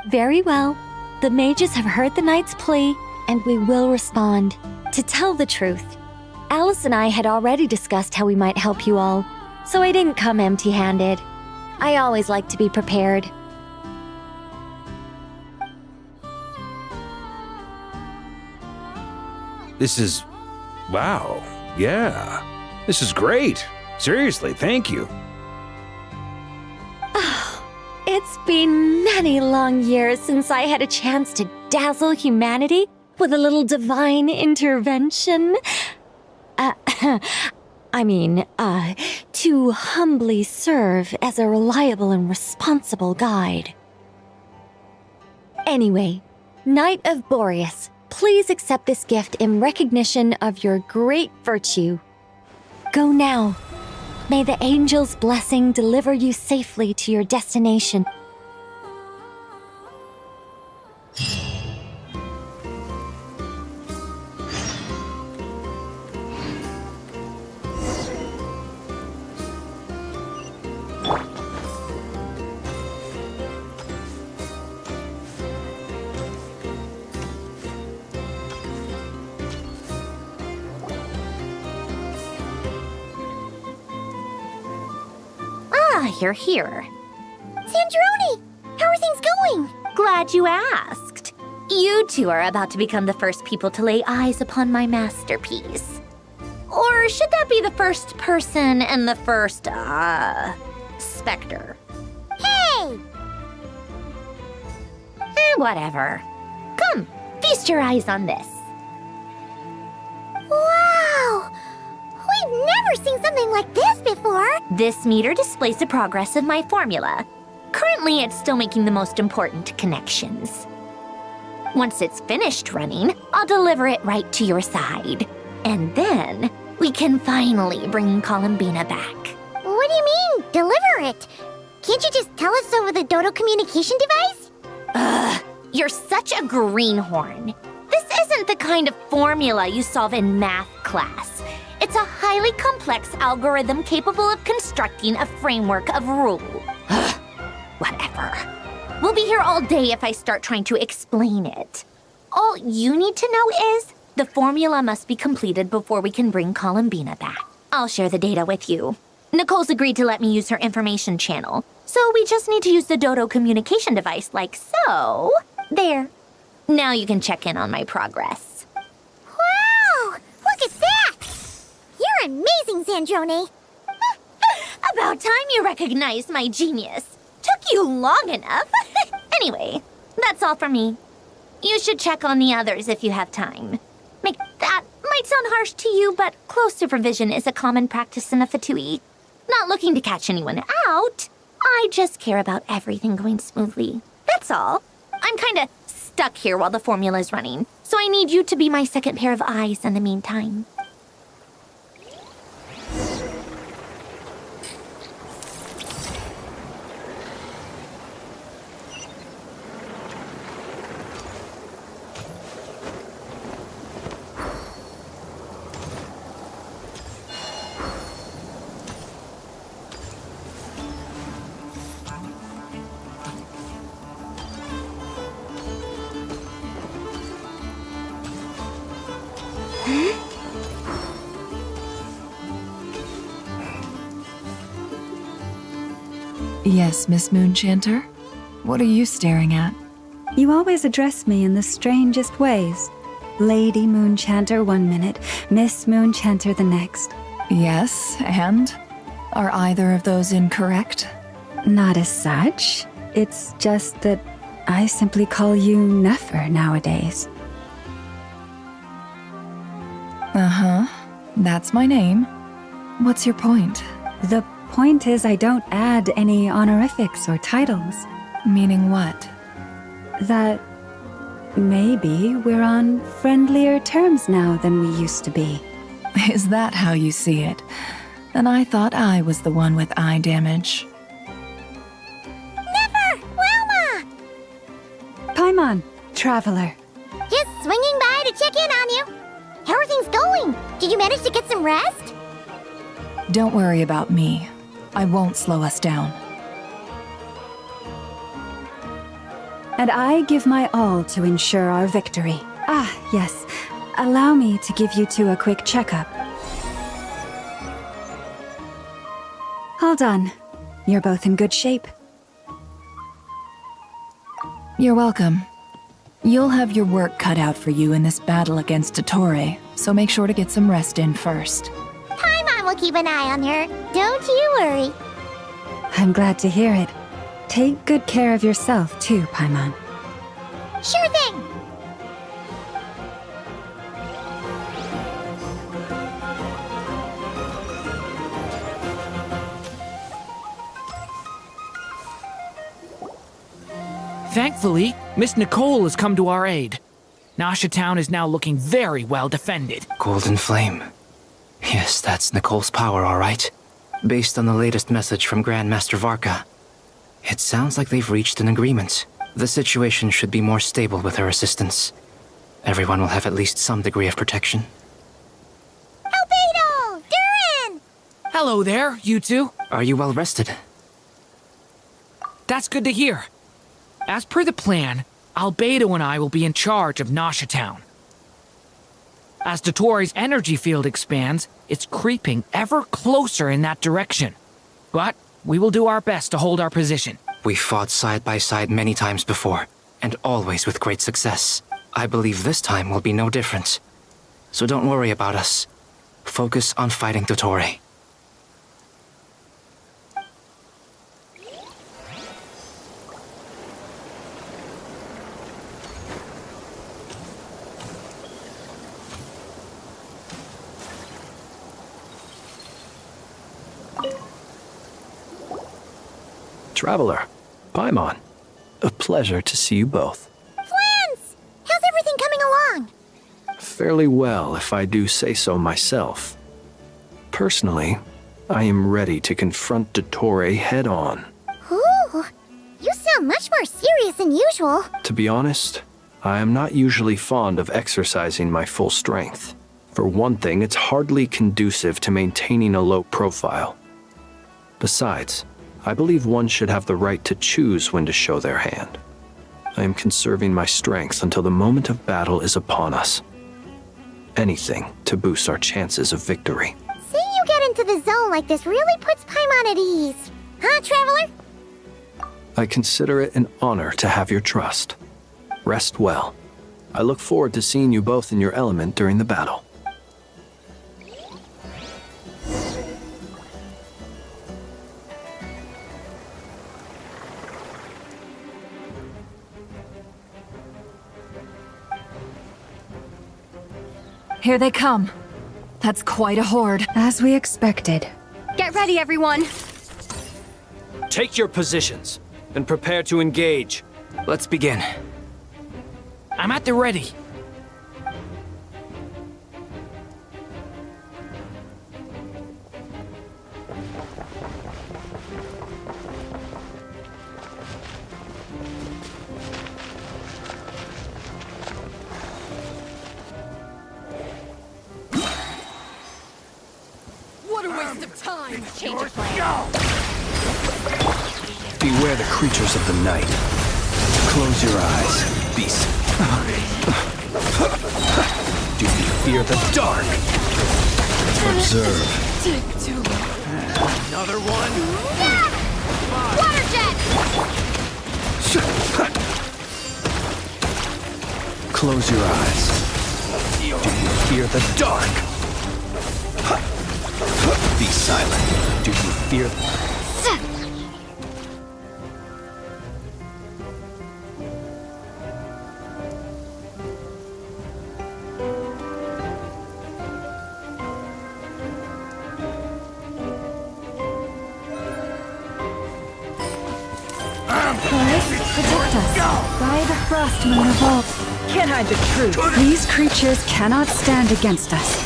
Very well. The mages have heard the knight's plea, and we will respond. To tell the truth, Alice and I had already discussed how we might help you all, so I didn't come empty-handed. I always like to be prepared. This is... wow. Yeah. This is great. Seriously, thank you. It's been many long years since I had a chance to dazzle humanity with a little divine intervention. To humbly serve as a reliable and responsible guide. Anyway, Knight of Boreas, please accept this gift in recognition of your great virtue. Go now. May the angel's blessing deliver you safely to your destination. You're here. Sandrone! How are things going? Glad you asked. You two are about to become the first people to lay eyes upon my masterpiece. Or should that be the first person and the first, specter? Hey! Whatever. Come, feast your eyes on this. Wow! We've never seen something like this before! This meter displays the progress of my formula. Currently, it's still making the most important connections. Once it's finished running, I'll deliver it right to your side. And then, we can finally bring Columbina back. What do you mean, deliver it? Can't you just tell us over the Dodo communication device? Ugh, you're such a greenhorn. This isn't the kind of formula you solve in math class. It's a highly complex algorithm capable of constructing a framework of rule. Whatever. We'll be here all day if I start trying to explain it. All you need to know is the formula must be completed before we can bring Columbina back. I'll share the data with you. Nicole's agreed to let me use her information channel, so we just need to use the Dodo communication device like so. There. Now you can check in on my progress. Wow! Look at that! You're amazing, Sandrone. About time you recognized my genius. Took you long enough. Anyway, that's all from me. You should check on the others if you have time. That might sound harsh to you, but close supervision is a common practice in a Fatui. Not looking to catch anyone out. I just care about everything going smoothly. That's all. I'm kinda stuck here while the formula's running, so I need you to be my second pair of eyes in the meantime. Yes, Miss Moonchanter? What are you staring at? You always address me in the strangest ways. Lady Moonchanter one minute, Miss Moonchanter the next. Yes, and? Are either of those incorrect? Not as such. It's just that I simply call you Nefer nowadays. Uh-huh. That's my name. What's your point? The point is I don't add any honorifics or titles. Meaning what? That Maybe we're on friendlier terms now than we used to be. Is that how you see it? Then I thought I was the one with eye damage. Never! Wilma! Paimon, traveler. Just swinging by to check in on you. How are things going? Did you manage to get some rest? Don't worry about me. I won't slow us down. And I give my all to ensure our victory. Ah, yes. Allow me to give you two a quick checkup. All done. You're both in good shape. You're welcome. You'll have your work cut out for you in this battle against Dottore, so make sure to get some rest in first. Paimon will keep an eye on her. Don't you worry. I'm glad to hear it. Take good care of yourself, too, Paimon. Sure thing! Thankfully, Miss Nicole has come to our aid. Nasha Town is now looking very well defended. Golden Flame. Yes, that's Nicole's power, all right. Based on the latest message from Grandmaster Varka, it sounds like they've reached an agreement. The situation should be more stable with her assistance. Everyone will have at least some degree of protection. Albedo! Durin! Hello there, you two. Are you well rested? That's good to hear. As per the plan, Albedo and I will be in charge of Nasha Town. As Dottore's energy field expands, it's creeping ever closer in that direction. But we will do our best to hold our position. We fought side by side many times before, and always with great success. I believe this time will be no different. So don't worry about us. Focus on fighting Dottore. Traveler, Paimon, a pleasure to see you both. Flans! How's everything coming along? Fairly well, if I do say so myself. Personally, I am ready to confront Dottore head-on. Ooh, you sound much more serious than usual. To be honest, I am not usually fond of exercising my full strength. For one thing, it's hardly conducive to maintaining a low profile. Besides, I believe one should have the right to choose when to show their hand. I am conserving my strength until the moment of battle is upon us. Anything to boost our chances of victory. Seeing you get into the zone like this really puts Paimon at ease. Huh, Traveler? I consider it an honor to have your trust. Rest well. I look forward to seeing you both in your element during the battle. Here they come. That's quite a horde. As we expected. Get ready, everyone. Take your positions and prepare to engage. Let's begin. I'm at the ready. What a waste of time! Change of plan. Beware the creatures of the night. Close your eyes, beast. Do you fear the dark? Observe. Another one? Water jet! Close your eyes. Do you fear the dark? Be silent. Do you fear... Forest, protect us. By the frost moon of old. Can't hide the truth. These creatures cannot stand against us.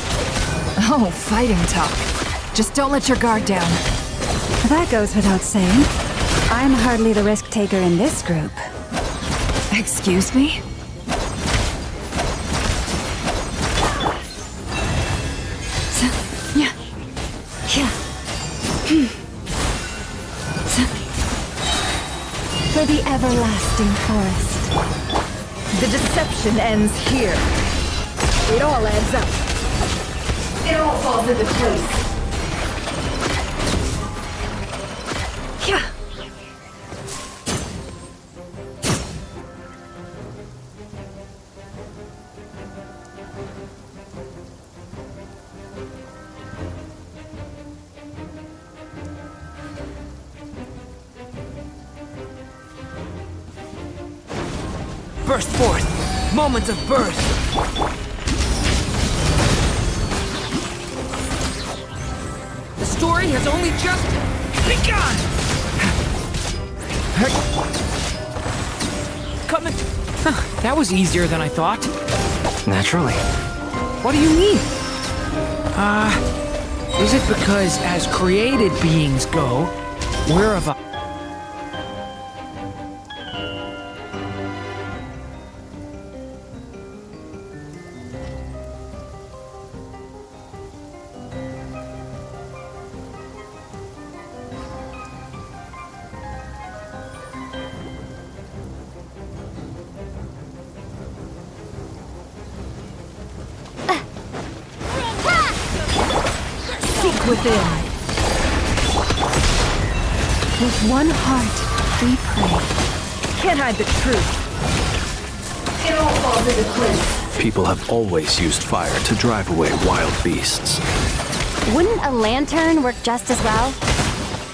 Oh, fighting talk. Just don't let your guard down. That goes without saying. I'm hardly the risk taker in this group. Excuse me? Yeah. Yeah. For the everlasting forest. The deception ends here. It all adds up. It all falls into place. Yeah. Burst forth! Moments of birth! The story has only just begun! Coming! Huh, that was easier than I thought. Naturally. What do you mean? Is it because as created beings go, we're of a... Within. With one heart, we pray. Can't hide the truth. It all falls into place. People have always used fire to drive away wild beasts. Wouldn't a lantern work just as well?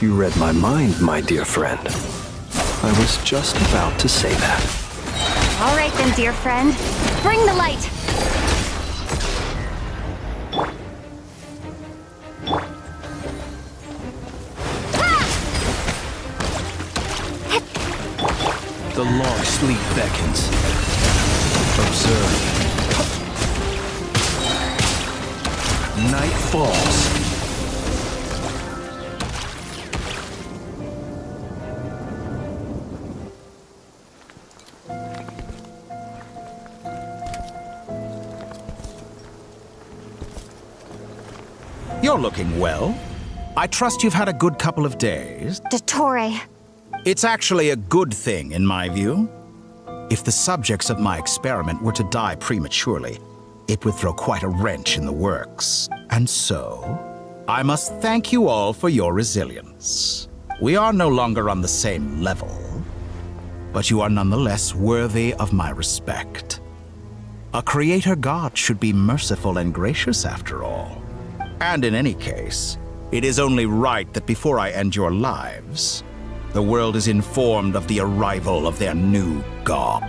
You read my mind, my dear friend. I was just about to say that. All right then, dear friend. Bring the light. The long sleep beckons. Observe. Night falls. You're looking well. I trust you've had a good couple of days. Dottore. It's actually a good thing, in my view. If the subjects of my experiment were to die prematurely, it would throw quite a wrench in the works. And so, I must thank you all for your resilience. We are no longer on the same level, but you are nonetheless worthy of my respect. A creator god should be merciful and gracious after all. And in any case, it is only right that before I end your lives, the world is informed of the arrival of their new god.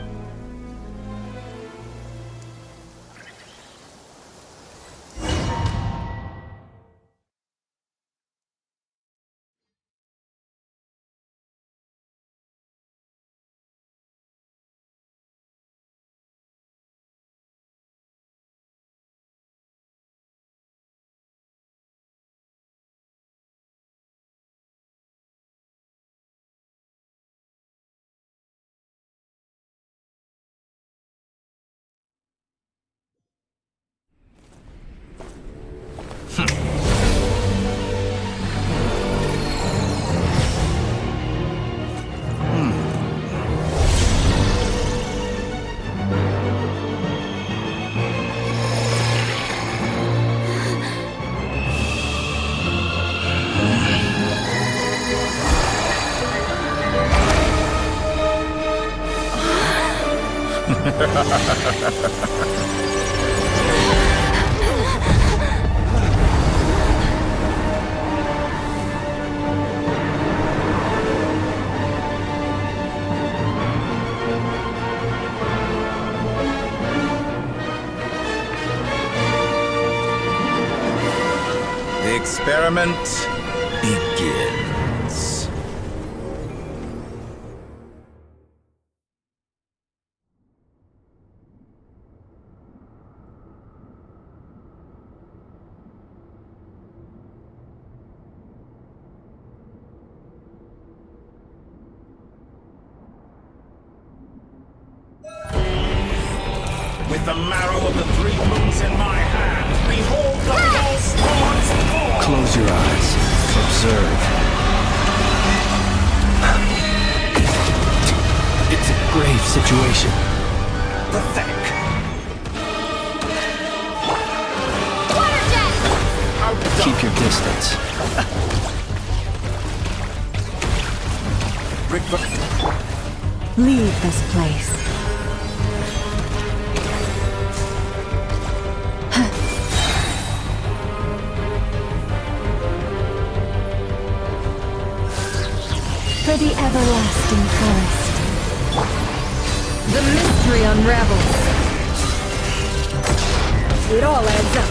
The experiment begins. the marrow of the 3 moons in my hand, behold the false moons fall! Close your eyes. Observe. It's a grave situation. Pathetic. Keep your distance. Leave this place. For the everlasting forest. The mystery unravels. It all adds up.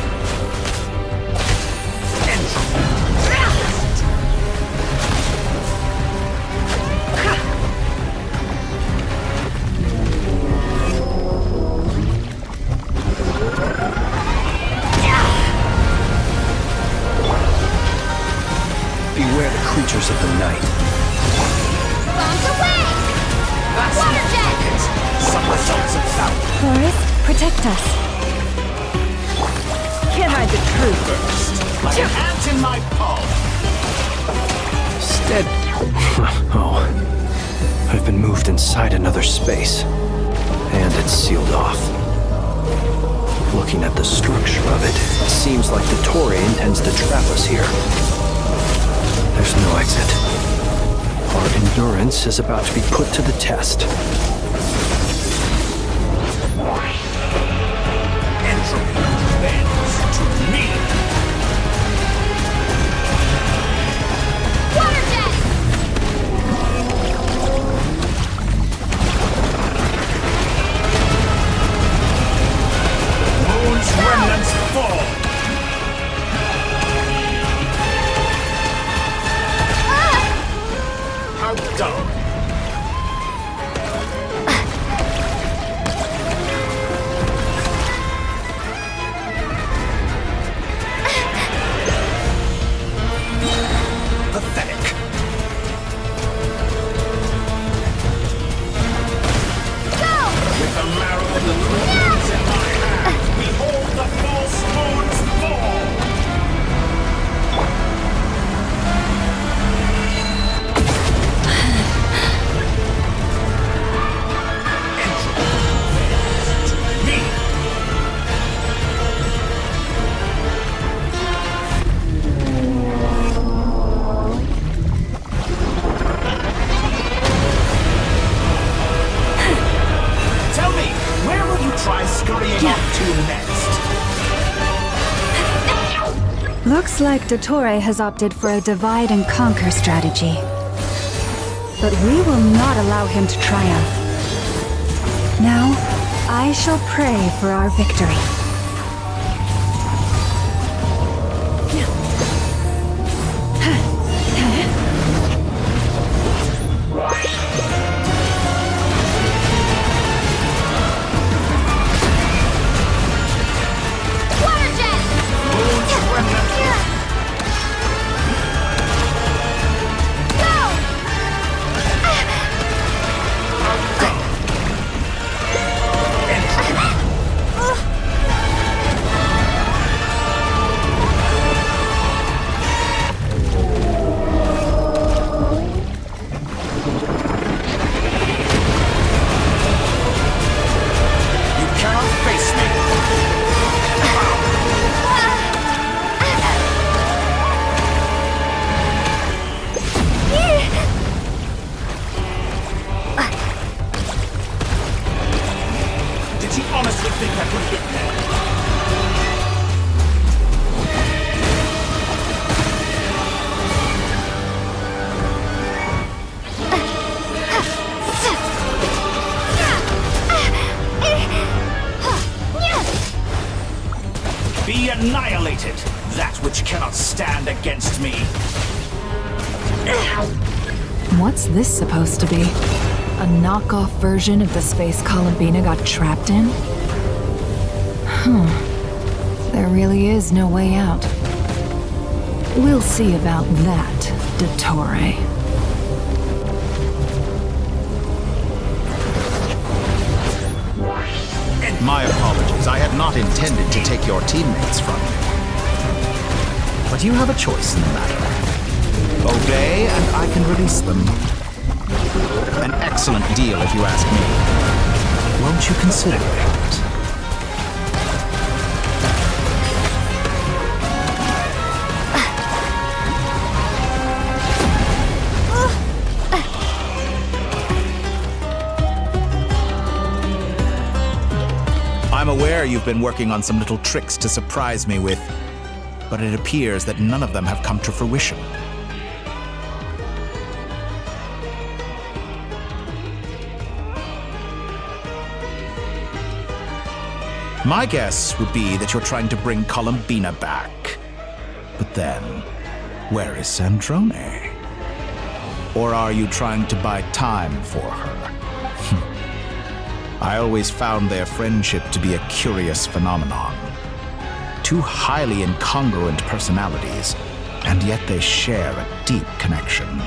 Beware the creatures of the night. Bombs away! Water jet! Some results of doubt. Forest, protect us. Can't hide the truth. First, like an ant in my palm. Stead. Oh. I've been moved inside another space. And it's sealed off. Looking at the structure of it, it seems like the Dottore intends to trap us here. There's no exit. Our endurance is about to be put to the test. Entropy bends to me. Water jet! Moon's remnants fall. How dumb. Pathetic. Go! With the marrow of the 3 moons in my hand, behold the false moons fall. Tell me, where will you try scurrying off to next? Looks like Dottore has opted for a divide and conquer strategy. But we will not allow him to triumph. Now, I shall pray for our victory. Water jet! Moon's remnant. Go! You cannot face me. Did you honestly think I could get there? Be annihilated, that which cannot stand against me. What's this supposed to be? A knockoff version of the space Columbina got trapped in? There really is no way out. We'll see about that, Dottore. My apologies. realize I had not intended to take your teammates from you. But you have a choice in the matter. Obey, and I can release them. An excellent deal, if you ask me. Won't you consider it? I'm aware you've been working on some little tricks to surprise me with, but it appears that none of them have come to fruition. My guess would be that you're trying to bring Columbina back. But then, where is Sandrone? Or are you trying to buy time for her? I always found their friendship to be a curious phenomenon. Two highly incongruent personalities, and yet they share a deep connection.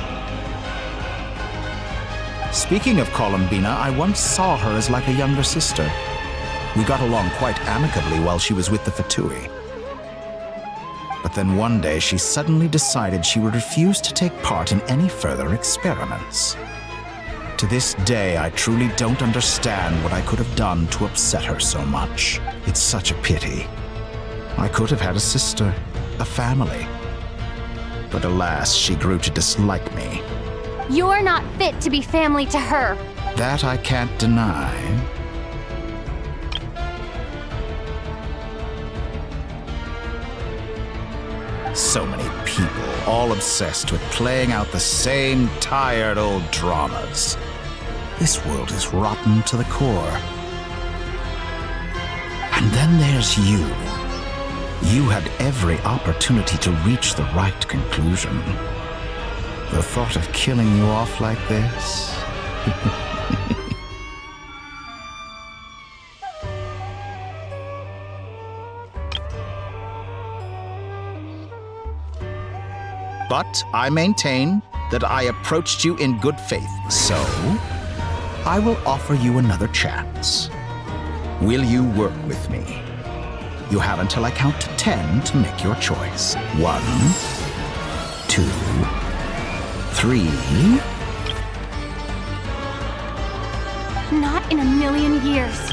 Speaking of Columbina, I once saw her as like a younger sister. We got along quite amicably while she was with the Fatui. But then one day she suddenly decided she would refuse to take part in any further experiments. To this day, I truly don't understand what I could have done to upset her so much. It's such a pity. I could have had a sister, a family. But alas, she grew to dislike me. You're not fit to be family to her. That I can't deny. So many people, all obsessed with playing out the same tired old dramas. This world is rotten to the core. And then there's you. You had every opportunity to reach the right conclusion. The thought of killing you off like this? But I maintain that I approached you in good faith, so I will offer you another chance. Will you work with me? You have until I count to 10 to make your choice. 1, 2, 3. Not in a million years.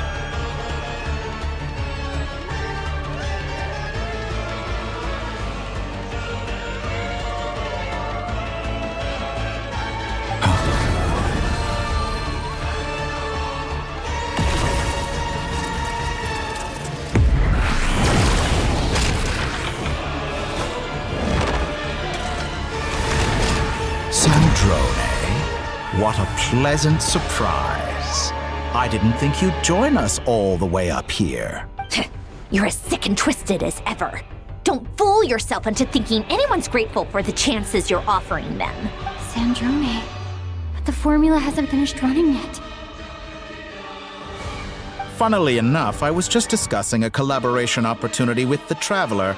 What a pleasant surprise. I didn't think you'd join us all the way up here. You're as sick and twisted as ever. Don't fool yourself into thinking anyone's grateful for the chances you're offering them. Sandrone, but the formula hasn't finished running yet. Funnily enough, I was just discussing a collaboration opportunity with the Traveler,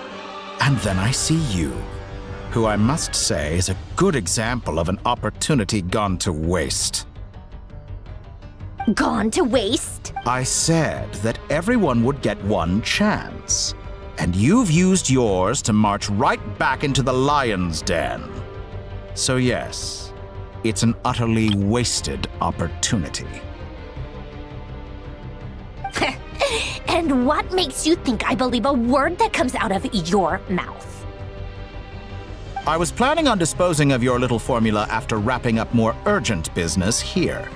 and then I see you, who I must say is a good example of an opportunity gone to waste. Gone to waste? I said that everyone would get one chance, and you've used yours to march right back into the lion's den. So yes, it's an utterly wasted opportunity. And what makes you think I believe a word that comes out of your mouth? I was planning on disposing of your little formula after wrapping up more urgent business here.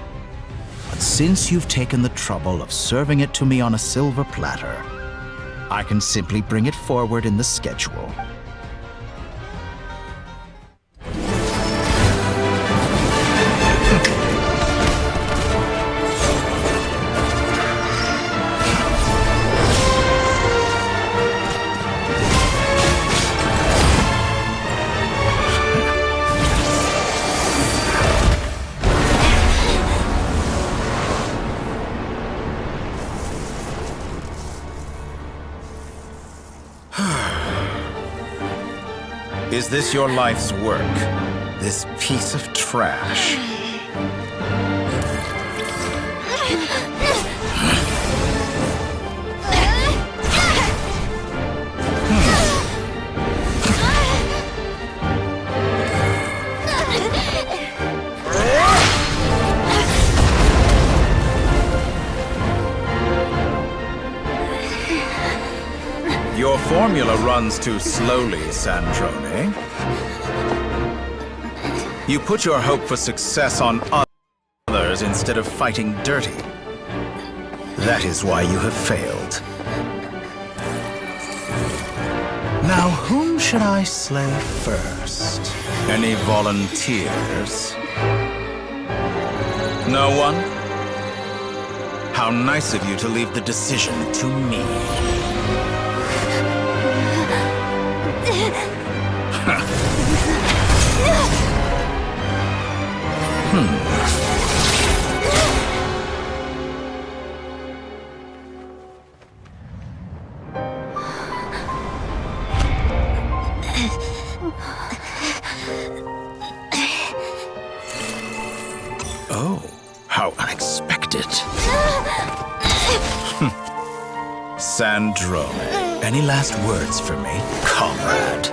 But since you've taken the trouble of serving it to me on a silver platter, I can simply bring it forward in the schedule. Is this your life's work? This piece of trash? Your formula runs too slowly, Sandrone. You put your hope for success on others instead of fighting dirty. That is why you have failed. Now, whom should I slay first? Any volunteers? No one? How nice of you to leave the decision to me. Oh, how unexpected. Sandrone, any last words for me, comrade?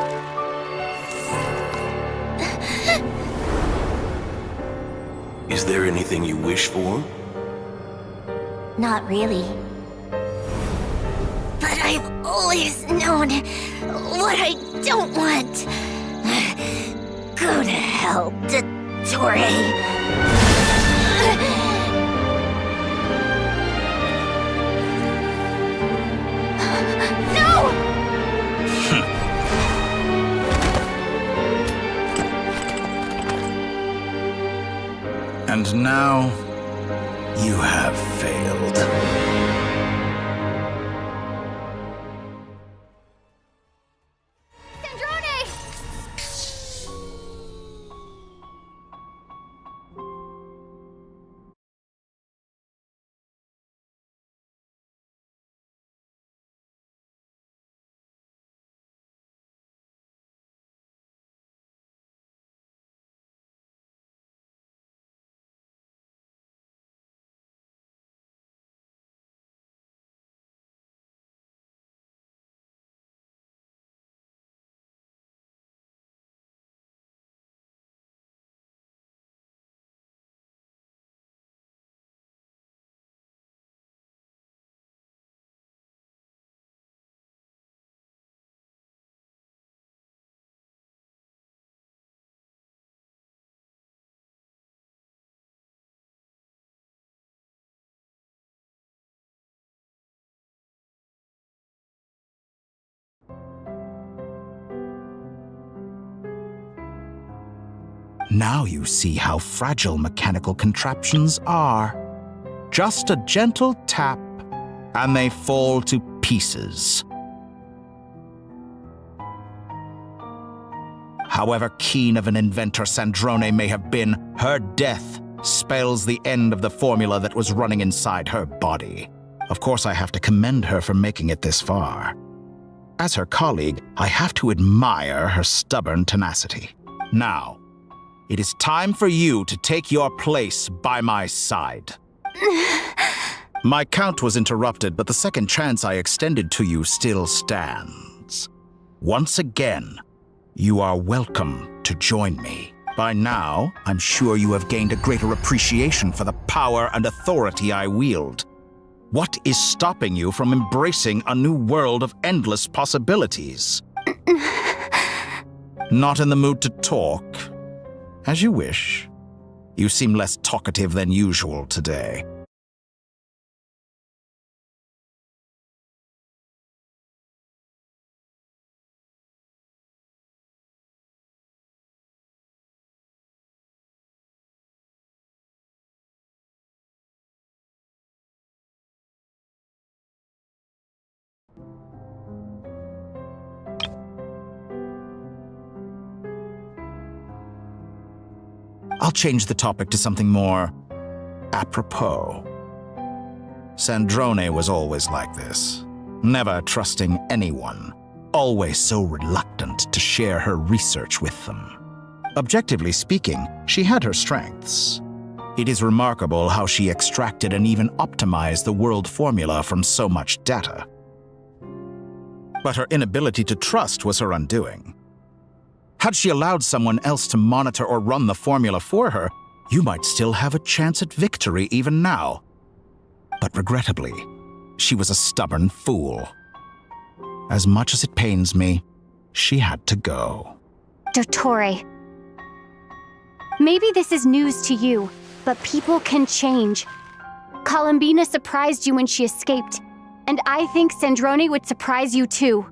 Is there anything you wish for? Not really. But I've always known what I don't want. Go to hell, Dottore. And now, you have failed. Now you see how fragile mechanical contraptions are. Just a gentle tap, and they fall to pieces. However keen of an inventor Sandrone may have been, her death spells the end of the formula that was running inside her body. Of course, I have to commend her for making it this far. As her colleague, I have to admire her stubborn tenacity. Now, it is time for you to take your place by my side. My count was interrupted, but the second chance I extended to you still stands. Once again, you are welcome to join me. By now, I'm sure you have gained a greater appreciation for the power and authority I wield. What is stopping you from embracing a new world of endless possibilities? Not in the mood to talk? As you wish. You seem less talkative than usual today. I'll change the topic to something more apropos. Sandrone was always like this, never trusting anyone, always so reluctant to share her research with them. Objectively speaking, she had her strengths. It is remarkable how she extracted and even optimized the world formula from so much data. But her inability to trust was her undoing. Had she allowed someone else to monitor or run the formula for her, you might still have a chance at victory even now. But regrettably, she was a stubborn fool. As much as it pains me, she had to go. Dottore. Maybe this is news to you, but people can change. Columbina surprised you when she escaped, and I think Sandrone would surprise you too.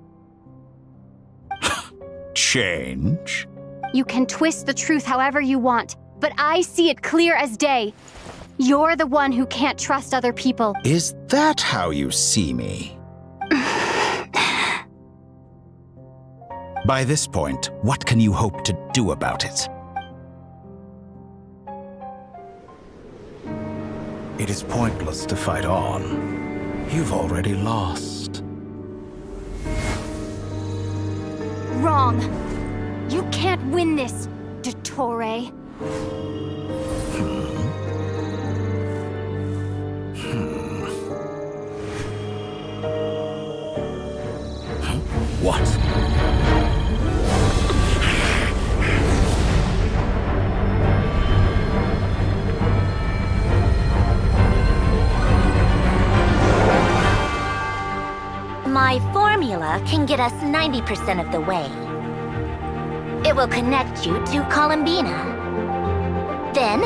Change? You can twist the truth however you want, but I see it clear as day. You're the one who can't trust other people. Is that how you see me? By this point, what can you hope to do about it? It is pointless to fight on. You've already lost. Wrong. You can't win this, Dottore. What? My formula can get us 90% of the way. It will connect you to Columbina. Then,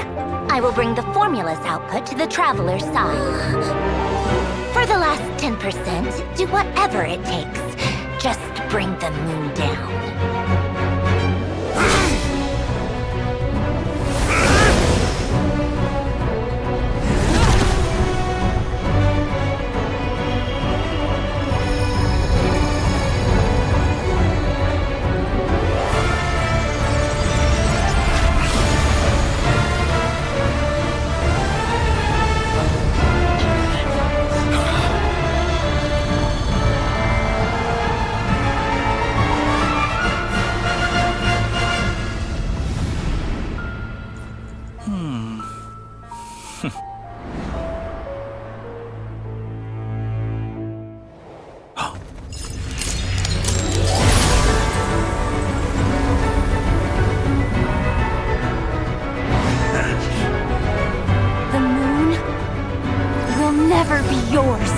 I will bring the formula's output to the Traveler's side. For the last 10%, do whatever it takes. Just bring the moon down. The moon will never be yours.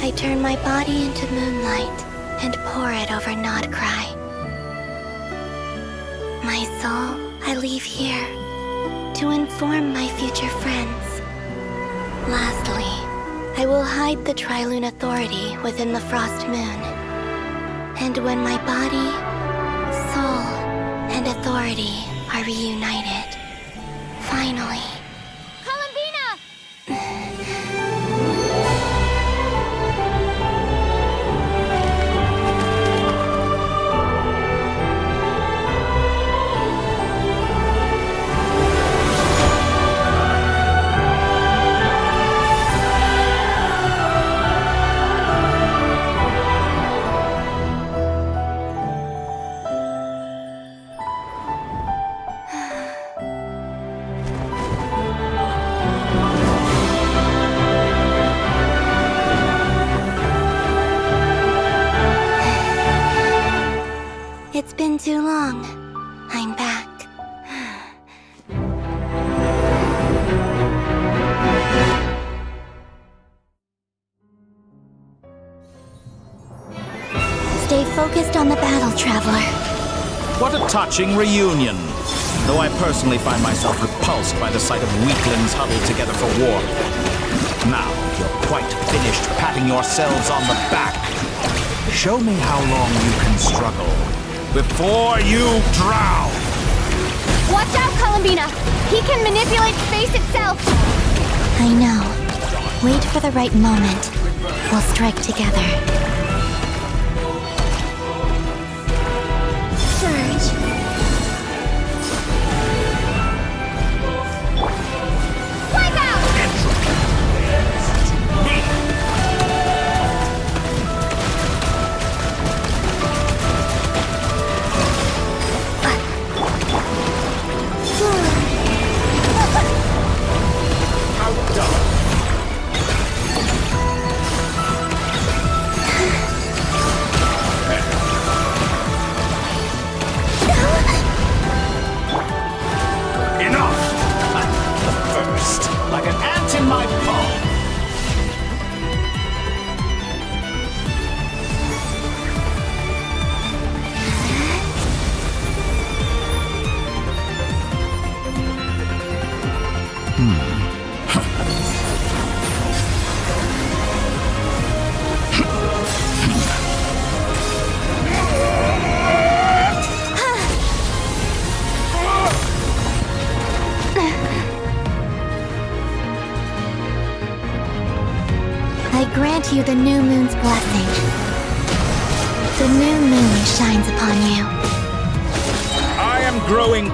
I turn my body into moonlight and pour it over Nodcry. My soul, I leave here to inform my future friends. Lastly, I will hide the Trilune Authority within the Frost Moon. And when my body, soul, and authority are reunited, finally... It's been too long. I'm back. Stay focused on the battle, Traveler. What a touching reunion! Though I personally find myself repulsed by the sight of weaklings huddled together for war. Now you're quite finished patting yourselves on the back. Show me how long you can struggle before you drown! Watch out, Columbina! He can manipulate space itself! I know. Wait for the right moment. We'll strike together. Surge. Wipe out! No! grant you the new moon's blessing. The new moon shines upon you. I am growing.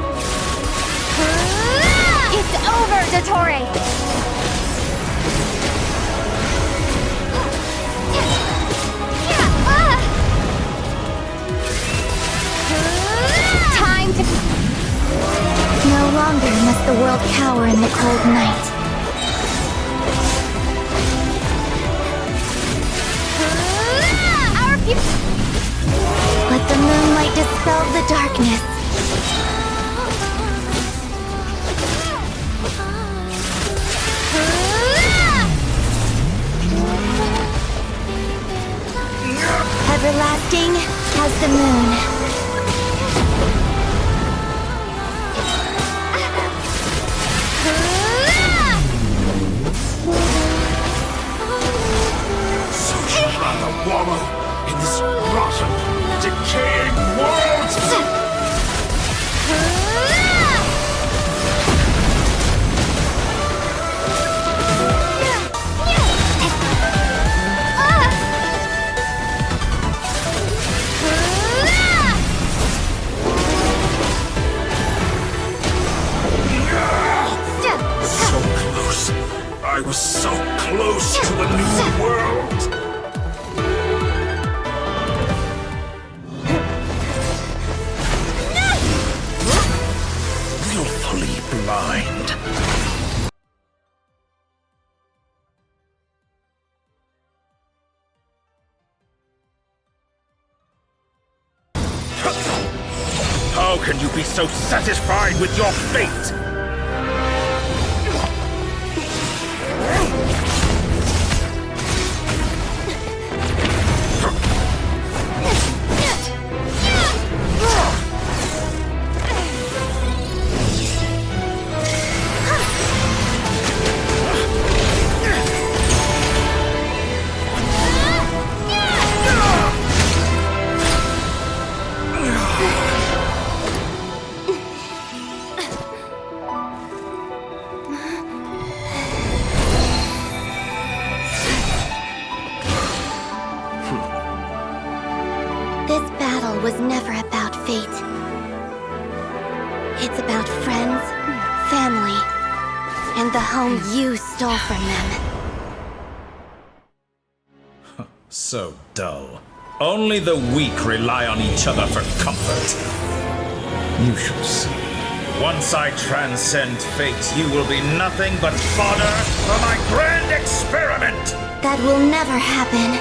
It's over, Dottore! Time to... No longer must the world cower in the cold night. Let the moonlight dispel the darkness. Everlasting as the moon. So you'd rather wallow in this rotten, decaying world? So close. I was so close to the new world. Willfully blind. How can you be so satisfied with your fate? This battle was never about fate. It's about friends, family, and the home you stole from them. So dull. Only the weak rely on each other for comfort. You shall see. Once I transcend fate, you will be nothing but fodder for my grand experiment! That will never happen.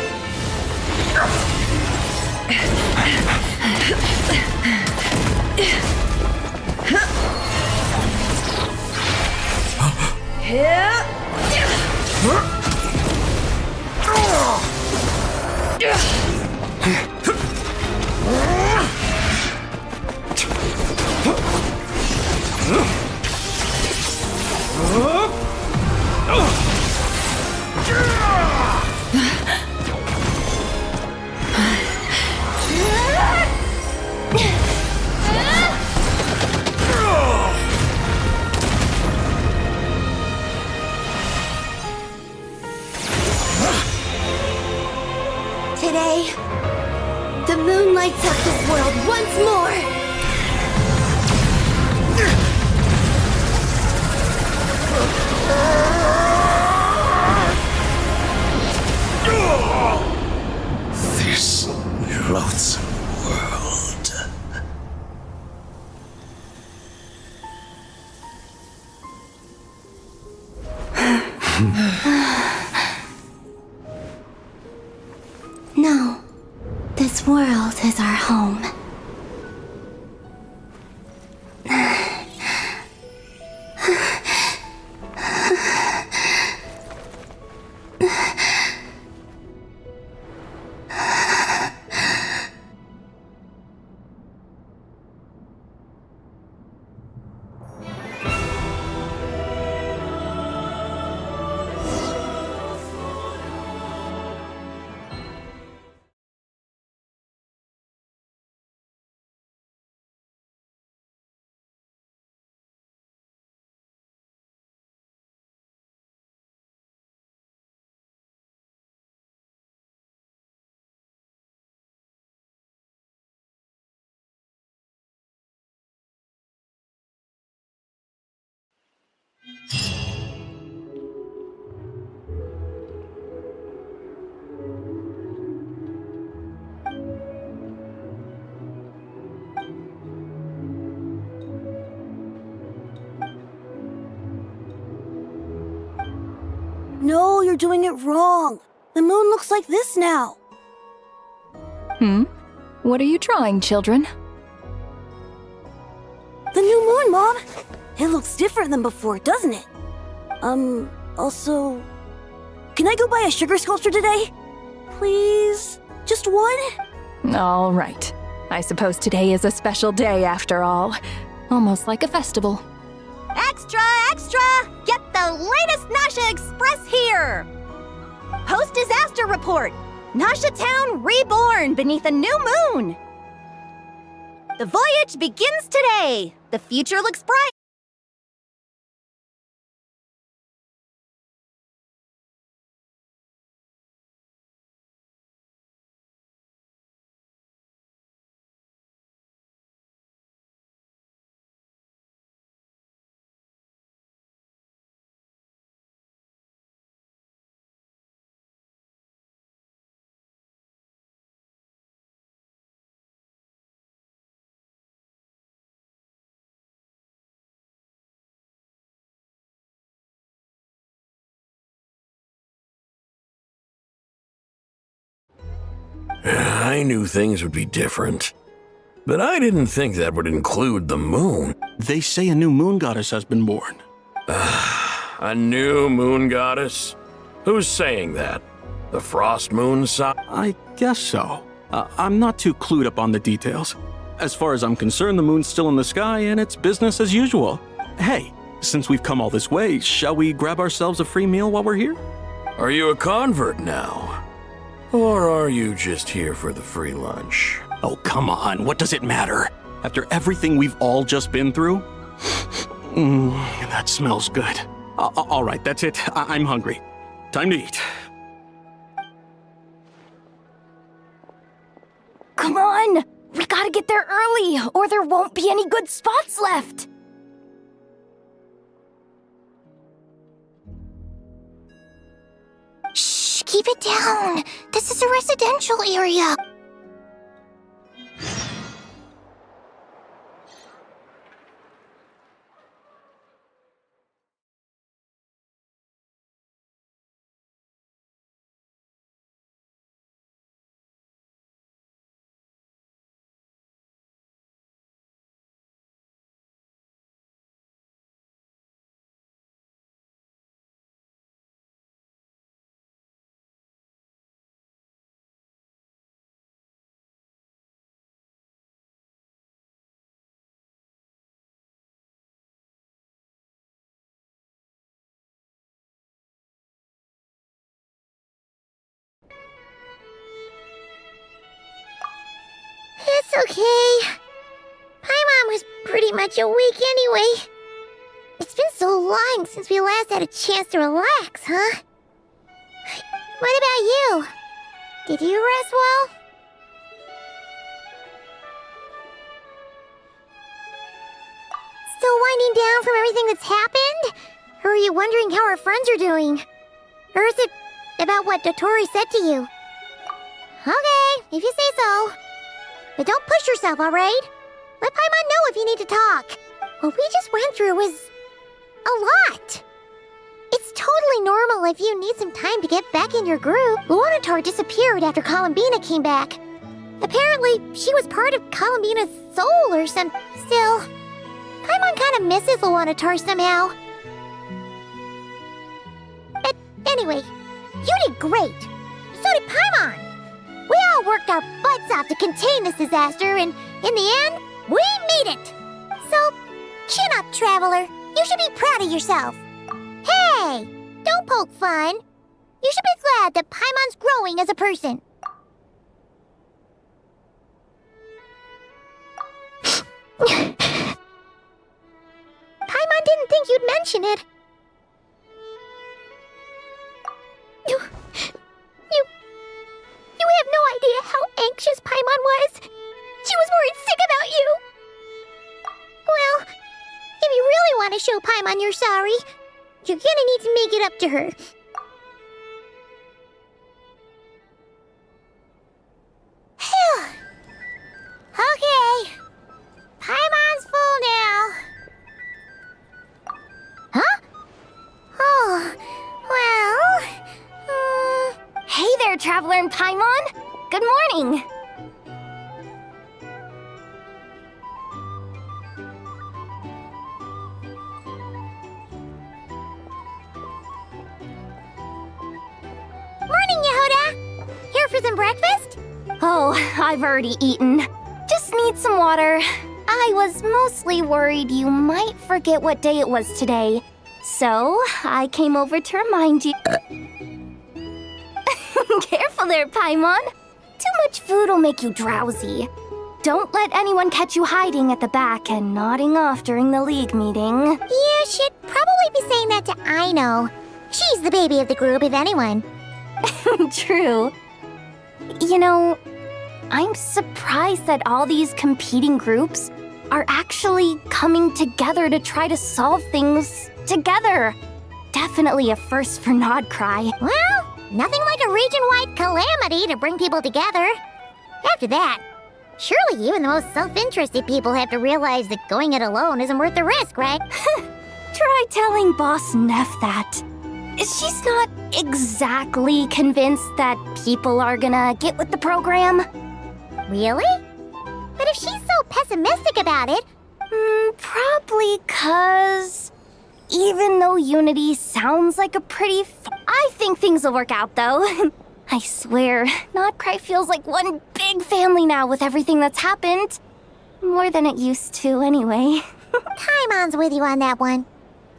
Today, the moon lights up this world once more! This loathsome world. No, this world is our home. No, you're doing it wrong. The moon looks like this now. What are you drawing, children? The new moon, Mom. It looks different than before, doesn't it? Also... Can I go buy a sugar sculpture today? Please? Just one? All right. I suppose today is a special day after all. Almost like a festival. Extra, extra! Get the latest Nasha Express here! Post-disaster report! Nasha Town reborn beneath a new moon! The voyage begins today! The future looks bright! I knew things would be different, but I didn't think that would include the moon. They say a new moon goddess has been born. A new moon goddess? Who's saying that? The frost moon side? I guess so. I'm not too clued up on the details. As far as I'm concerned, the moon's still in the sky and it's business as usual. Hey, since we've come all this way, shall we grab ourselves a free meal while we're here? Are you a convert now? Or are you just here for the free lunch? Oh, come on. What does it matter? After everything we've all just been through? That smells good. All right, that's it. I'm hungry. Time to eat. Come on! We gotta get there early, or there won't be any good spots left! Shh, keep it down. This is a residential area. It's okay. Paimon was pretty much awake anyway. It's been so long since we last had a chance to relax, huh? What about you? Did you rest well? Still winding down from everything that's happened? Or are you wondering how our friends are doing? Or is it about what Dottore said to you? Okay, if you say so. But don't push yourself, alright? Let Paimon know if you need to talk. What we just went through was a lot. It's totally normal if you need some time to get back in your groove. Luanatar disappeared after Columbina came back. Apparently, she was part of Columbina's soul or some... Still, Paimon kind of misses Luanatar somehow. Anyway, you did great. So did Paimon. We all worked our butts off to contain this disaster, and in the end, we made it. So, chin up, Traveler. You should be proud of yourself. Hey, don't poke fun. You should be glad that Paimon's growing as a person. Paimon didn't think you'd mention it. You have no idea how anxious Paimon was. She was worried sick about you. Well, if you really want to show Paimon you're sorry, you're gonna need to make it up to her. Phew. Okay. Paimon's full now. Huh? Oh, well... Traveler and Paimon. Good morning. Morning, Yehuda! Here for some breakfast? Oh, I've already eaten. Just need some water. I was mostly worried you might forget what day it was today. So, I came over to remind you. Careful there, Paimon. Too much food will make you drowsy. Don't let anyone catch you hiding at the back and nodding off during the league meeting. You should probably be saying that to Aino. She's the baby of the group, if anyone. True. You know, I'm surprised that all these competing groups are actually coming together to try to solve things together. Definitely a first for Nodcry. Well, nothing like a region-wide calamity to bring people together. After that, surely even the most self-interested people have to realize that going it alone isn't worth the risk, right? Try telling Boss Neff that. She's not exactly convinced that people are gonna get with the program. Really? But if she's so pessimistic about it... Probably 'cause... even though Unity sounds like a pretty I think things will work out, though. I swear, Nodcry feels like one big family now with everything that's happened. More than it used to, anyway. Paimon's with you on that one.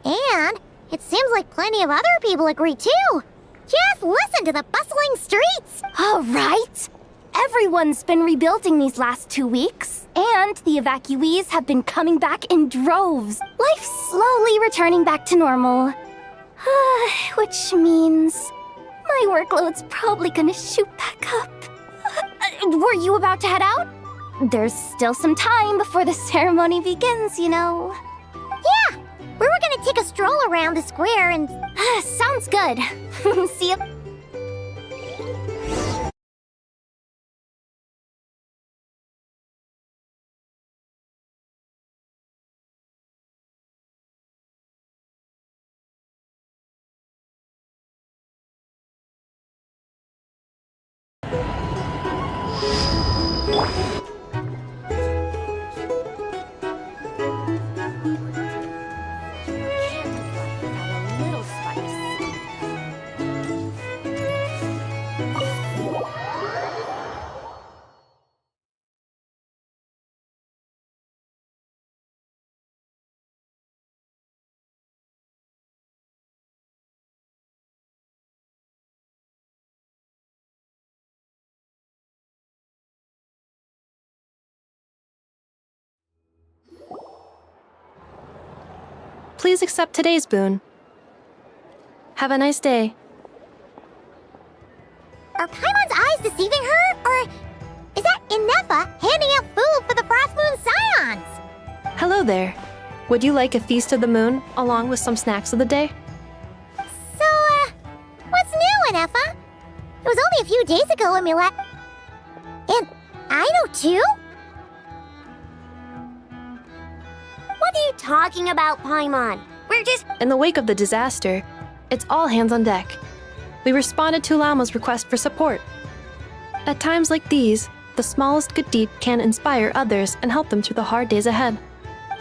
And it seems like plenty of other people agree, too. Just listen to the bustling streets. All right. Everyone's been rebuilding these last 2 weeks, and the evacuees have been coming back in droves. Life's slowly returning back to normal. Which means my workload's probably gonna shoot back up. Were you about to head out? There's still some time before the ceremony begins, you know. Yeah, we were gonna take a stroll around the square and... Sounds good. See you. Please accept today's boon. Have a nice day. Are Paimon's eyes deceiving her? Or is that Inefa handing out food for the Frost Moon Scions? Hello there. Would you like a feast of the moon, along with some snacks of the day? So, what's new, Inefa? It was only a few days ago when we left. And Aino, too? What are you talking about, Paimon? We're just... In the wake of the disaster, it's all hands on deck. We responded to Lama's request for support. At times like these, the smallest good deed can inspire others and help them through the hard days ahead.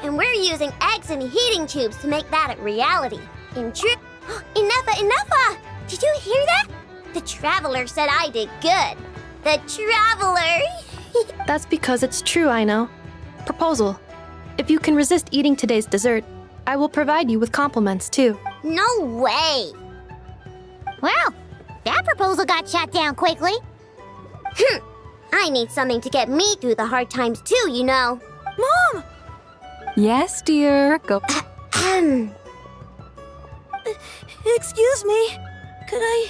And we're using eggs and heating tubes to make that a reality. Inefa! Did you hear that? The Traveler said I did good. The Traveler! That's because it's true, I know. Proposal. If you can resist eating today's dessert, I will provide you with compliments, too. No way! Well, that proposal got shot down quickly. I need something to get me through the hard times, too, you know. Mom! Yes, dear. Go. Excuse me. Could I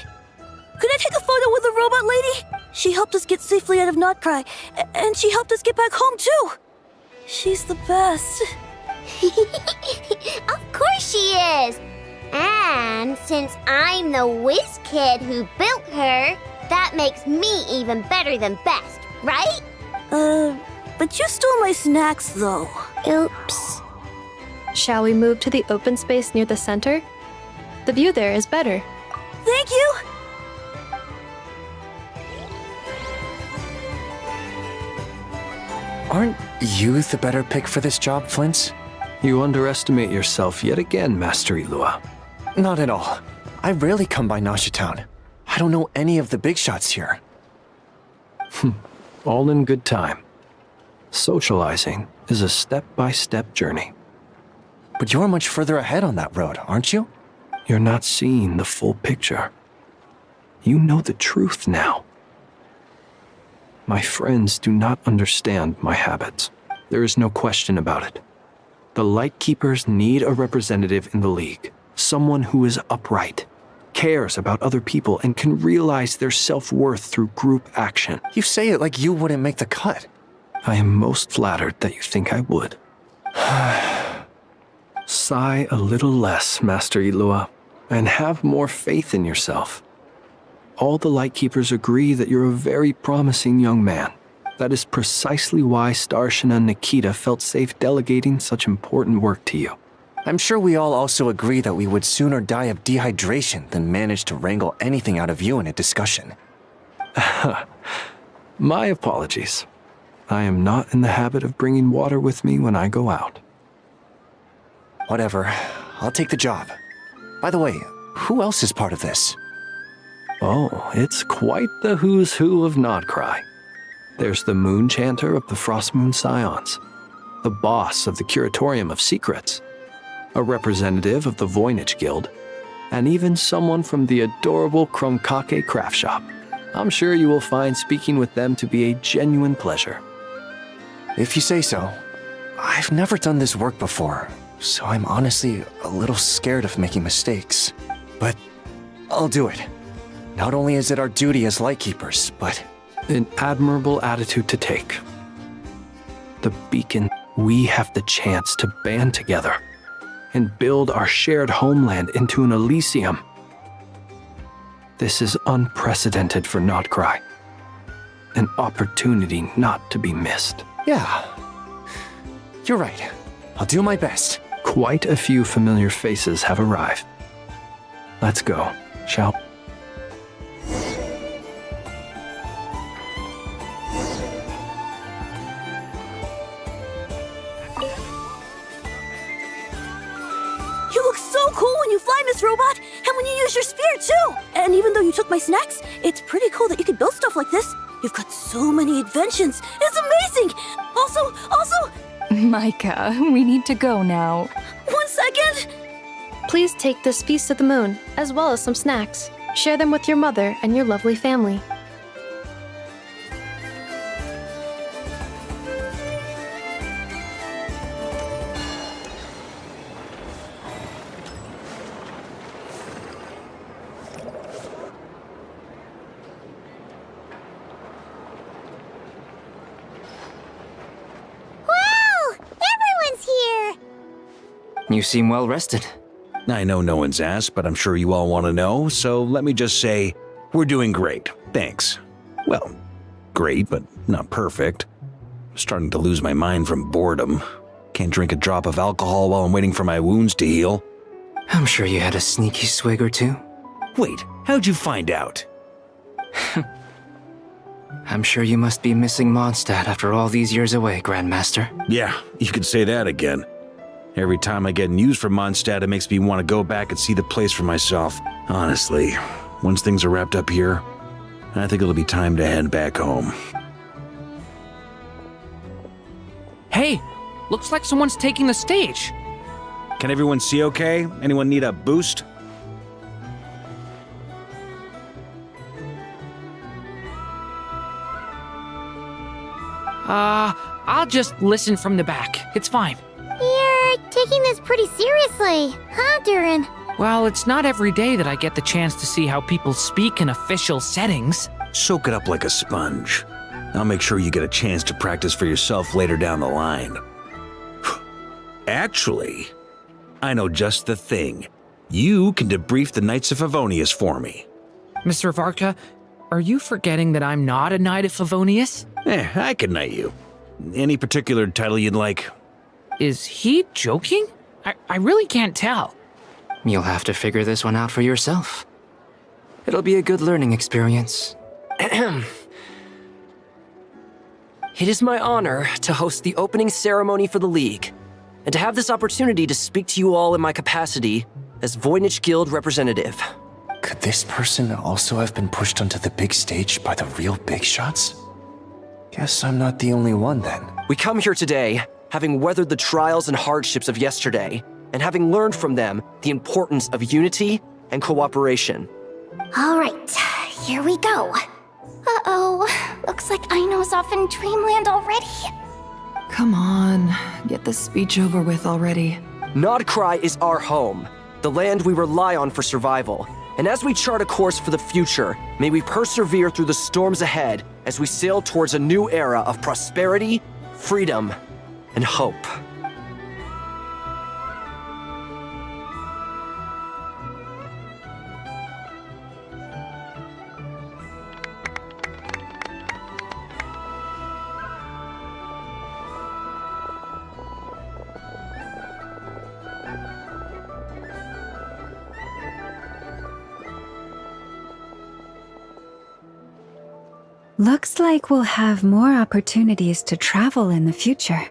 take a photo with the robot lady? She helped us get safely out of Nodcry, and she helped us get back home, too. She's the best. Of course she is. And since I'm the whiz kid who built her, that makes me even better than best, right? But you stole my snacks, though. Oops. Shall we move to the open space near the center? The view there is better. Thank you. Aren't you the better pick for this job, Flint? You underestimate yourself yet again, Master Ilua. Not at all. I rarely come by Nasha Town. I don't know any of the big shots here. All in good time. Socializing is a step-by-step journey. But you're much further ahead on that road, aren't you? You're not seeing the full picture. You know the truth now. My friends do not understand my habits. There is no question about it. The Lightkeepers need a representative in the League. Someone who is upright, cares about other people, and can realize their self-worth through group action. You say it like you wouldn't make the cut. I am most flattered that you think I would. Sigh a little less, Master Ilua, and have more faith in yourself. All the Lightkeepers agree that you're a very promising young man. That is precisely why Starshina Nikita felt safe delegating such important work to you. I'm sure we all also agree that we would sooner die of dehydration than manage to wrangle anything out of you in a discussion. My apologies. I am not in the habit of bringing water with me when I go out. Whatever. I'll take the job. By the way, who else is part of this? Oh, it's quite the who's who of Nodcry. There's the Moon Chanter of the Frostmoon Scions, the boss of the Curatorium of Secrets, a representative of the Voynich Guild, and even someone from the adorable Krumkake craft shop. I'm sure you will find speaking with them to be a genuine pleasure. If you say so. I've never done this work before, so I'm honestly a little scared of making mistakes. But I'll do it. Not only is it our duty as Lightkeepers, but... An admirable attitude to take. The Beacon, we have the chance to band together and build our shared homeland into an Elysium. This is unprecedented for Nodcry. An opportunity not to be missed. Yeah. You're right. I'll do my best. Quite a few familiar faces have arrived. Let's go, shall we? You look so cool when you fly, Miss Robot, and when you use your spear, too! And even though you took my snacks, it's pretty cool that you can build stuff like this. You've got so many inventions. It's amazing! Also... Micah, we need to go now. 1 second! Please take this feast of the moon, as well as some snacks. Share them with your mother and your lovely family. You seem well rested. I know no one's asked, but I'm sure you all want to know, so let me just say, we're doing great. Thanks. Well, great, but not perfect. I'm starting to lose my mind from boredom. Can't drink a drop of alcohol while I'm waiting for my wounds to heal. I'm sure you had a sneaky swig or two. Wait, how'd you find out? I'm sure you must be missing Mondstadt after all these years away, Grandmaster. Yeah, you could say that again. Every time I get news from Mondstadt, it makes me want to go back and see the place for myself. Honestly, once things are wrapped up here, I think it'll be time to head back home. Hey, looks like someone's taking the stage. Can everyone see okay? Anyone need a boost? I'll just listen from the back. It's fine. You're taking this pretty seriously, huh, Durin? Well, it's not every day that I get the chance to see how people speak in official settings. Soak it up like a sponge. I'll make sure you get a chance to practice for yourself later down the line. Actually, I know just the thing. You can debrief the Knights of Favonius for me. Mr. Varka, are you forgetting that I'm not a Knight of Favonius? I can knight you. Any particular title you'd like? Is he joking? I really can't tell. You'll have to figure this one out for yourself. It'll be a good learning experience. It is my honor to host the opening ceremony for the League, and to have this opportunity to speak to you all in my capacity as Voynich Guild representative. Could this person also have been pushed onto the big stage by the real big shots? Guess I'm not the only one then. We come here today, having weathered the trials and hardships of yesterday, and having learned from them the importance of unity and cooperation. All right, here we go. Uh-oh, looks like Aino's off in Dreamland already. Come on, get this speech over with already. Nodcry is our home, the land we rely on for survival. And as we chart a course for the future, may we persevere through the storms ahead as we sail towards a new era of prosperity, freedom, and hope. Looks like we'll have more opportunities to travel in the future.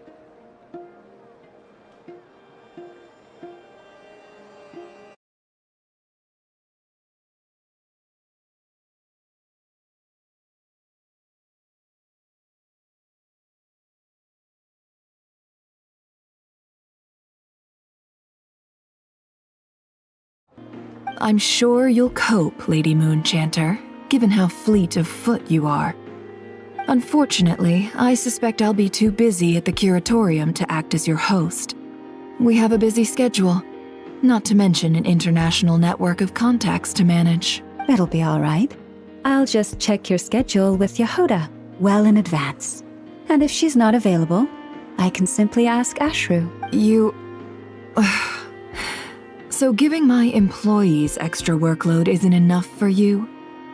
I'm sure you'll cope, Lady Moonchanter, given how fleet of foot you are. Unfortunately, I suspect I'll be too busy at the curatorium to act as your host. We have a busy schedule, not to mention an international network of contacts to manage. It'll be all right. I'll just check your schedule with Yehoda well in advance. And if she's not available, I can simply ask Ashru. So giving my employees extra workload isn't enough for you?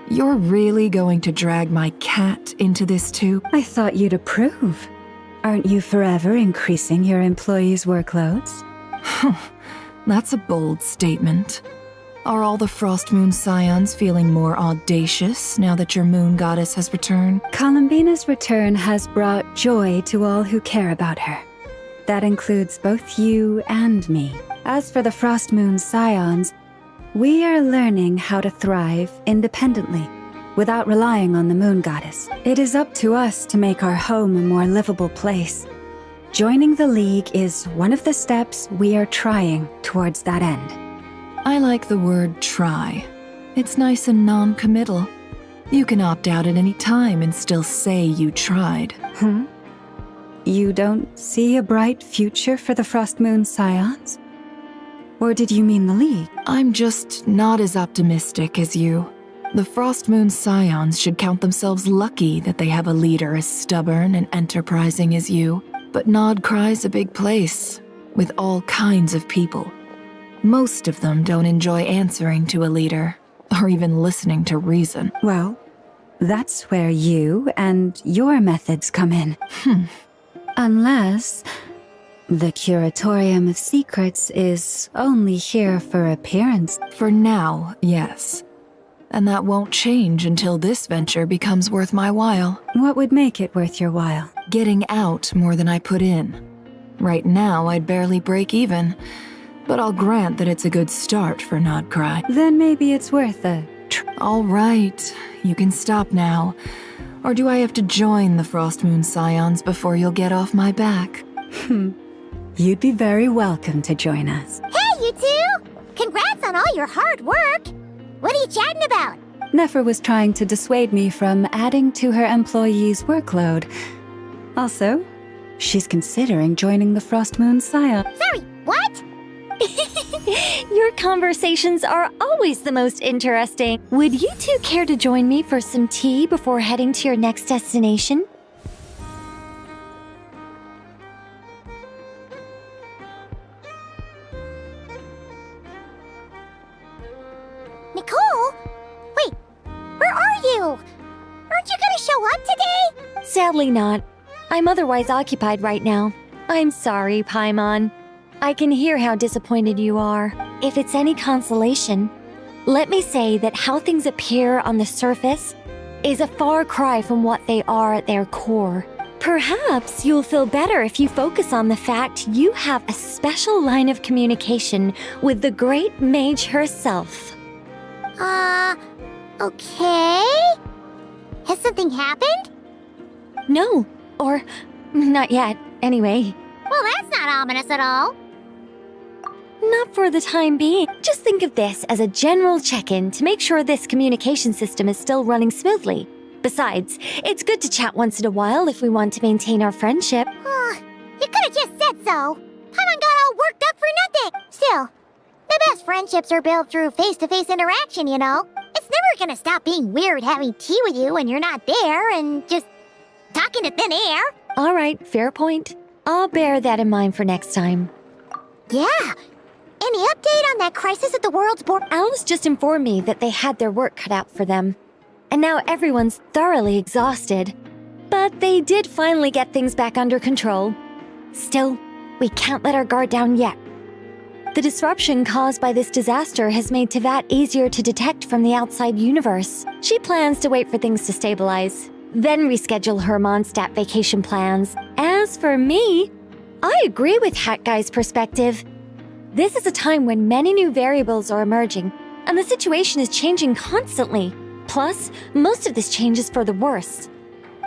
You're really going to drag my cat into this too? I thought you'd approve. Aren't you forever increasing your employees' workloads? That's a bold statement. Are all the Frost Moon Scions feeling more audacious now that your moon goddess has returned? Columbina's return has brought joy to all who care about her. That includes both you and me. As for the Frost Moon Scions, we are learning how to thrive independently, without relying on the moon goddess. It is up to us to make our home a more livable place. Joining the League is one of the steps we are trying towards that end. I like the word try. It's nice and non-committal. You can opt out at any time and still say you tried. You don't see a bright future for the Frost Moon Scions? Or did you mean the League? I'm just not as optimistic as you. The Frost Moon Scions should count themselves lucky that they have a leader as stubborn and enterprising as you. But Nodcry's a big place, with all kinds of people. Most of them don't enjoy answering to a leader, or even listening to reason. Well, that's where you and your methods come in. Unless the Curatorium of Secrets is only here for appearance. For now, yes. And that won't change until this venture becomes worth my while. What would make it worth your while? Getting out more than I put in. Right now, I'd barely break even, but I'll grant that it's a good start for Nodcry. Then maybe it's worth a All right, you can stop now. Or do I have to join the Frost Moon Scions before you'll get off my back? You'd be very welcome to join us. Hey, you two! Congrats on all your hard work! What are you chatting about? Nefer was trying to dissuade me from adding to her employees' workload. Also, she's considering joining the Frost Moon Scion. Sorry, what? Your conversations are always the most interesting. Would you two care to join me for some tea before heading to your next destination? Nicole? Wait, where are you? Aren't you gonna show up today? Sadly not. I'm otherwise occupied right now. I'm sorry, Paimon. I can hear how disappointed you are. If it's any consolation, let me say that how things appear on the surface is a far cry from what they are at their core. Perhaps you'll feel better if you focus on the fact you have a special line of communication with the great mage herself. Okay? Has something happened? No, or not yet, anyway. Well, that's not ominous at all. Not for the time being. Just think of this as a general check-in to make sure this communication system is still running smoothly. Besides, it's good to chat once in a while if we want to maintain our friendship. You could have just said so. Paimon got all worked up for nothing. Still, the best friendships are built through face-to-face interaction, you know? It's never gonna stop being weird having tea with you when you're not there and just talking to thin air. All right, fair point. I'll bear that in mind for next time. Yeah. Any update on that crisis at the world's border? Alice just informed me that they had their work cut out for them. And now everyone's thoroughly exhausted. But they did finally get things back under control. Still, we can't let our guard down yet. The disruption caused by this disaster has made Teyvat easier to detect from the outside universe. She plans to wait for things to stabilize, then reschedule her Mondstadt vacation plans. As for me, I agree with Hat Guy's perspective. This is a time when many new variables are emerging, and the situation is changing constantly. Plus, most of this change is for the worse.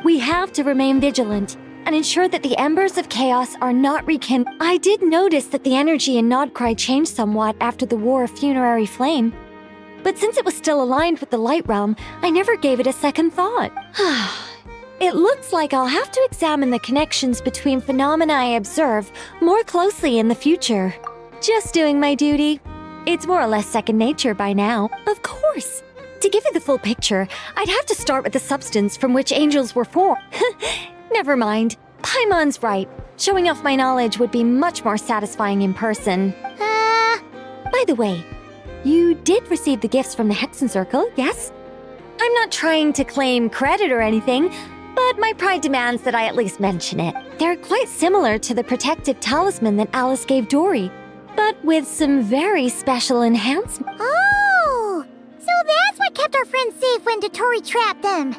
We have to remain vigilant and ensure that the embers of chaos are not rekindled. I did notice that the energy in Nodcry changed somewhat after the War of Funerary Flame, but since it was still aligned with the Light Realm, I never gave it a second thought. It looks like I'll have to examine the connections between phenomena I observe more closely in the future. Just doing my duty. It's more or less second nature by now. Of course. To give you the full picture, I'd have to start with the substance from which angels were formed. Never mind. Paimon's right. Showing off my knowledge would be much more satisfying in person. By the way, you did receive the gifts from the Hexen Circle, yes? I'm not trying to claim credit or anything, but my pride demands that I at least mention it. They're quite similar to the protective talisman that Alice gave Dory, but with some very special enhancements. Oh! So that's what kept our friends safe when Dottori trapped them.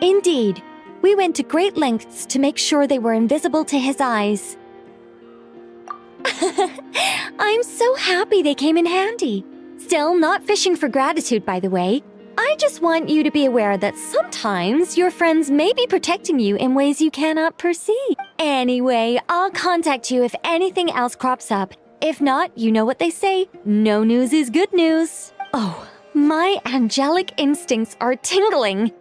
Indeed. We went to great lengths to make sure they were invisible to his eyes. I'm so happy they came in handy. Still, not fishing for gratitude, by the way. I just want you to be aware that sometimes your friends may be protecting you in ways you cannot perceive. Anyway, I'll contact you if anything else crops up. If not, you know what they say, no news is good news. Oh, my angelic instincts are tingling.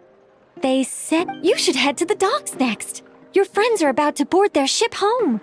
They said you should head to the docks next. Your friends are about to board their ship home.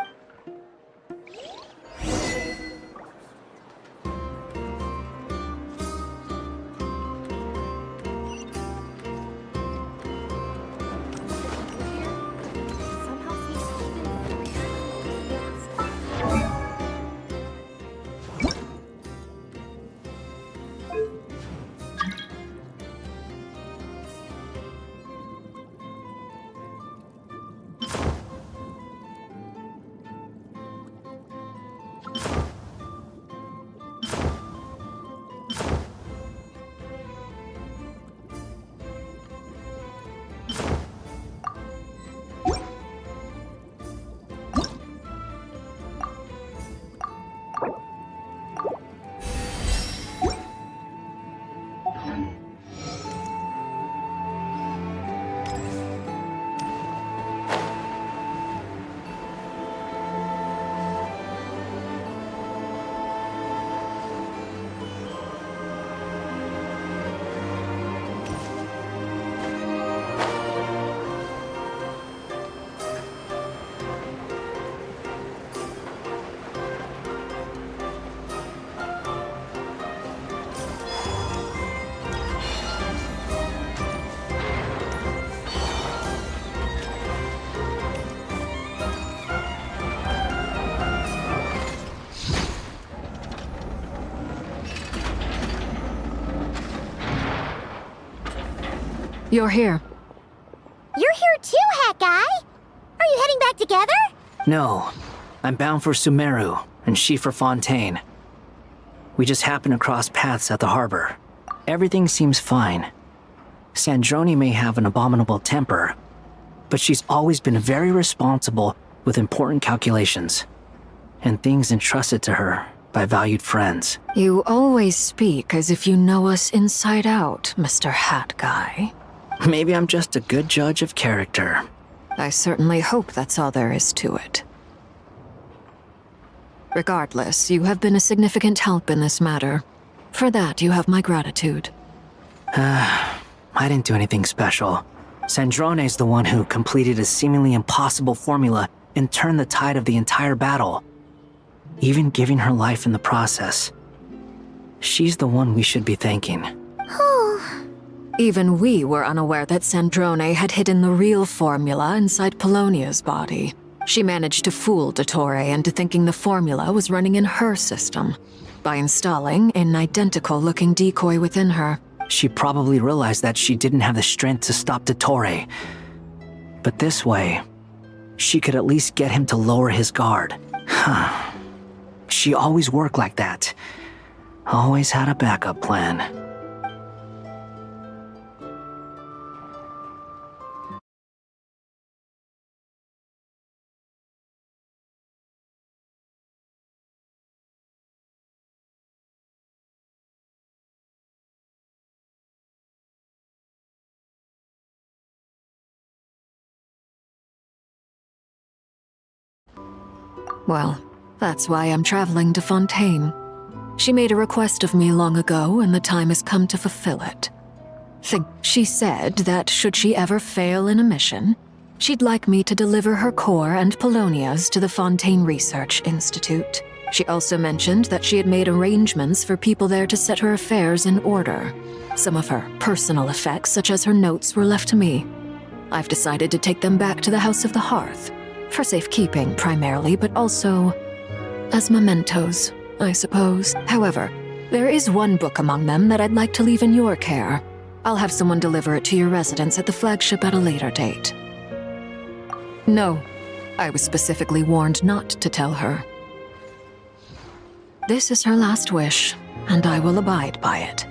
You're here. You're here too, Hat Guy. Are you heading back together? No. I'm bound for Sumeru, and she for Fontaine. We just happened to cross paths at the harbor. Everything seems fine. Sandrone may have an abominable temper, but she's always been very responsible with important calculations and things entrusted to her by valued friends. You always speak as if you know us inside out, Mr. Hat Guy. Maybe I'm just a good judge of character. I certainly hope that's all there is to it. Regardless, you have been a significant help in this matter. For that, you have my gratitude. I didn't do anything special. Sandrone's the one who completed a seemingly impossible formula and turned the tide of the entire battle, even giving her life in the process. She's the one we should be thanking. Even we were unaware that Sandrone had hidden the real formula inside Polonia's body. She managed to fool Dottore into thinking the formula was running in her system by installing an identical-looking decoy within her. She probably realized that she didn't have the strength to stop Dottore. But this way, she could at least get him to lower his guard. She always worked like that. Always had a backup plan. Well, that's why I'm traveling to Fontaine. She made a request of me long ago, and the time has come to fulfill it. She said that should she ever fail in a mission, she'd like me to deliver her core and Polonia's to the Fontaine Research Institute. She also mentioned that she had made arrangements for people there to set her affairs in order. Some of her personal effects, such as her notes, were left to me. I've decided to take them back to the House of the Hearth. For safekeeping, primarily, but also as mementos, I suppose. However, there is one book among them that I'd like to leave in your care. I'll have someone deliver it to your residence at the flagship at a later date. No, I was specifically warned not to tell her. This is her last wish, and I will abide by it.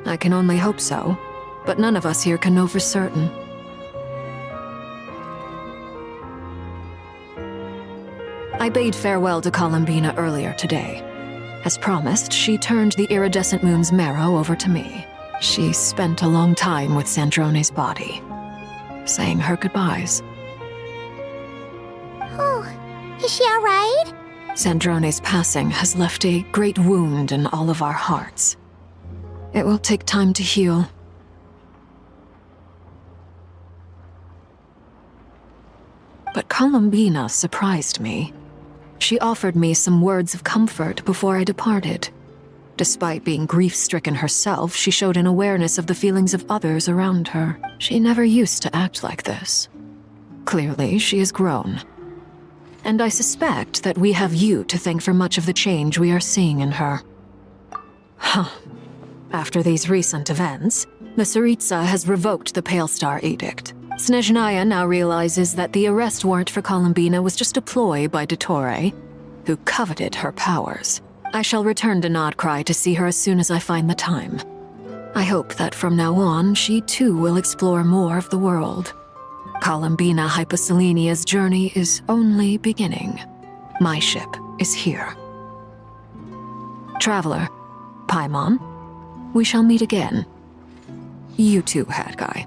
I can only hope so. But none of us here can know for certain. I bade farewell to Columbina earlier today. As promised, she turned the iridescent moon's marrow over to me. She spent a long time with Sandrone's body, saying her goodbyes. Is she alright? Sandrone's passing has left a great wound in all of our hearts. It will take time to heal. But Columbina surprised me. She offered me some words of comfort before I departed. Despite being grief-stricken herself, she showed an awareness of the feelings of others around her. She never used to act like this. Clearly, she has grown. And I suspect that we have you to thank for much of the change we are seeing in her. After these recent events, the Tsaritsa has revoked the Pale Star Edict. Snezhnaya now realizes that the arrest warrant for Columbina was just a ploy by Dottore, who coveted her powers. I shall return to Nodcry to see her as soon as I find the time. I hope that from now on, she too will explore more of the world. Columbina Hyposelenia's journey is only beginning. My ship is here. Traveler, Paimon, we shall meet again. You too, Hat Guy.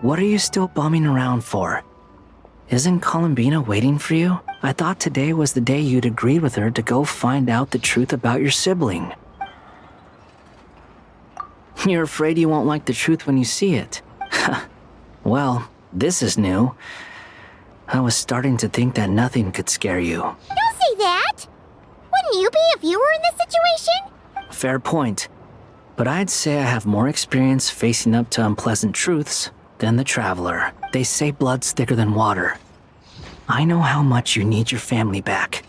What are you still bumming around for? Isn't Columbina waiting for you? I thought today was the day you'd agreed with her to go find out the truth about your sibling. You're afraid you won't like the truth when you see it. Well, this is new. I was starting to think that nothing could scare you. Don't say that! Wouldn't you be if you were in this situation? Fair point. But I'd say I have more experience facing up to unpleasant truths than the Traveler. They say blood's thicker than water. I know how much you need your family back.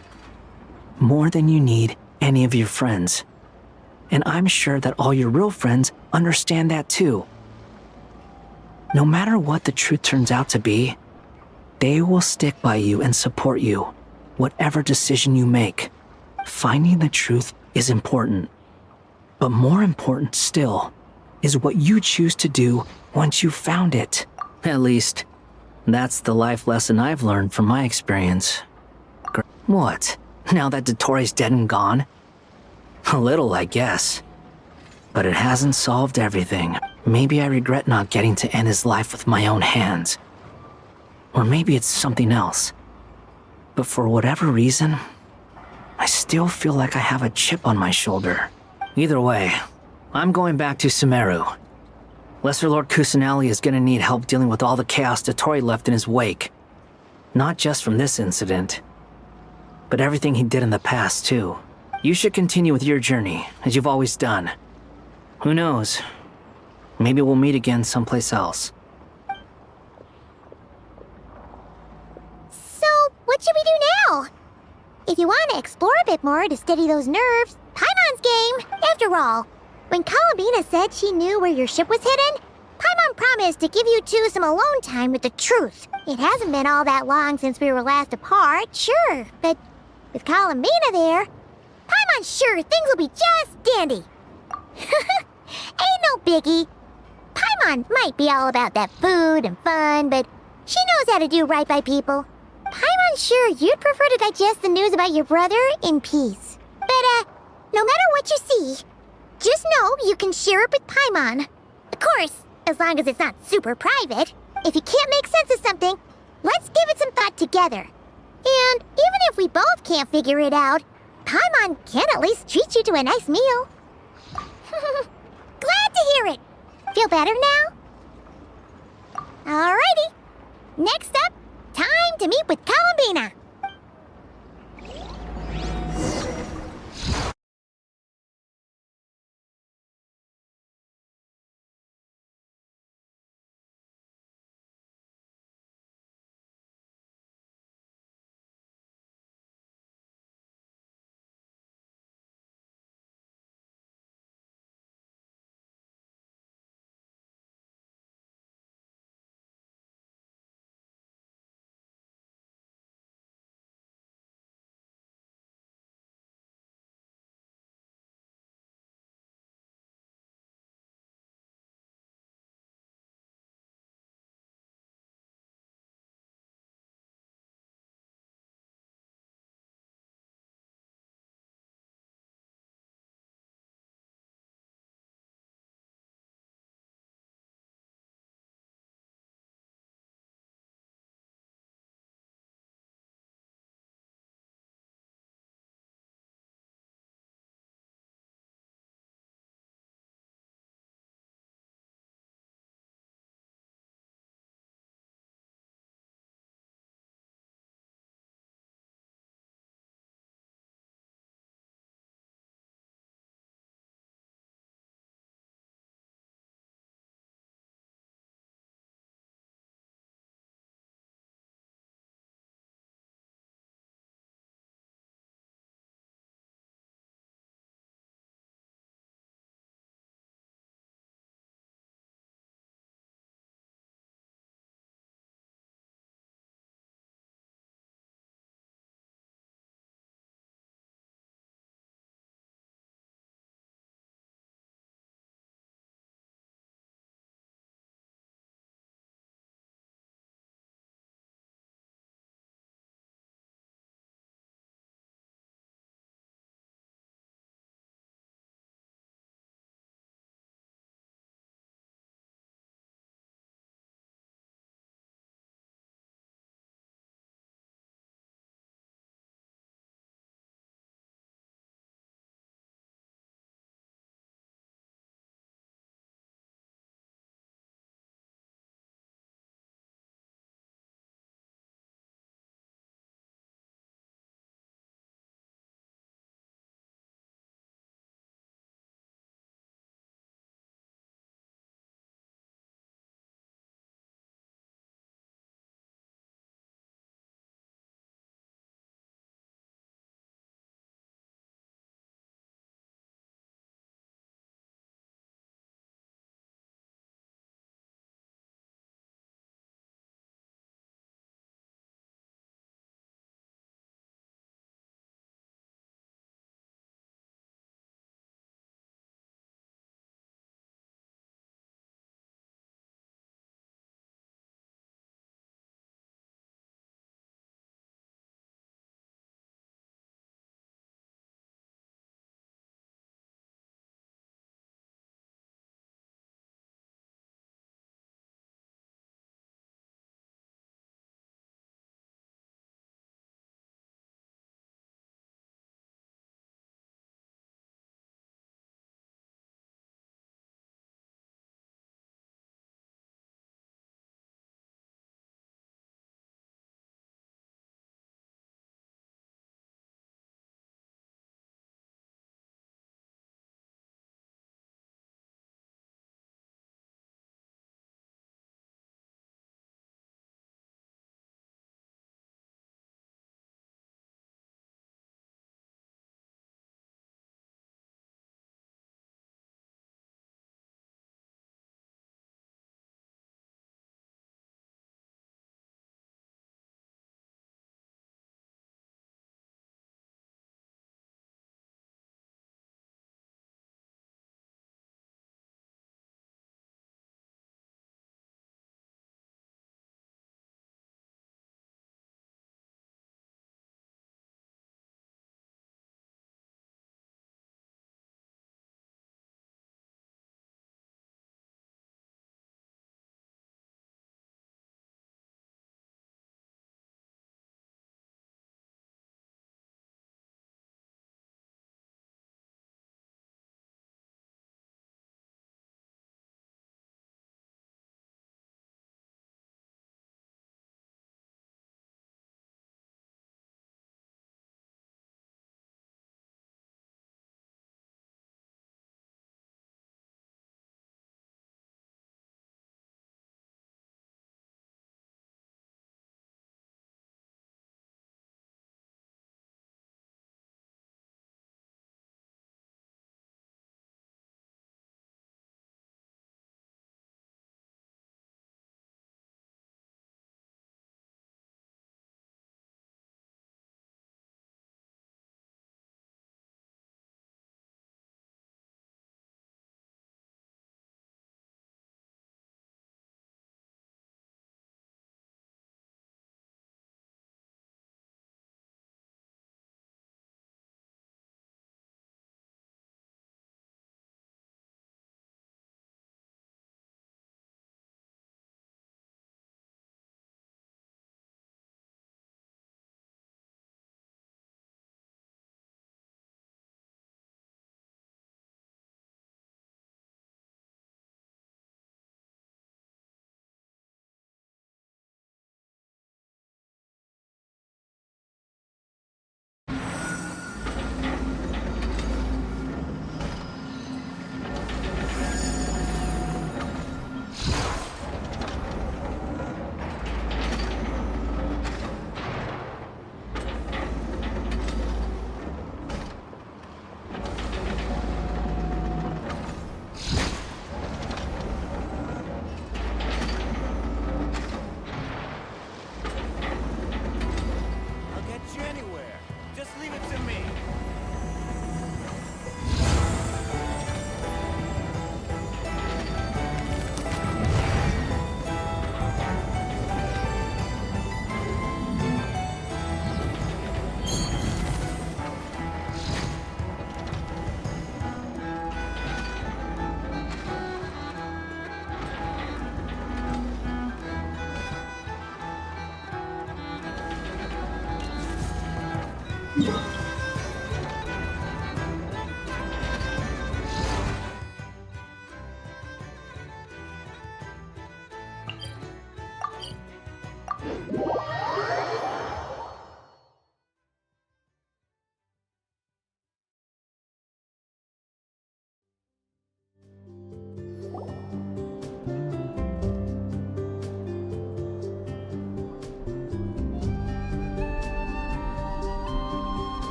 More than you need any of your friends. And I'm sure that all your real friends understand that too. No matter what the truth turns out to be, they will stick by you and support you, whatever decision you make. Finding the truth is important. But more important still is what you choose to do once you've found it. At least, that's the life lesson I've learned from my experience. What? Now that Dottores dead and gone? A little, I guess. But it hasn't solved everything. Maybe I regret not getting to end his life with my own hands. Or maybe it's something else. But for whatever reason, I still feel like I have a chip on my shoulder. Either way, I'm going back to Sumeru. Lesser Lord Kusanali is gonna need help dealing with all the chaos Dottore left in his wake. Not just from this incident, but everything he did in the past, too. You should continue with your journey, as you've always done. Who knows? Maybe we'll meet again someplace else. So, what should we do now? If you want to explore a bit more to steady those nerves, Paimon's game. After all, when Columbina said she knew where your ship was hidden, Paimon promised to give you two some alone time with the truth. It hasn't been all that long since we were last apart, sure, but with Columbina there, Paimon's sure things will be just dandy. Ain't no biggie. Paimon might be all about that food and fun, but she knows how to do right by people. Paimon's sure you'd prefer to digest the news about your brother in peace. But, no matter what you see, just know you can share it with Paimon. Of course, as long as it's not super private. If you can't make sense of something, let's give it some thought together. And even if we both can't figure it out, Paimon can at least treat you to a nice meal. Glad to hear it. Feel better now? Alrighty. Next up, time to meet with Columbina.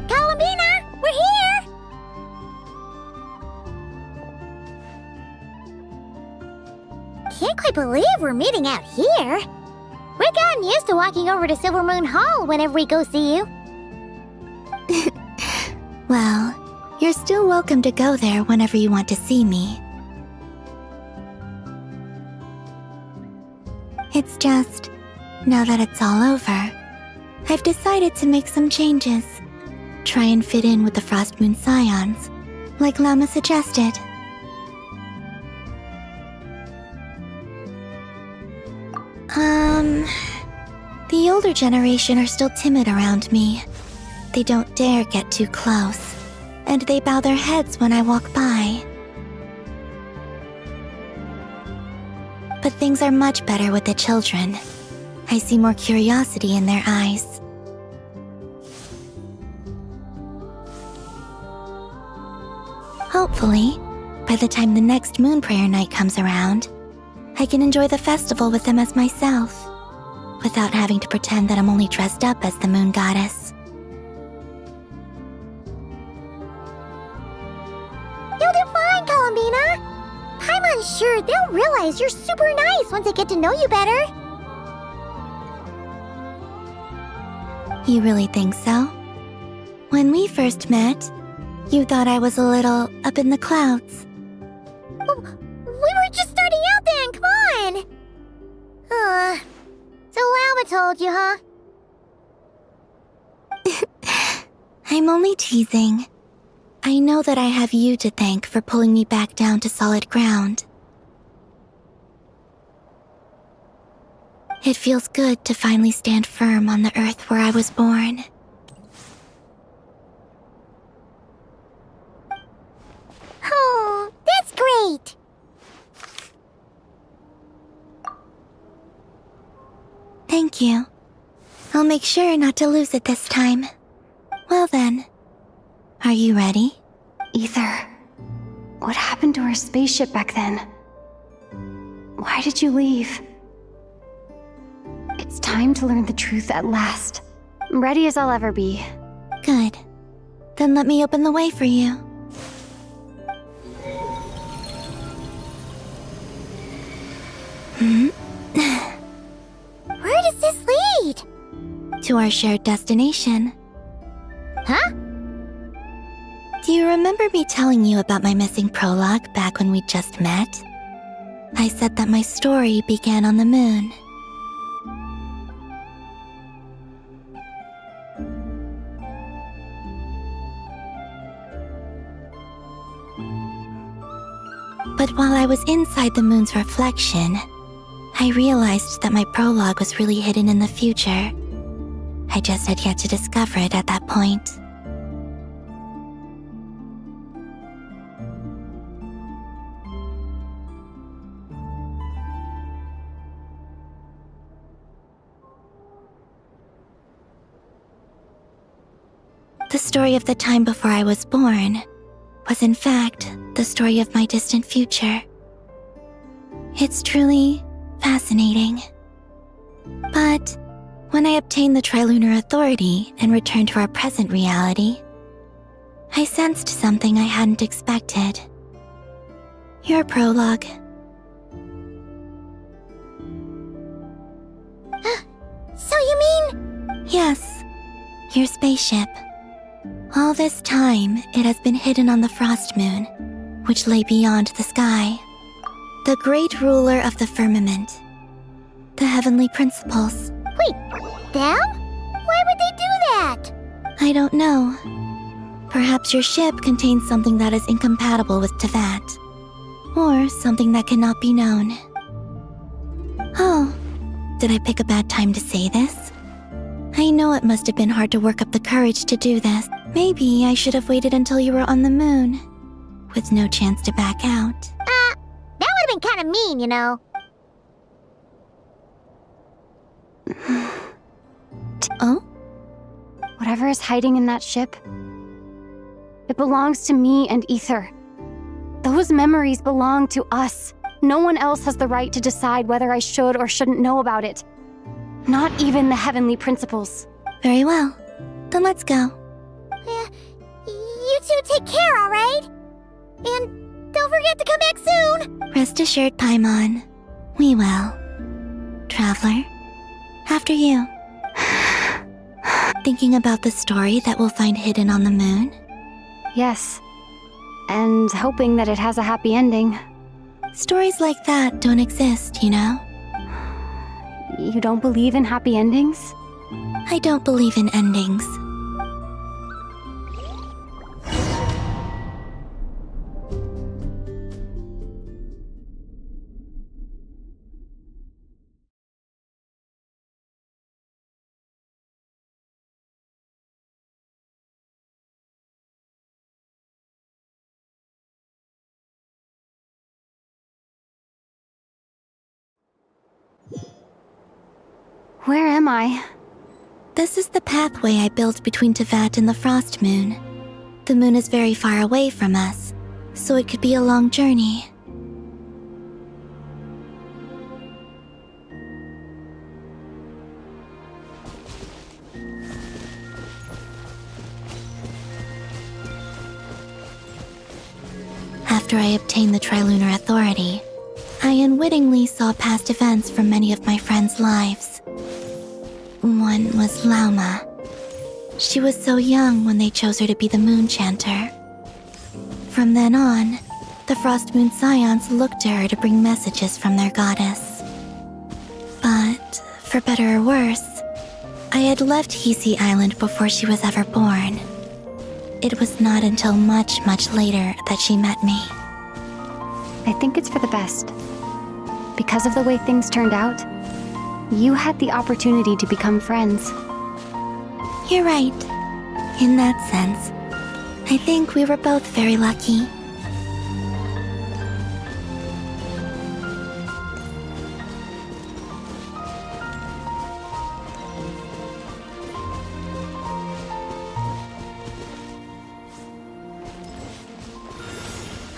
Columbina, we're here! Can't quite believe we're meeting out here. We've gotten used to walking over to Silver Moon Hall whenever we go see you. Well, you're still welcome to go there whenever you want to see me. It's just, now that it's all over, I've decided to make some changes. Try and fit in with the Frost Moon Scions, like Llama suggested. The older generation are still timid around me. They don't dare get too close, and they bow their heads when I walk by. But things are much better with the children. I see more curiosity in their eyes. Hopefully, by the time the next Moon Prayer Night comes around, I can enjoy the festival with them as myself, without having to pretend that I'm only dressed up as the Moon Goddess. You'll do fine, Columbina. Paimon's sure they'll realize you're super nice once they get to know you better. You really think so? When we first met, you thought I was a little up in the clouds. We were just starting out then, come on! So Llama told you, huh? I'm only teasing. I know that I have you to thank for pulling me back down to solid ground. It feels good to finally stand firm on the earth where I was born. Oh, that's great! Thank you. I'll make sure not to lose it this time. Well then, are you ready? Ether, what happened to our spaceship back then? Why did you leave? It's time to learn the truth at last. I'm ready as I'll ever be. Good. Then let me open the way for you. Where does this lead? To our shared destination. Huh? Do you remember me telling you about my missing prologue back when we just met? I said that my story began on the moon. But while I was inside the moon's reflection, I realized that my prologue was really hidden in the future. I just had yet to discover it at that point. The story of the time before I was born was in fact the story of my distant future. It's truly fascinating. But when I obtained the Trilunar Authority and returned to our present reality, I sensed something I hadn't expected. Your prologue. So you mean... Yes, your spaceship. All this time, it has been hidden on the Frost Moon, which lay beyond the sky. The great ruler of the firmament. The heavenly principles. Wait, them? Why would they do that? I don't know. Perhaps your ship contains something that is incompatible with Tevat. Or something that cannot be known. Oh, Did I pick a bad time to say this? I know it must have been hard to work up the courage to do this. Maybe I should have waited until you were on the moon, with no chance to back out. That would have been kind of mean, you know. Oh? Whatever is hiding in that ship, it belongs to me and Ether. Those memories belong to us. No one else has the right to decide whether I should or shouldn't know about it. Not even the heavenly principles. Very well. Then let's go. You two take care, alright? And don't forget to come back soon! Rest assured, Paimon. We will. Traveler, after you. Thinking about the story that we'll find hidden on the moon? Yes. And hoping that it has a happy ending. Stories like that don't exist, you know? You don't believe in happy endings? I don't believe in endings. Where am I? This is the pathway I built between Teyvat and the Frost Moon. The moon is very far away from us, so it could be a long journey. After I obtained the Trilunar Authority, I unwittingly saw past events from many of my friends' lives. One was Lauma. She was so young when they chose her to be the Moon Chanter. From then on, the Frost Moon Scions looked to her to bring messages from their goddess. But, for better or worse, I had left Hisi Island before she was ever born. It was not until much, much later that she met me. I think it's for the best. Because of the way things turned out, you had the opportunity to become friends. You're right. In that sense, I think we were both very lucky.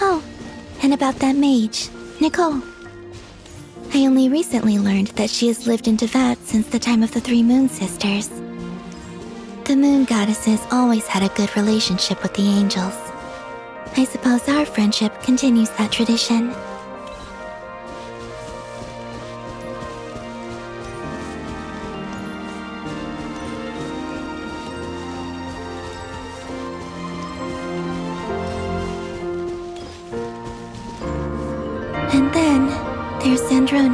Oh, and about that mage, Nicole. I only recently learned that she has lived in Teyvat since the time of the Three Moon Sisters. The Moon Goddesses always had a good relationship with the angels. I suppose our friendship continues that tradition. And then, there's Sandrone.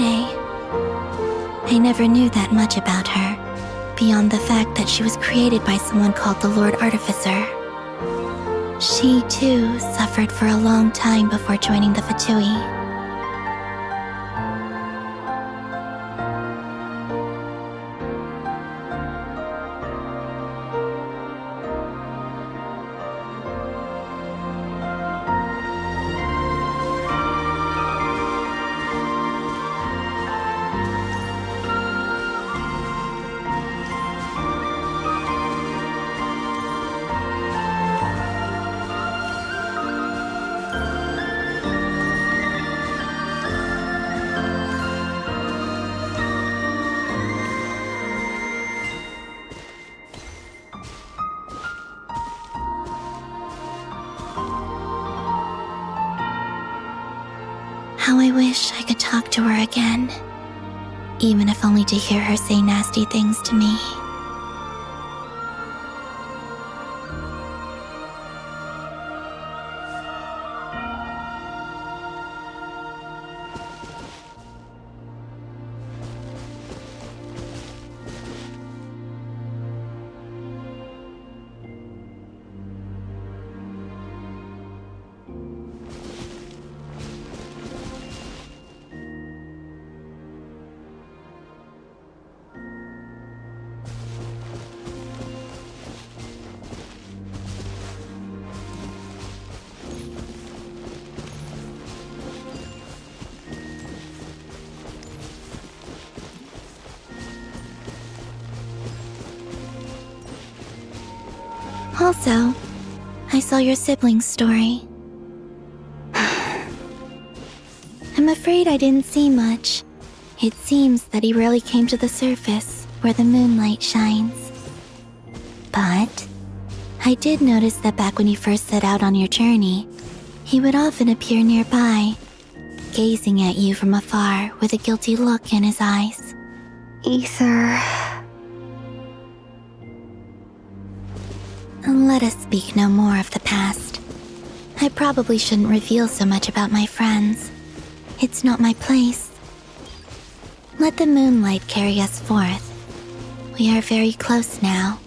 I never knew that much about her, beyond the fact that she was created by someone called the Lord Artificer. She, too, suffered for a long time before joining the Fatui. How I wish I could talk to her again, even if only to hear her say nasty things to me. Also, I saw your sibling's story. I'm afraid I didn't see much. It seems that he rarely came to the surface where the moonlight shines. But I did notice that back when you first set out on your journey, he would often appear nearby, gazing at you from afar with a guilty look in his eyes. Ether. Let us speak no more of the past. I probably shouldn't reveal so much about my friends. It's not my place. Let the moonlight carry us forth. We are very close now.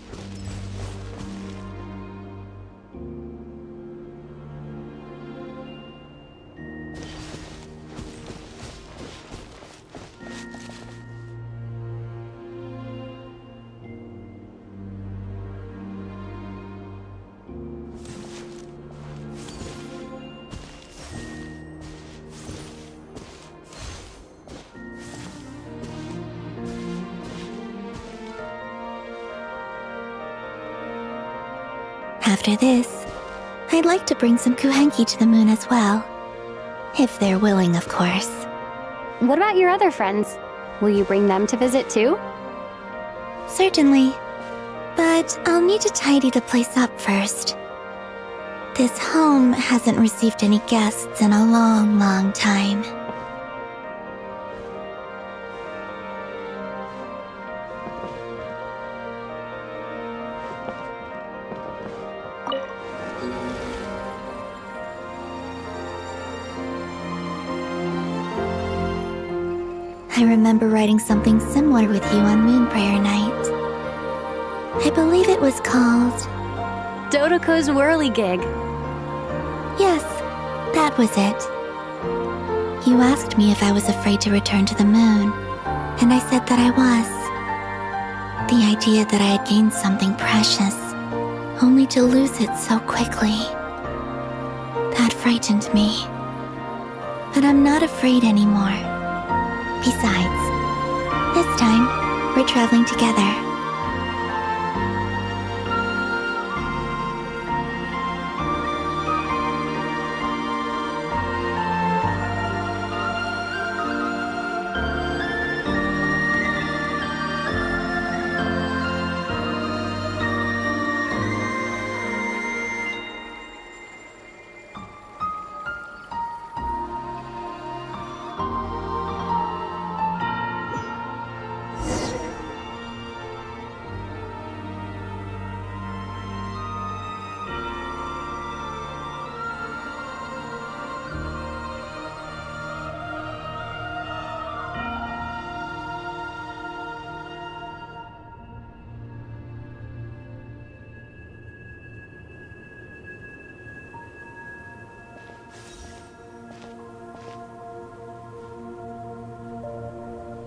After this, I'd like to bring some kuhenki to the moon as well. If they're willing, of course. What about your other friends? Will you bring them to visit too? Certainly. But I'll need to tidy the place up first. This home hasn't received any guests in a long, long time. I remember writing something similar with you on Moon Prayer Night. I believe it was called... Dotoko's Whirligig. Yes, that was it. You asked me if I was afraid to return to the moon, and I said that I was. The idea that I had gained something precious, only to lose it so quickly. That frightened me. But I'm not afraid anymore. Besides, this time, we're traveling together.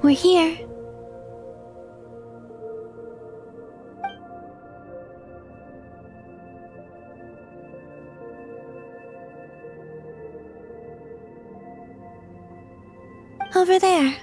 We're here. Over there.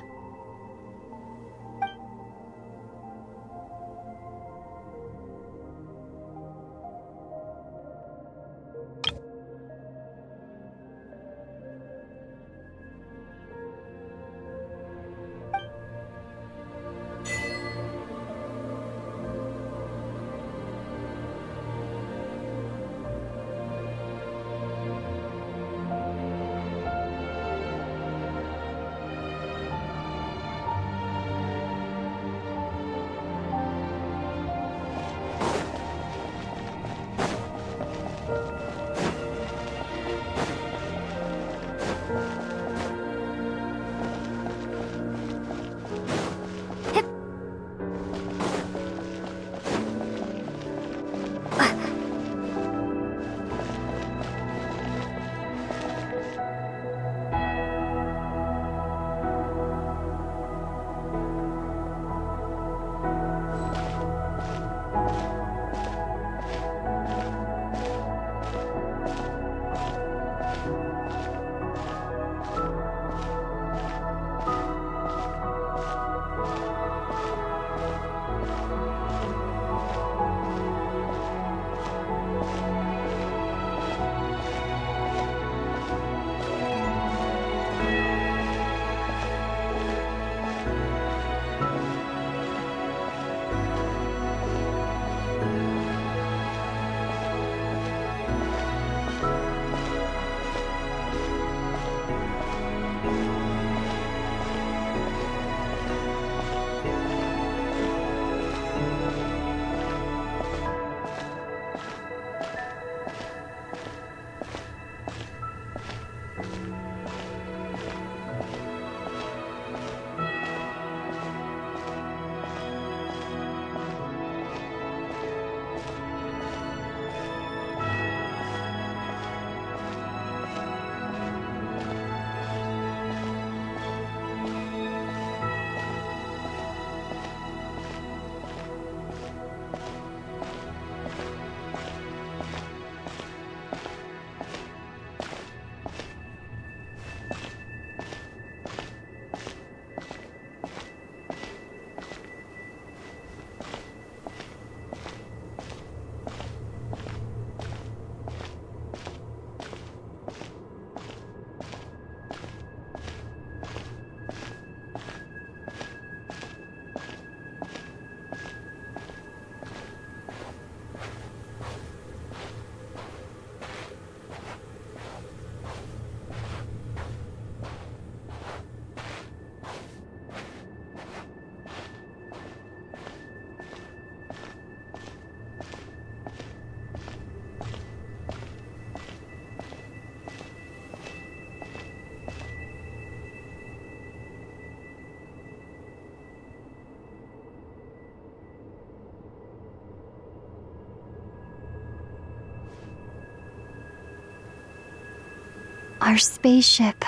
Our spaceship.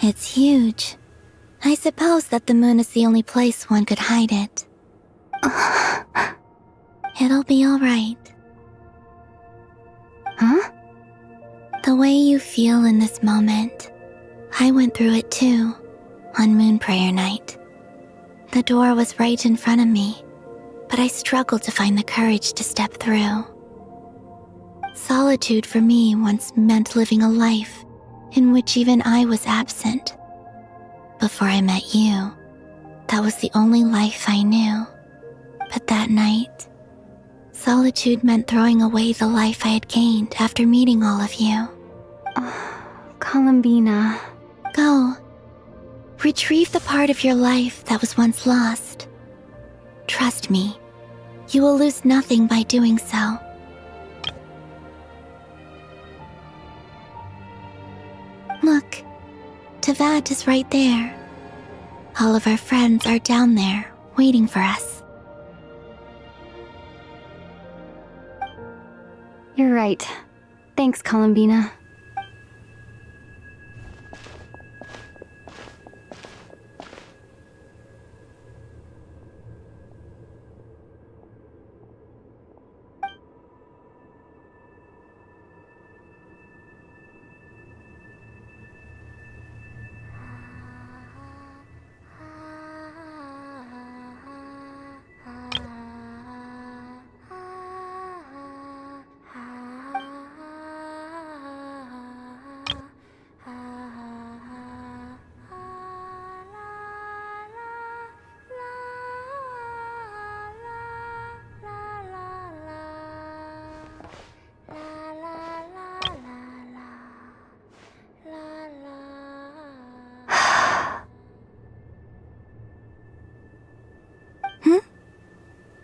It's huge. I suppose that the moon is the only place one could hide it. It'll be alright. Huh? The way you feel in this moment, I went through it too, on Moon Prayer Night. The door was right in front of me, but I struggled to find the courage to step through. Solitude for me once meant living a life in which even I was absent. Before I met you, that was the only life I knew. But that night, solitude meant throwing away the life I had gained after meeting all of you. Columbina. Go. Retrieve the part of your life that was once lost. Trust me, you will lose nothing by doing so. Look, Teyvat is right there. All of our friends are down there, waiting for us. You're right. Thanks, Columbina.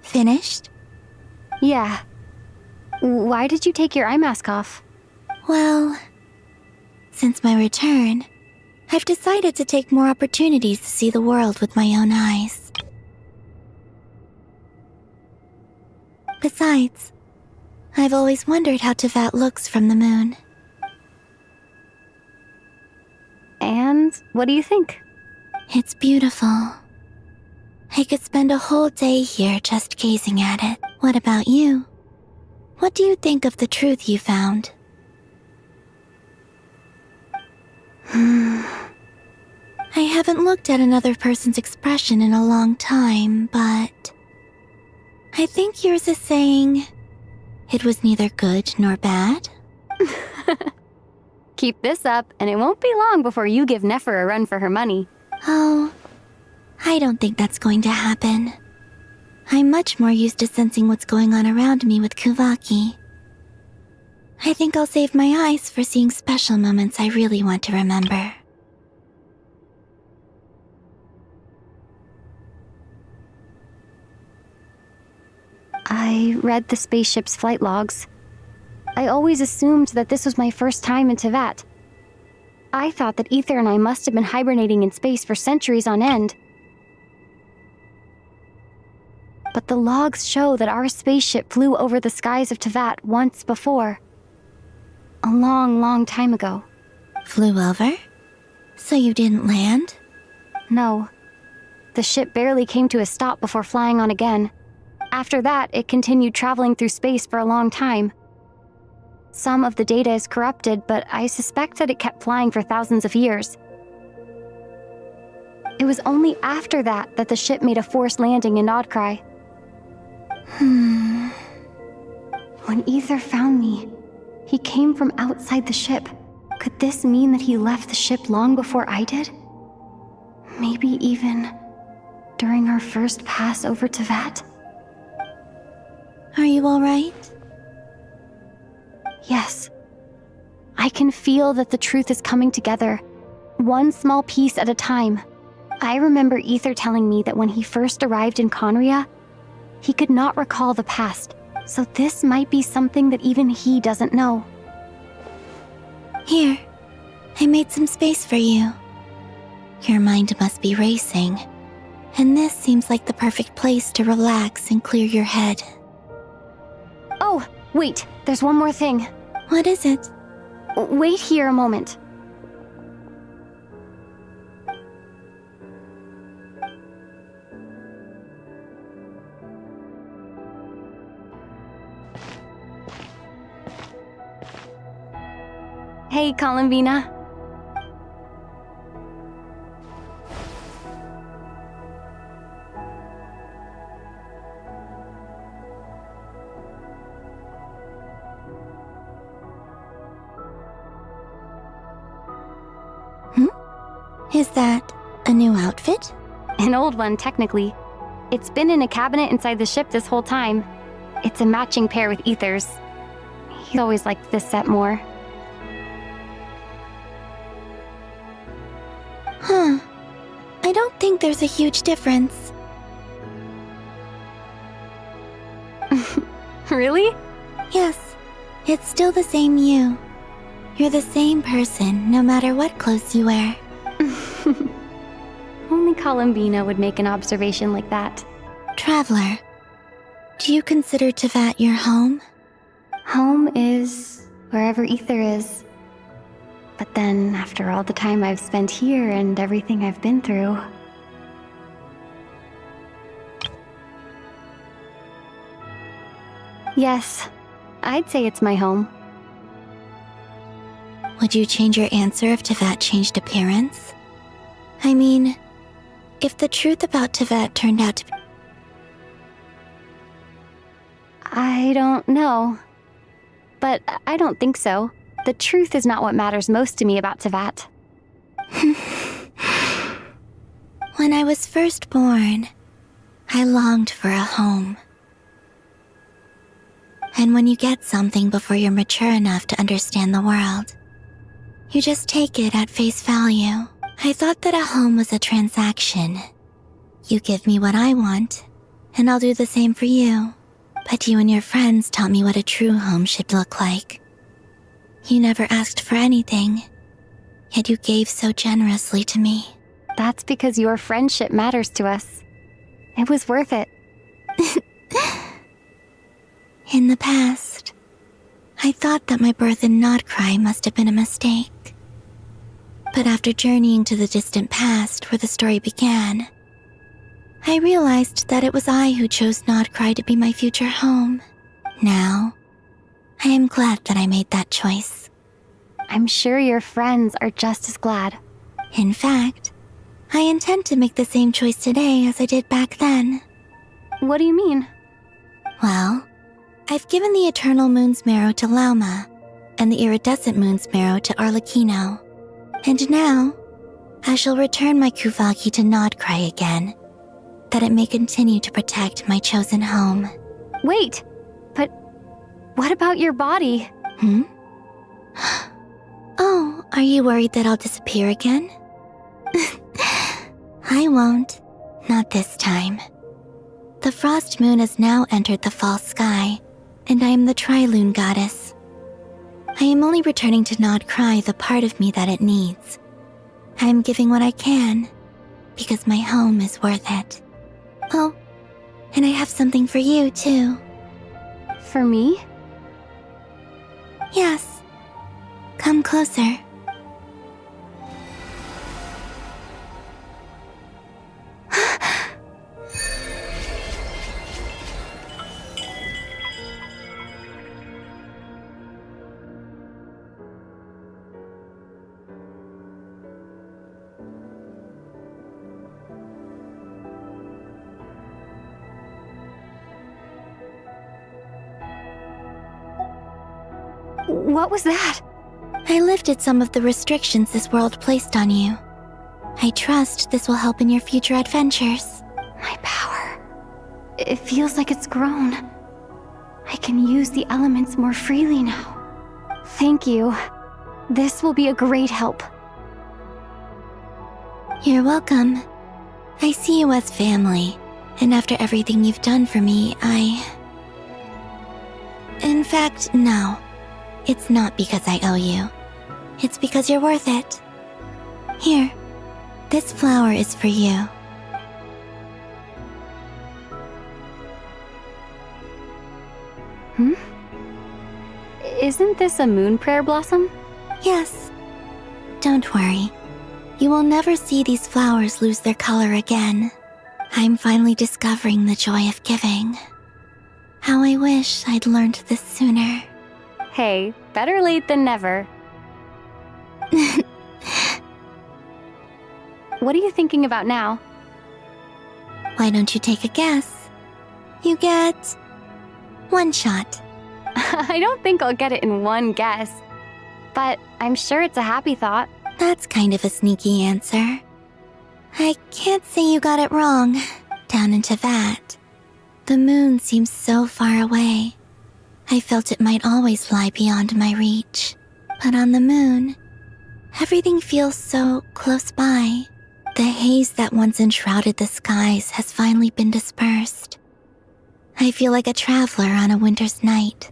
Finished? Yeah. Why did you take your eye mask off? Well, since my return, I've decided to take more opportunities to see the world with my own eyes. Besides, I've always wondered how Teyvat looks from the moon. And what do you think? It's beautiful. I could spend a whole day here just gazing at it. What about you? What do you think of the truth you found? I haven't looked at another person's expression in a long time, but I think yours is saying it was neither good nor bad. Keep this up, and it won't be long before you give Nefer a run for her money. Oh, I don't think that's going to happen. I'm much more used to sensing what's going on around me with Kuvaki. I think I'll save my eyes for seeing special moments I really want to remember. I read the spaceship's flight logs. I always assumed that this was my first time in Teyvat. I thought that Ether and I must have been hibernating in space for centuries on end. But the logs show that our spaceship flew over the skies of Teyvat once before. A long, long time ago. Flew over? So you didn't land? No. The ship barely came to a stop before flying on again. After that, it continued traveling through space for a long time. Some of the data is corrupted, but I suspect that it kept flying for thousands of years. It was only after that that the ship made a forced landing in Nodcry. When Ether found me, he came from outside the ship. Could this mean that he left the ship long before I did? Maybe even during our first pass over Teyvat? Are you alright? Yes. I can feel that the truth is coming together, one small piece at a time. I remember Ether telling me that when he first arrived in Conria, he could not recall the past, so this might be something that even he doesn't know. Here, I made some space for you. Your mind must be racing, and this seems like the perfect place to relax and clear your head. Oh, wait, there's one more thing. What is it? Wait here a moment. Hey, Columbina. Is that a new outfit? An old one, technically. It's been in a cabinet inside the ship this whole time. It's a matching pair with Ether's. He always liked this set more. Huh. I don't think there's a huge difference. Really? Yes. It's still the same you. You're the same person, no matter what clothes you wear. Only Columbina would make an observation like that. Traveler, do you consider Tevat your home? Home is wherever Ether is. But then, after all the time I've spent here and everything I've been through... Yes, I'd say it's my home. Would you change your answer if Tevat changed appearance? I mean, if the truth about Tevat turned out to be... I don't know. But I don't think so. The truth is not what matters most to me about Tevat. When I was first born, I longed for a home. And when you get something before you're mature enough to understand the world, you just take it at face value. I thought that a home was a transaction. You give me what I want, and I'll do the same for you. But you and your friends taught me what a true home should look like. You never asked for anything, yet you gave so generously to me. That's because your friendship matters to us. It was worth it. In the past, I thought that my birth in Nodcry must have been a mistake. But after journeying to the distant past where the story began, I realized that it was I who chose Nodcry to be my future home. Now, I am glad that I made that choice. I'm sure your friends are just as glad. In fact, I intend to make the same choice today as I did back then. What do you mean? Well, I've given the Eternal Moon's Marrow to Lauma, and the Iridescent Moon's Marrow to Arlecchino. And now, I shall return my Kuvagi to Nodcry again, that it may continue to protect my chosen home. Wait, but what about your body? Oh, are you worried that I'll disappear again? I won't. Not this time. The Frost Moon has now entered the false sky, and I am the Trilune Goddess. I am only returning to Nodcry the part of me that it needs. I am giving what I can, because my home is worth it. Oh, and I have something for you, too. For me? Yes. Come closer. What was that? I lifted some of the restrictions this world placed on you. I trust this will help in your future adventures. My power. It feels like it's grown. I can use the elements more freely now. Thank you. This will be a great help. You're welcome. I see you as family, and after everything you've done for me, In fact, no. It's not because I owe you. It's because you're worth it. Here, this flower is for you. Isn't this a moon prayer blossom? Yes. Don't worry. You will never see these flowers lose their color again. I'm finally discovering the joy of giving. How I wish I'd learned this sooner. Hey, better late than never. What are you thinking about now? Why don't you take a guess? You get 1 shot. I don't think I'll get it in one guess, but I'm sure it's a happy thought. That's kind of a sneaky answer. I can't say you got it wrong. Down into that. The moon seems so far away. I felt it might always lie beyond my reach. But on the moon, everything feels so close by. The haze that once enshrouded the skies has finally been dispersed. I feel like a traveler on a winter's night,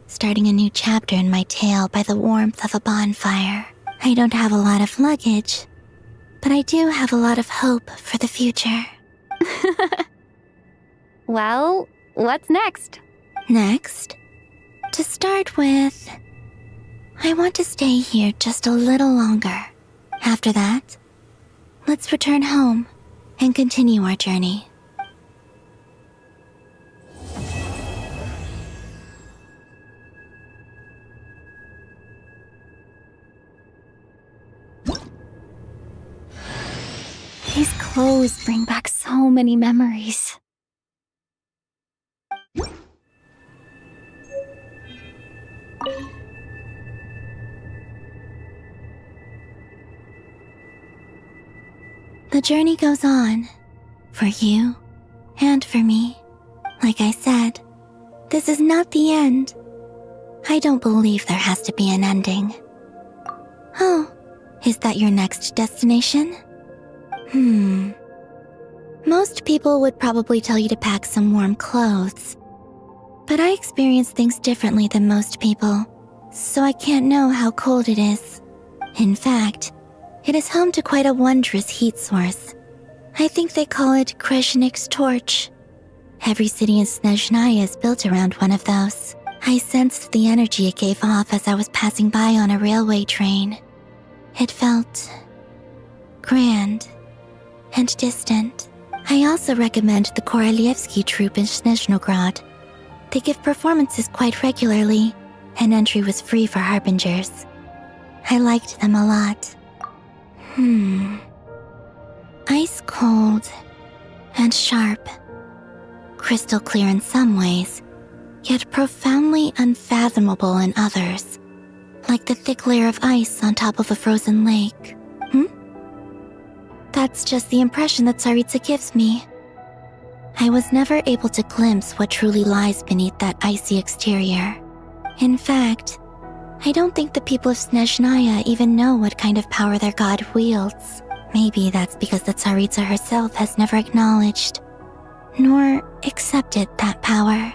starting a new chapter in my tale by the warmth of a bonfire. I don't have a lot of luggage, but I do have a lot of hope for the future. Well, what's next? Next, to start with, I want to stay here just a little longer. After that, let's return home and continue our journey. These clothes bring back so many memories. The journey goes on, for you and for me. Like I said, this is not the end. I don't believe there has to be an ending. Oh, is that your next destination? Most people would probably tell you to pack some warm clothes. But I experience things differently than most people, so I can't know how cold it is. In fact, it is home to quite a wondrous heat source. I think they call it Kreshnik's torch. Every city in Snezhnaya is built around one of those. I sensed the energy it gave off as I was passing by on a railway train. It felt grand and distant. I also recommend the Korolievsky troupe in Snezhnograd. They give performances quite regularly, and entry was free for harbingers. I liked them a lot. Ice cold and sharp. Crystal clear in some ways, yet profoundly unfathomable in others. Like the thick layer of ice on top of a frozen lake. That's just the impression that Tsaritsa gives me. I was never able to glimpse what truly lies beneath that icy exterior. In fact, I don't think the people of Snezhnaya even know what kind of power their god wields. Maybe that's because the Tsaritsa herself has never acknowledged, nor accepted that power.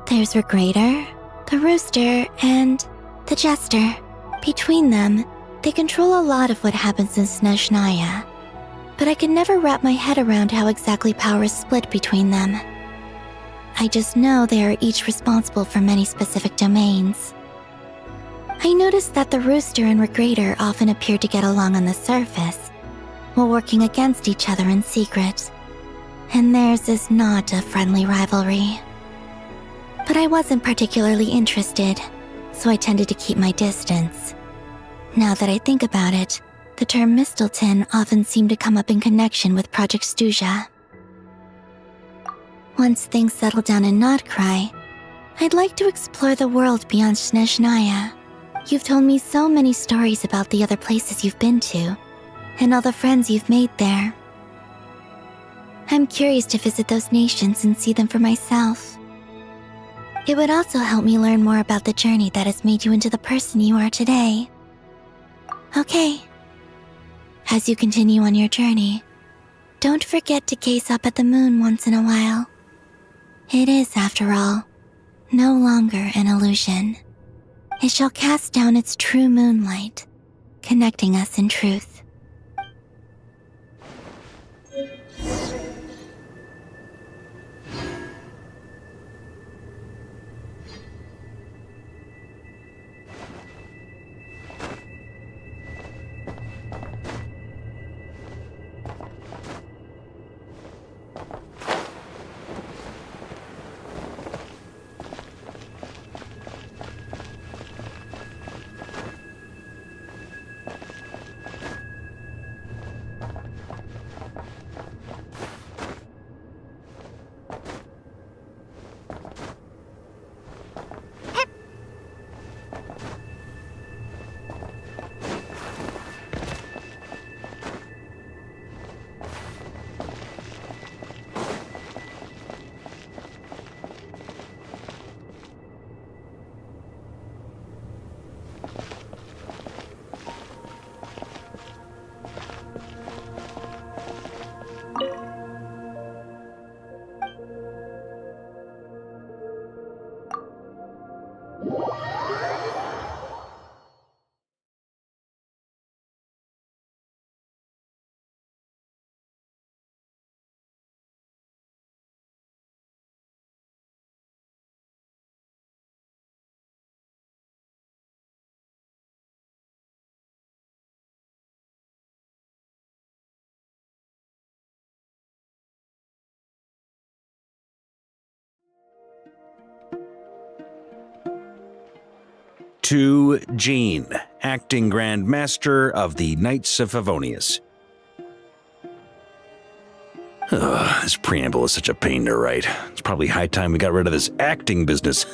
There's Regrator, the Rooster, and the Jester. Between them, they control a lot of what happens in Snezhnaya. But I can never wrap my head around how exactly power is split between them. I just know they are each responsible for many specific domains. I noticed that the Rooster and Regrator often appear to get along on the surface, while working against each other in secret. And theirs is not a friendly rivalry. But I wasn't particularly interested, so I tended to keep my distance. Now that I think about it, the term Mistelton often seemed to come up in connection with Project Stuja. Once things settle down in Notcry, I'd like to explore the world beyond Snezhnaya. You've told me so many stories about the other places you've been to, and all the friends you've made there. I'm curious to visit those nations and see them for myself. It would also help me learn more about the journey that has made you into the person you are today. Okay. As you continue on your journey, don't forget to gaze up at the moon once in a while. It is, after all, no longer an illusion. It shall cast down its true moonlight, connecting us in truth. To Jean, Acting Grand Master of the Knights of Favonius. Ugh, this preamble is such a pain to write. It's probably high time we got rid of this acting business.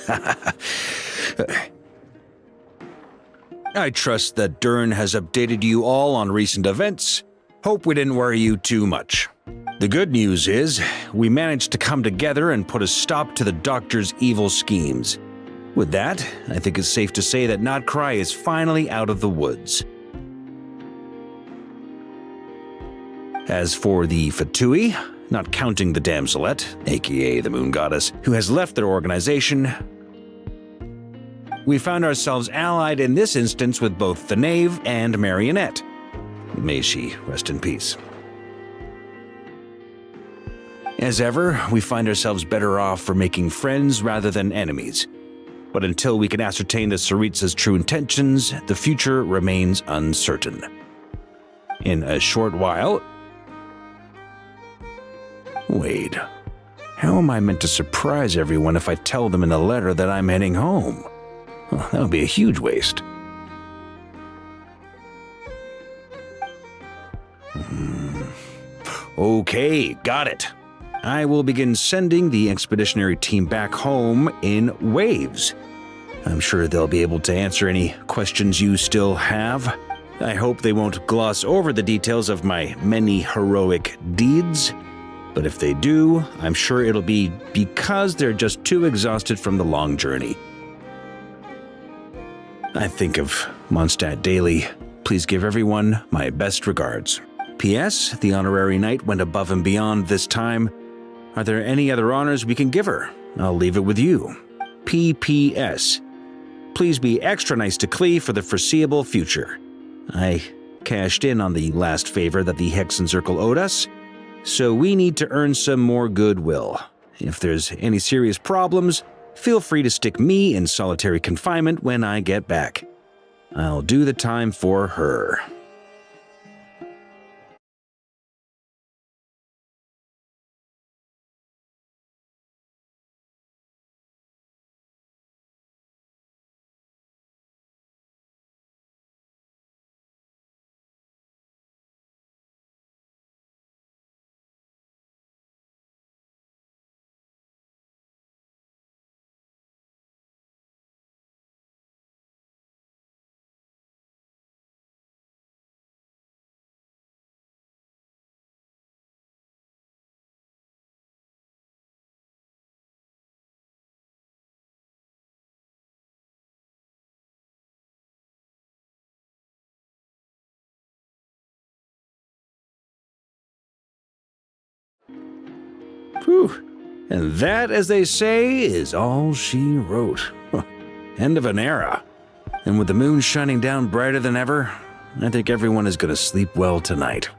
I trust that Dern has updated you all on recent events. Hope we didn't worry you too much. The good news is, we managed to come together and put a stop to the Doctor's evil schemes. With that, I think it's safe to say that Notcry is finally out of the woods. As for the Fatui, not counting the Damselette, aka the Moon Goddess, who has left their organization, we found ourselves allied in this instance with both the Knave and Marionette. May she rest in peace. As ever, we find ourselves better off for making friends rather than enemies. But until we can ascertain the Tsaritsa's true intentions, the future remains uncertain. In a short while... Wait, how am I meant to surprise everyone if I tell them in a letter that I'm heading home? Well, that would be a huge waste. Okay, got it. I will begin sending the expeditionary team back home in waves. I'm sure they'll be able to answer any questions you still have. I hope they won't gloss over the details of my many heroic deeds. But if they do, I'm sure it'll be because they're just too exhausted from the long journey. I think of Mondstadt daily. Please give everyone my best regards. P.S. The honorary knight went above and beyond this time. Are there any other honors we can give her? I'll leave it with you. P.P.S. Please be extra nice to Klee for the foreseeable future. I cashed in on the last favor that the Hexen Circle owed us, so we need to earn some more goodwill. If there's any serious problems, feel free to stick me in solitary confinement when I get back. I'll do the time for her. Whew. And that, as they say, is all she wrote. End of an era. And with the moon shining down brighter than ever, I think everyone is going to sleep well tonight.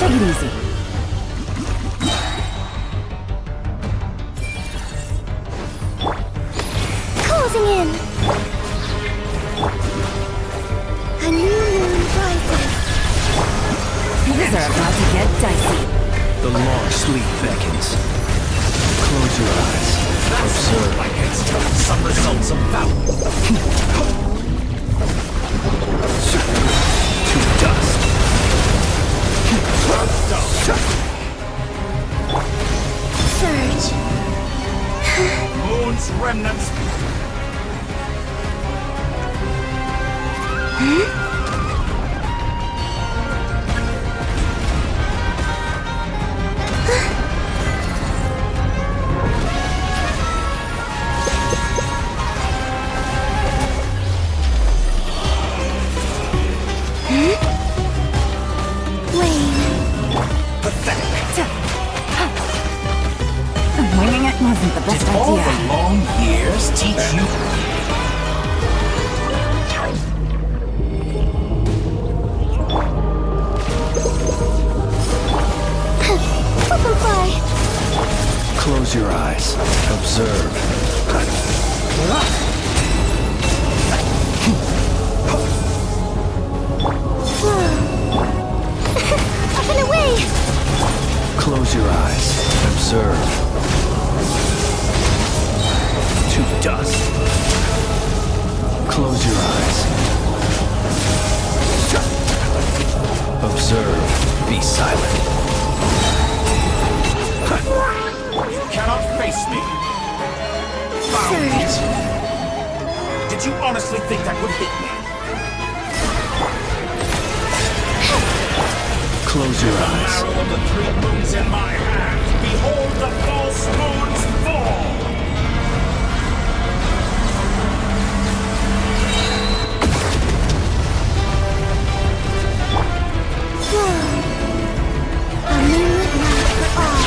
Take it easy. Closing in. A new moon rises. Things are about to get dicey. The long sleep beckons. Close your eyes. Observe like it's telling some results of value. To dust. Surge. Moon's remnants. Winging it wasn't the best idea. All the long years teach you. Close your eyes. Observe. Up and away! Close your eyes. Observe. To dust. Close your eyes. Observe. Be silent. You cannot face me. Found you. Did you honestly think that would hit me? Close your eyes. Arrow of the 3 moons in my hand. Behold the false moons fall. A moonlit night for all.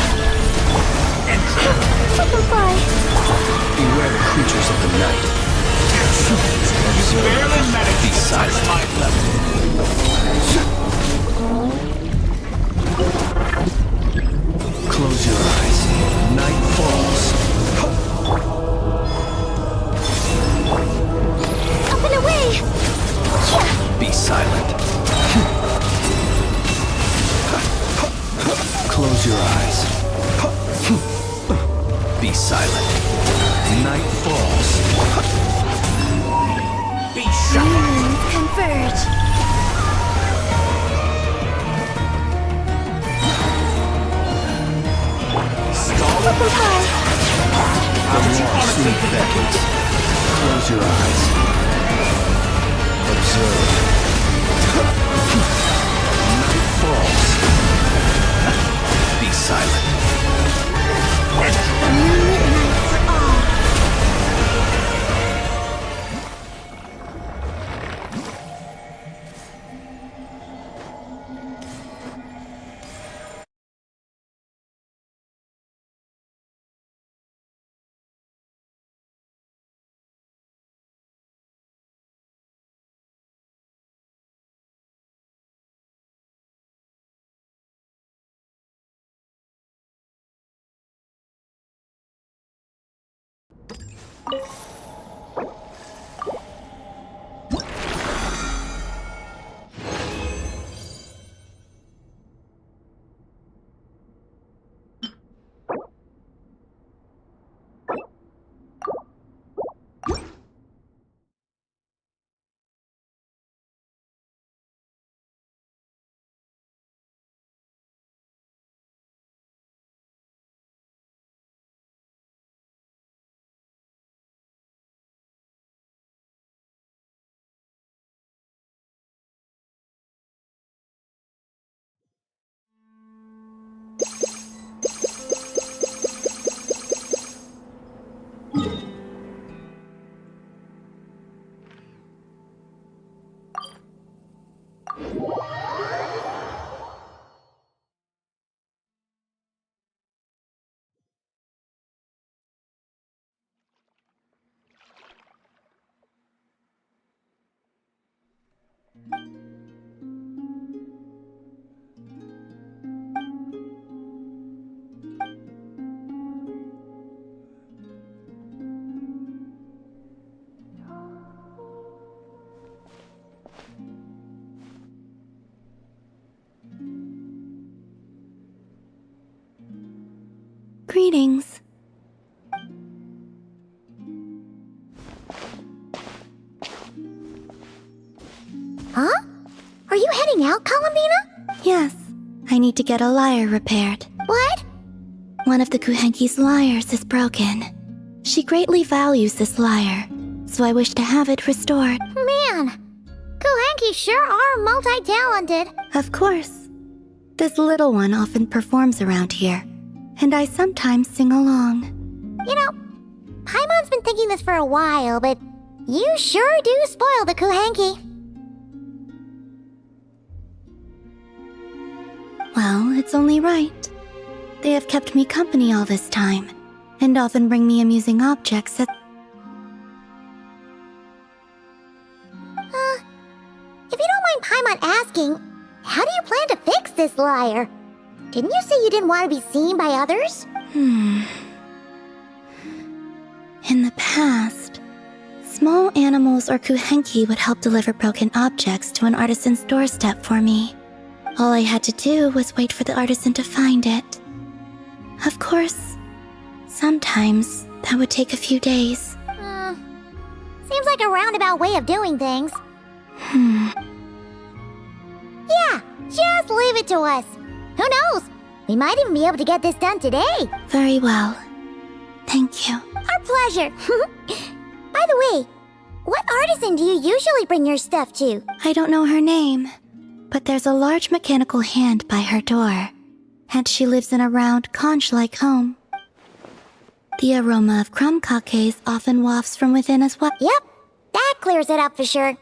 Beware the creatures of the night. You barely managed Be to touch silent. my level. Close your eyes. Night falls. Up and away! Be silent. Close your eyes. Be silent. Night falls. Be shut. Moons converge. The more sleep beckons. Close your eyes. Observe. Night falls. Be silent. A moonlit night for all. Greetings. Huh? Are you heading out, Columbina? Yes, I need to get a lyre repaired. What? One of the Kuhenki's lyres is broken. She greatly values this lyre, so I wish to have it restored. Man, Kuhenki sure are multi-talented. Of course. This little one often performs around here, and I sometimes sing along. You know, Paimon's been thinking this for a while, but you sure do spoil the Kuhenki. Well, it's only right. They have kept me company all this time, and often bring me amusing objects that... If you don't mind Paimon asking, how do you plan to fix this liar? Didn't you say you didn't want to be seen by others? In the past, small animals or kuhenki would help deliver broken objects to an artisan's doorstep for me. All I had to do was wait for the artisan to find it. Of course, sometimes that would take a few days. Seems like a roundabout way of doing things. Yeah, just leave it to us. Who knows? We might even be able to get this done today. Very well. Thank you. Our pleasure. By the way, what artisan do you usually bring your stuff to? I don't know her name, but there's a large mechanical hand by her door, and she lives in a round, conch-like home. The aroma of crumb cakes often wafts from within as well. Yep, that clears it up for sure.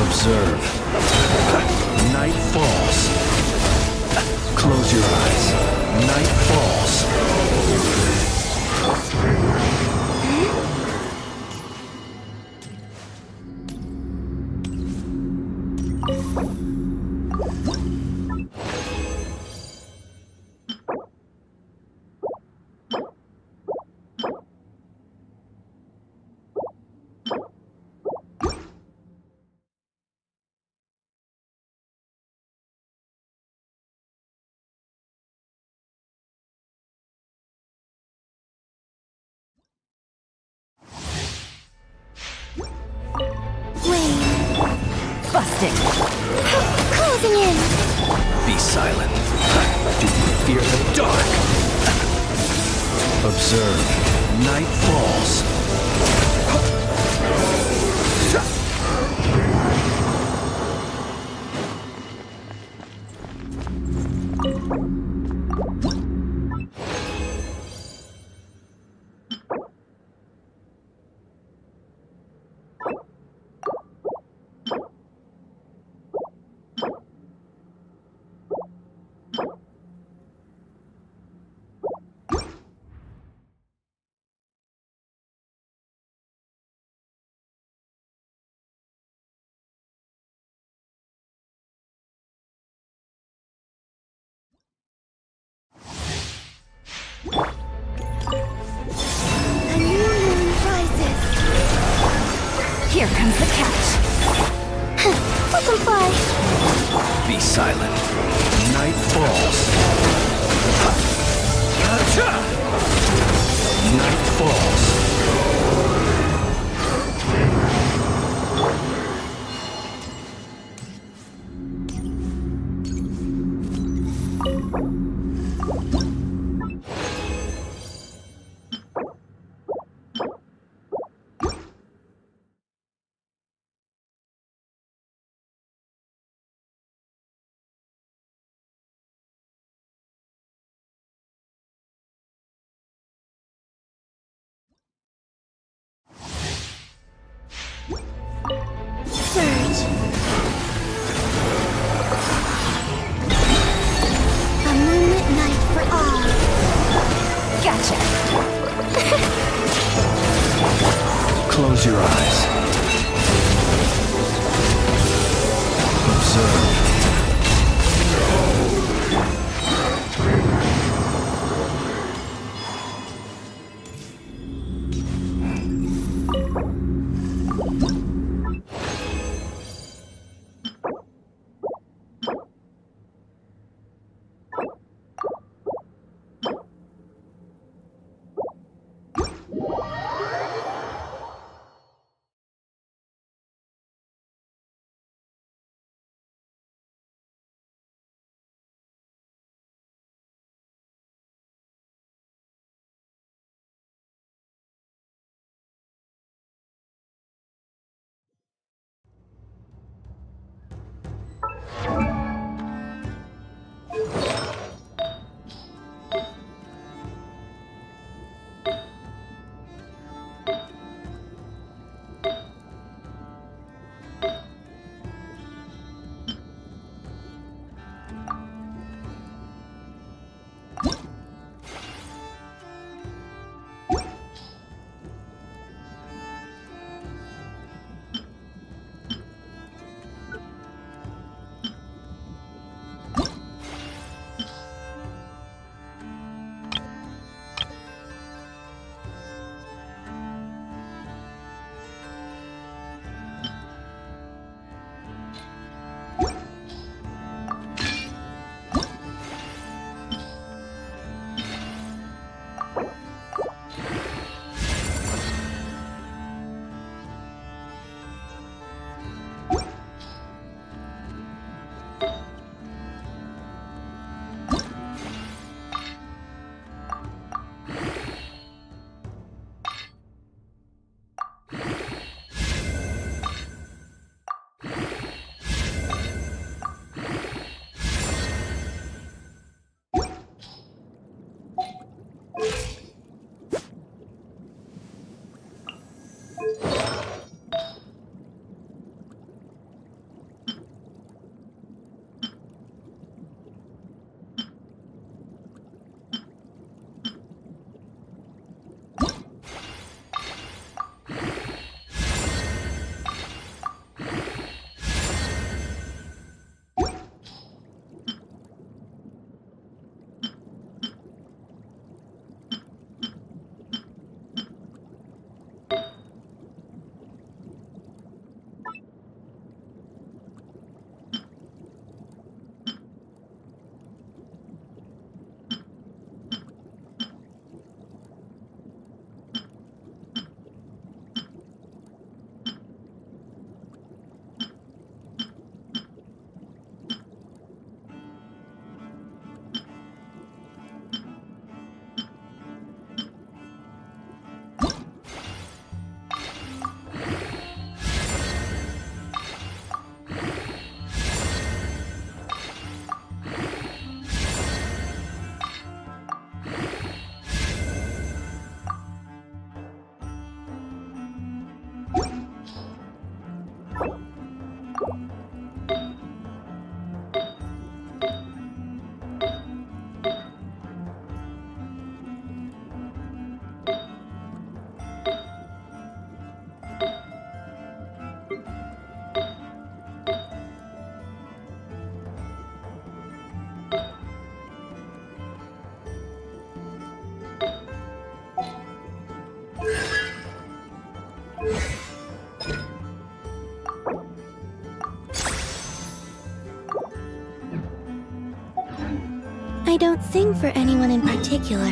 Observe. Night falls. Close your eyes. Night falls. Busted. Closing in. Be silent. Do you fear the dark? Observe. Night falls. Here comes the catch. Let them fly. Be silent. Night falls. Gotcha! Night falls. Gotcha. Close your eyes. Observe. I don't sing for anyone in particular.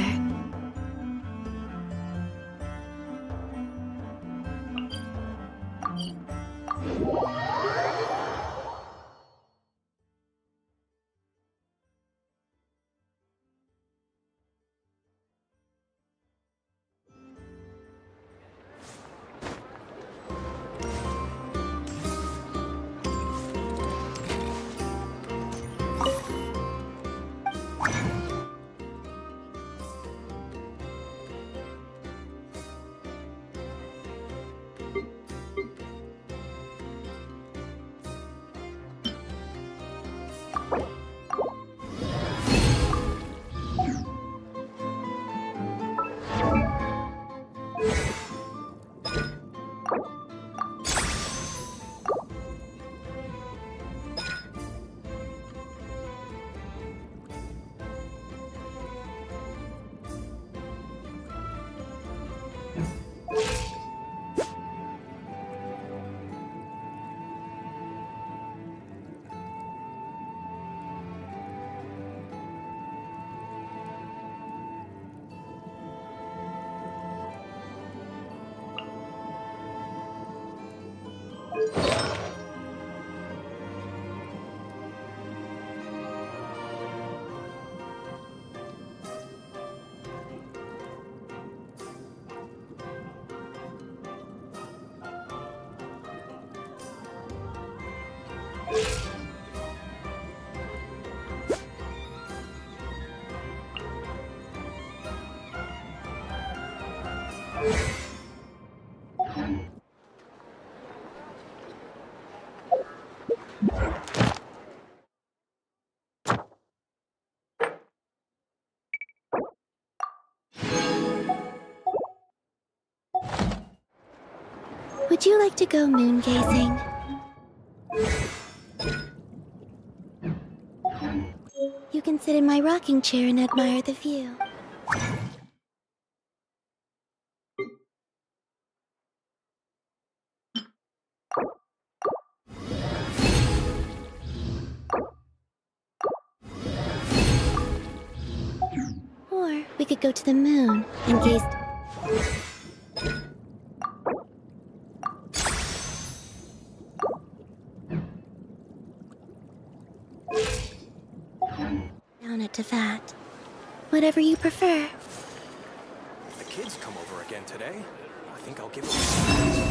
Would you like to go moon gazing? You can sit in my rocking chair and admire the view. Or we could go to the moon and gaze. Down it to that. Whatever you prefer. If the kids come over again today, I think I'll give them a surprise.